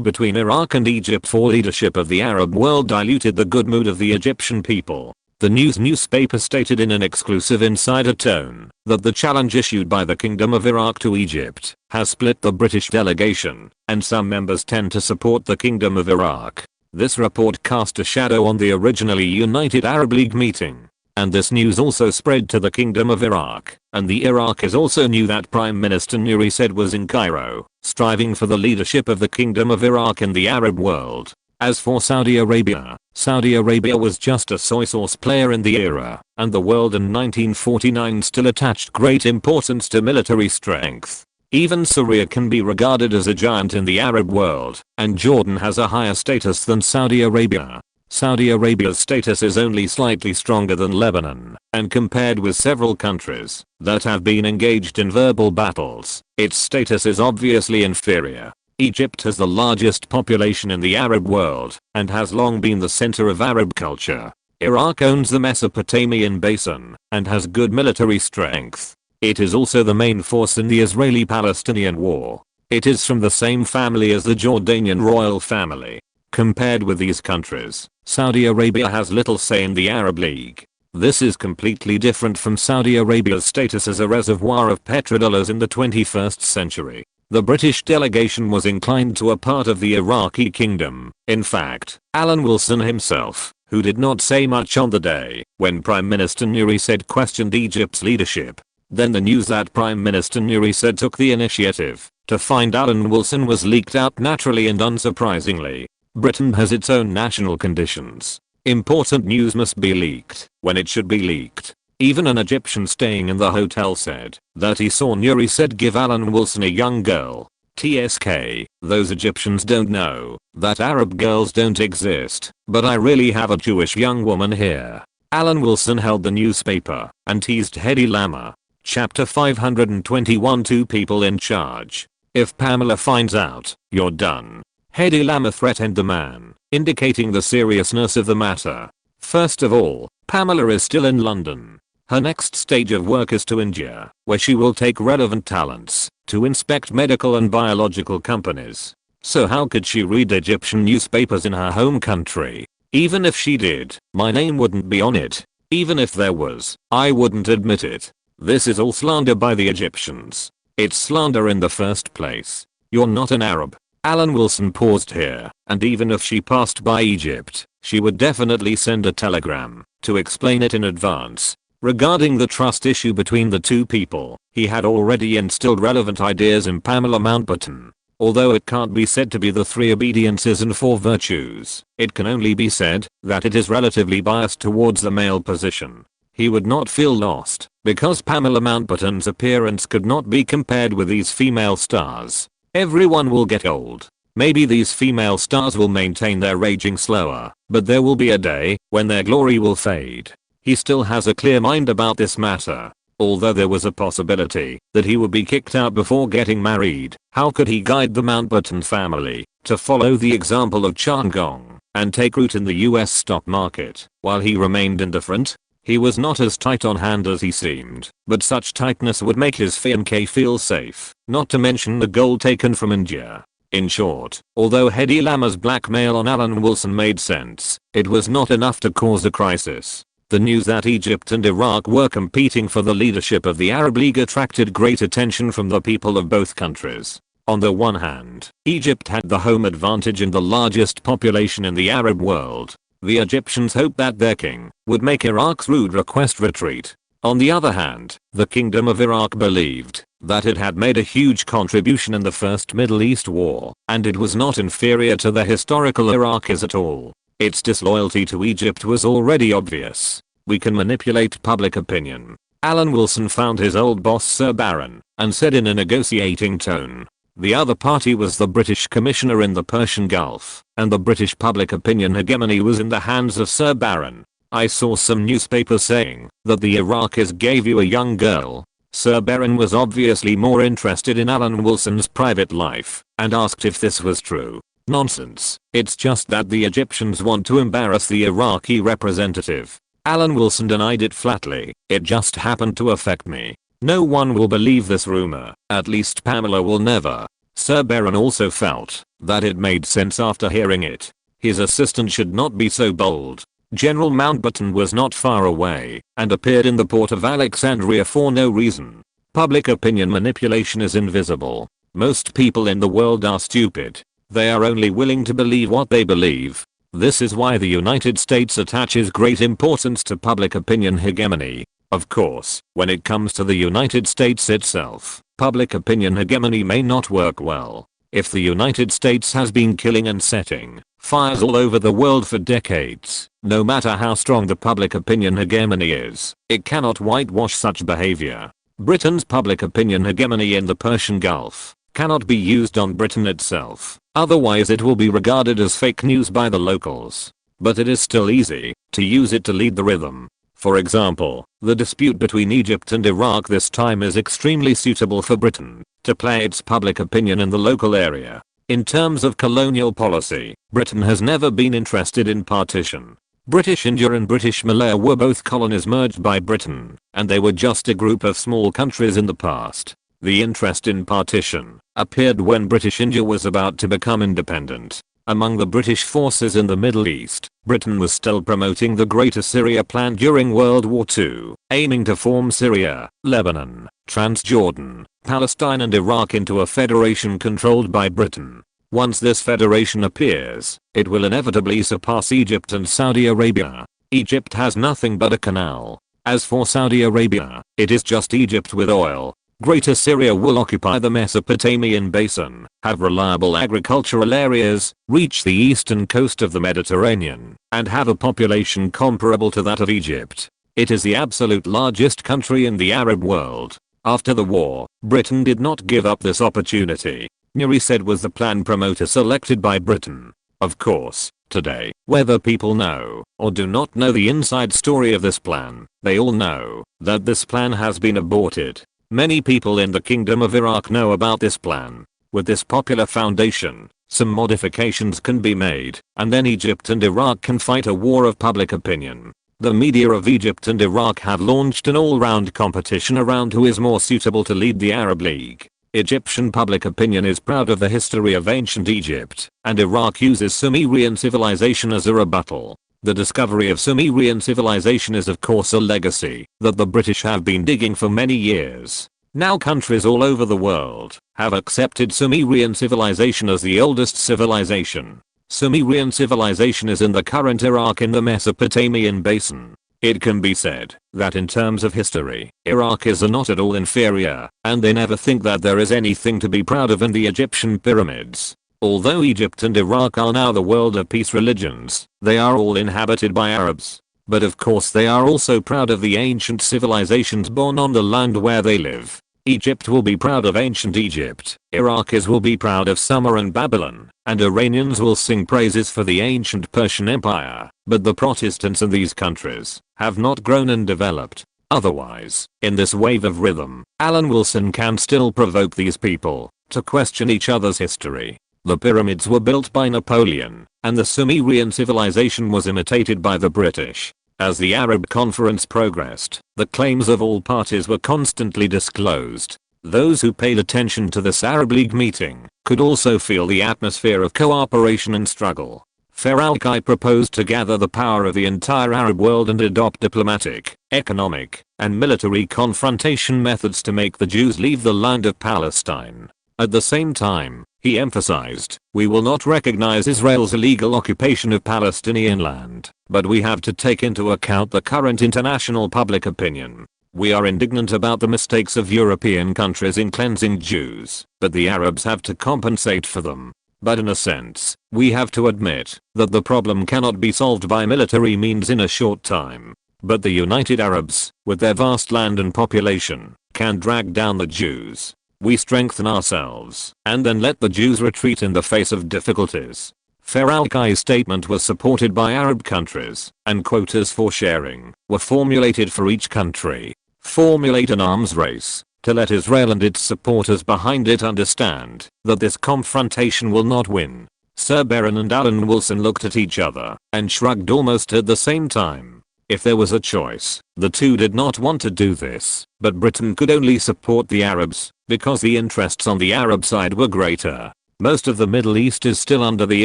between Iraq and Egypt for leadership of the Arab world diluted the good mood of the Egyptian people. The newspaper stated in an exclusive insider tone that the challenge issued by the Kingdom of Iraq to Egypt has split the British delegation, and some members tend to support the Kingdom of Iraq. This report cast a shadow on the originally United Arab League meeting. And this news also spread to the Kingdom of Iraq, and the Iraqis also knew that Prime Minister Nuri was in Cairo, striving for the leadership of the Kingdom of Iraq in the Arab world. As for Saudi Arabia was just a soy sauce player in the era, and the world in 1949 still attached great importance to military strength. Even Syria can be regarded as a giant in the Arab world, and Jordan has a higher status than Saudi Arabia. Saudi Arabia's status is only slightly stronger than Lebanon, and compared with several countries that have been engaged in verbal battles, its status is obviously inferior. Egypt has the largest population in the Arab world, and has long been the center of Arab culture. Iraq owns the Mesopotamian basin, and has good military strength. It is also the main force in the Israeli-Palestinian war. It is from the same family as the Jordanian royal family. Compared with these countries, Saudi Arabia has little say in the Arab League. This is completely different from Saudi Arabia's status as a reservoir of petrodollars in the 21st century. The British delegation was inclined to a part of the Iraqi kingdom. In fact, Alan Wilson himself, who did not say much on the day when Prime Minister Nuri questioned Egypt's leadership. Then the news that Prime Minister Nuri took the initiative to find Alan Wilson was leaked out naturally and unsurprisingly. Britain has its own national conditions. Important news must be leaked when it should be leaked. Even an Egyptian staying in the hotel said that he saw Nuri said give Alan Wilson a young girl. TSK, those Egyptians don't know that Arab girls don't exist, but I really have a Jewish young woman here. Alan Wilson held the newspaper and teased Hedy Lamarr. Chapter 521 Two people in charge. If Pamela finds out, you're done. Hedy Lamarr threatened the man, indicating the seriousness of the matter. First of all, Pamela is still in London. Her next stage of work is to India, where she will take relevant talents to inspect medical and biological companies. So how could she read Egyptian newspapers in her home country? Even if she did, my name wouldn't be on it. Even if there was, I wouldn't admit it. This is all slander by the Egyptians. It's slander in the first place. You're not an Arab. Alan Wilson paused here, and even if she passed by Egypt, she would definitely send a telegram to explain it in advance. Regarding the trust issue between the two people, he had already instilled relevant ideas in Pamela Mountbatten. Although it can't be said to be the three obediences and four virtues, it can only be said that it is relatively biased towards the male position. He would not feel lost, because Pamela Mountbatten's appearance could not be compared with these female stars. Everyone will get old. Maybe these female stars will maintain their aging slower, but there will be a day when their glory will fade. He still has a clear mind about this matter. Although there was a possibility that he would be kicked out before getting married, how could he guide the Mountbatten family to follow the example of Chan Gong and take root in the US stock market while he remained indifferent? He was not as tight on hand as he seemed, but such tightness would make his fiancée feel safe, not to mention the gold taken from India. In short, although Hedy Lamarr's blackmail on Alan Wilson made sense, it was not enough to cause a crisis. The news that Egypt and Iraq were competing for the leadership of the Arab League attracted great attention from the people of both countries. On the one hand, Egypt had the home advantage and the largest population in the Arab world. The Egyptians hoped that their king would make Iraq's rude request retreat. On the other hand, the Kingdom of Iraq believed that it had made a huge contribution in the First Middle East War, and it was not inferior to the historical Iraqis at all. Its disloyalty to Egypt was already obvious. We can manipulate public opinion. Alan Wilson found his old boss Sir Baron and said in a negotiating tone. The other party was the British commissioner in the Persian Gulf, and the British public opinion hegemony was in the hands of Sir Baron. I saw some newspapers saying that the Iraqis gave you a young girl. Sir Baron was obviously more interested in Alan Wilson's private life and asked if this was true. Nonsense. It's just that the Egyptians want to embarrass the Iraqi representative. Alan Wilson denied it flatly. It just happened to affect me. No one will believe this rumor. At least Pamela will never. Sir Baron also felt that it made sense after hearing it. His assistant should not be so bold. General Mountbatten was not far away and appeared in the port of Alexandria for no reason. Public opinion manipulation is invisible. Most people in the world are stupid. They are only willing to believe what they believe. This is why the United States attaches great importance to public opinion hegemony. Of course, when it comes to the United States itself, public opinion hegemony may not work well. If the United States has been killing and setting fires all over the world for decades, no matter how strong the public opinion hegemony is, it cannot whitewash such behavior. Britain's public opinion hegemony in the Persian Gulf cannot be used on Britain itself, otherwise it will be regarded as fake news by the locals. But it is still easy to use it to lead the rhythm. For example, the dispute between Egypt and Iraq this time is extremely suitable for Britain to play its public opinion in the local area. In terms of colonial policy, Britain has never been interested in partition. British India and British Malaya were both colonies merged by Britain, and they were just a group of small countries in the past. The interest in partition appeared when British India was about to become independent. Among the British forces in the Middle East, Britain was still promoting the Greater Syria Plan during World War II, aiming to form Syria, Lebanon, Transjordan, Palestine and Iraq into a federation controlled by Britain. Once this federation appears, it will inevitably surpass Egypt and Saudi Arabia. Egypt has nothing but a canal. As for Saudi Arabia, it is just Egypt with oil. Greater Syria will occupy the Mesopotamian basin, have reliable agricultural areas, reach the eastern coast of the Mediterranean, and have a population comparable to that of Egypt. It is the absolute largest country in the Arab world. After the war, Britain did not give up this opportunity. Nuri said was the plan promoter selected by Britain. Of course, today, whether people know or do not know the inside story of this plan, they all know that this plan has been aborted. Many people in the Kingdom of Iraq know about this plan. With this popular foundation, some modifications can be made, and then Egypt and Iraq can fight a war of public opinion. The media of Egypt and Iraq have launched an all-round competition around who is more suitable to lead the Arab League. Egyptian public opinion is proud of the history of ancient Egypt, and Iraq uses Sumerian civilization as a rebuttal. The discovery of Sumerian civilization is of course a legacy that the British have been digging for many years. Now countries all over the world have accepted Sumerian civilization as the oldest civilization. Sumerian civilization is in the current Iraq in the Mesopotamian basin. It can be said that in terms of history, Iraq is not at all inferior, and they never think that there is anything to be proud of in the Egyptian pyramids. Although Egypt and Iraq are now the world of peace religions, they are all inhabited by Arabs. But of course they are also proud of the ancient civilizations born on the land where they live. Egypt will be proud of ancient Egypt, Iraqis will be proud of Sumer and Babylon, and Iranians will sing praises for the ancient Persian Empire. But the Protestants in these countries have not grown and developed. Otherwise, in this wave of rhythm, Alan Wilson can still provoke these people to question each other's history. The pyramids were built by Napoleon, and the Sumerian civilization was imitated by the British. As the Arab Conference progressed, the claims of all parties were constantly disclosed. Those who paid attention to this Arab League meeting could also feel the atmosphere of cooperation and struggle. Al-Kai proposed to gather the power of the entire Arab world and adopt diplomatic, economic, and military confrontation methods to make the Jews leave the land of Palestine. At the same time, he emphasized, we will not recognize Israel's illegal occupation of Palestinian land, but we have to take into account the current international public opinion. We are indignant about the mistakes of European countries in cleansing Jews, but the Arabs have to compensate for them. But in a sense, we have to admit that the problem cannot be solved by military means in a short time. But the United Arabs, with their vast land and population, can drag down the Jews. We strengthen ourselves, and then let the Jews retreat in the face of difficulties. Al-Kai's statement was supported by Arab countries, and quotas for sharing were formulated for each country. Formulate an arms race to let Israel and its supporters behind it understand that this confrontation will not win. Sir Barron and Alan Wilson looked at each other and shrugged almost at the same time. If there was a choice, the two did not want to do this, but Britain could only support the Arabs because the interests on the Arab side were greater. Most of the Middle East is still under the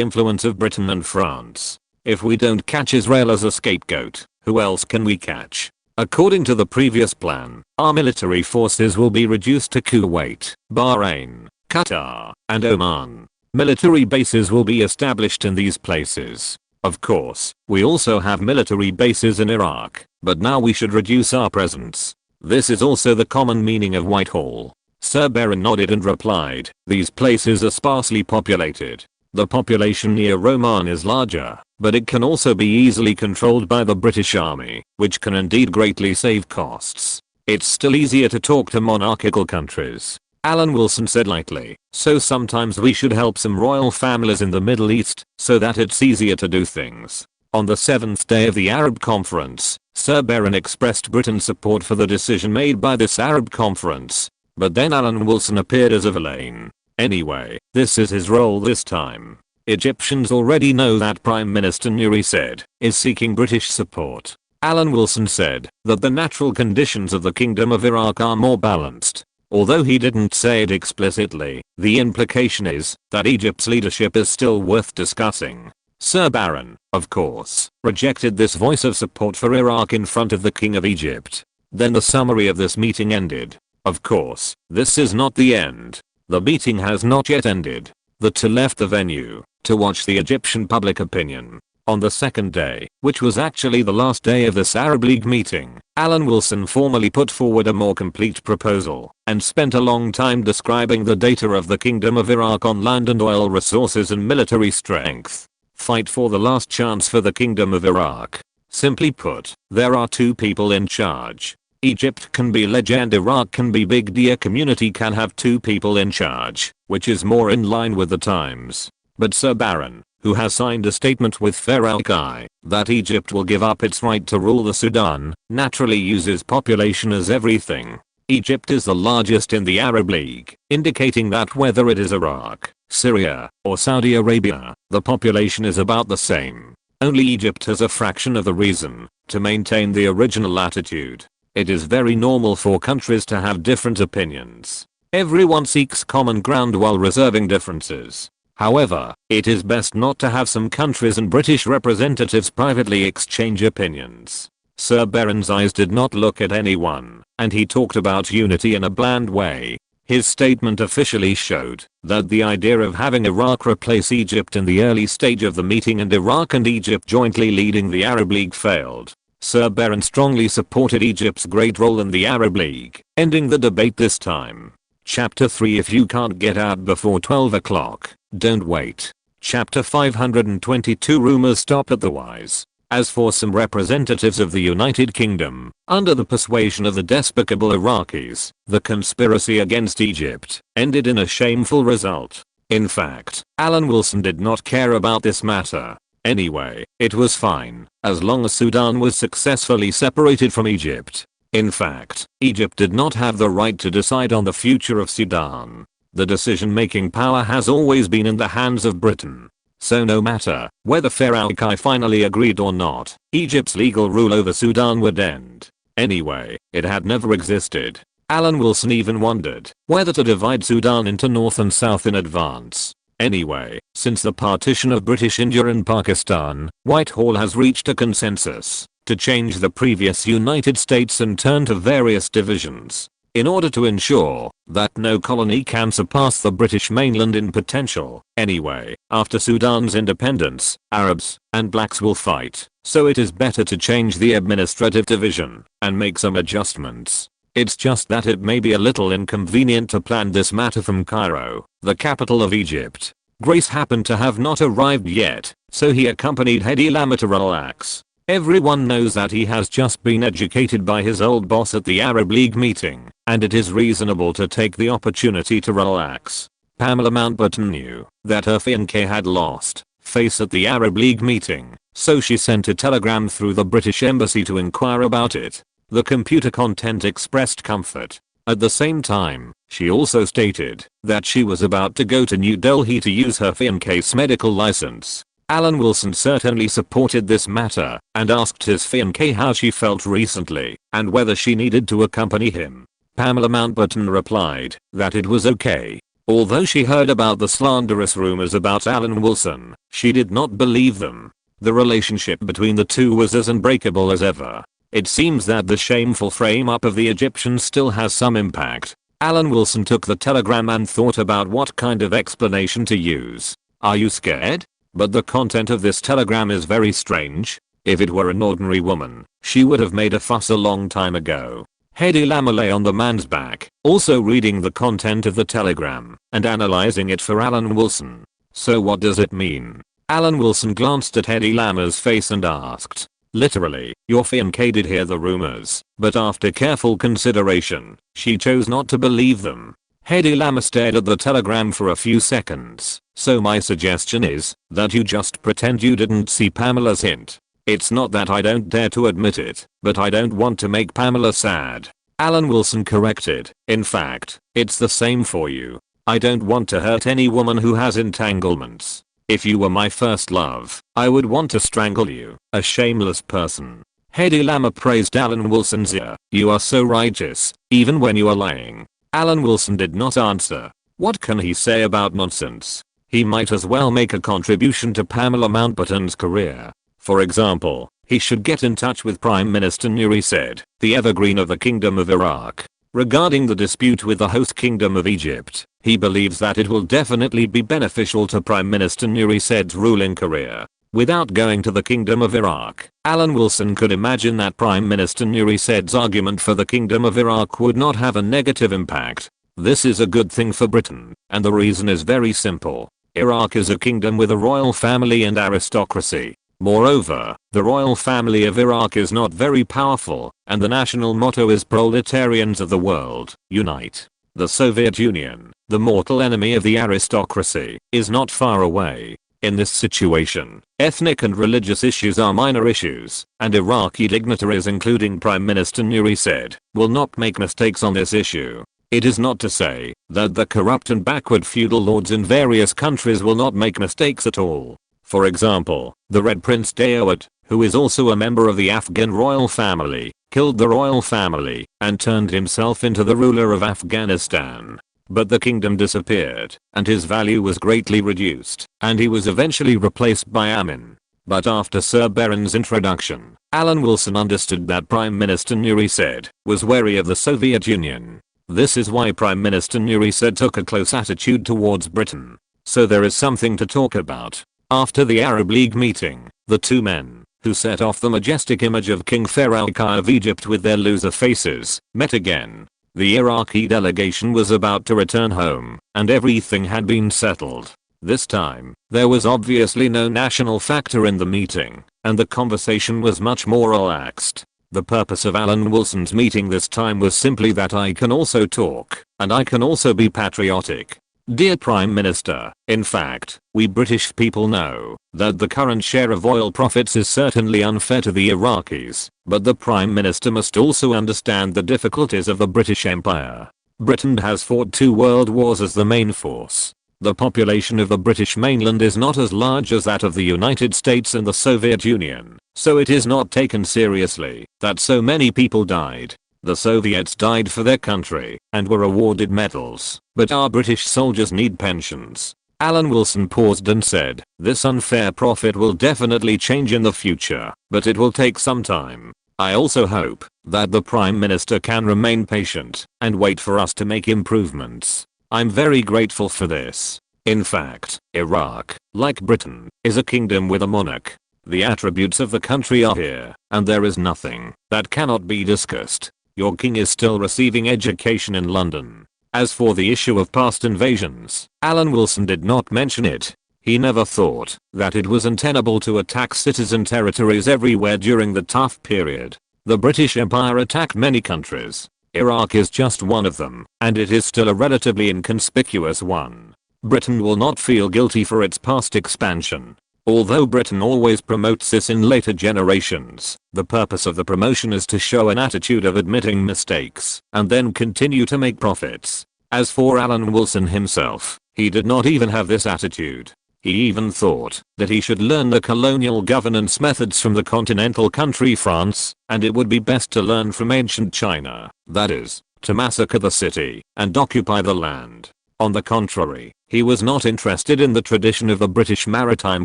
influence of Britain and France. If we don't catch Israel as a scapegoat, who else can we catch? According to the previous plan, our military forces will be reduced to Kuwait, Bahrain, Qatar, and Oman. Military bases will be established in these places. Of course, we also have military bases in Iraq, but now we should reduce our presence. This is also the common meaning of Whitehall. Sir Barron nodded and replied, these places are sparsely populated. The population near Oman is larger, but it can also be easily controlled by the British Army, which can indeed greatly save costs. It's still easier to talk to monarchical countries. Alan Wilson said lightly, so sometimes we should help some royal families in the Middle East, so that it's easier to do things. On the 7th day of the Arab Conference, Sir Barron expressed Britain's support for the decision made by this Arab Conference. But then Alan Wilson appeared as a villain. Anyway, this is his role this time. Egyptians already know that Prime Minister Nuri said is seeking British support. Alan Wilson said that the natural conditions of the Kingdom of Iraq are more balanced. Although he didn't say it explicitly, the implication is that Egypt's leadership is still worth discussing. Sir Barron, of course, rejected this voice of support for Iraq in front of the King of Egypt. Then the summary of this meeting ended. Of course, this is not the end. The meeting has not yet ended. The two left the venue to watch the Egyptian public opinion. On the second day, which was actually the last day of this Arab League meeting, Alan Wilson formally put forward a more complete proposal and spent a long time describing the data of the Kingdom of Iraq on land and oil resources and military strength. Fight for the last chance for the Kingdom of Iraq. Simply put, there are two people in charge. Egypt can be legend, Iraq can be big, dear community can have two people in charge, which is more in line with the times. But Sir Baron, who has signed a statement with Farouk that Egypt will give up its right to rule the Sudan, naturally uses population as everything. Egypt is the largest in the Arab League, indicating that whether it is Iraq, Syria, or Saudi Arabia, the population is about the same. Only Egypt has a fraction of the reason to maintain the original attitude. It is very normal for countries to have different opinions. Everyone seeks common ground while reserving differences. However, it is best not to have some countries and British representatives privately exchange opinions. Sir Baron's eyes did not look at anyone, and he talked about unity in a bland way. His statement officially showed that the idea of having Iraq replace Egypt in the early stage of the meeting and Iraq and Egypt jointly leading the Arab League failed. Sir Baron strongly supported Egypt's great role in the Arab League, ending the debate this time. Chapter 3 If you can't get out before 12 o'clock, don't wait. Chapter 522 Rumors stop at the wise. As for some representatives of the United Kingdom, under the persuasion of the despicable Iraqis, the conspiracy against Egypt ended in a shameful result. In fact, Alan Wilson did not care about this matter. Anyway, it was fine, as long as Sudan was successfully separated from Egypt. In fact, Egypt did not have the right to decide on the future of Sudan. The decision-making power has always been in the hands of Britain. So no matter whether Farouk finally agreed or not, Egypt's legal rule over Sudan would end. Anyway, it had never existed. Alan Wilson even wondered whether to divide Sudan into North and South in advance. Anyway, since the partition of British India and Pakistan, Whitehall has reached a consensus to change the previous United States and turn to various divisions in order to ensure that no colony can surpass the British mainland in potential. Anyway, after Sudan's independence, Arabs and blacks will fight, so it is better to change the administrative division and make some adjustments. It's just that it may be a little inconvenient to plan this matter from Cairo, the capital of Egypt. Grace happened to have not arrived yet, so he accompanied Hedy Lamer to relax. Everyone knows that he has just been educated by his old boss at the Arab League meeting, and it is reasonable to take the opportunity to relax. Pamela Mountbatten knew that her fiancé had lost face at the Arab League meeting, so she sent a telegram through the British Embassy to inquire about it. The computer content expressed comfort. At the same time, she also stated that she was about to go to New Delhi to use her fiancé's medical license. Alan Wilson certainly supported this matter and asked his fiancée how she felt recently and whether she needed to accompany him. Pamela Mountbatten replied that it was okay. Although she heard about the slanderous rumors about Alan Wilson, she did not believe them. The relationship between the two was as unbreakable as ever. It seems that the shameful frame-up of the Egyptians still has some impact. Alan Wilson took the telegram and thought about what kind of explanation to use. Are you scared? But the content of this telegram is very strange. If it were an ordinary woman, she would have made a fuss a long time ago. Hedy Lamer lay on the man's back, also reading the content of the telegram and analyzing it for Alan Wilson. So what does it mean? Alan Wilson glanced at Hedy Lamer's face and asked. Literally, your fiancée did hear the rumors, but after careful consideration, she chose not to believe them. Hedy Lamer stared at the telegram for a few seconds. So my suggestion is that you just pretend you didn't see Pamela's hint. It's not that I don't dare to admit it, but I don't want to make Pamela sad. Alan Wilson corrected. In fact, it's the same for you. I don't want to hurt any woman who has entanglements. If you were my first love, I would want to strangle you, a shameless person. Hedy Lamer praised Alan Wilson's ear. You are so righteous, even when you are lying. Alan Wilson did not answer. What can he say about nonsense? He might as well make a contribution to Pamela Mountbatten's career. For example, he should get in touch with Prime Minister Nuri said, the evergreen of the Kingdom of Iraq. Regarding the dispute with the host kingdom of Egypt, he believes that it will definitely be beneficial to Prime Minister Nuri Said's ruling career. Without going to the Kingdom of Iraq, Alan Wilson could imagine that Prime Minister Nuri Said's argument for the Kingdom of Iraq would not have a negative impact. This is a good thing for Britain, and the reason is very simple. Iraq is a kingdom with a royal family and aristocracy. Moreover, the royal family of Iraq is not very powerful, and the national motto is proletarians of the world, unite. The Soviet Union, the mortal enemy of the aristocracy, is not far away. In this situation, ethnic and religious issues are minor issues, and Iraqi dignitaries including Prime Minister Nuri Said, will not make mistakes on this issue. It is not to say that the corrupt and backward feudal lords in various countries will not make mistakes at all. For example, the Red Prince Daewat, who is also a member of the Afghan royal family, killed the royal family and turned himself into the ruler of Afghanistan. But the kingdom disappeared, and his value was greatly reduced, and he was eventually replaced by Amin. But after Sir Beron's introduction, Alan Wilson understood that Prime Minister Nuri Said was wary of the Soviet Union. This is why Prime Minister Nuri Said took a close attitude towards Britain. So there is something to talk about. After the Arab League meeting, the two men, who set off the majestic image of King Farouk of Egypt with their loser faces, met again. The Iraqi delegation was about to return home, and everything had been settled. This time, there was obviously no national factor in the meeting, and the conversation was much more relaxed. The purpose of Alan Wilson's meeting this time was simply that I can also talk, and I can also be patriotic. Dear Prime Minister, in fact, we British people know that the current share of oil profits is certainly unfair to the Iraqis, but the Prime Minister must also understand the difficulties of the British Empire. Britain has fought 2 world wars as the main force. The population of the British mainland is not as large as that of the United States and the Soviet Union, so it is not taken seriously that so many people died. The Soviets died for their country and were awarded medals, but our British soldiers need pensions. Alan Wilson paused and said, this unfair profit will definitely change in the future, but it will take some time. I also hope that the Prime Minister can remain patient and wait for us to make improvements. I'm very grateful for this. In fact, Iraq, like Britain, is a kingdom with a monarch. The attributes of the country are here, and there is nothing that cannot be discussed. Your king is still receiving education in London. As for the issue of past invasions, Alan Wilson did not mention it. He never thought that it was untenable to attack citizen territories everywhere during the tough period. The British Empire attacked many countries. Iraq is just one of them, and it is still a relatively inconspicuous one. Britain will not feel guilty for its past expansion. Although Britain always promotes this in later generations, the purpose of the promotion is to show an attitude of admitting mistakes and then continue to make profits. As for Alan Wilson himself, he did not even have this attitude. He even thought that he should learn the colonial governance methods from the continental country France, and it would be best to learn from ancient China, that is, to massacre the city and occupy the land. On the contrary, he was not interested in the tradition of the British maritime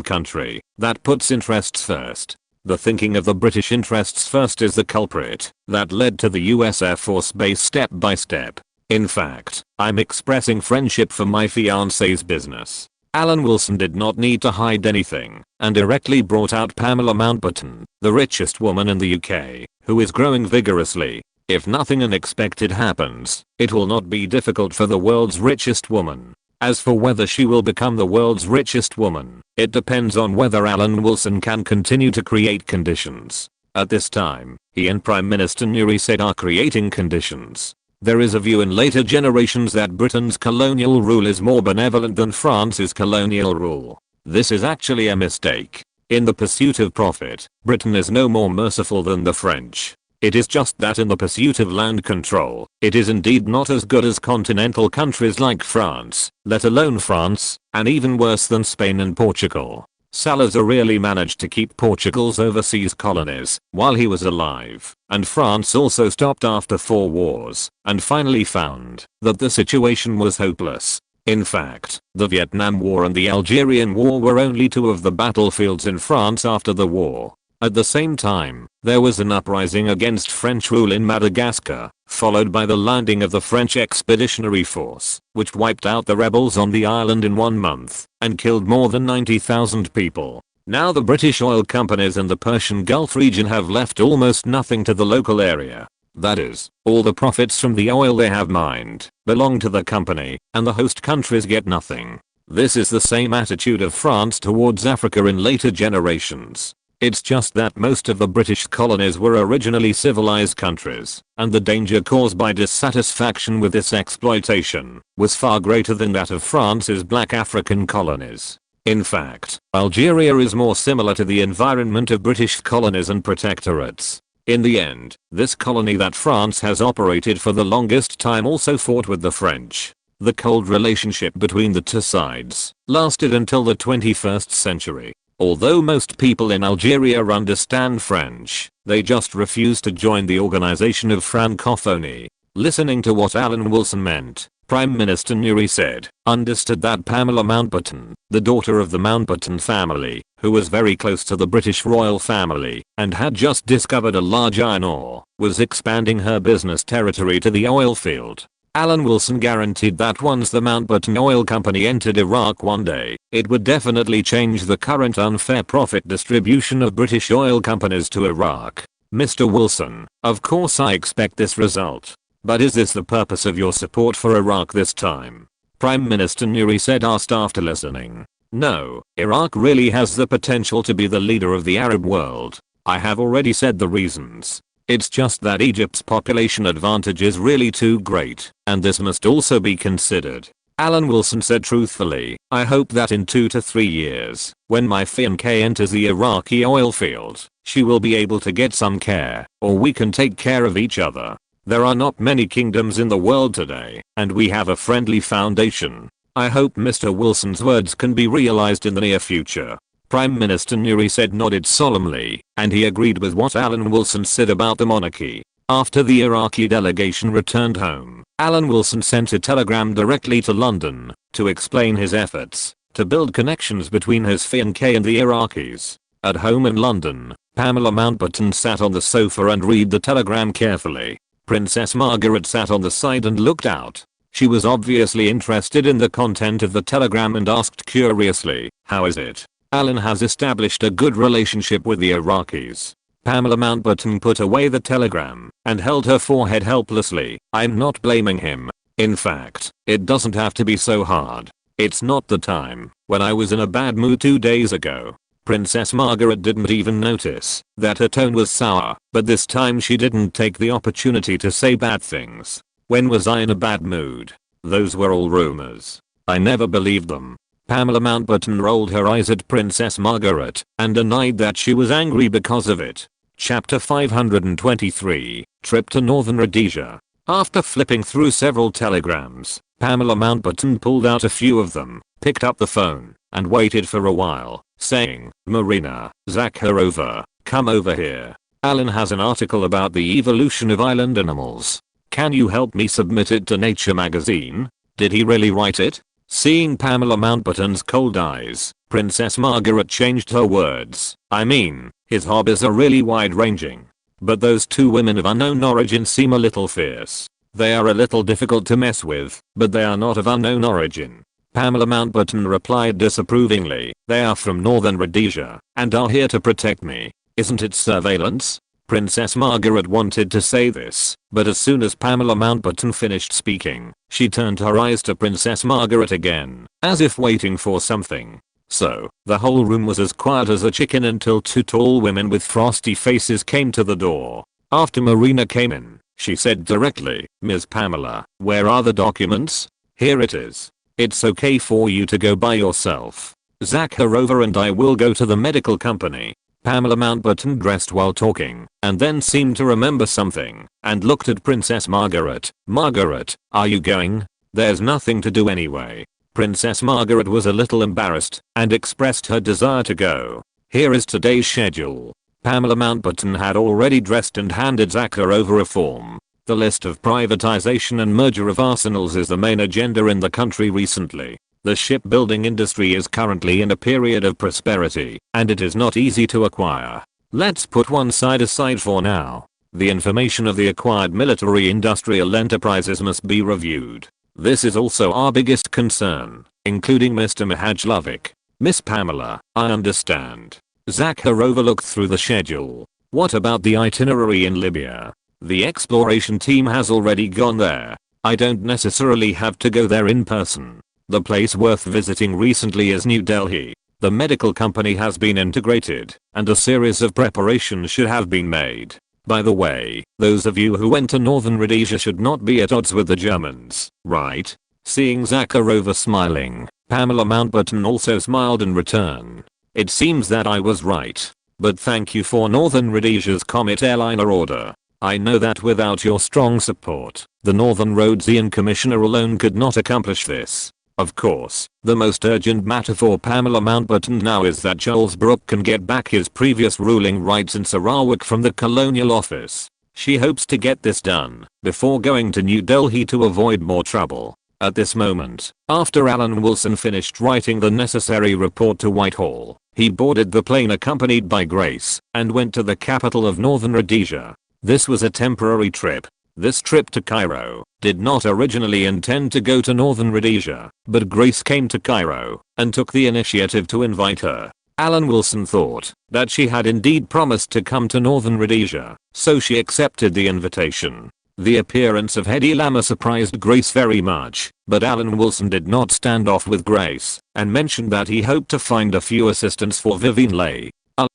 country that puts interests first. The thinking of the British interests first is the culprit that led to the US Air Force Base step by step. In fact, I'm expressing friendship for my fiance's business. Alan Wilson did not need to hide anything and directly brought out Pamela Mountbatten, the richest woman in the UK, who is growing vigorously. If nothing unexpected happens, it will not be difficult for the world's richest woman. As for whether she will become the world's richest woman, it depends on whether Alan Wilson can continue to create conditions. At this time, he and Prime Minister Nuri Said are creating conditions. There is a view in later generations that Britain's colonial rule is more benevolent than France's colonial rule. This is actually a mistake. In the pursuit of profit, Britain is no more merciful than the French. It is just that in the pursuit of land control, it is indeed not as good as continental countries like France, let alone France, and even worse than Spain and Portugal. Salazar really managed to keep Portugal's overseas colonies while he was alive, and France also stopped after 4 wars, and finally found that the situation was hopeless. In fact, the Vietnam War and the Algerian War were only 2 of the battlefields in France after the war. At the same time, there was an uprising against French rule in Madagascar, followed by the landing of the French Expeditionary Force, which wiped out the rebels on the island in 1 month and killed more than 90,000 people. Now the British oil companies in the Persian Gulf region have left almost nothing to the local area. That is, all the profits from the oil they have mined belong to the company, and the host countries get nothing. This is the same attitude of France towards Africa in later generations. It's just that most of the British colonies were originally civilized countries, and the danger caused by dissatisfaction with this exploitation was far greater than that of France's black African colonies. In fact, Algeria is more similar to the environment of British colonies and protectorates. In the end, this colony that France has operated for the longest time also fought with the French. The cold relationship between the two sides lasted until the 21st century. Although most people in Algeria understand French, they just refuse to join the Organization of Francophonie. Listening to what Alan Wilson meant, Prime Minister Nuri said, understood that Pamela Mountbatten, the daughter of the Mountbatten family, who was very close to the British royal family and had just discovered a large iron ore, was expanding her business territory to the oil field. Alan Wilson guaranteed that once the Mountbatten Oil Company entered Iraq one day, it would definitely change the current unfair profit distribution of British oil companies to Iraq. Mr. Wilson, of course I expect this result. But is this the purpose of your support for Iraq this time? Prime Minister Nuri said, asked after listening. No, Iraq really has the potential to be the leader of the Arab world. I have already said the reasons. It's just that Egypt's population advantage is really too great, and this must also be considered. Alan Wilson said truthfully, I hope that in 2 to 3 years, when my fiancée enters the Iraqi oil field, she will be able to get some care, or we can take care of each other. There are not many kingdoms in the world today, and we have a friendly foundation. I hope Mr. Wilson's words can be realized in the near future. Prime Minister Nuri said nodded solemnly, and he agreed with what Alan Wilson said about the monarchy. After the Iraqi delegation returned home, Alan Wilson sent a telegram directly to London to explain his efforts to build connections between his fiancée and the Iraqis. At home in London, Pamela Mountbatten sat on the sofa and read the telegram carefully. Princess Margaret sat on the side and looked out. She was obviously interested in the content of the telegram and asked curiously, how is it? Alan has established a good relationship with the Iraqis. Pamela Mountbatten put away the telegram and held her forehead helplessly. I'm not blaming him. In fact, it doesn't have to be so hard. It's not the time. When I was in a bad mood 2 days ago, Princess Margaret didn't even notice that her tone was sour, but this time she didn't take the opportunity to say bad things. When was I in a bad mood? Those were all rumors. I never believed them. Pamela Mountbatten rolled her eyes at Princess Margaret and denied that she was angry because of it. Chapter 523, Trip to Northern Rhodesia. After flipping through several telegrams, Pamela Mountbatten pulled out a few of them, picked up the phone, and waited for a while, saying, Marina, Zakharova, come over here. Alan has an article about the evolution of island animals. Can you help me submit it to Nature magazine? Did he really write it? Seeing Pamela Mountbatten's cold eyes, Princess Margaret changed her words. I mean, his hobbies are really wide-ranging. But those two women of unknown origin seem a little fierce. They are a little difficult to mess with, but they are not of unknown origin. Pamela Mountbatten replied disapprovingly, they are from Northern Rhodesia, and are here to protect me. Isn't it surveillance? Princess Margaret wanted to say this, but as soon as Pamela Mountbatten finished speaking, she turned her eyes to Princess Margaret again, as if waiting for something. So, the whole room was as quiet as a chicken until two tall women with frosty faces came to the door. After Marina came in, she said directly, Ms. Pamela, where are the documents? Here it is. It's okay for you to go by yourself. Zakharova and I will go to the medical company. Pamela Mountbatten dressed while talking, and then seemed to remember something, and looked at Princess Margaret. Margaret, are you going? There's nothing to do anyway. Princess Margaret was a little embarrassed, and expressed her desire to go. Here is today's schedule. Pamela Mountbatten had already dressed and handed Zakharova a form. The list of privatization and merger of arsenals is the main agenda in the country recently. The shipbuilding industry is currently in a period of prosperity, and it is not easy to acquire. Let's put one side aside for now. The information of the acquired military industrial enterprises must be reviewed. This is also our biggest concern, including Mr. Mihajlovic. Miss Pamela, I understand. Zakharova looked through the schedule. What about the itinerary in Libya? The exploration team has already gone there. I don't necessarily have to go there in person. The place worth visiting recently is New Delhi. The medical company has been integrated, and a series of preparations should have been made. By the way, those of you who went to Northern Rhodesia should not be at odds with the Germans, right? Seeing Zakharova smiling, Pamela Mountbatten also smiled in return. It seems that I was right. But thank you for Northern Rhodesia's Comet airliner order. I know that without your strong support, the Northern Rhodesian Commissioner alone could not accomplish this. Of course, the most urgent matter for Pamela Mountbatten now is that Charles Brooke can get back his previous ruling rights in Sarawak from the Colonial Office. She hopes to get this done before going to New Delhi to avoid more trouble. At this moment, after Alan Wilson finished writing the necessary report to Whitehall, he boarded the plane accompanied by Grace and went to the capital of Northern Rhodesia. This was a temporary trip. This trip to Cairo did not originally intend to go to Northern Rhodesia, but Grace came to Cairo and took the initiative to invite her. Alan Wilson thought that she had indeed promised to come to Northern Rhodesia, so she accepted the invitation. The appearance of Hedy Lamer surprised Grace very much, but Alan Wilson did not stand off with Grace and mentioned that he hoped to find a few assistants for Vivian Leigh.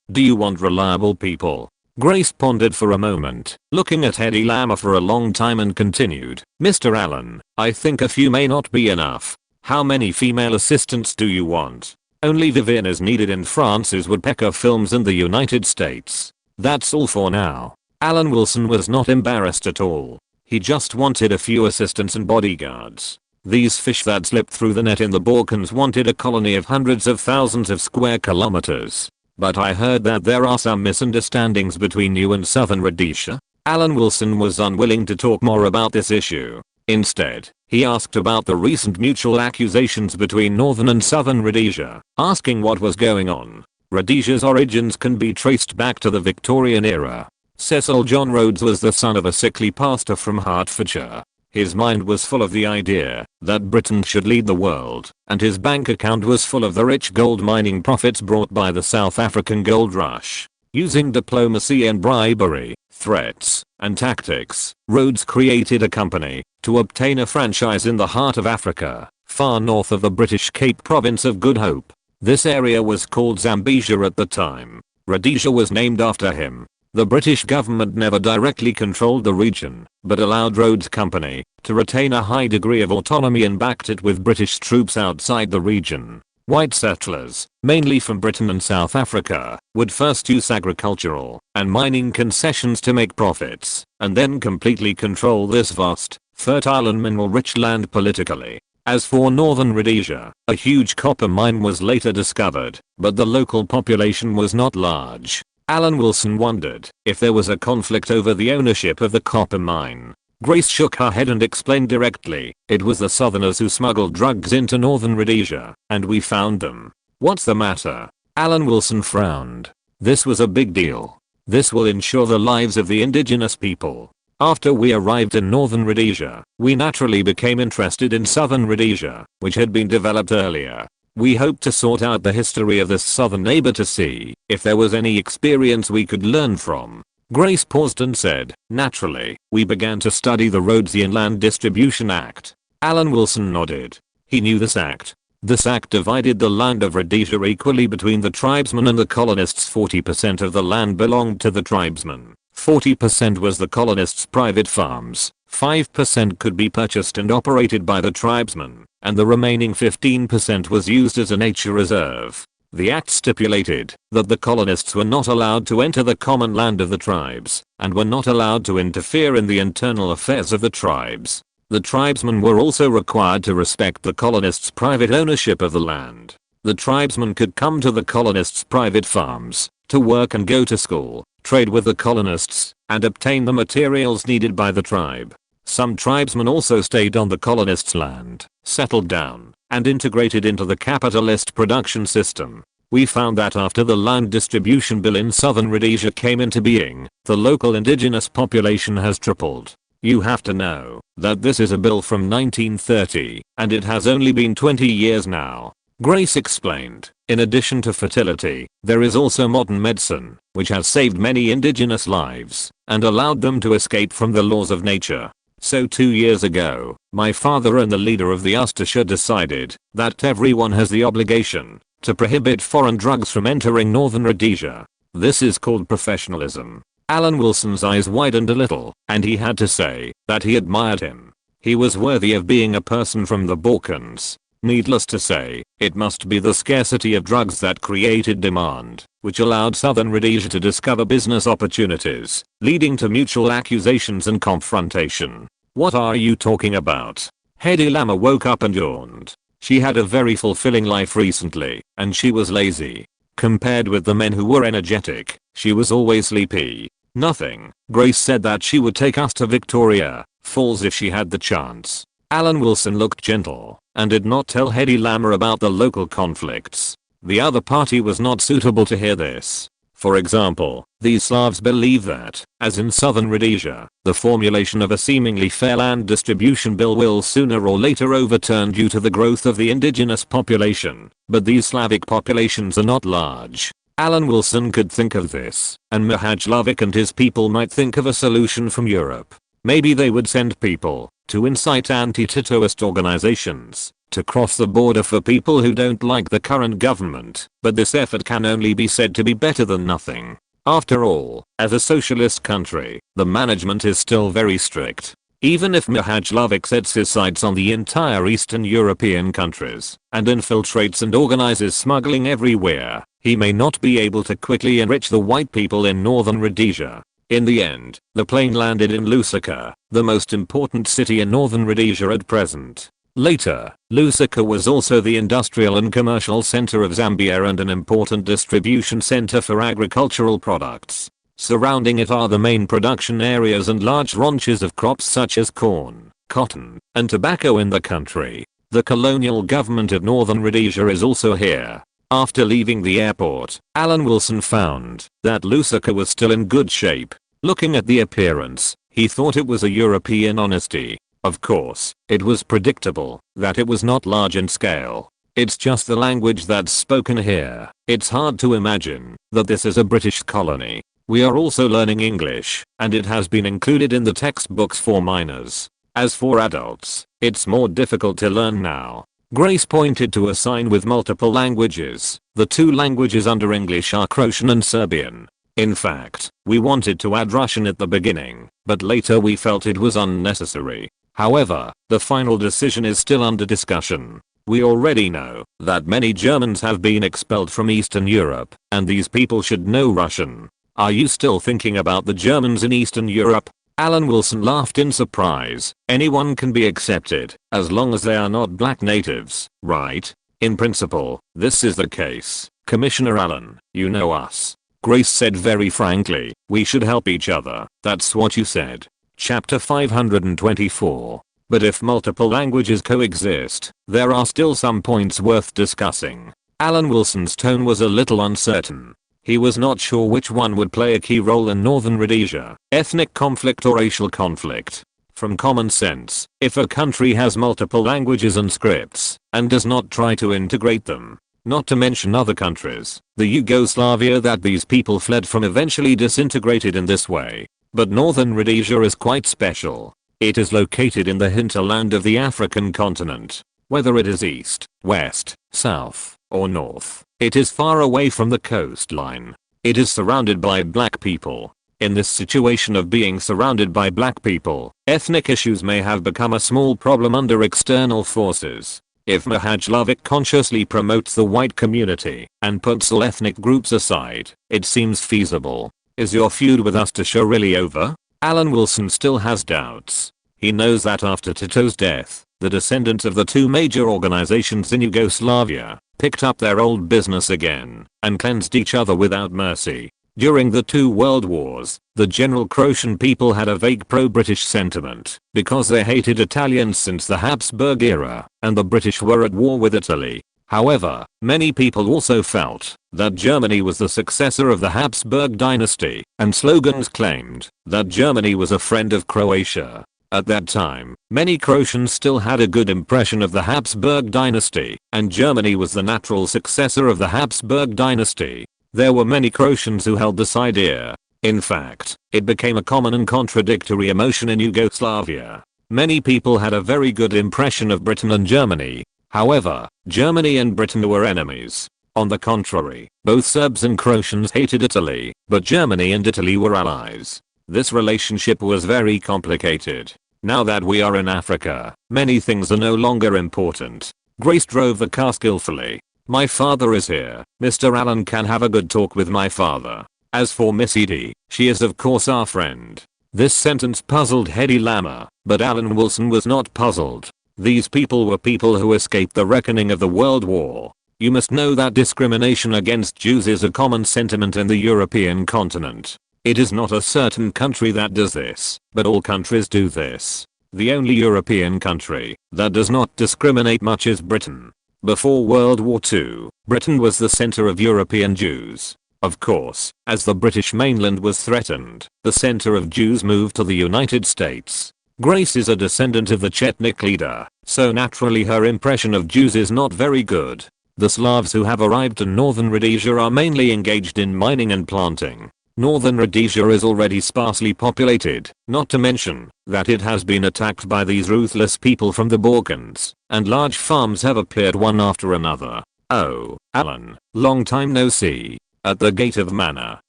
Do you want reliable people? Grace pondered for a moment, looking at Hedy Lamer for a long time and continued, Mr. Allen, I think a few may not be enough. How many female assistants do you want? Only Vivian is needed in France's Woodpecker Films in the United States. That's all for now. Alan Wilson was not embarrassed at all. He just wanted a few assistants and bodyguards. These fish that slipped through the net in the Balkans wanted a colony of hundreds of thousands of square kilometers. But I heard that there are some misunderstandings between you and Southern Rhodesia. Alan Wilson was unwilling to talk more about this issue. Instead, he asked about the recent mutual accusations between Northern and Southern Rhodesia, asking what was going on. Rhodesia's origins can be traced back to the Victorian era. Cecil John Rhodes was the son of a sickly pastor from Hertfordshire. His mind was full of the idea that Britain should lead the world, and his bank account was full of the rich gold mining profits brought by the South African gold rush. Using diplomacy and bribery, threats, and tactics, Rhodes created a company to obtain a franchise in the heart of Africa, far north of the British Cape province of Good Hope. This area was called Zambezia at the time. Rhodesia was named after him. The British government never directly controlled the region, but allowed Rhodes Company to retain a high degree of autonomy and backed it with British troops outside the region. White settlers, mainly from Britain and South Africa, would first use agricultural and mining concessions to make profits, and then completely control this vast, fertile and mineral-rich land politically. As for Northern Rhodesia, a huge copper mine was later discovered, but the local population was not large. Alan Wilson wondered if there was a conflict over the ownership of the copper mine. Grace shook her head and explained directly, it was the Southerners who smuggled drugs into Northern Rhodesia, and we found them. What's the matter? Alan Wilson frowned. This was a big deal. This will ensure the lives of the indigenous people. After we arrived in Northern Rhodesia, we naturally became interested in Southern Rhodesia, which had been developed earlier. We hoped to sort out the history of this southern neighbor to see if there was any experience we could learn from. Grace paused and said, naturally, we began to study the Rhodesian Land Distribution Act. Alan Wilson nodded. He knew this act. This act divided the land of Rhodesia equally between the tribesmen and the colonists. 40% of the land belonged to the tribesmen. 40% was the colonists' private farms. 5% could be purchased and operated by the tribesmen, and the remaining 15% was used as a nature reserve. The act stipulated that the colonists were not allowed to enter the common land of the tribes, and were not allowed to interfere in the internal affairs of the tribes. The tribesmen were also required to respect the colonists' private ownership of the land. The tribesmen could come to the colonists' private farms, to work and go to school, trade with the colonists, and obtain the materials needed by the tribe. Some tribesmen also stayed on the colonists' land, settled down, and integrated into the capitalist production system. We found that after the Land Distribution Bill in Southern Rhodesia came into being, the local indigenous population has tripled. You have to know that this is a bill from 1930, and it has only been 20 years now. Grace explained. In addition to fertility, there is also modern medicine, which has saved many indigenous lives and allowed them to escape from the laws of nature. So 2 years ago, my father and the leader of the Ustasha decided that everyone has the obligation to prohibit foreign drugs from entering Northern Rhodesia. This is called professionalism. Alan Wilson's eyes widened a little, and he had to say that he admired him. He was worthy of being a person from the Balkans. Needless to say, it must be the scarcity of drugs that created demand, which allowed Southern Rhodesia to discover business opportunities, leading to mutual accusations and confrontation. What are you talking about? Hedy Lamer woke up and yawned. She had a very fulfilling life recently, and she was lazy. Compared with the men who were energetic, she was always sleepy. Nothing. Grace said that she would take us to Victoria Falls if she had the chance. Alan Wilson looked gentle and did not tell Hedy Lamer about the local conflicts. The other party was not suitable to hear this. For example, these Slavs believe that, as in Southern Rhodesia, the formulation of a seemingly fair land distribution bill will sooner or later overturn due to the growth of the indigenous population, but these Slavic populations are not large. Alan Wilson could think of this, and Mihajlovic and his people might think of a solution from Europe. Maybe they would send people to incite anti-Titoist organizations to cross the border for people who don't like the current government, but this effort can only be said to be better than nothing. After all, as a socialist country, the management is still very strict. Even if Mihajlovic sets his sights on the entire Eastern European countries and infiltrates and organizes smuggling everywhere, he may not be able to quickly enrich the white people in Northern Rhodesia. In the end, the plane landed in Lusaka, the most important city in Northern Rhodesia at present. Later, Lusaka was also the industrial and commercial center of Zambia and an important distribution center for agricultural products. Surrounding it are the main production areas and large ranches of crops such as corn, cotton, and tobacco in the country. The colonial government of Northern Rhodesia is also here. After leaving the airport, Alan Wilson found that Lusaka was still in good shape. Looking at the appearance, he thought it was a European honesty. Of course, it was predictable that it was not large in scale. It's just the language that's spoken here. It's hard to imagine that this is a British colony. We are also learning English, and it has been included in the textbooks for minors. As for adults, it's more difficult to learn now. Grace pointed to a sign with multiple languages. The two languages under English are Croatian and Serbian. In fact, we wanted to add Russian at the beginning, but later we felt it was unnecessary. However, the final decision is still under discussion. We already know that many Germans have been expelled from Eastern Europe, and these people should know Russian. Are you still thinking about the Germans in Eastern Europe? Alan Wilson laughed in surprise. Anyone can be accepted, as long as they are not black natives, right? In principle, this is the case. Commissioner Allen, you know us. Grace said very frankly, we should help each other. That's what you said. Chapter 524. But if multiple languages coexist, there are still some points worth discussing. Alan Wilson's tone was a little uncertain. He was not sure which one would play a key role in Northern Rhodesia, ethnic conflict or racial conflict. From common sense, if a country has multiple languages and scripts, and does not try to integrate them, not to mention other countries, the Yugoslavia that these people fled from eventually disintegrated in this way. But Northern Rhodesia is quite special. It is located in the hinterland of the African continent. Whether it is east, west, south, or north, it is far away from the coastline. It is surrounded by black people. In this situation of being surrounded by black people, ethnic issues may have become a small problem under external forces. If Mihajlovic consciously promotes the white community and puts all ethnic groups aside, it seems feasible. Is your feud with Ustasha really over? Alan Wilson still has doubts. He knows that after Tito's death, the descendants of the two major organizations in Yugoslavia picked up their old business again and cleansed each other without mercy. During the two world wars, the general Croatian people had a vague pro-British sentiment because they hated Italians since the Habsburg era, and the British were at war with Italy. However, many people also felt that Germany was the successor of the Habsburg dynasty, and slogans claimed that Germany was a friend of Croatia. At that time, many Croatians still had a good impression of the Habsburg dynasty, and Germany was the natural successor of the Habsburg dynasty. There were many Croatians who held this idea. In fact, it became a common and contradictory emotion in Yugoslavia. Many people had a very good impression of Britain and Germany. However, Germany and Britain were enemies. On the contrary, both Serbs and Croatians hated Italy, but Germany and Italy were allies. This relationship was very complicated. Now that we are in Africa, many things are no longer important. Grace drove the car skillfully. My father is here. Mr. Allen can have a good talk with my father. As for Miss Edie, she is of course our friend. This sentence puzzled Hedy Lamarr, but Alan Wilson was not puzzled. These people were people who escaped the reckoning of the World War. You must know that discrimination against Jews is a common sentiment in the European continent. It is not a certain country that does this, but all countries do this. The only European country that does not discriminate much is Britain. Before World War II, Britain was the center of European Jews. Of course, as the British mainland was threatened, the center of Jews moved to the United States. Grace is a descendant of the Chetnik leader, so naturally her impression of Jews is not very good. The Slavs who have arrived in northern Rhodesia are mainly engaged in mining and planting. Northern Rhodesia is already sparsely populated, not to mention that it has been attacked by these ruthless people from the Balkans, and large farms have appeared one after another. Oh, Alan, long time no see. At the gate of Manor,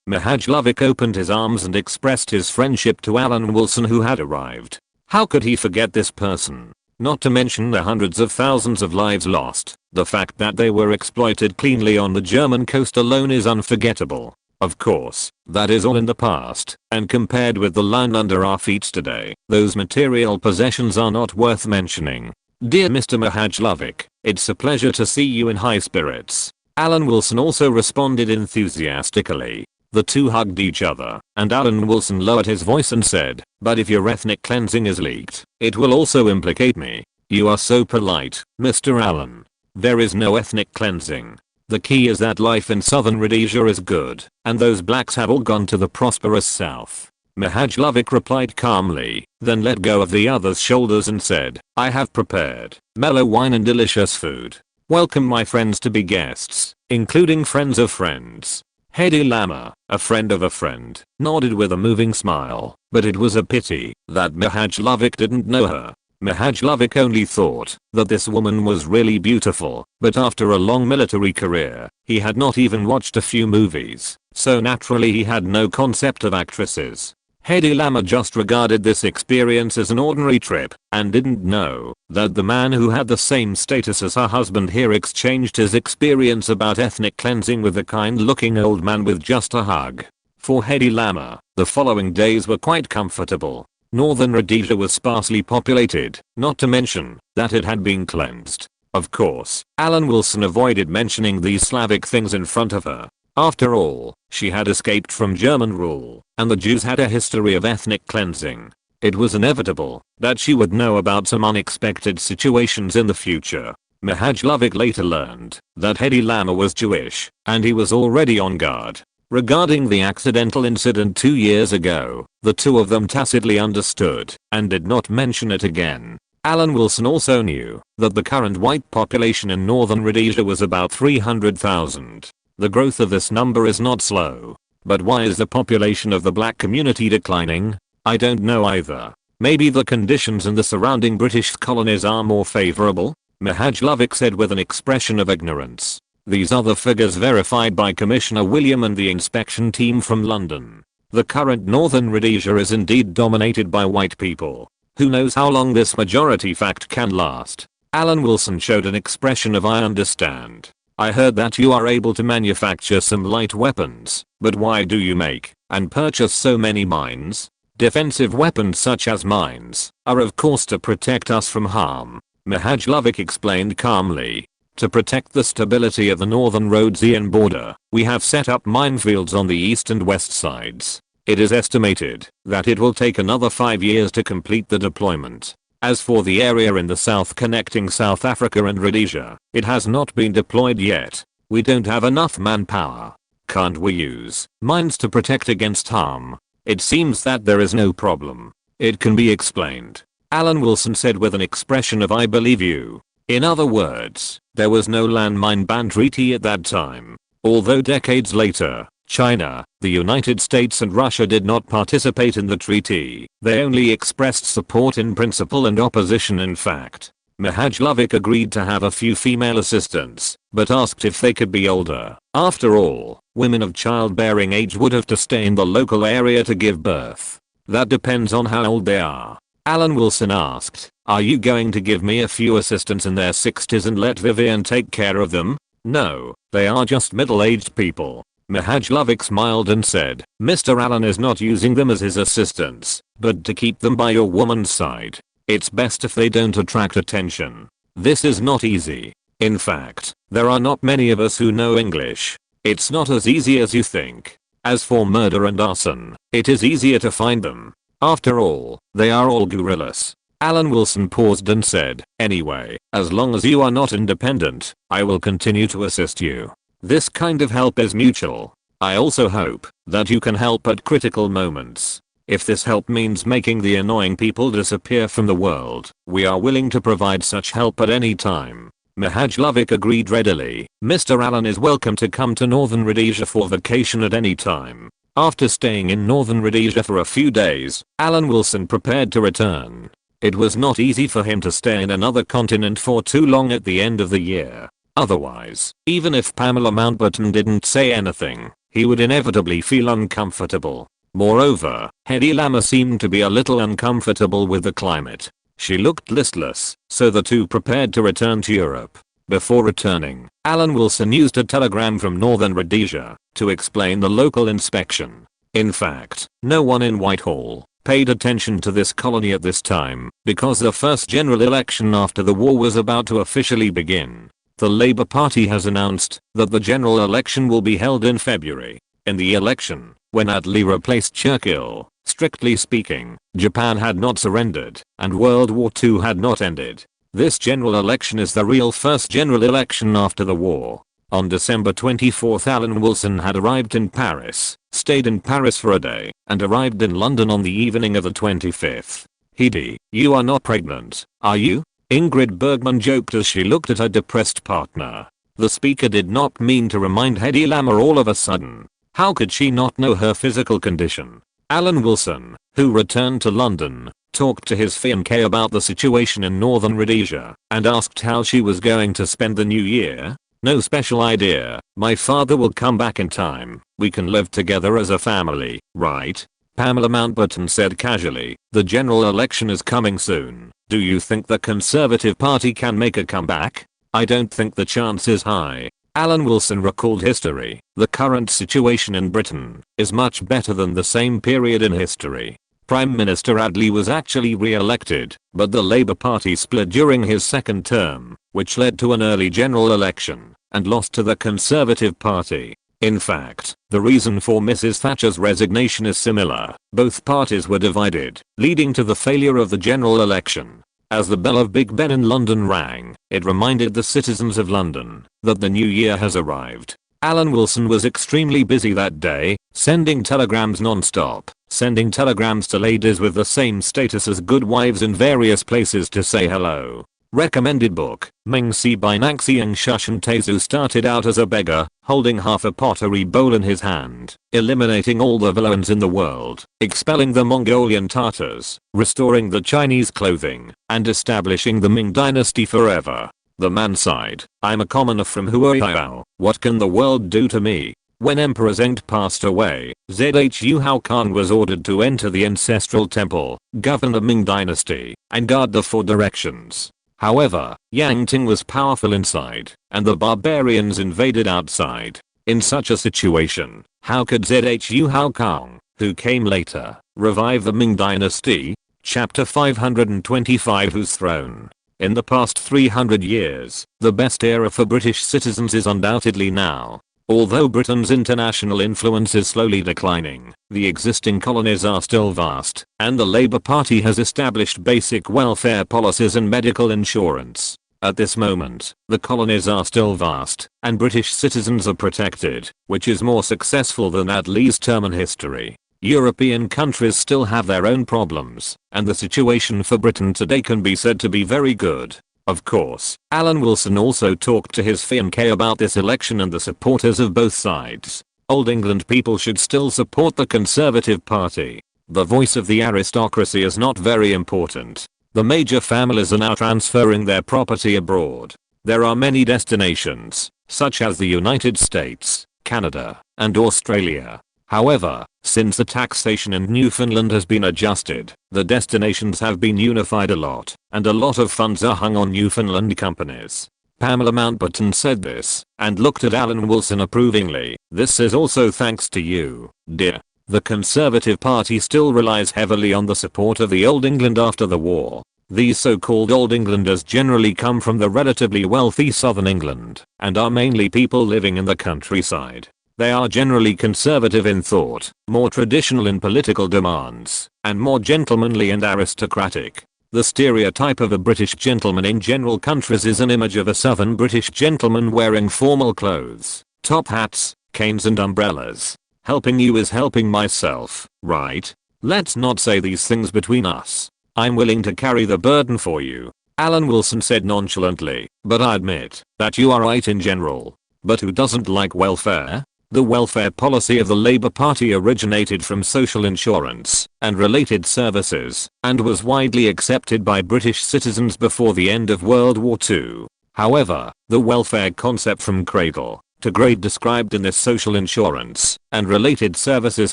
Mihajlovic opened his arms and expressed his friendship to Alan Wilson who had arrived. How could he forget this person? Not to mention the hundreds of thousands of lives lost. The fact that they were exploited cleanly on the German coast alone is unforgettable. Of course, that is all in the past, and compared with the land under our feet today, those material possessions are not worth mentioning. Dear Mr. Mihajlovic, it's a pleasure to see you in high spirits. Alan Wilson also responded enthusiastically. The two hugged each other, and Alan Wilson lowered his voice and said, "But if your ethnic cleansing is leaked, it will also implicate me." You are so polite, Mr. Allen. There is no ethnic cleansing. The key is that life in southern Rhodesia is good, and those blacks have all gone to the prosperous south. Mihajlovic replied calmly, then let go of the other's shoulders and said, "I have prepared mellow wine and delicious food. Welcome my friends to be guests, including friends of friends." Hedy Lamarr, a friend of a friend, nodded with a moving smile, but it was a pity that Mihajlovic didn't know her. Mihajlovic only thought that this woman was really beautiful, but after a long military career, he had not even watched a few movies, so naturally he had no concept of actresses. Hedy Lamarr just regarded this experience as an ordinary trip, and didn't know that the man who had the same status as her husband here exchanged his experience about ethnic cleansing with a kind-looking old man with just a hug. For Hedy Lamarr, the following days were quite comfortable. Northern Rhodesia was sparsely populated, not to mention that it had been cleansed. Of course, Alan Wilson avoided mentioning these Slavic things in front of her. After all, she had escaped from German rule, and the Jews had a history of ethnic cleansing. It was inevitable that she would know about some unexpected situations in the future. Mihajlovic later learned that Hedy Lamarr was Jewish, and he was already on guard. Regarding the accidental incident 2 years ago, the two of them tacitly understood and did not mention it again. Alan Wilson also knew that the current white population in northern Rhodesia was about 300,000. The growth of this number is not slow. But why is the population of the black community declining? I don't know either. Maybe the conditions in the surrounding British colonies are more favorable? Mihajlovic said with an expression of ignorance. These are the figures verified by Commissioner William and the inspection team from London. The current northern Rhodesia is indeed dominated by white people. Who knows how long this majority fact can last? Alan Wilson showed an expression of I understand. I heard that you are able to manufacture some light weapons, but why do you make and purchase so many mines? Defensive weapons such as mines are of course to protect us from harm. Mihajlovic explained calmly. To protect the stability of the northern Rhodesian border, we have set up minefields on the east and west sides. It is estimated that it will take another 5 years to complete the deployment. As for the area in the south connecting South Africa and Rhodesia, it has not been deployed yet. We don't have enough manpower. Can't we use mines to protect against harm? It seems that there is no problem. It can be explained. Alan Wilson said with an expression of "I believe you." In other words, there was no landmine ban treaty at that time. Although decades later, China, the United States and Russia did not participate in the treaty, they only expressed support in principle and opposition in fact. Mihajlovic agreed to have a few female assistants, but asked if they could be older. After all, women of childbearing age would have to stay in the local area to give birth. That depends on how old they are. Alan Wilson asked, "Are you going to give me a few assistants in their 60s and let Vivian take care of them?" "No, they are just middle-aged people." Mihajlovic smiled and said, "Mr. Allen is not using them as his assistants, but to keep them by your woman's side. It's best if they don't attract attention. This is not easy. In fact, there are not many of us who know English. It's not as easy as you think. As for murder and arson, it is easier to find them. After all, they are all guerrillas." Alan Wilson paused and said, "Anyway, as long as you are not independent, I will continue to assist you. This kind of help is mutual. I also hope that you can help at critical moments. If this help means making the annoying people disappear from the world, we are willing to provide such help at any time." Mihajlovic agreed readily. Mr. Allen is welcome to come to Northern Rhodesia for vacation at any time. After staying in Northern Rhodesia for a few days, Alan Wilson prepared to return. It was not easy for him to stay in another continent for too long at the end of the year. Otherwise, even if Pamela Mountbatten didn't say anything, he would inevitably feel uncomfortable. Moreover, Hedy Lamarr seemed to be a little uncomfortable with the climate. She looked listless, so the two prepared to return to Europe. Before returning, Alan Wilson used a telegram from Northern Rhodesia to explain the local inspection. In fact, no one in Whitehall paid attention to this colony at this time because the first general election after the war was about to officially begin. The Labour Party has announced that the general election will be held in February. In the election, when Attlee replaced Churchill, strictly speaking, Japan had not surrendered, and World War II had not ended. This general election is the real first general election after the war. On December 24, Alan Wilson had arrived in Paris, stayed in Paris for a day, and arrived in London on the evening of the 25th. "Hedy, you are not pregnant, are you?" Ingrid Bergman joked as she looked at her depressed partner. The speaker did not mean to remind Hedy Lamarr all of a sudden. How could she not know her physical condition? Alan Wilson, who returned to London, talked to his fiancée about the situation in Northern Rhodesia and asked how she was going to spend the new year. "No special idea. My father will come back in time. We can live together as a family, right?" Pamela Mountbatten said casually. "The general election is coming soon. Do you think the Conservative Party can make a comeback?" "I don't think the chance is high." Alan Wilson recalled history. "The current situation in Britain is much better than the same period in history. Prime Minister Attlee was actually re-elected, but the Labour Party split during his second term, which led to an early general election, and lost to the Conservative Party. In fact, the reason for Mrs. Thatcher's resignation is similar. Both parties were divided, leading to the failure of the general election. As the bell of Big Ben in London rang, it reminded the citizens of London that the new year has arrived. Alan Wilson was extremely busy that day, sending telegrams non-stop, sending telegrams to ladies with the same status as good wives in various places to say hello. Recommended book, Mingsi by Naxiang Shushantezu started out as a beggar, holding half a pottery bowl in his hand, eliminating all the villains in the world, expelling the Mongolian Tatars, restoring the Chinese clothing, and establishing the Ming dynasty forever. The man sighed, "I'm a commoner from Huaihao, what can the world do to me?" When Emperor Zheng passed away, Zhu Hao Khan was ordered to enter the ancestral temple, govern the Ming dynasty, and guard the four directions. However, Yang Ting was powerful inside, and the barbarians invaded outside. In such a situation, how could Zhu Hao Kang, who came later, revive the Ming dynasty? Chapter 525 Whose Throne? In the past 300 years, the best era for British citizens is undoubtedly now. Although Britain's international influence is slowly declining, the existing colonies are still vast, and the Labour Party has established basic welfare policies and medical insurance. At this moment, the colonies are still vast, and British citizens are protected, which is more successful than Attlee's term in history. European countries still have their own problems, and the situation for Britain today can be said to be very good. Of course, Alan Wilson also talked to his fiancée about this election and the supporters of both sides. Old England people should still support the Conservative Party. The voice of the aristocracy is not very important. The major families are now transferring their property abroad. There are many destinations, such as the United States, Canada, and Australia. However, since the taxation in Newfoundland has been adjusted, the destinations have been unified a lot, and a lot of funds are hung on Newfoundland companies. Pamela Mountbatten said this, and looked at Alan Wilson approvingly. This is also thanks to you, dear. The Conservative Party still relies heavily on the support of the Old England after the war. These so-called Old Englanders generally come from the relatively wealthy southern England, and are mainly people living in the countryside. They are generally conservative in thought, more traditional in political demands, and more gentlemanly and aristocratic. The stereotype of a British gentleman in general countries is an image of a southern British gentleman wearing formal clothes, top hats, canes and umbrellas. Helping you is helping myself, right? Let's not say these things between us. I'm willing to carry the burden for you, Alan Wilson said nonchalantly, but I admit that you are right in general. But who doesn't like welfare? The welfare policy of the Labour Party originated from social insurance and related services and was widely accepted by British citizens before the end of World War II. However, the welfare concept from cradle to grave described in this social insurance and related services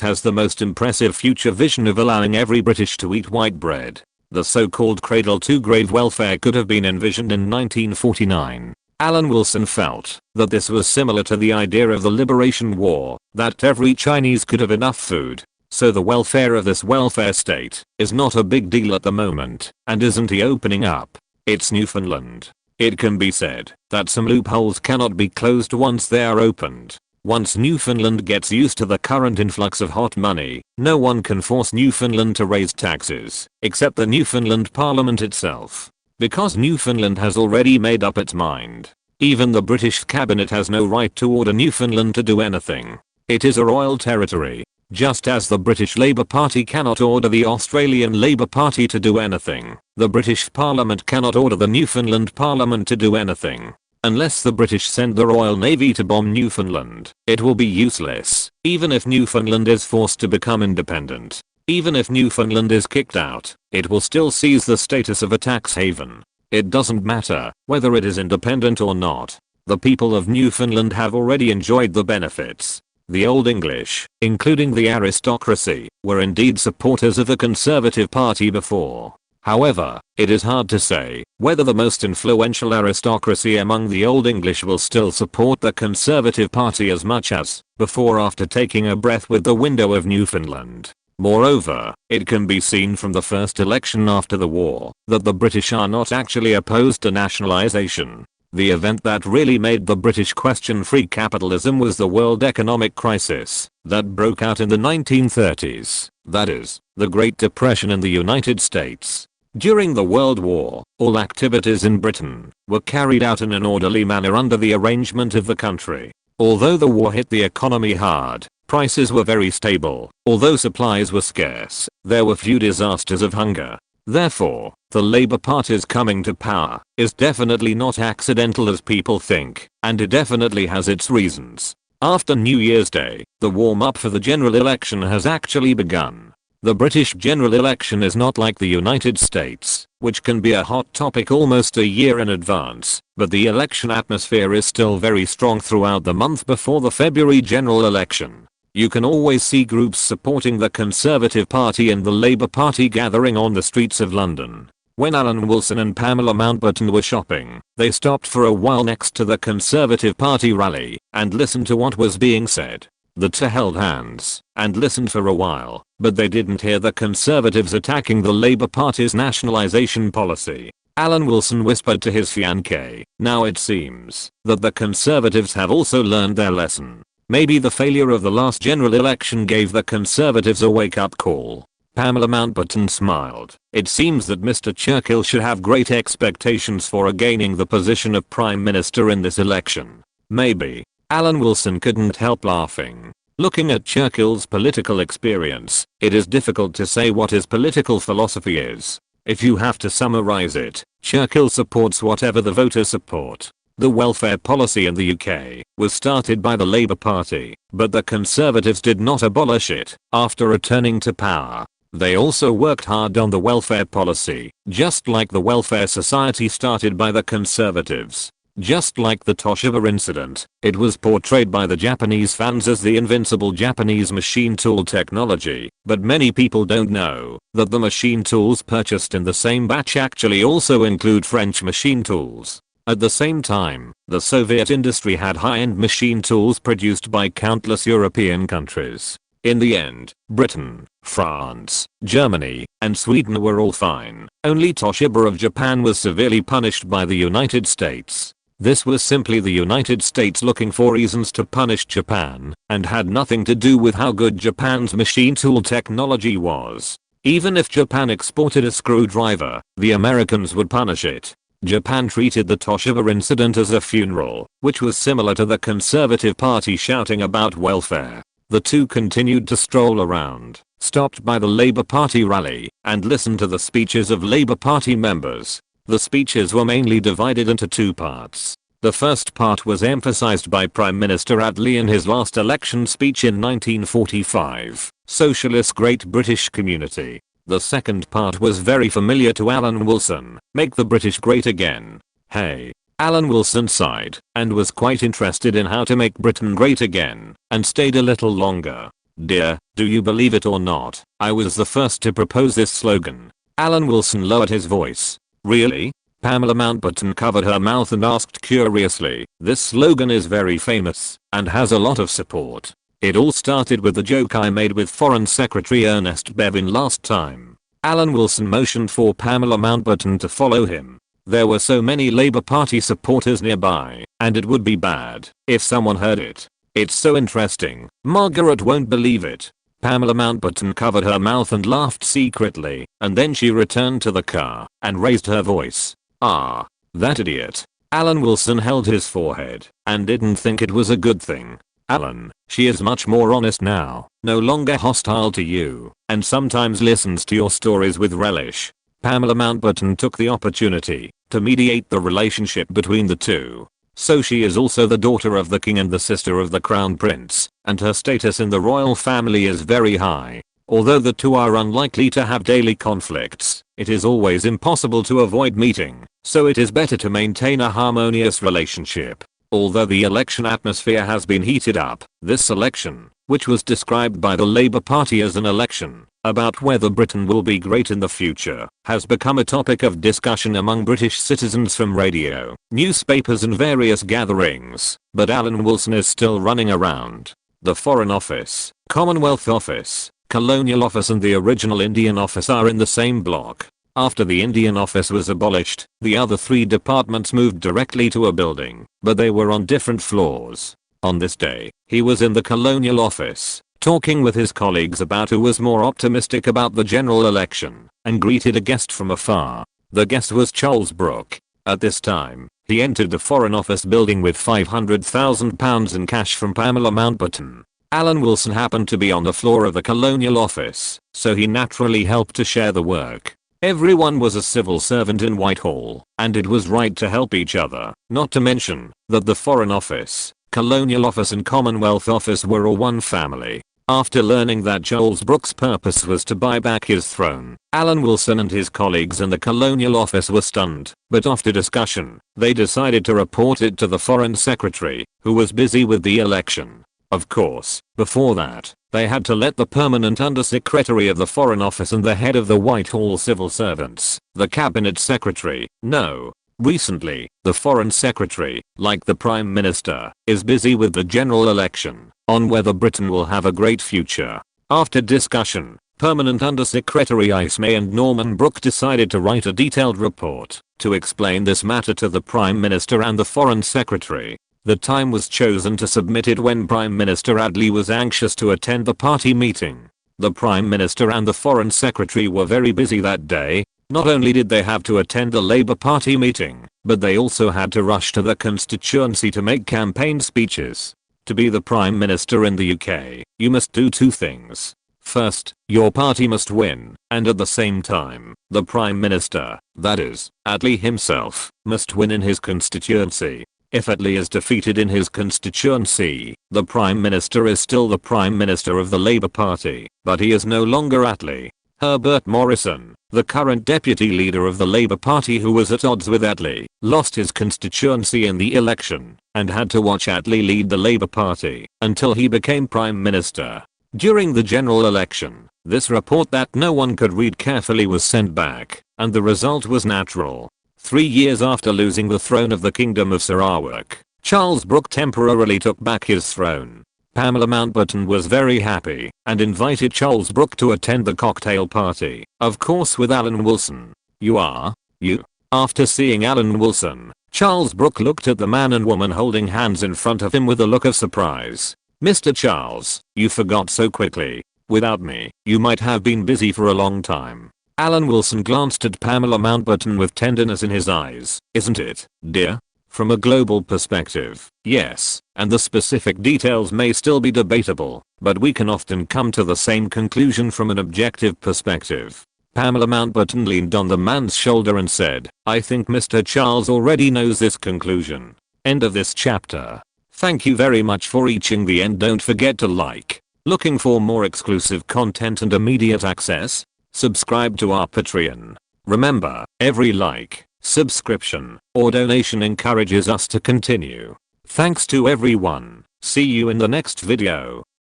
has the most impressive future vision of allowing every British to eat white bread. The so-called cradle to grave welfare could have been envisioned in 1949. Alan Wilson felt that this was similar to the idea of the Liberation War, that every Chinese could have enough food. So the welfare of this welfare state is not a big deal at the moment, and isn't he opening up? It's Newfoundland. It can be said that some loopholes cannot be closed once they are opened. Once Newfoundland gets used to the current influx of hot money, no one can force Newfoundland to raise taxes, except the Newfoundland Parliament itself. Because Newfoundland has already made up its mind. Even the British cabinet has no right to order Newfoundland to do anything. It is a royal territory, just as the British Labour Party cannot order the Australian Labour Party to do anything. The British Parliament cannot order the Newfoundland Parliament to do anything. Unless the British send the Royal Navy to bomb Newfoundland, it will be useless, even if Newfoundland is forced to become independent. Even if Newfoundland is kicked out, it will still seize the status of a tax haven. It doesn't matter whether it is independent or not. The people of Newfoundland have already enjoyed the benefits. The Old English, including the aristocracy, were indeed supporters of the Conservative Party before. However, it is hard to say whether the most influential aristocracy among the Old English will still support the Conservative Party as much as before after taking a breath with the window of Newfoundland. Moreover, it can be seen from the first election after the war that the British are not actually opposed to nationalization. The event that really made the British question free capitalism was the world economic crisis that broke out in the 1930s, that is, the Great Depression in the United States. During the World War, all activities in Britain were carried out in an orderly manner under the arrangement of the country. Although the war hit the economy hard, prices were very stable. Although supplies were scarce, there were few disasters of hunger. Therefore, the Labour Party's coming to power is definitely not accidental as people think, and it definitely has its reasons. After New Year's Day, the warm-up for the general election has actually begun. The British general election is not like the United States, which can be a hot topic almost a year in advance, but the election atmosphere is still very strong throughout the month before the February general election. You can always see groups supporting the Conservative Party and the Labour Party gathering on the streets of London. When Alan Wilson and Pamela Mountbatten were shopping, they stopped for a while next to the Conservative Party rally and listened to what was being said. The two held hands and listened for a while, but they didn't hear the Conservatives attacking the Labour Party's nationalisation policy. Alan Wilson whispered to his fiancée, "Now it seems that the Conservatives have also learned their lesson. Maybe the failure of the last general election gave the Conservatives a wake-up call." Pamela Mountbatten smiled. "It seems that Mr. Churchill should have great expectations for gaining the position of Prime Minister in this election." Maybe. Alan Wilson couldn't help laughing. Looking at Churchill's political experience, it is difficult to say what his political philosophy is. If you have to summarize it, Churchill supports whatever the voters support. The welfare policy in the UK was started by the Labour Party, but the Conservatives did not abolish it after returning to power. They also worked hard on the welfare policy, just like the welfare society started by the Conservatives. Just like the Toshiba incident, it was portrayed by the Japanese fans as the invincible Japanese machine tool technology, but many people don't know that the machine tools purchased in the same batch actually also include French machine tools. At the same time, the Soviet industry had high-end machine tools produced by countless European countries. In the end, Britain, France, Germany, and Sweden were all fine. Only Toshiba of Japan was severely punished by the United States. This was simply the United States looking for reasons to punish Japan, and had nothing to do with how good Japan's machine tool technology was. Even if Japan exported a screwdriver, the Americans would punish it. Japan treated the Toshiba incident as a funeral, which was similar to the Conservative Party shouting about welfare. The two continued to stroll around, stopped by the Labour Party rally, and listened to the speeches of Labour Party members. The speeches were mainly divided into two parts. The first part was emphasized by Prime Minister Attlee in his last election speech in 1945, Socialist Great British Community. The second part was very familiar to Alan Wilson, Make the British Great Again. Hey. Alan Wilson sighed, and was quite interested in how to make Britain great again, and stayed a little longer. Dear, do you believe it or not, I was the first to propose this slogan. Alan Wilson lowered his voice. Really? Pamela Mountbatten covered her mouth and asked curiously. This slogan is very famous, and has a lot of support. It all started with the joke I made with Foreign Secretary Ernest Bevin last time. Alan Wilson motioned for Pamela Mountbatten to follow him. There were so many Labour Party supporters nearby, and it would be bad if someone heard it. It's so interesting, Margaret won't believe it. Pamela Mountbatten covered her mouth and laughed secretly, and then she returned to the car and raised her voice. Ah, that idiot. Alan Wilson held his forehead and didn't think it was a good thing. Alan, she is much more honest now, no longer hostile to you, and sometimes listens to your stories with relish. Pamela Mountbatten took the opportunity to mediate the relationship between the two. So she is also the daughter of the king and the sister of the crown prince, and her status in the royal family is very high. Although the two are unlikely to have daily conflicts, it is always impossible to avoid meeting, so it is better to maintain a harmonious relationship. Although the election atmosphere has been heated up, this election, which was described by the Labour Party as an election about whether Britain will be great in the future, has become a topic of discussion among British citizens from radio, newspapers and various gatherings, but Alan Wilson is still running around. The Foreign Office, Commonwealth Office, Colonial Office and the original Indian Office are in the same block. After the Indian Office was abolished, the other three departments moved directly to a building, but they were on different floors. On this day, he was in the Colonial Office, talking with his colleagues about who was more optimistic about the general election, and greeted a guest from afar. The guest was Charles Brooke. At this time, he entered the Foreign Office building with £500,000 in cash from Pamela Mountbatten. Alan Wilson happened to be on the floor of the Colonial Office, so he naturally helped to share the work. Everyone was a civil servant in Whitehall, and it was right to help each other, not to mention that the Foreign Office, Colonial Office and Commonwealth Office were all one family. After learning that Charles Brooke's purpose was to buy back his throne, Alan Wilson and his colleagues in the Colonial Office were stunned, but after discussion, they decided to report it to the Foreign Secretary, who was busy with the election. Of course, before that, they had to let the permanent Undersecretary of the Foreign Office and the head of the Whitehall Civil Servants, the Cabinet Secretary, know. Recently, the Foreign Secretary, like the Prime Minister, is busy with the general election on whether Britain will have a great future. After discussion, Permanent Undersecretary Ismay and Norman Brooke decided to write a detailed report to explain this matter to the Prime Minister and the Foreign Secretary. The time was chosen to submit it when Prime Minister Attlee was anxious to attend the party meeting. The Prime Minister and the Foreign Secretary were very busy that day. Not only did they have to attend the Labour Party meeting, but they also had to rush to the constituency to make campaign speeches. To be the Prime Minister in the UK, you must do two things. First, your party must win, and at the same time, the Prime Minister, that is, Attlee himself, must win in his constituency. If Attlee is defeated in his constituency, the Prime Minister is still the Prime Minister of the Labour Party, but he is no longer Attlee. Herbert Morrison, the current deputy leader of the Labour Party who was at odds with Attlee, lost his constituency in the election, and had to watch Attlee lead the Labour Party, until he became Prime Minister. During the general election, this report that no one could read carefully was sent back, and the result was natural. 3 years after losing the throne of the Kingdom of Sarawak, Charles Brooke temporarily took back his throne. Pamela Mountbatten was very happy, and invited Charles Brooke to attend the cocktail party, of course with Alan Wilson. You? After seeing Alan Wilson, Charles Brooke looked at the man and woman holding hands in front of him with a look of surprise. Mr. Charles, you forgot so quickly. Without me, you might have been busy for a long time. Alan Wilson glanced at Pamela Mountbatten with tenderness in his eyes. Isn't it, dear? From a global perspective, yes, and the specific details may still be debatable, but we can often come to the same conclusion from an objective perspective. Pamela Mountbatten leaned on the man's shoulder and said, I think Mr. Charles already knows this conclusion. End of this chapter. Thank you very much for reaching the end. Don't forget to like. Looking for more exclusive content and immediate access? Subscribe to our Patreon. Remember, every like, subscription, or donation encourages us to continue. Thanks to everyone. See you in the next video.